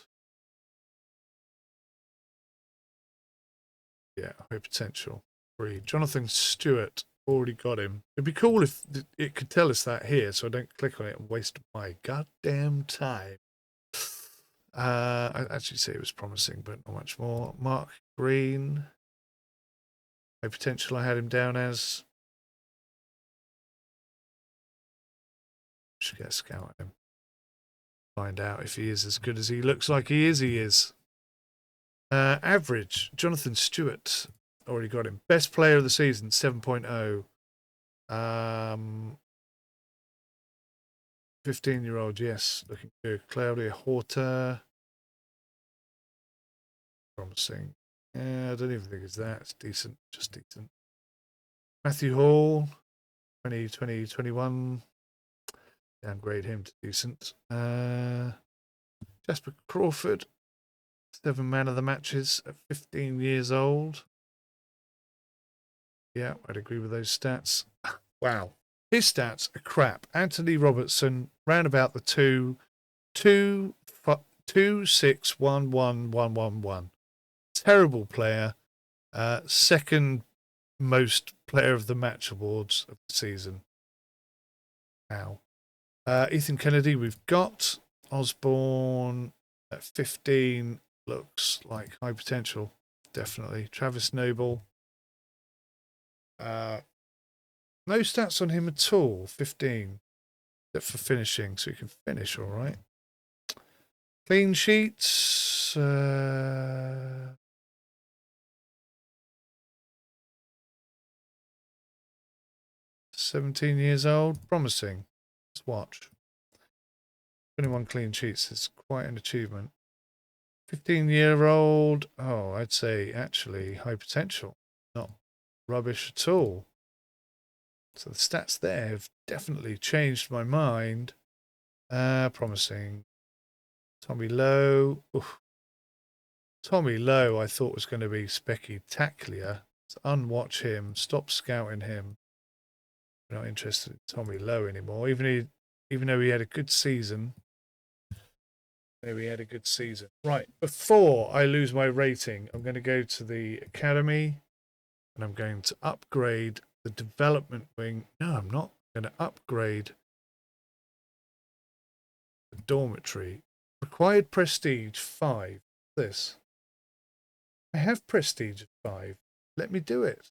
Yeah, high potential. 3. Jonathan Stewart. Already got him. It'd be cool if it could tell us that here, so I don't click on it and waste my goddamn time. I'd actually say it was promising, but not much more. Mark Green. High potential, I had him down as. Should get a scout at him. Find out if he is as good as he looks like he is. Average, Jonathan Stewart. Already got him. Best player of the season, 7.0. 15-year-old, yes. Looking good. Claudia Horta. Promising. Yeah, I don't even think it's that. It's decent. Just decent. Matthew Hall. 20, 21. Downgrade him to decent. Jasper Crawford. 7 man of the matches at 15 years old. Yeah, I'd agree with those stats. Wow. His stats are crap. Anthony Robertson ran about the 2, 6, 1, 1, 1, 1, 1. Terrible player. Second most player of the match awards of the season. Wow. Ethan Kennedy, we've got. Osborne at 15 looks like high potential. Definitely. Travis Noble. No stats on him at all. 15. Except for finishing, so he can finish all right. Clean sheets. 17 years old. Promising. Let's watch. 21 clean sheets is quite an achievement. 15-year-old. Oh, I'd say actually high potential. Not rubbish at all. So the stats there have definitely changed my mind. Promising. Tommy Lowe. Oof. Tommy Lowe I thought was going to be spectacular. So unwatch him. Stop scouting him. I'm not interested in Tommy Lowe anymore. Even though he had a good season. Maybe he had a good season. Right, before I lose my rating, I'm going to go to the academy and I'm going to upgrade the development wing. No, I'm not going to upgrade the dormitory. Required prestige 5. This. I have prestige of 5. Let me do it.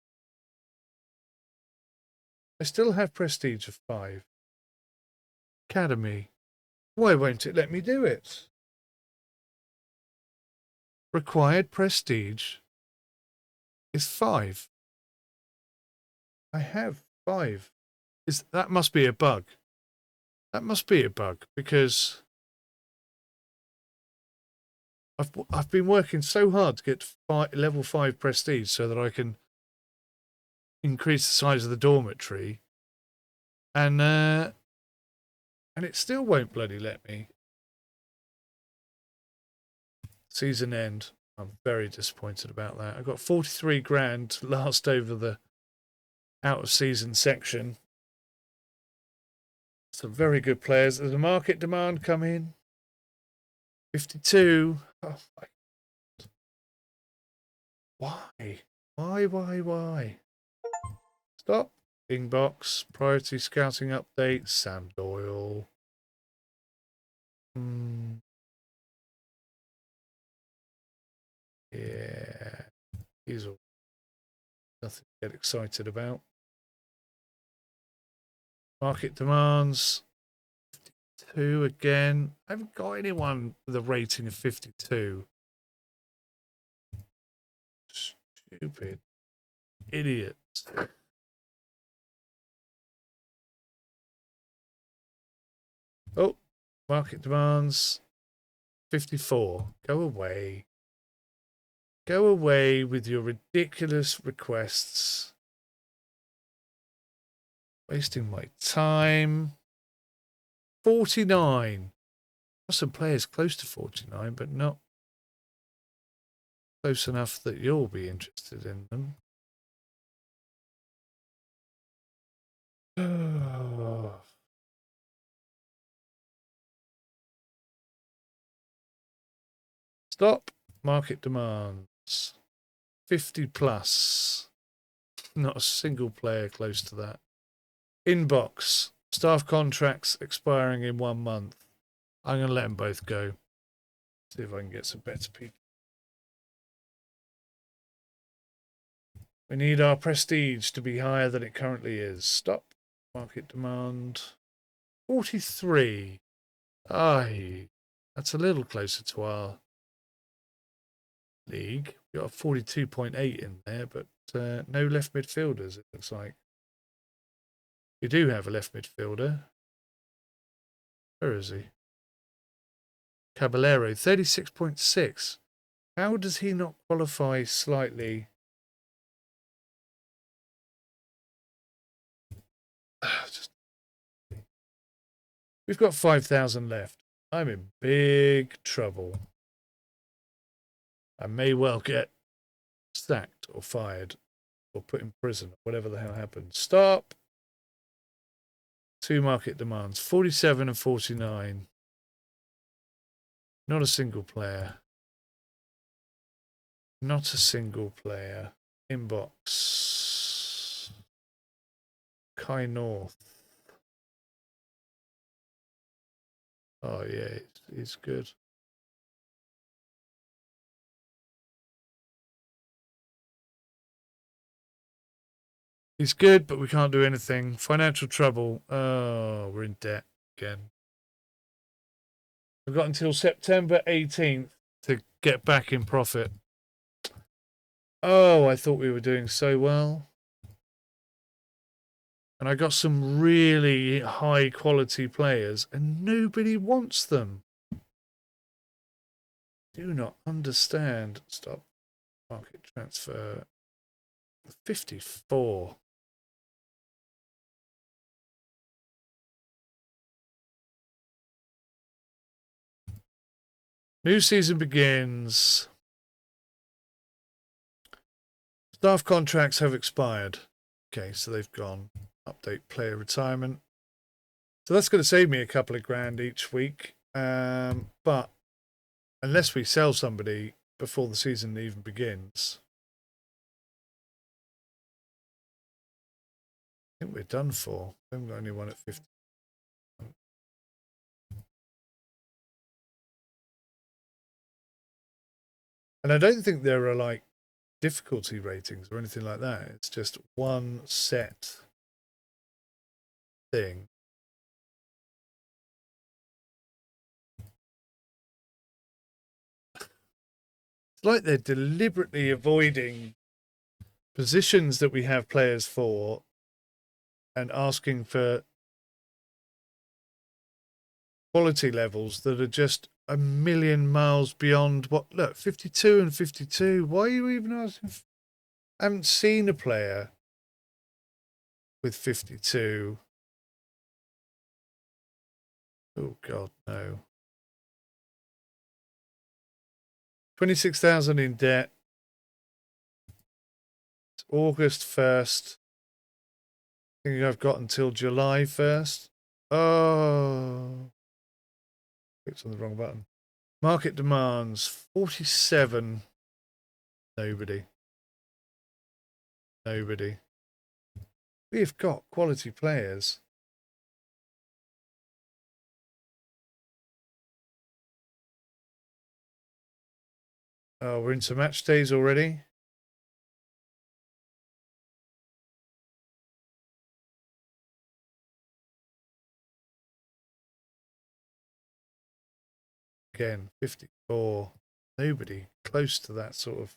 I still have prestige of 5. Academy. Why won't it let me do it? Required prestige is 5. I have 5. That must be a bug. That must be a bug because I've been working so hard to get level 5 prestige so that I can increase the size of the dormitory, and it still won't bloody let me. Season end. I'm very disappointed about that. I got 43 grand last over the out of season section. Some very good players. There's a market demand come in. 52. Oh my God. Why? Stop. Inbox. Priority scouting update. Sam Doyle. Yeah. He's all nothing to get excited about. Market demands. 52 again. I haven't got anyone with a rating of 52. Stupid. Idiots. Oh, market demands 54. Go away. Go away with your ridiculous requests. Wasting my time. 49. Got some players close to 49, but not close enough that you'll be interested in them. Stop. Market demands. 50 plus. Not a single player close to that. Inbox. Staff contracts expiring in 1 month. I'm going to let them both go. See if I can get some better people. We need our prestige to be higher than it currently is. Stop. Market demand. 43. Aye. That's a little closer to our league. We've got a 42.8 in there, but no left midfielders, it looks like. We do have a left midfielder. Where is he? Caballero, 36.6. How does he not qualify slightly? We've got 5,000 left. I'm in big trouble. I may well get sacked or fired or put in prison or whatever the hell happens. Stop. 2 market demands. 47 and 49. Not a single player. Not a single player. Inbox. Kai North. Oh, yeah, he's good. He's good, but we can't do anything. Financial trouble. Oh, we're in debt again. We've got until September 18th to get back in profit. Oh, I thought we were doing so well. And I got some really high quality players and nobody wants them. Do not understand. Stop. Market transfer. 54. New season begins. Staff contracts have expired. Okay, so they've gone. Update player retirement. So that's going to save me a couple of grand each week. But unless we sell somebody before the season even begins, I think we're done for. I haven't got anyone at 50. And I don't think there are like difficulty ratings or anything like that. It's just one set thing. It's like they're deliberately avoiding positions that we have players for and asking for quality levels that are just a million miles beyond what. Look, 52 and 52. Why are you even asking? I haven't seen a player with 52. Oh, God, no. 26,000 in debt. It's August 1st. I think I've got until July 1st. Oh. Clicked on the wrong button. Market demands 47. Nobody. Nobody. We've got quality players. Oh, we're into match days already. Again, 54. Nobody close to that sort of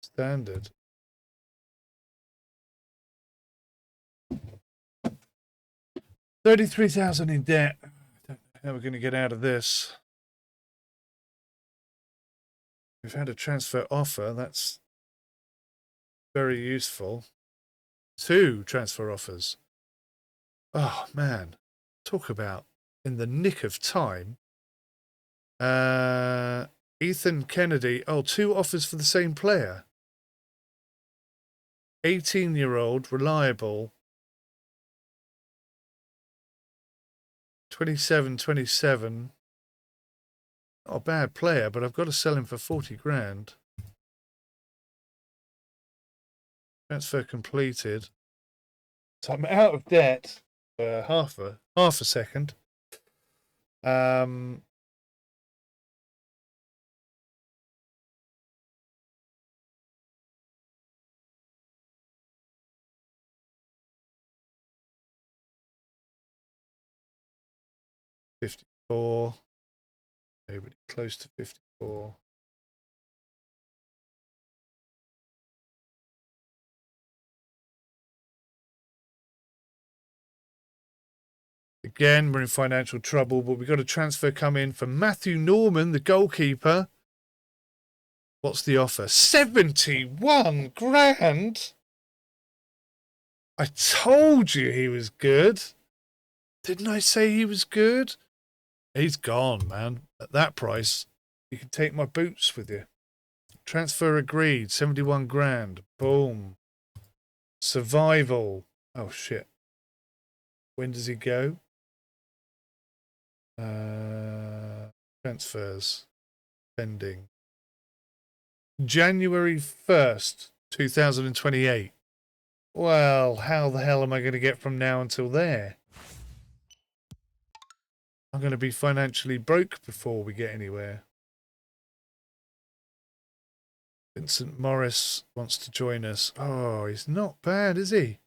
standard. $33,000 in debt. I don't know how we're going to get out of this. We've had a transfer offer. That's very useful. 2 transfer offers. Oh, man. Talk about in the nick of time. Ethan Kennedy. Oh, 2 offers for the same player. 18-year-old, reliable. 27. Not a bad player, but I've got to sell him for 40 grand. Transfer completed. So I'm out of debt for half a second. 54. Nobody close to 54. Again, we're in financial trouble, but we've got a transfer come in for Matthew Norman, the goalkeeper. What's the offer? 71 grand? I told you he was good. Didn't I say he was good? He's gone, man. At that price, you can take my boots with you. Transfer agreed. 71 grand. Boom. Survival. Oh, shit. When does he go? Transfers. Pending. January 1st, 2028. Well, how the hell am I going to get from now until there? I'm going to be financially broke before we get anywhere. Vincent Morris wants to join us. Oh, he's not bad, is he?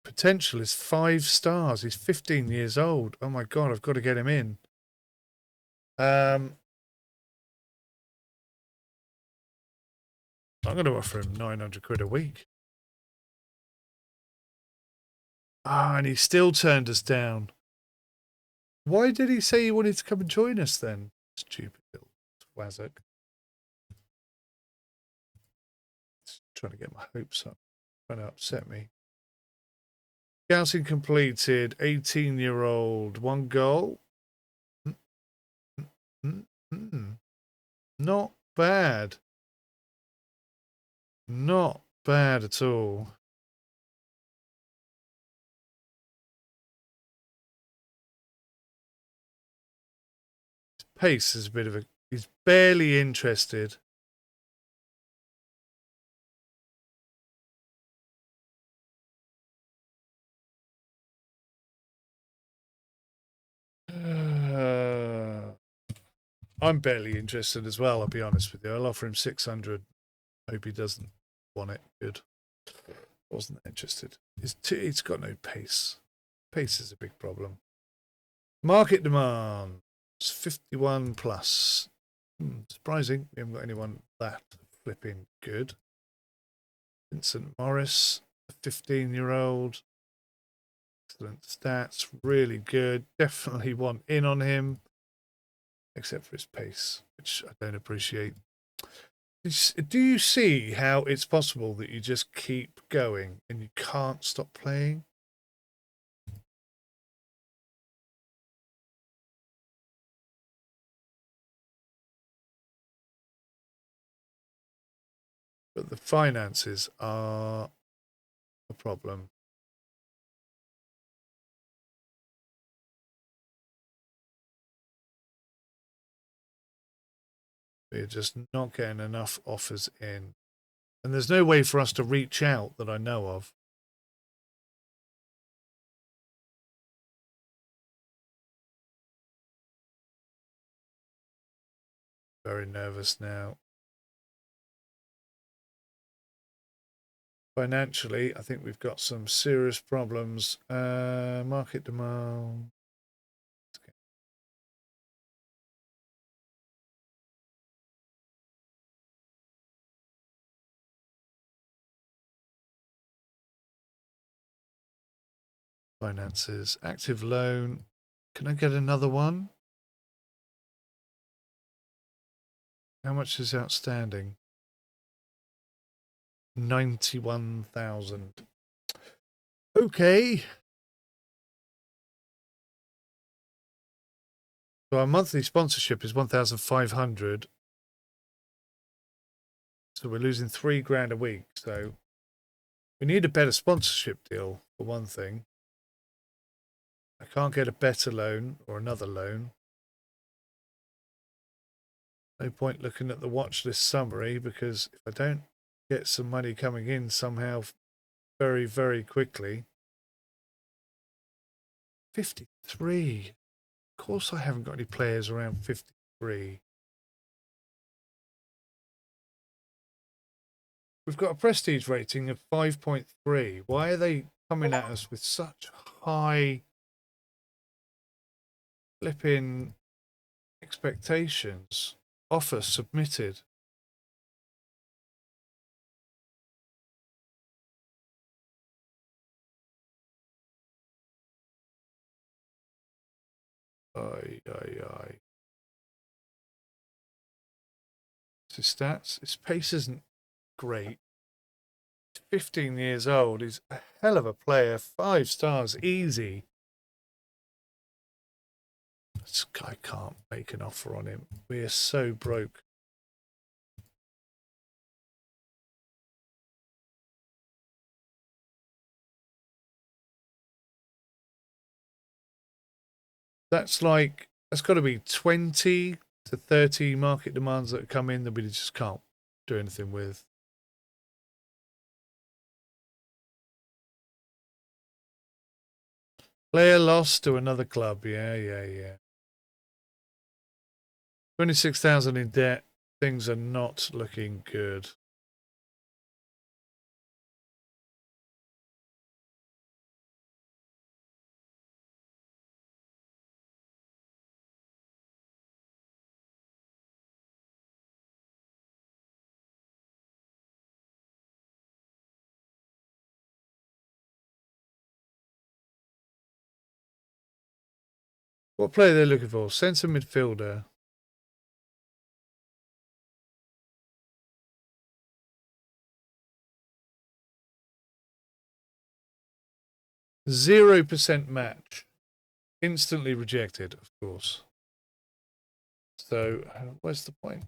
Potential is 5 stars. He's 15 years old. Oh my God, I've got to get him in. I'm going to offer him 900 quid a week. Ah, and he still turned us down. Why did he say he wanted to come and join us then? Stupid little wazzock. Trying to get my hopes up. Trying to upset me. Scouting completed. 18-year-old. 1 goal. Not bad. Not bad at all. His pace is a bit of a... He's barely interested. I'm barely interested as well, I'll be honest with you. I'll offer him 600. Hope he doesn't want it. Good. Wasn't interested. It's got no pace. Pace is a big problem. Market demand. It's 51 plus. Surprising. We haven't got anyone that flipping good. Vincent Morris, a 15-year-old. Excellent stats. Really good. Definitely want in on him. Except for his pace, which I don't appreciate. Do you see how it's possible that you just keep going and you can't stop playing? But the finances are a problem. We're just not getting enough offers in. And there's no way for us to reach out that I know of. Very nervous now. Financially, I think we've got some serious problems. Market demand. Finances. Active loan. Can I get another one? How much is outstanding? 91,000. Okay. So our monthly sponsorship is 1,500. So we're losing $3,000 a week. So we need a better sponsorship deal for one thing. I can't get a better loan or another loan. No point looking at the watch list summary, because if I don't get some money coming in somehow very, very quickly. 53. Of course I haven't got any players around 53. We've got a prestige rating of 5.3. Why are they coming at us with such high flipping expectations? Offer submitted. Aye, aye, aye. His stats, his pace isn't great. He's 15 years old. He's a hell of a player. 5 stars, easy. This guy can't make an offer on him. We are so broke. That's got to be 20 to 30 market demands that come in that we just can't do anything with. Player lost to another club. Yeah. 26,000 in debt. Things are not looking good. What player are they looking for? Centre midfielder. %0 match. Instantly rejected, of course. So, where's the point?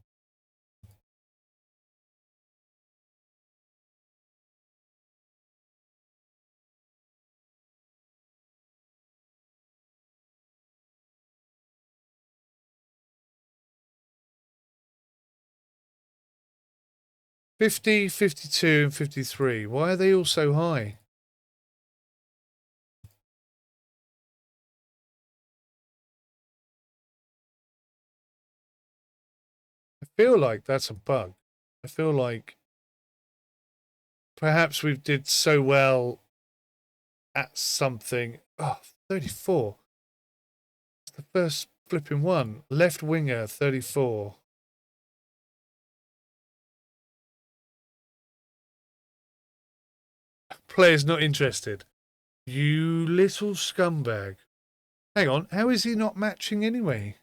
$50, $52, and $53. Why are they all so high? I feel like that's a bug. I feel like perhaps we did so well at something. Oh, 34. It's the first flipping one. Left winger, 34. Player's not interested. You little scumbag. Hang on, how is he not matching anyway?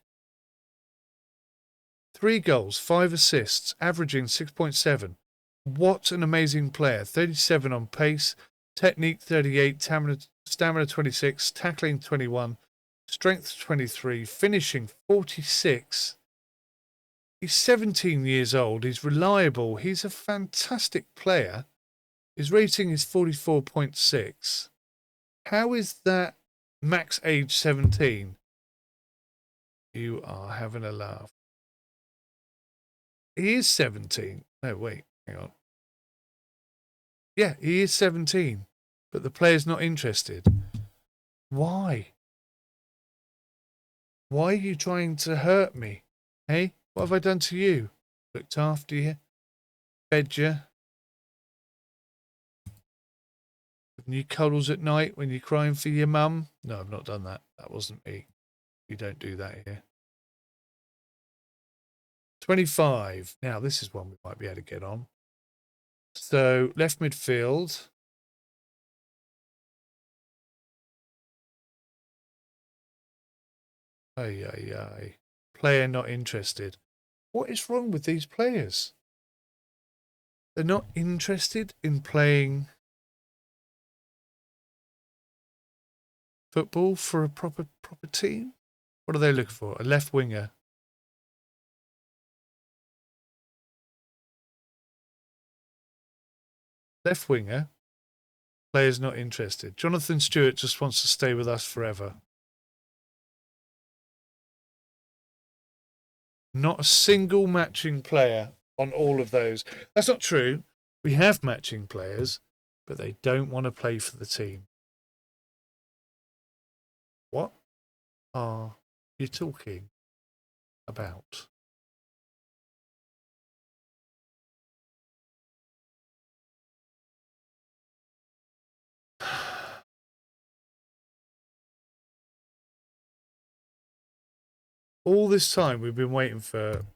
3 goals, 5 assists, averaging 6.7. What an amazing player. 37 on pace, technique 38, stamina 26, tackling 21, strength 23, finishing 46. He's 17 years old. He's reliable. He's a fantastic player. His rating is 44.6. How is that max age 17? You are having a laugh. He is 17. No, wait, hang on. Yeah, he is 17, but the player's not interested. Why? Why are you trying to hurt me? Hey, what have I done to you? Looked after you, fed you, given you cuddles at night when you're crying for your mum? No, I've not done that. That wasn't me. You don't do that here. 25. Now, this is one we might be able to get on. So, left midfield. Ay. Player not interested. What is wrong with these players? They're not interested in playing football for a proper team? What are they looking for? A left winger. Left winger. Player's not interested. Jonathan Stewart just wants to stay with us forever. Not a single matching player on all of those. That's not true. We have matching players, but they don't want to play for the team. What are you talking about? All this time we've been waiting for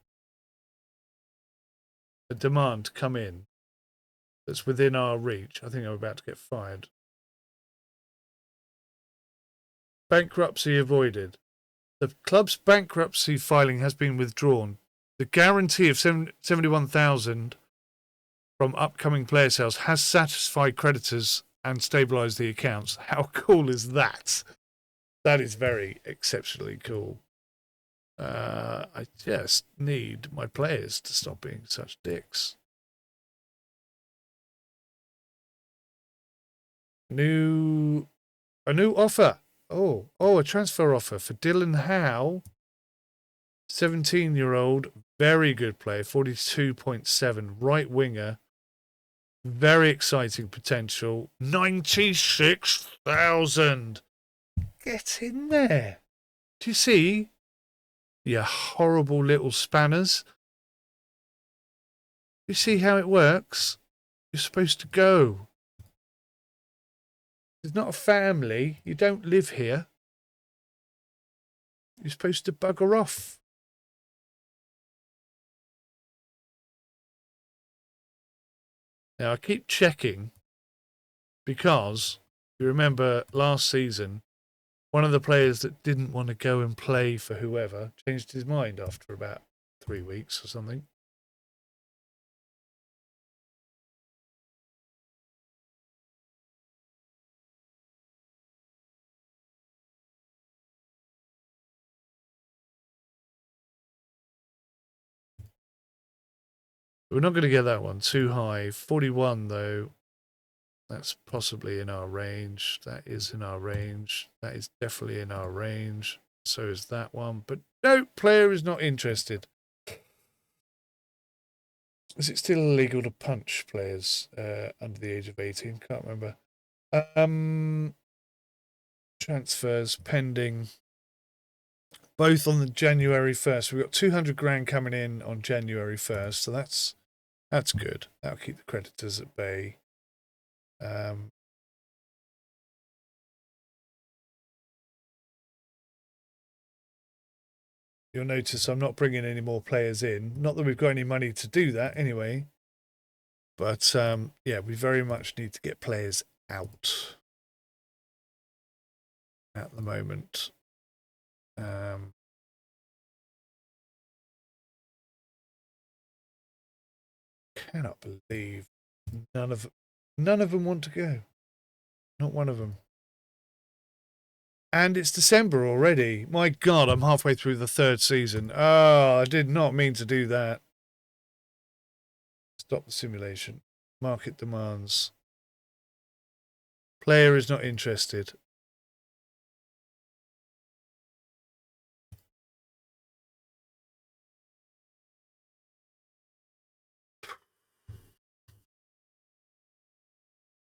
a demand to come in that's within our reach. I think I'm about to get fired. Bankruptcy avoided. The club's bankruptcy filing has been withdrawn. The guarantee of 71,000 from upcoming player sales has satisfied creditors and stabilised the accounts. How cool is that? That is very exceptionally cool. I just need my players to stop being such dicks. A new offer. A transfer offer for Dylan Howe, 17-year-old, very good player, 42.7, right winger, very exciting potential, 96,000. Get in there. Do you see? You horrible little spanners. You see how it works? You're supposed to go. It's not a family. You don't live here. You're supposed to bugger off. Now, I keep checking because you remember last season, one of the players that didn't want to go and play for whoever changed his mind after about 3 weeks or something. We're not going to get that one too high. 41, though. That's possibly in our range. That is in our range. That is definitely in our range. So is that one. But no, player is not interested. Is it still illegal to punch players under the age of 18? Can't remember. Transfers pending. Both on the January 1st. We've got 200 grand coming in on January 1st. So that's good. That'll keep the creditors at bay. You'll notice I'm not bringing any more players in. Not that we've got any money to do that anyway. But yeah, we very much need to get players out at the moment. Cannot believe none of them want to go. Not one of them. And it's December already. My God, I'm halfway through the 3rd season. Oh, I did not mean to do that. Stop the simulation. Market demands. Player is not interested.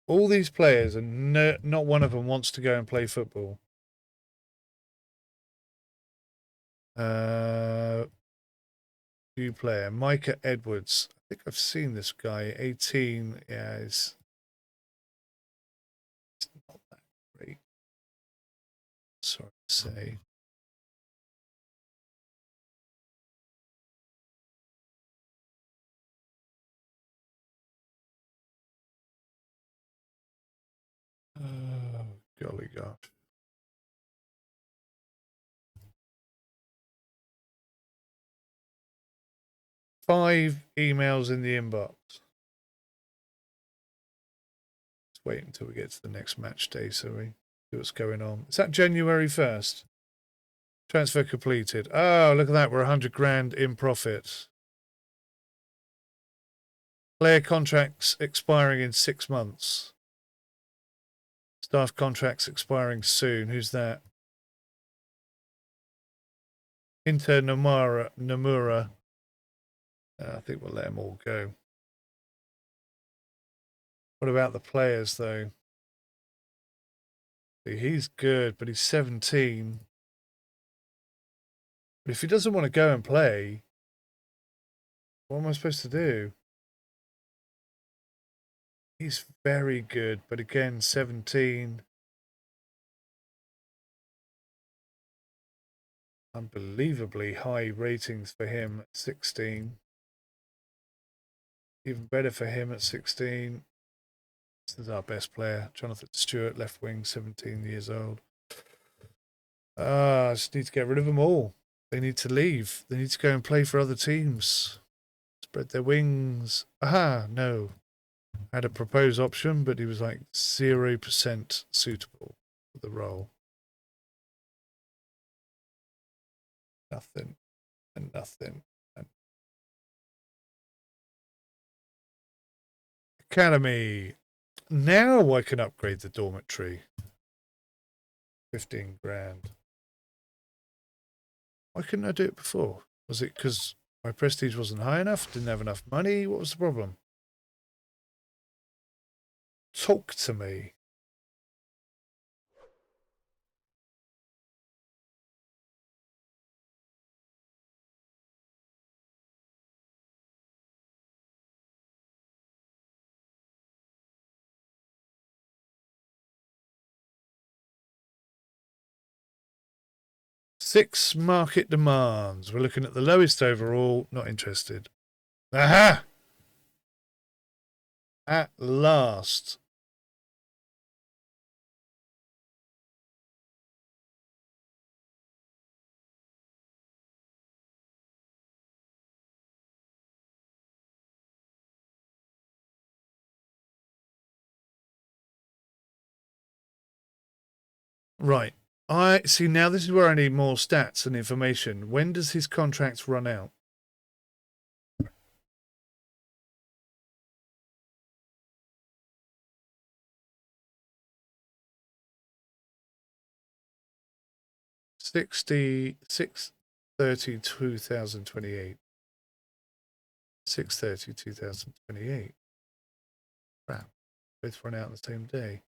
All these players, and not one of them wants to go and play football. New player, Micah Edwards. I think I've seen this guy. 18. Yeah, it's not that great. Sorry to say. Oh, golly gosh. Five emails in the inbox. Let's wait until we get to the next match day so we see what's going on. Is that January 1st? Transfer completed. Oh, look at that. We're 100 grand in profit. Player contracts expiring in 6 months. Staff contracts expiring soon. Who's that? Inter Nomura. I think we'll let them all go. What about the players, though? He's good, but he's 17. But if he doesn't want to go and play, what am I supposed to do? He's very good, but again, 17. Unbelievably high ratings for him at 16. Even better for him at 16. This is our best player, Jonathan Stewart, left wing, 17 years old. I just need to get rid of them all. They need to leave. They need to go and play for other teams. Spread their wings. Aha, no. I had a proposed option, but he was like 0% suitable for the role. Nothing and nothing. And Academy. Now I can upgrade the dormitory. 15 grand. Why couldn't I do it before? Was it because my prestige wasn't high enough? Didn't have enough money? What was the problem? Talk to me. Six market demands. We're looking at the lowest overall. Not interested. Aha! At last. Right. I see. Now this is where I need more stats and information. When does his contract run out? Six 2028. 6/30/2028. Crap. Both run out on the same day.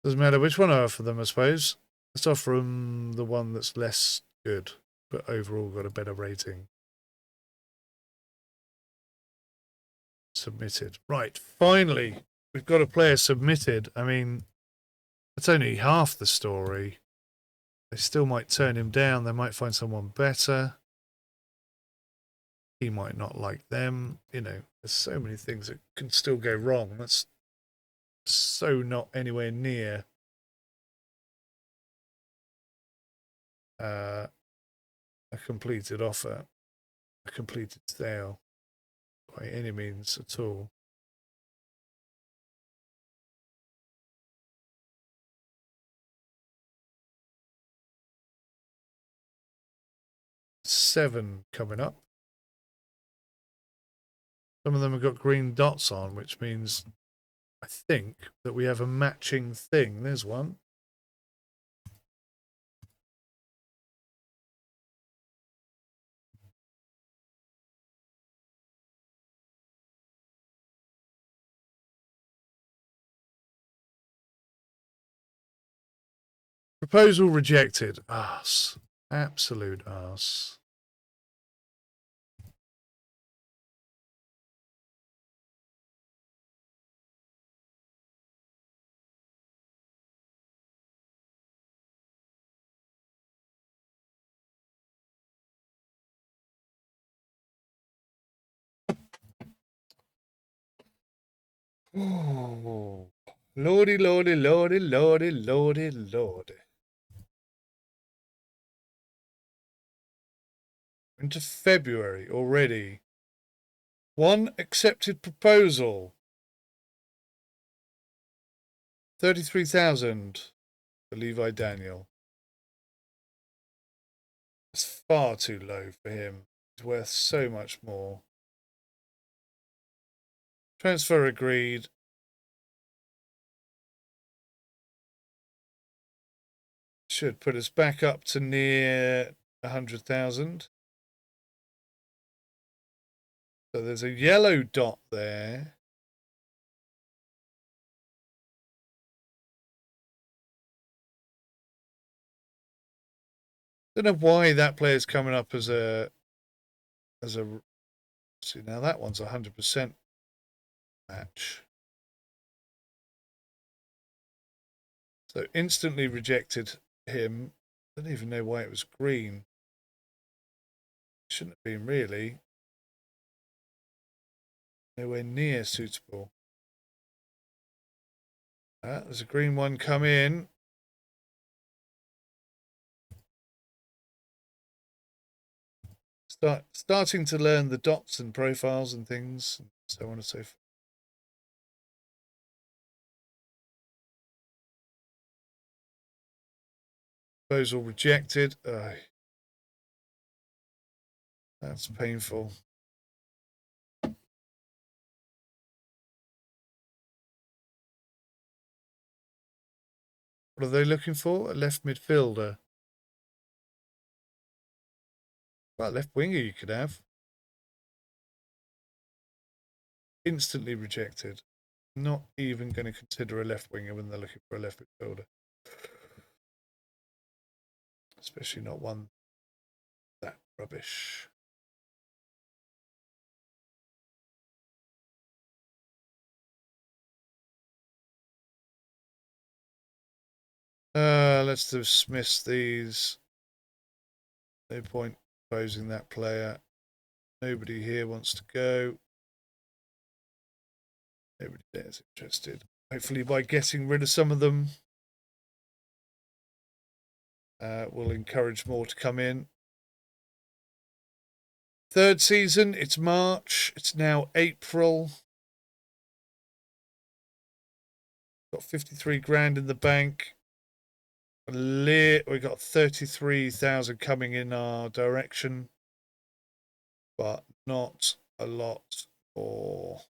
Doesn't matter which one I offer them, I suppose. Let's offer them the one that's less good, but overall got a better rating. Submitted. Right, finally, we've got a player submitted. I mean, that's only half the story. They still might turn him down. They might find someone better. He might not like them. You know, there's so many things that can still go wrong. That's so not anywhere near a completed offer, a completed sale by any means at all. Seven coming up. Some of them have got green dots on, which means I think that we have a matching thing. There's one. Proposal rejected. Arse. Absolute arse. Oh, lordy, lordy, lordy, lordy, lordy, lordy. Into February already. One accepted proposal. 33,000 for Levi Daniel. It's far too low for him. He's worth so much more. Transfer agreed. Should put us back up to near 100,000. So there's a yellow dot there. Don't know why that player's coming up as a see now that one's 100% match. So instantly rejected him. I don't even know why it was green. Shouldn't have been really. Nowhere near suitable. There's a green one come in. Starting to learn the dots and profiles and things, and so on and so forth. Proposal rejected. That's painful. What are they looking for? A left midfielder. Well, left winger you could have. Instantly rejected. Not even going to consider a left winger when they're looking for a left midfielder. Especially not one that rubbish. Let's dismiss these. No point proposing that player. Nobody here wants to go. Nobody there is interested. Hopefully by getting rid of some of them, we'll encourage more to come in. Third season, it's March. It's now April. Got 53 grand in the bank. We got 33,000 coming in our direction, but not a lot more.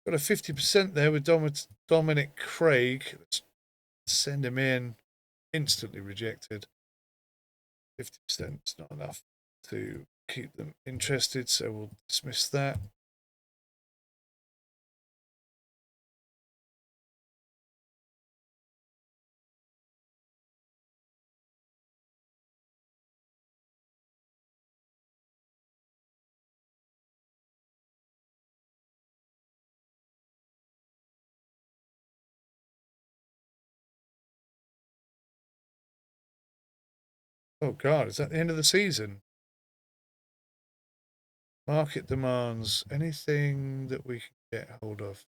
Got a 50% there with Dominic Craig. Let's send him in. Instantly rejected. 50% is not enough to keep them interested, so we'll dismiss that. Oh God, is that the end of the season? Market demands anything that we can get hold of.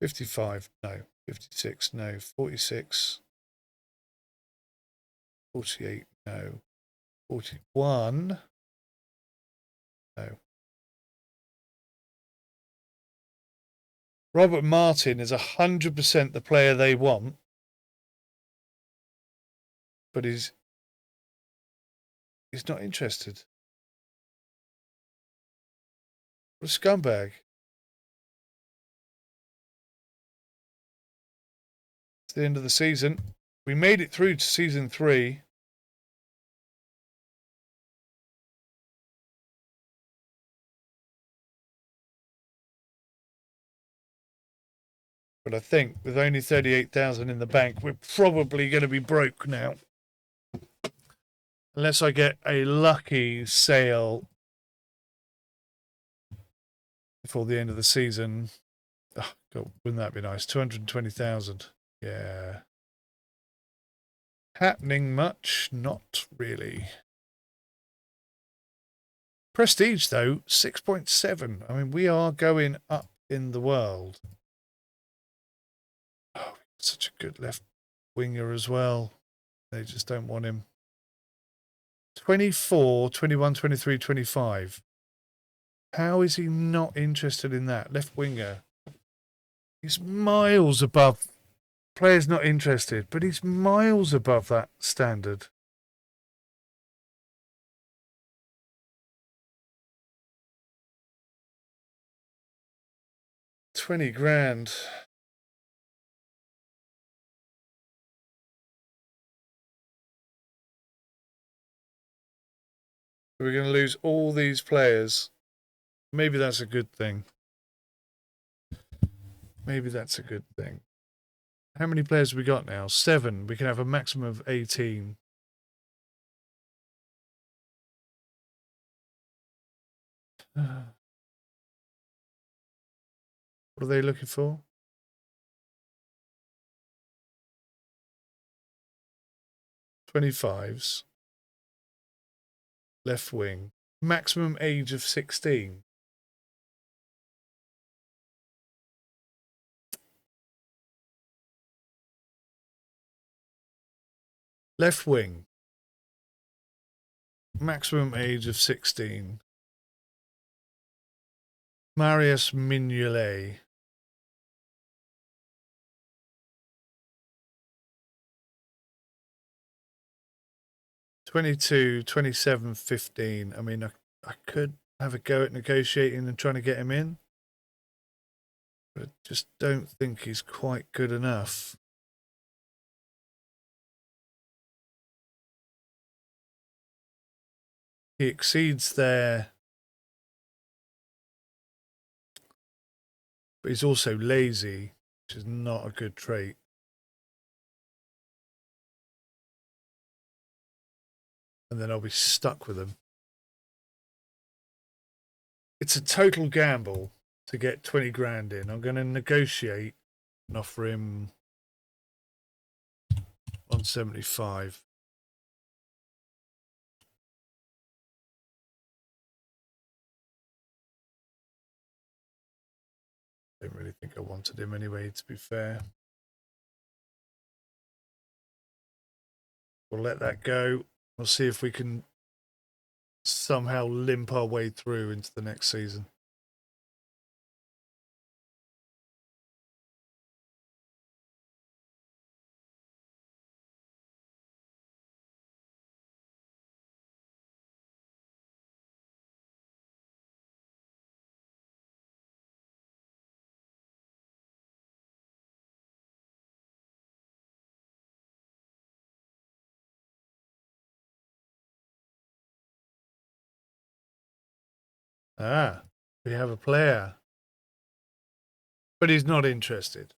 55, no. 56, no. 46, 48, no. 41, no. Robert Martin is 100% the player they want, but he's not interested. What a scumbag. It's the end of the season. We made it through to season 3. But I think with only 38,000 in the bank, we're probably going to be broke now. Unless I get a lucky sale before the end of the season. Oh, God, wouldn't that be nice? 220,000. Yeah. Happening much? Not really. Prestige, though, 6.7. I mean, we are going up in the world. Oh, such a good left winger as well. They just don't want him. 24, 21, 23, 25. How is he not interested in that? Left winger. He's miles above. Player's not interested, but he's miles above that standard. £20,000. We're going to lose all these players. Maybe that's a good thing. Maybe that's a good thing. How many players have we got now? 7. We can have a maximum of 18. What are they looking for? 25s. Left wing. Maximum age of 16. Left wing. Maximum age of 16. Marius Mignolet. 22, 27, 15. I mean, I could have a go at negotiating and trying to get him in. But I just don't think he's quite good enough. He exceeds their... But he's also lazy, which is not a good trait. And then I'll be stuck with him. It's a total gamble to get 20 grand in. I'm going to negotiate and offer him 175. I don't really think I wanted him anyway, to be fair. We'll let that go. We'll see if we can somehow limp our way through into the next season. Ah, we have a player. But he's not interested.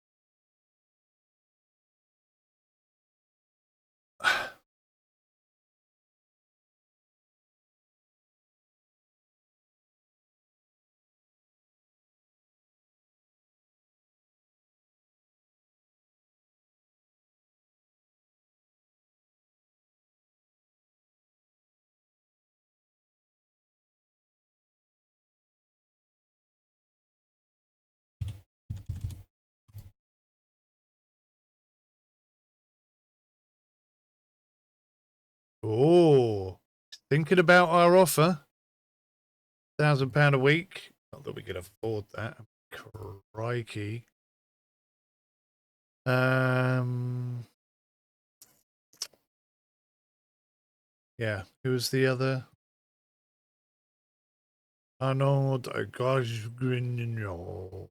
Oh, thinking about our offer. £1,000 a week. Not that we could afford that. Crikey. Yeah. Who was the other? Arnold Gosgrigno.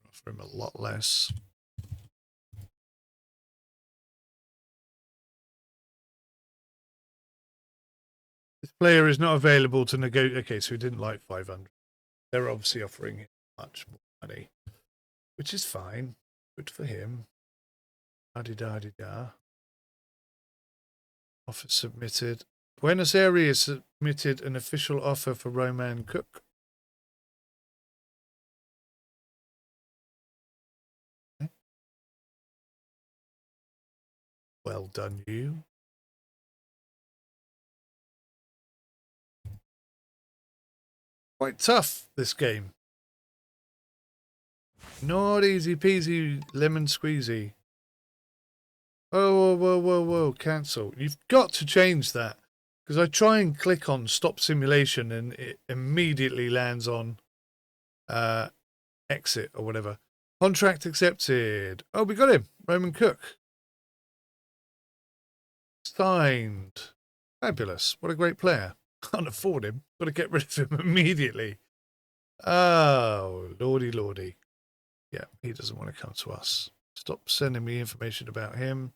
Offer him a lot less. This player is not available to negotiate. Okay, so he didn't like 500. They're obviously offering him much more money, which is fine. Good for him. Da-di-da-di-da. Offer submitted. Buenos Aires submitted an official offer for Roman Cook. Okay. Well done, you. quite tough, this game. Not easy peasy lemon squeezy. Oh, whoa, whoa, whoa, whoa, cancel. You've got to change that. Because I try and click on stop simulation and it immediately lands on exit or whatever. Contract accepted. Oh, we got him. Roman Cook. Signed. Fabulous. What a great player. Can't afford him. Got to get rid of him immediately. Oh, lordy, lordy. Yeah, he doesn't want to come to us. Stop sending me information about him.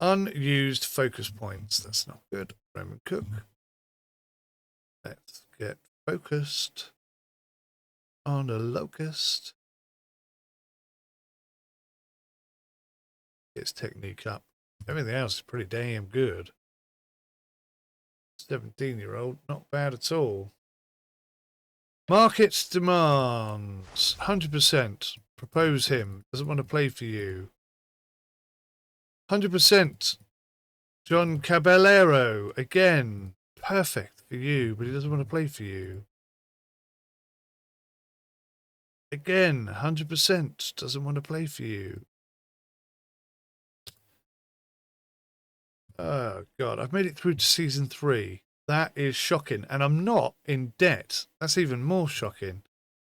Unused focus points. That's not good. Roman Cook. Let's get focused on a locust. Get his technique up. Everything else is pretty damn good. 17-year-old, not bad at all. Market's demands. 100%. Propose him. Doesn't want to play for you. 100%. John Caballero. Again. Perfect for you, but he doesn't want to play for you. Again. 100%. Doesn't want to play for you. Oh, God. I've made it through to season 3. That is shocking. And I'm not in debt. That's even more shocking.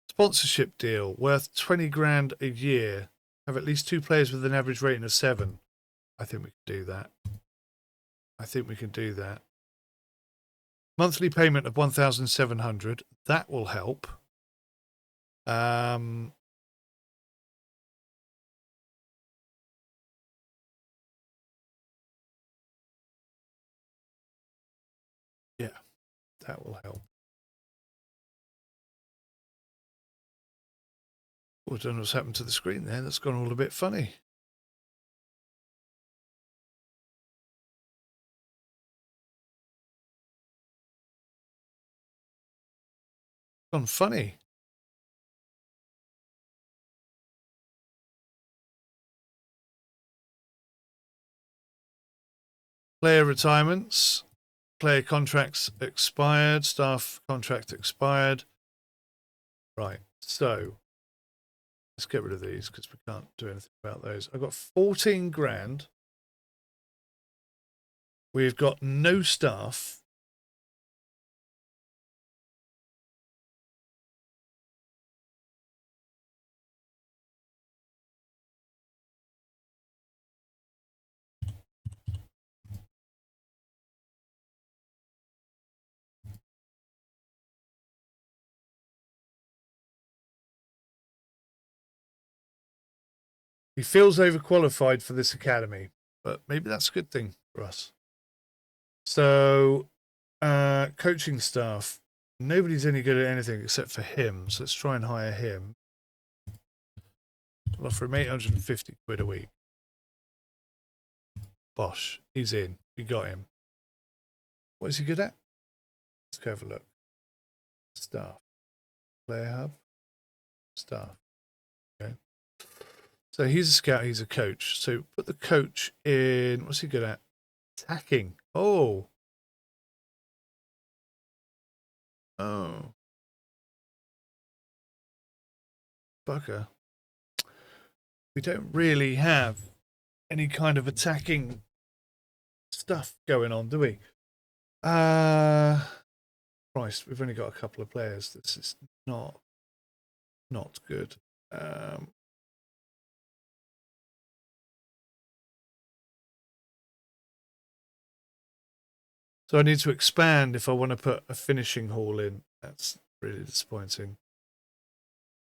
Sponsorship deal worth 20 grand a year. Have at least 2 players with an average rating of 7. I think we can do that. I think we can do that. Monthly payment of 1,700. That will help. Yeah, that will help. Oh, I don't know what's happened to the screen there. That's gone all a bit funny. Gone funny. Player retirements. Player contracts expired. Staff contract expired. Right. So let's get rid of these because we can't do anything about those. I've got 14 grand. We've got no staff. He feels overqualified for this academy, but maybe that's a good thing for us. So, coaching staff. Nobody's any good at anything except for him, so let's try and hire him. I'll offer him 850 quid a week. Bosh, he's in. We got him. What is he good at? Let's go have a look. Staff. Player hub. Staff. Okay. So he's a scout, he's a coach. So put the coach in. What's he good at? Attacking. Oh. Oh. Bugger. We don't really have any kind of attacking stuff going on, do we? Christ, we've only got a couple of players. This is not good. So I need to expand if I want to put a finishing hall in. That's really disappointing.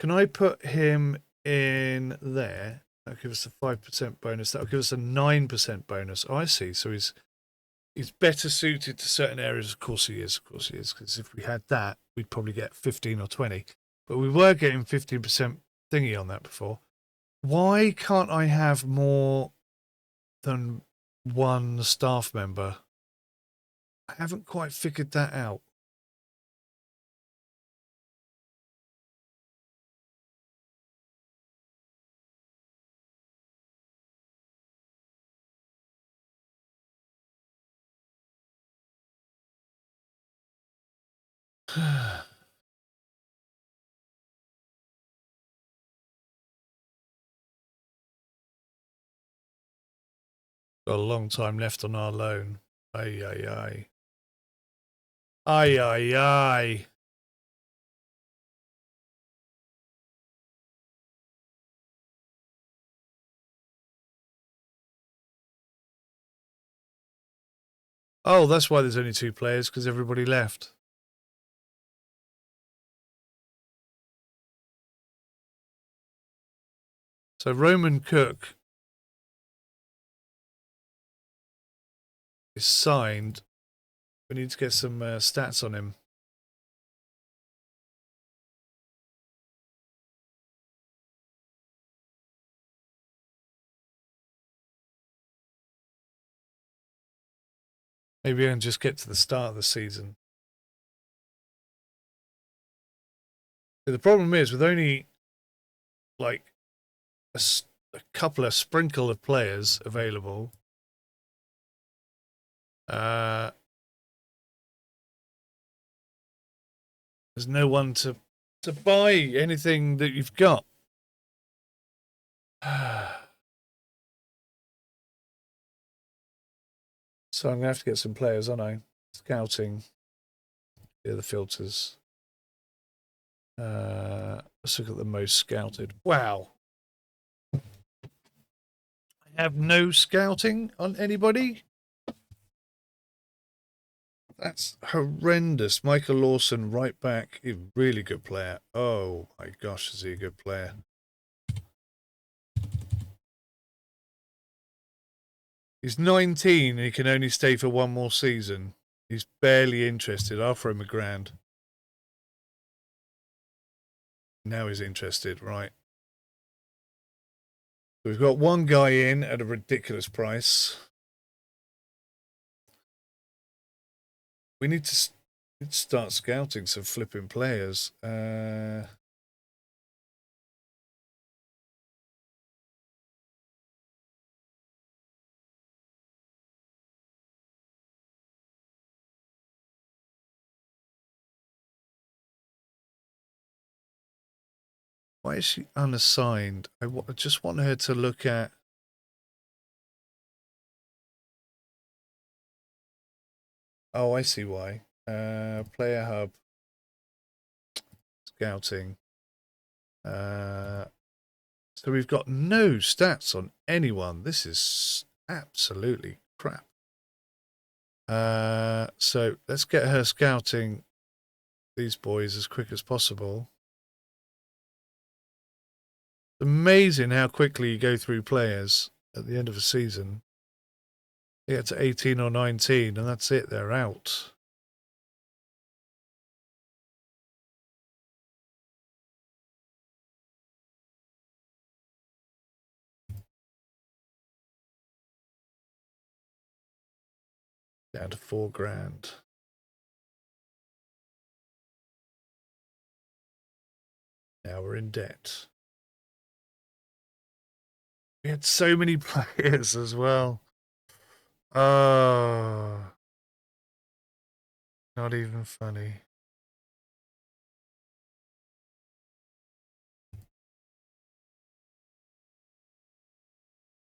Can I put him in there? That'll give us a 5% bonus. That'll give us a 9% bonus. Oh, I see. So he's better suited to certain areas. Of course he is. Of course he is. Because if we had that, we'd probably get 15 or 20. But we were getting 15% thingy on that before. Why can't I have more than one staff member? I haven't quite figured that out. Got a long time left on our loan. Aye, aye, aye. Aye, aye, aye. Oh, that's why there's only 2 players, because everybody left. So Roman Cook is signed. We need to get some stats on him. Maybe I can just get to the start of the season. But the problem is, with only like a couple of sprinkle of players available, there's no one to buy anything that you've got. So I'm going to have to get some players, aren't I? Scouting. Yeah, the filters. Let's look at the most scouted. Wow. I have no scouting on anybody. That's horrendous. Michael Lawson, right back. He's a really good player. Oh my gosh, is he a good player? He's 19 and he can only stay for 1 more season. He's barely interested. I'll throw him £1,000. Now he's interested, right. So we've got 1 guy in at a ridiculous price. We need to start scouting some flipping players. Why is she unassigned? I just want her to look at... Oh, I see why. Player hub. Scouting. So we've got no stats on anyone. This is absolutely crap. So let's get her scouting these boys as quick as possible. It's amazing how quickly you go through players at the end of a season. You get to 18 or 19 and that's it, they're out. Down to £4,000. Now we're in debt. We had so many players as well. Oh, not even funny.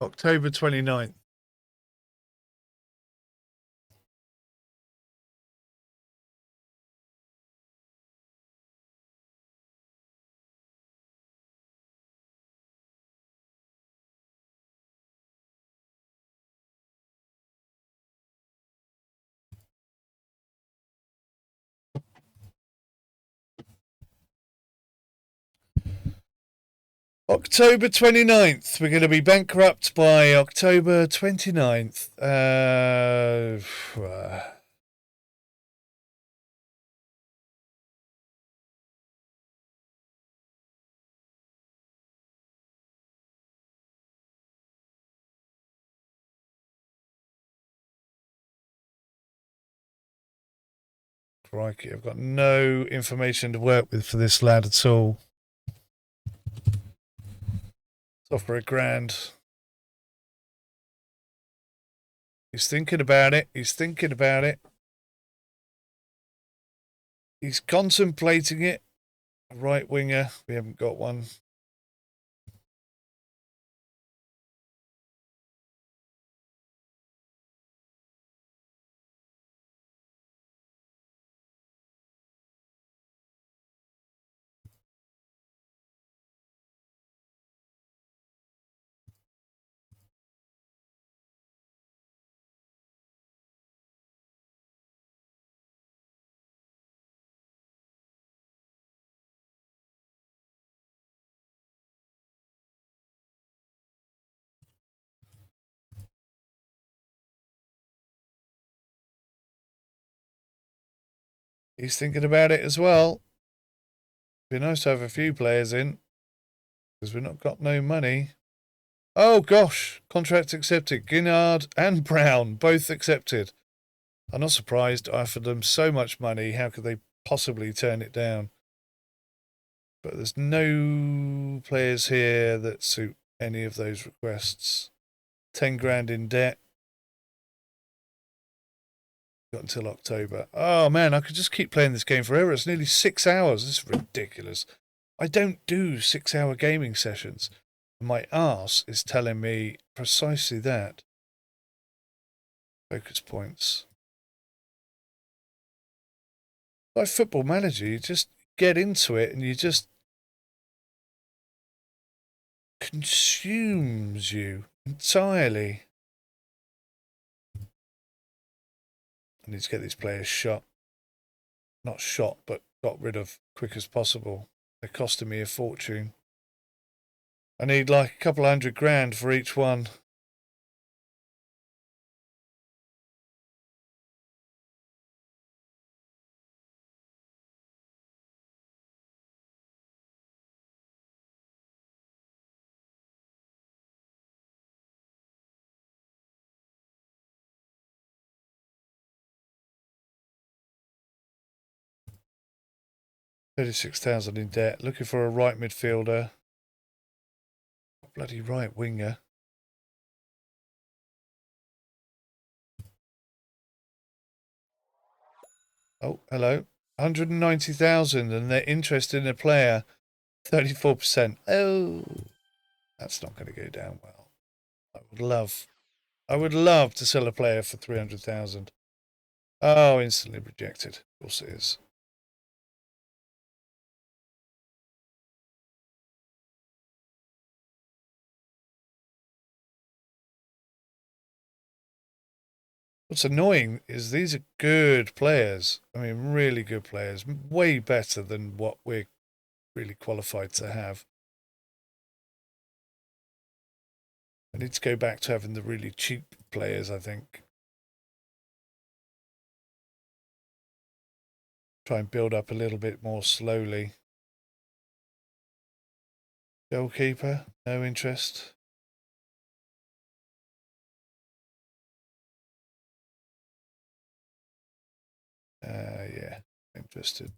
October 29th. October 29th. We're going to be bankrupt by October 29th. Crikey, I've got no information to work with for this lad at all. It's off for £1,000. He's thinking about it. He's thinking about it. He's contemplating it. A right winger. We haven't got one. He's thinking about it as well. Be nice to have a few players in, because we've not got no money. Oh gosh, contract accepted. Ginnard and Brown both accepted. I'm not surprised. I offered them so much money. How could they possibly turn it down? But there's no players here that suit any of those requests. 10 grand in debt. Got until October. Oh man, I could just keep playing this game forever. It's nearly 6 hours. This is ridiculous. I don't do 6-hour gaming sessions. My arse is telling me precisely that. Focus points. Like Football Manager, you just get into it and you just consumes you entirely. I need to get these players shot. Not shot, but got rid of quick as possible. They're costing me a fortune. I need like a couple $100,000 for each one. $36,000 in debt. Looking for a right midfielder. Bloody right winger. Oh, hello. 190,000 and they're interested in a player. 34%. Oh, that's not going to go down well. I would love to sell a player for 300,000. Oh, instantly rejected. Of course it is. What's annoying is these are good players. I mean, really good players. Way better than what we're really qualified to have. I need to go back to having the really cheap players, I think. Try and build up a little bit more slowly. Goalkeeper, no interest. Yeah, interested.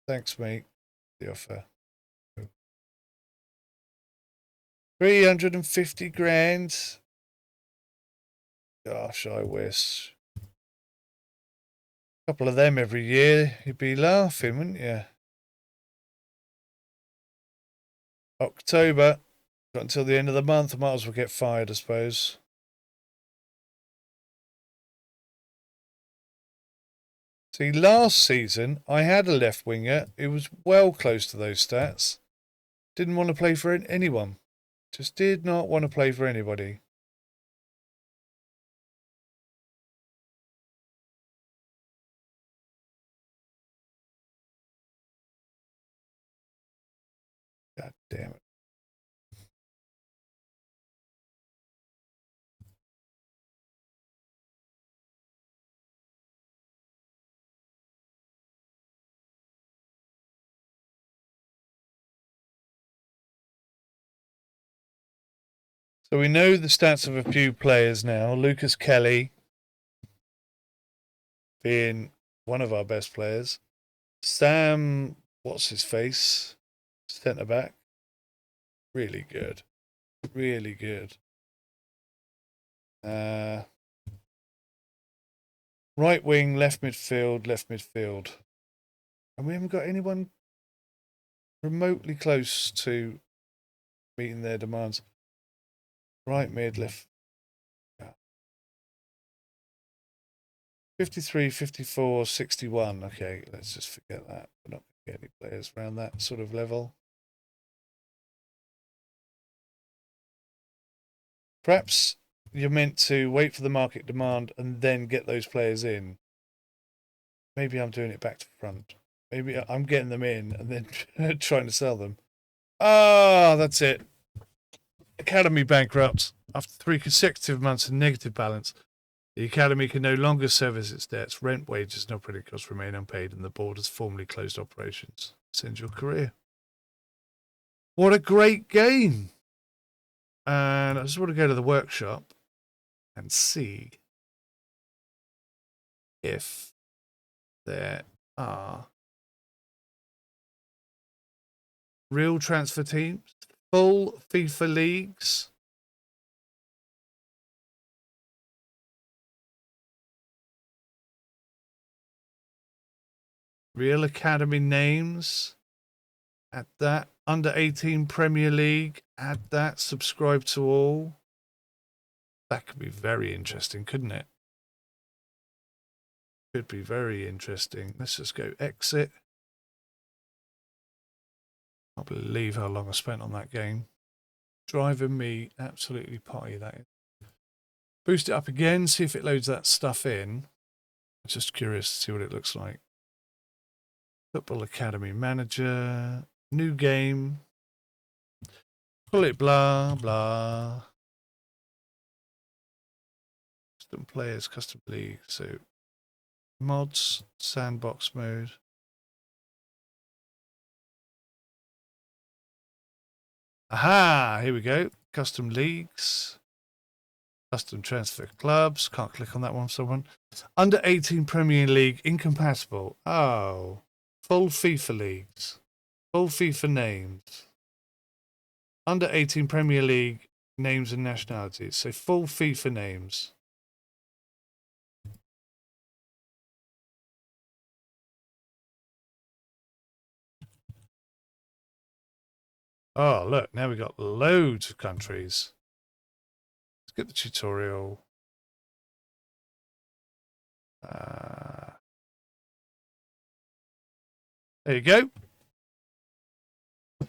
Thanks, mate. The offer. 350 grand. Gosh, I wish. A couple of them every year, you'd be laughing, wouldn't you? October. Got until the end of the month. I might as well get fired, I suppose. See, last season, I had a left winger. It was well close to those stats. Didn't want to play for anyone. Just did not want to play for anybody. God damn it. So we know the stats of a few players now. Lucas Kelly being one of our best players. Sam, what's his face? Centre back. Really good. Really good. Right wing, left midfield, left midfield. And we haven't got anyone remotely close to meeting their demands. Right mid, left. 53, 54, 61. Okay, let's just forget that. We're not going to get any players around that sort of level. Perhaps you're meant to wait for the market demand and then get those players in. Maybe I'm doing it back to front. Maybe I'm getting them in and then trying to sell them. Ah, that's it. Academy bankrupt after 3 consecutive months of negative balance. The Academy can no longer service its debts. Rent, wages, and operating costs remain unpaid, and the board has formally closed operations. Send your career. What a great game! And I just want to go to the workshop and see if there are real transfer teams, full FIFA leagues. Real Academy names. Add that. Under 18 Premier League. Add that. Subscribe to all. That could be very interesting, couldn't it? Could be very interesting. Let's just go exit. I can't believe how long I spent on that game. Driving me absolutely potty, that is. Boost it up again. See if it loads that stuff in. I'm just curious to see what it looks like. Football Academy Manager. New game. Call it blah, blah. Custom players, custom league. So mods, sandbox mode. Aha, here we go. Custom leagues. Custom transfer clubs. Can't click on that one for someone. Under 18 Premier League incompatible. Oh. Full FIFA leagues. Full FIFA names. Under 18 Premier League names and nationalities. So full FIFA names. Oh, look. Now we've got loads of countries. Let's get the tutorial. There you go. We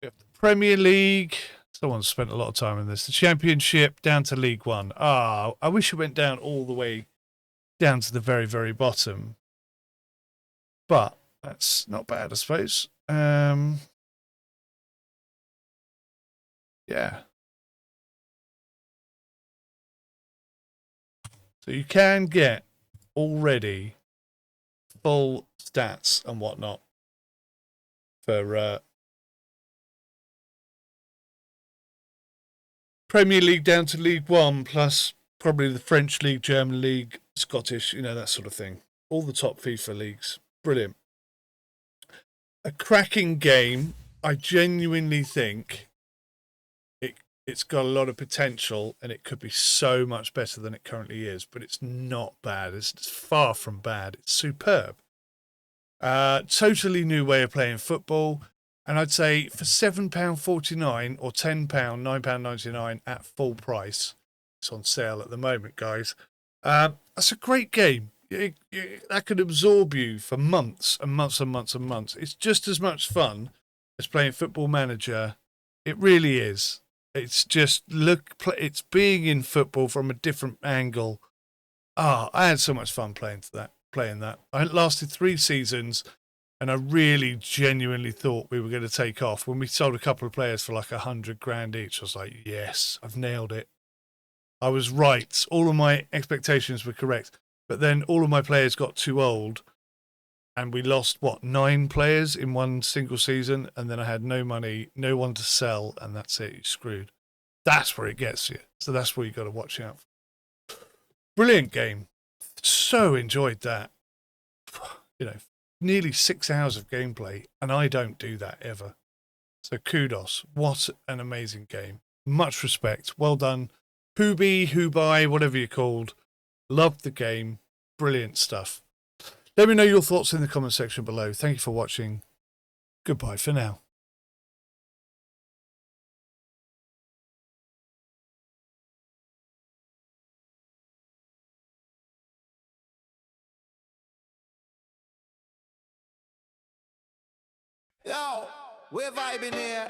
have the Premier League. Someone's spent a lot of time on this. The Championship down to League One. Ah, I wish it went down all the way down to the very, very bottom. But that's not bad, I suppose. Yeah. So you can get already full stats and whatnot for Premier League down to League One, plus probably the French League, German League, Scottish, you know, that sort of thing. All the top FIFA leagues. Brilliant. A cracking game. I genuinely think it's got a lot of potential, and it could be so much better than it currently is, but it's not bad. It's far from bad. It's superb. Totally new way of playing football. And I'd say for £7.49 or £10, £9.99 at full price, it's on sale at the moment, guys. That's a great game. That could absorb you for months and months and months and months. It's just as much fun as playing Football Manager. It really is. It's just it's being in football from a different angle. I had so much fun playing that. I lasted 3 seasons, and I really genuinely thought we were going to take off. When we sold a couple of players for like £100,000 each, I was like, yes, I've nailed it. I was right. All of my expectations were correct. But then all of my players got too old, and we lost, 9 players in one single season, and then I had no money, no one to sell, and that's it. You're screwed. That's where it gets you. So that's where you got to watch out for. Brilliant game. So enjoyed that. You know, nearly 6 hours of gameplay, and I don't do that ever. So kudos. What an amazing game. Much respect. Well done. Who buy, whatever you're called. Loved the game. Brilliant stuff. Let me know your thoughts in the comment section below. Thank you for watching. Goodbye for now. Yo, we're vibing here.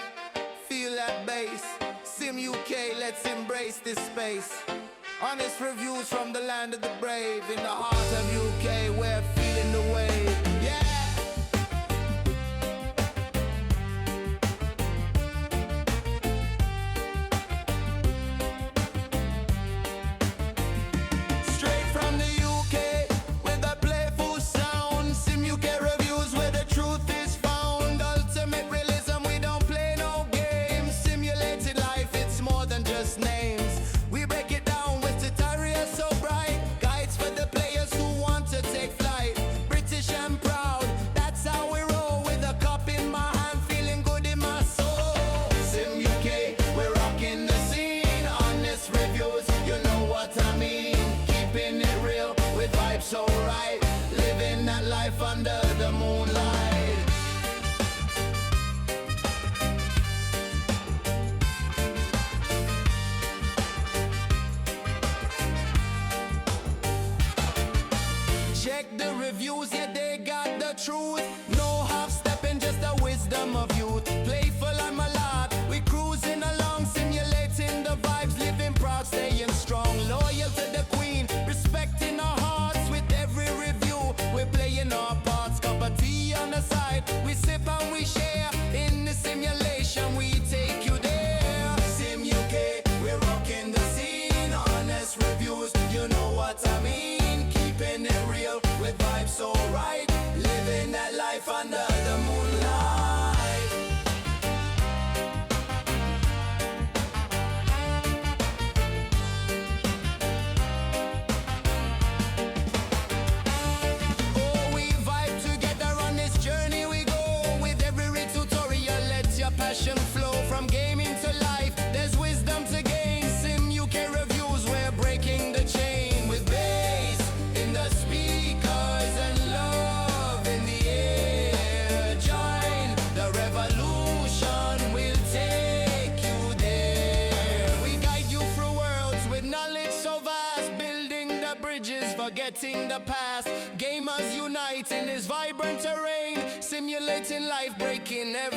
Feel that bass. Sim UK, let's embrace this space. Honest reviews from the land of the brave. In the heart of UK, we're feeling the wave. Yeah. life under the moonlight. Check the reviews, yeah, they got the truth. No half-stepping, just the wisdom of youth. Playful and alive, we cruising along, simulating the vibes, living proud, staying strong. Loyal to the queen, respecting our hearts with every review. We're playing our parts, cup of tea on the side. We sip and we share, in the simulation we take you there. Sim UK, we're rocking the scene. Honest reviews, you know what I mean. Keeping it real with vibes so right, living that life under the moonlight. Oh, we vibe together on this journey we go. With every tutorial, let your passion flow. From gaming to life, there's wisdom to gain. Sim UK reviews, we're breaking the chain. With bass in the speakers and love in the air. Join the revolution, we'll take you there. We guide you through worlds with knowledge so vast, building the bridges, forgetting the past. Gamers unite in this vibrant terrain, simulating life, breaking every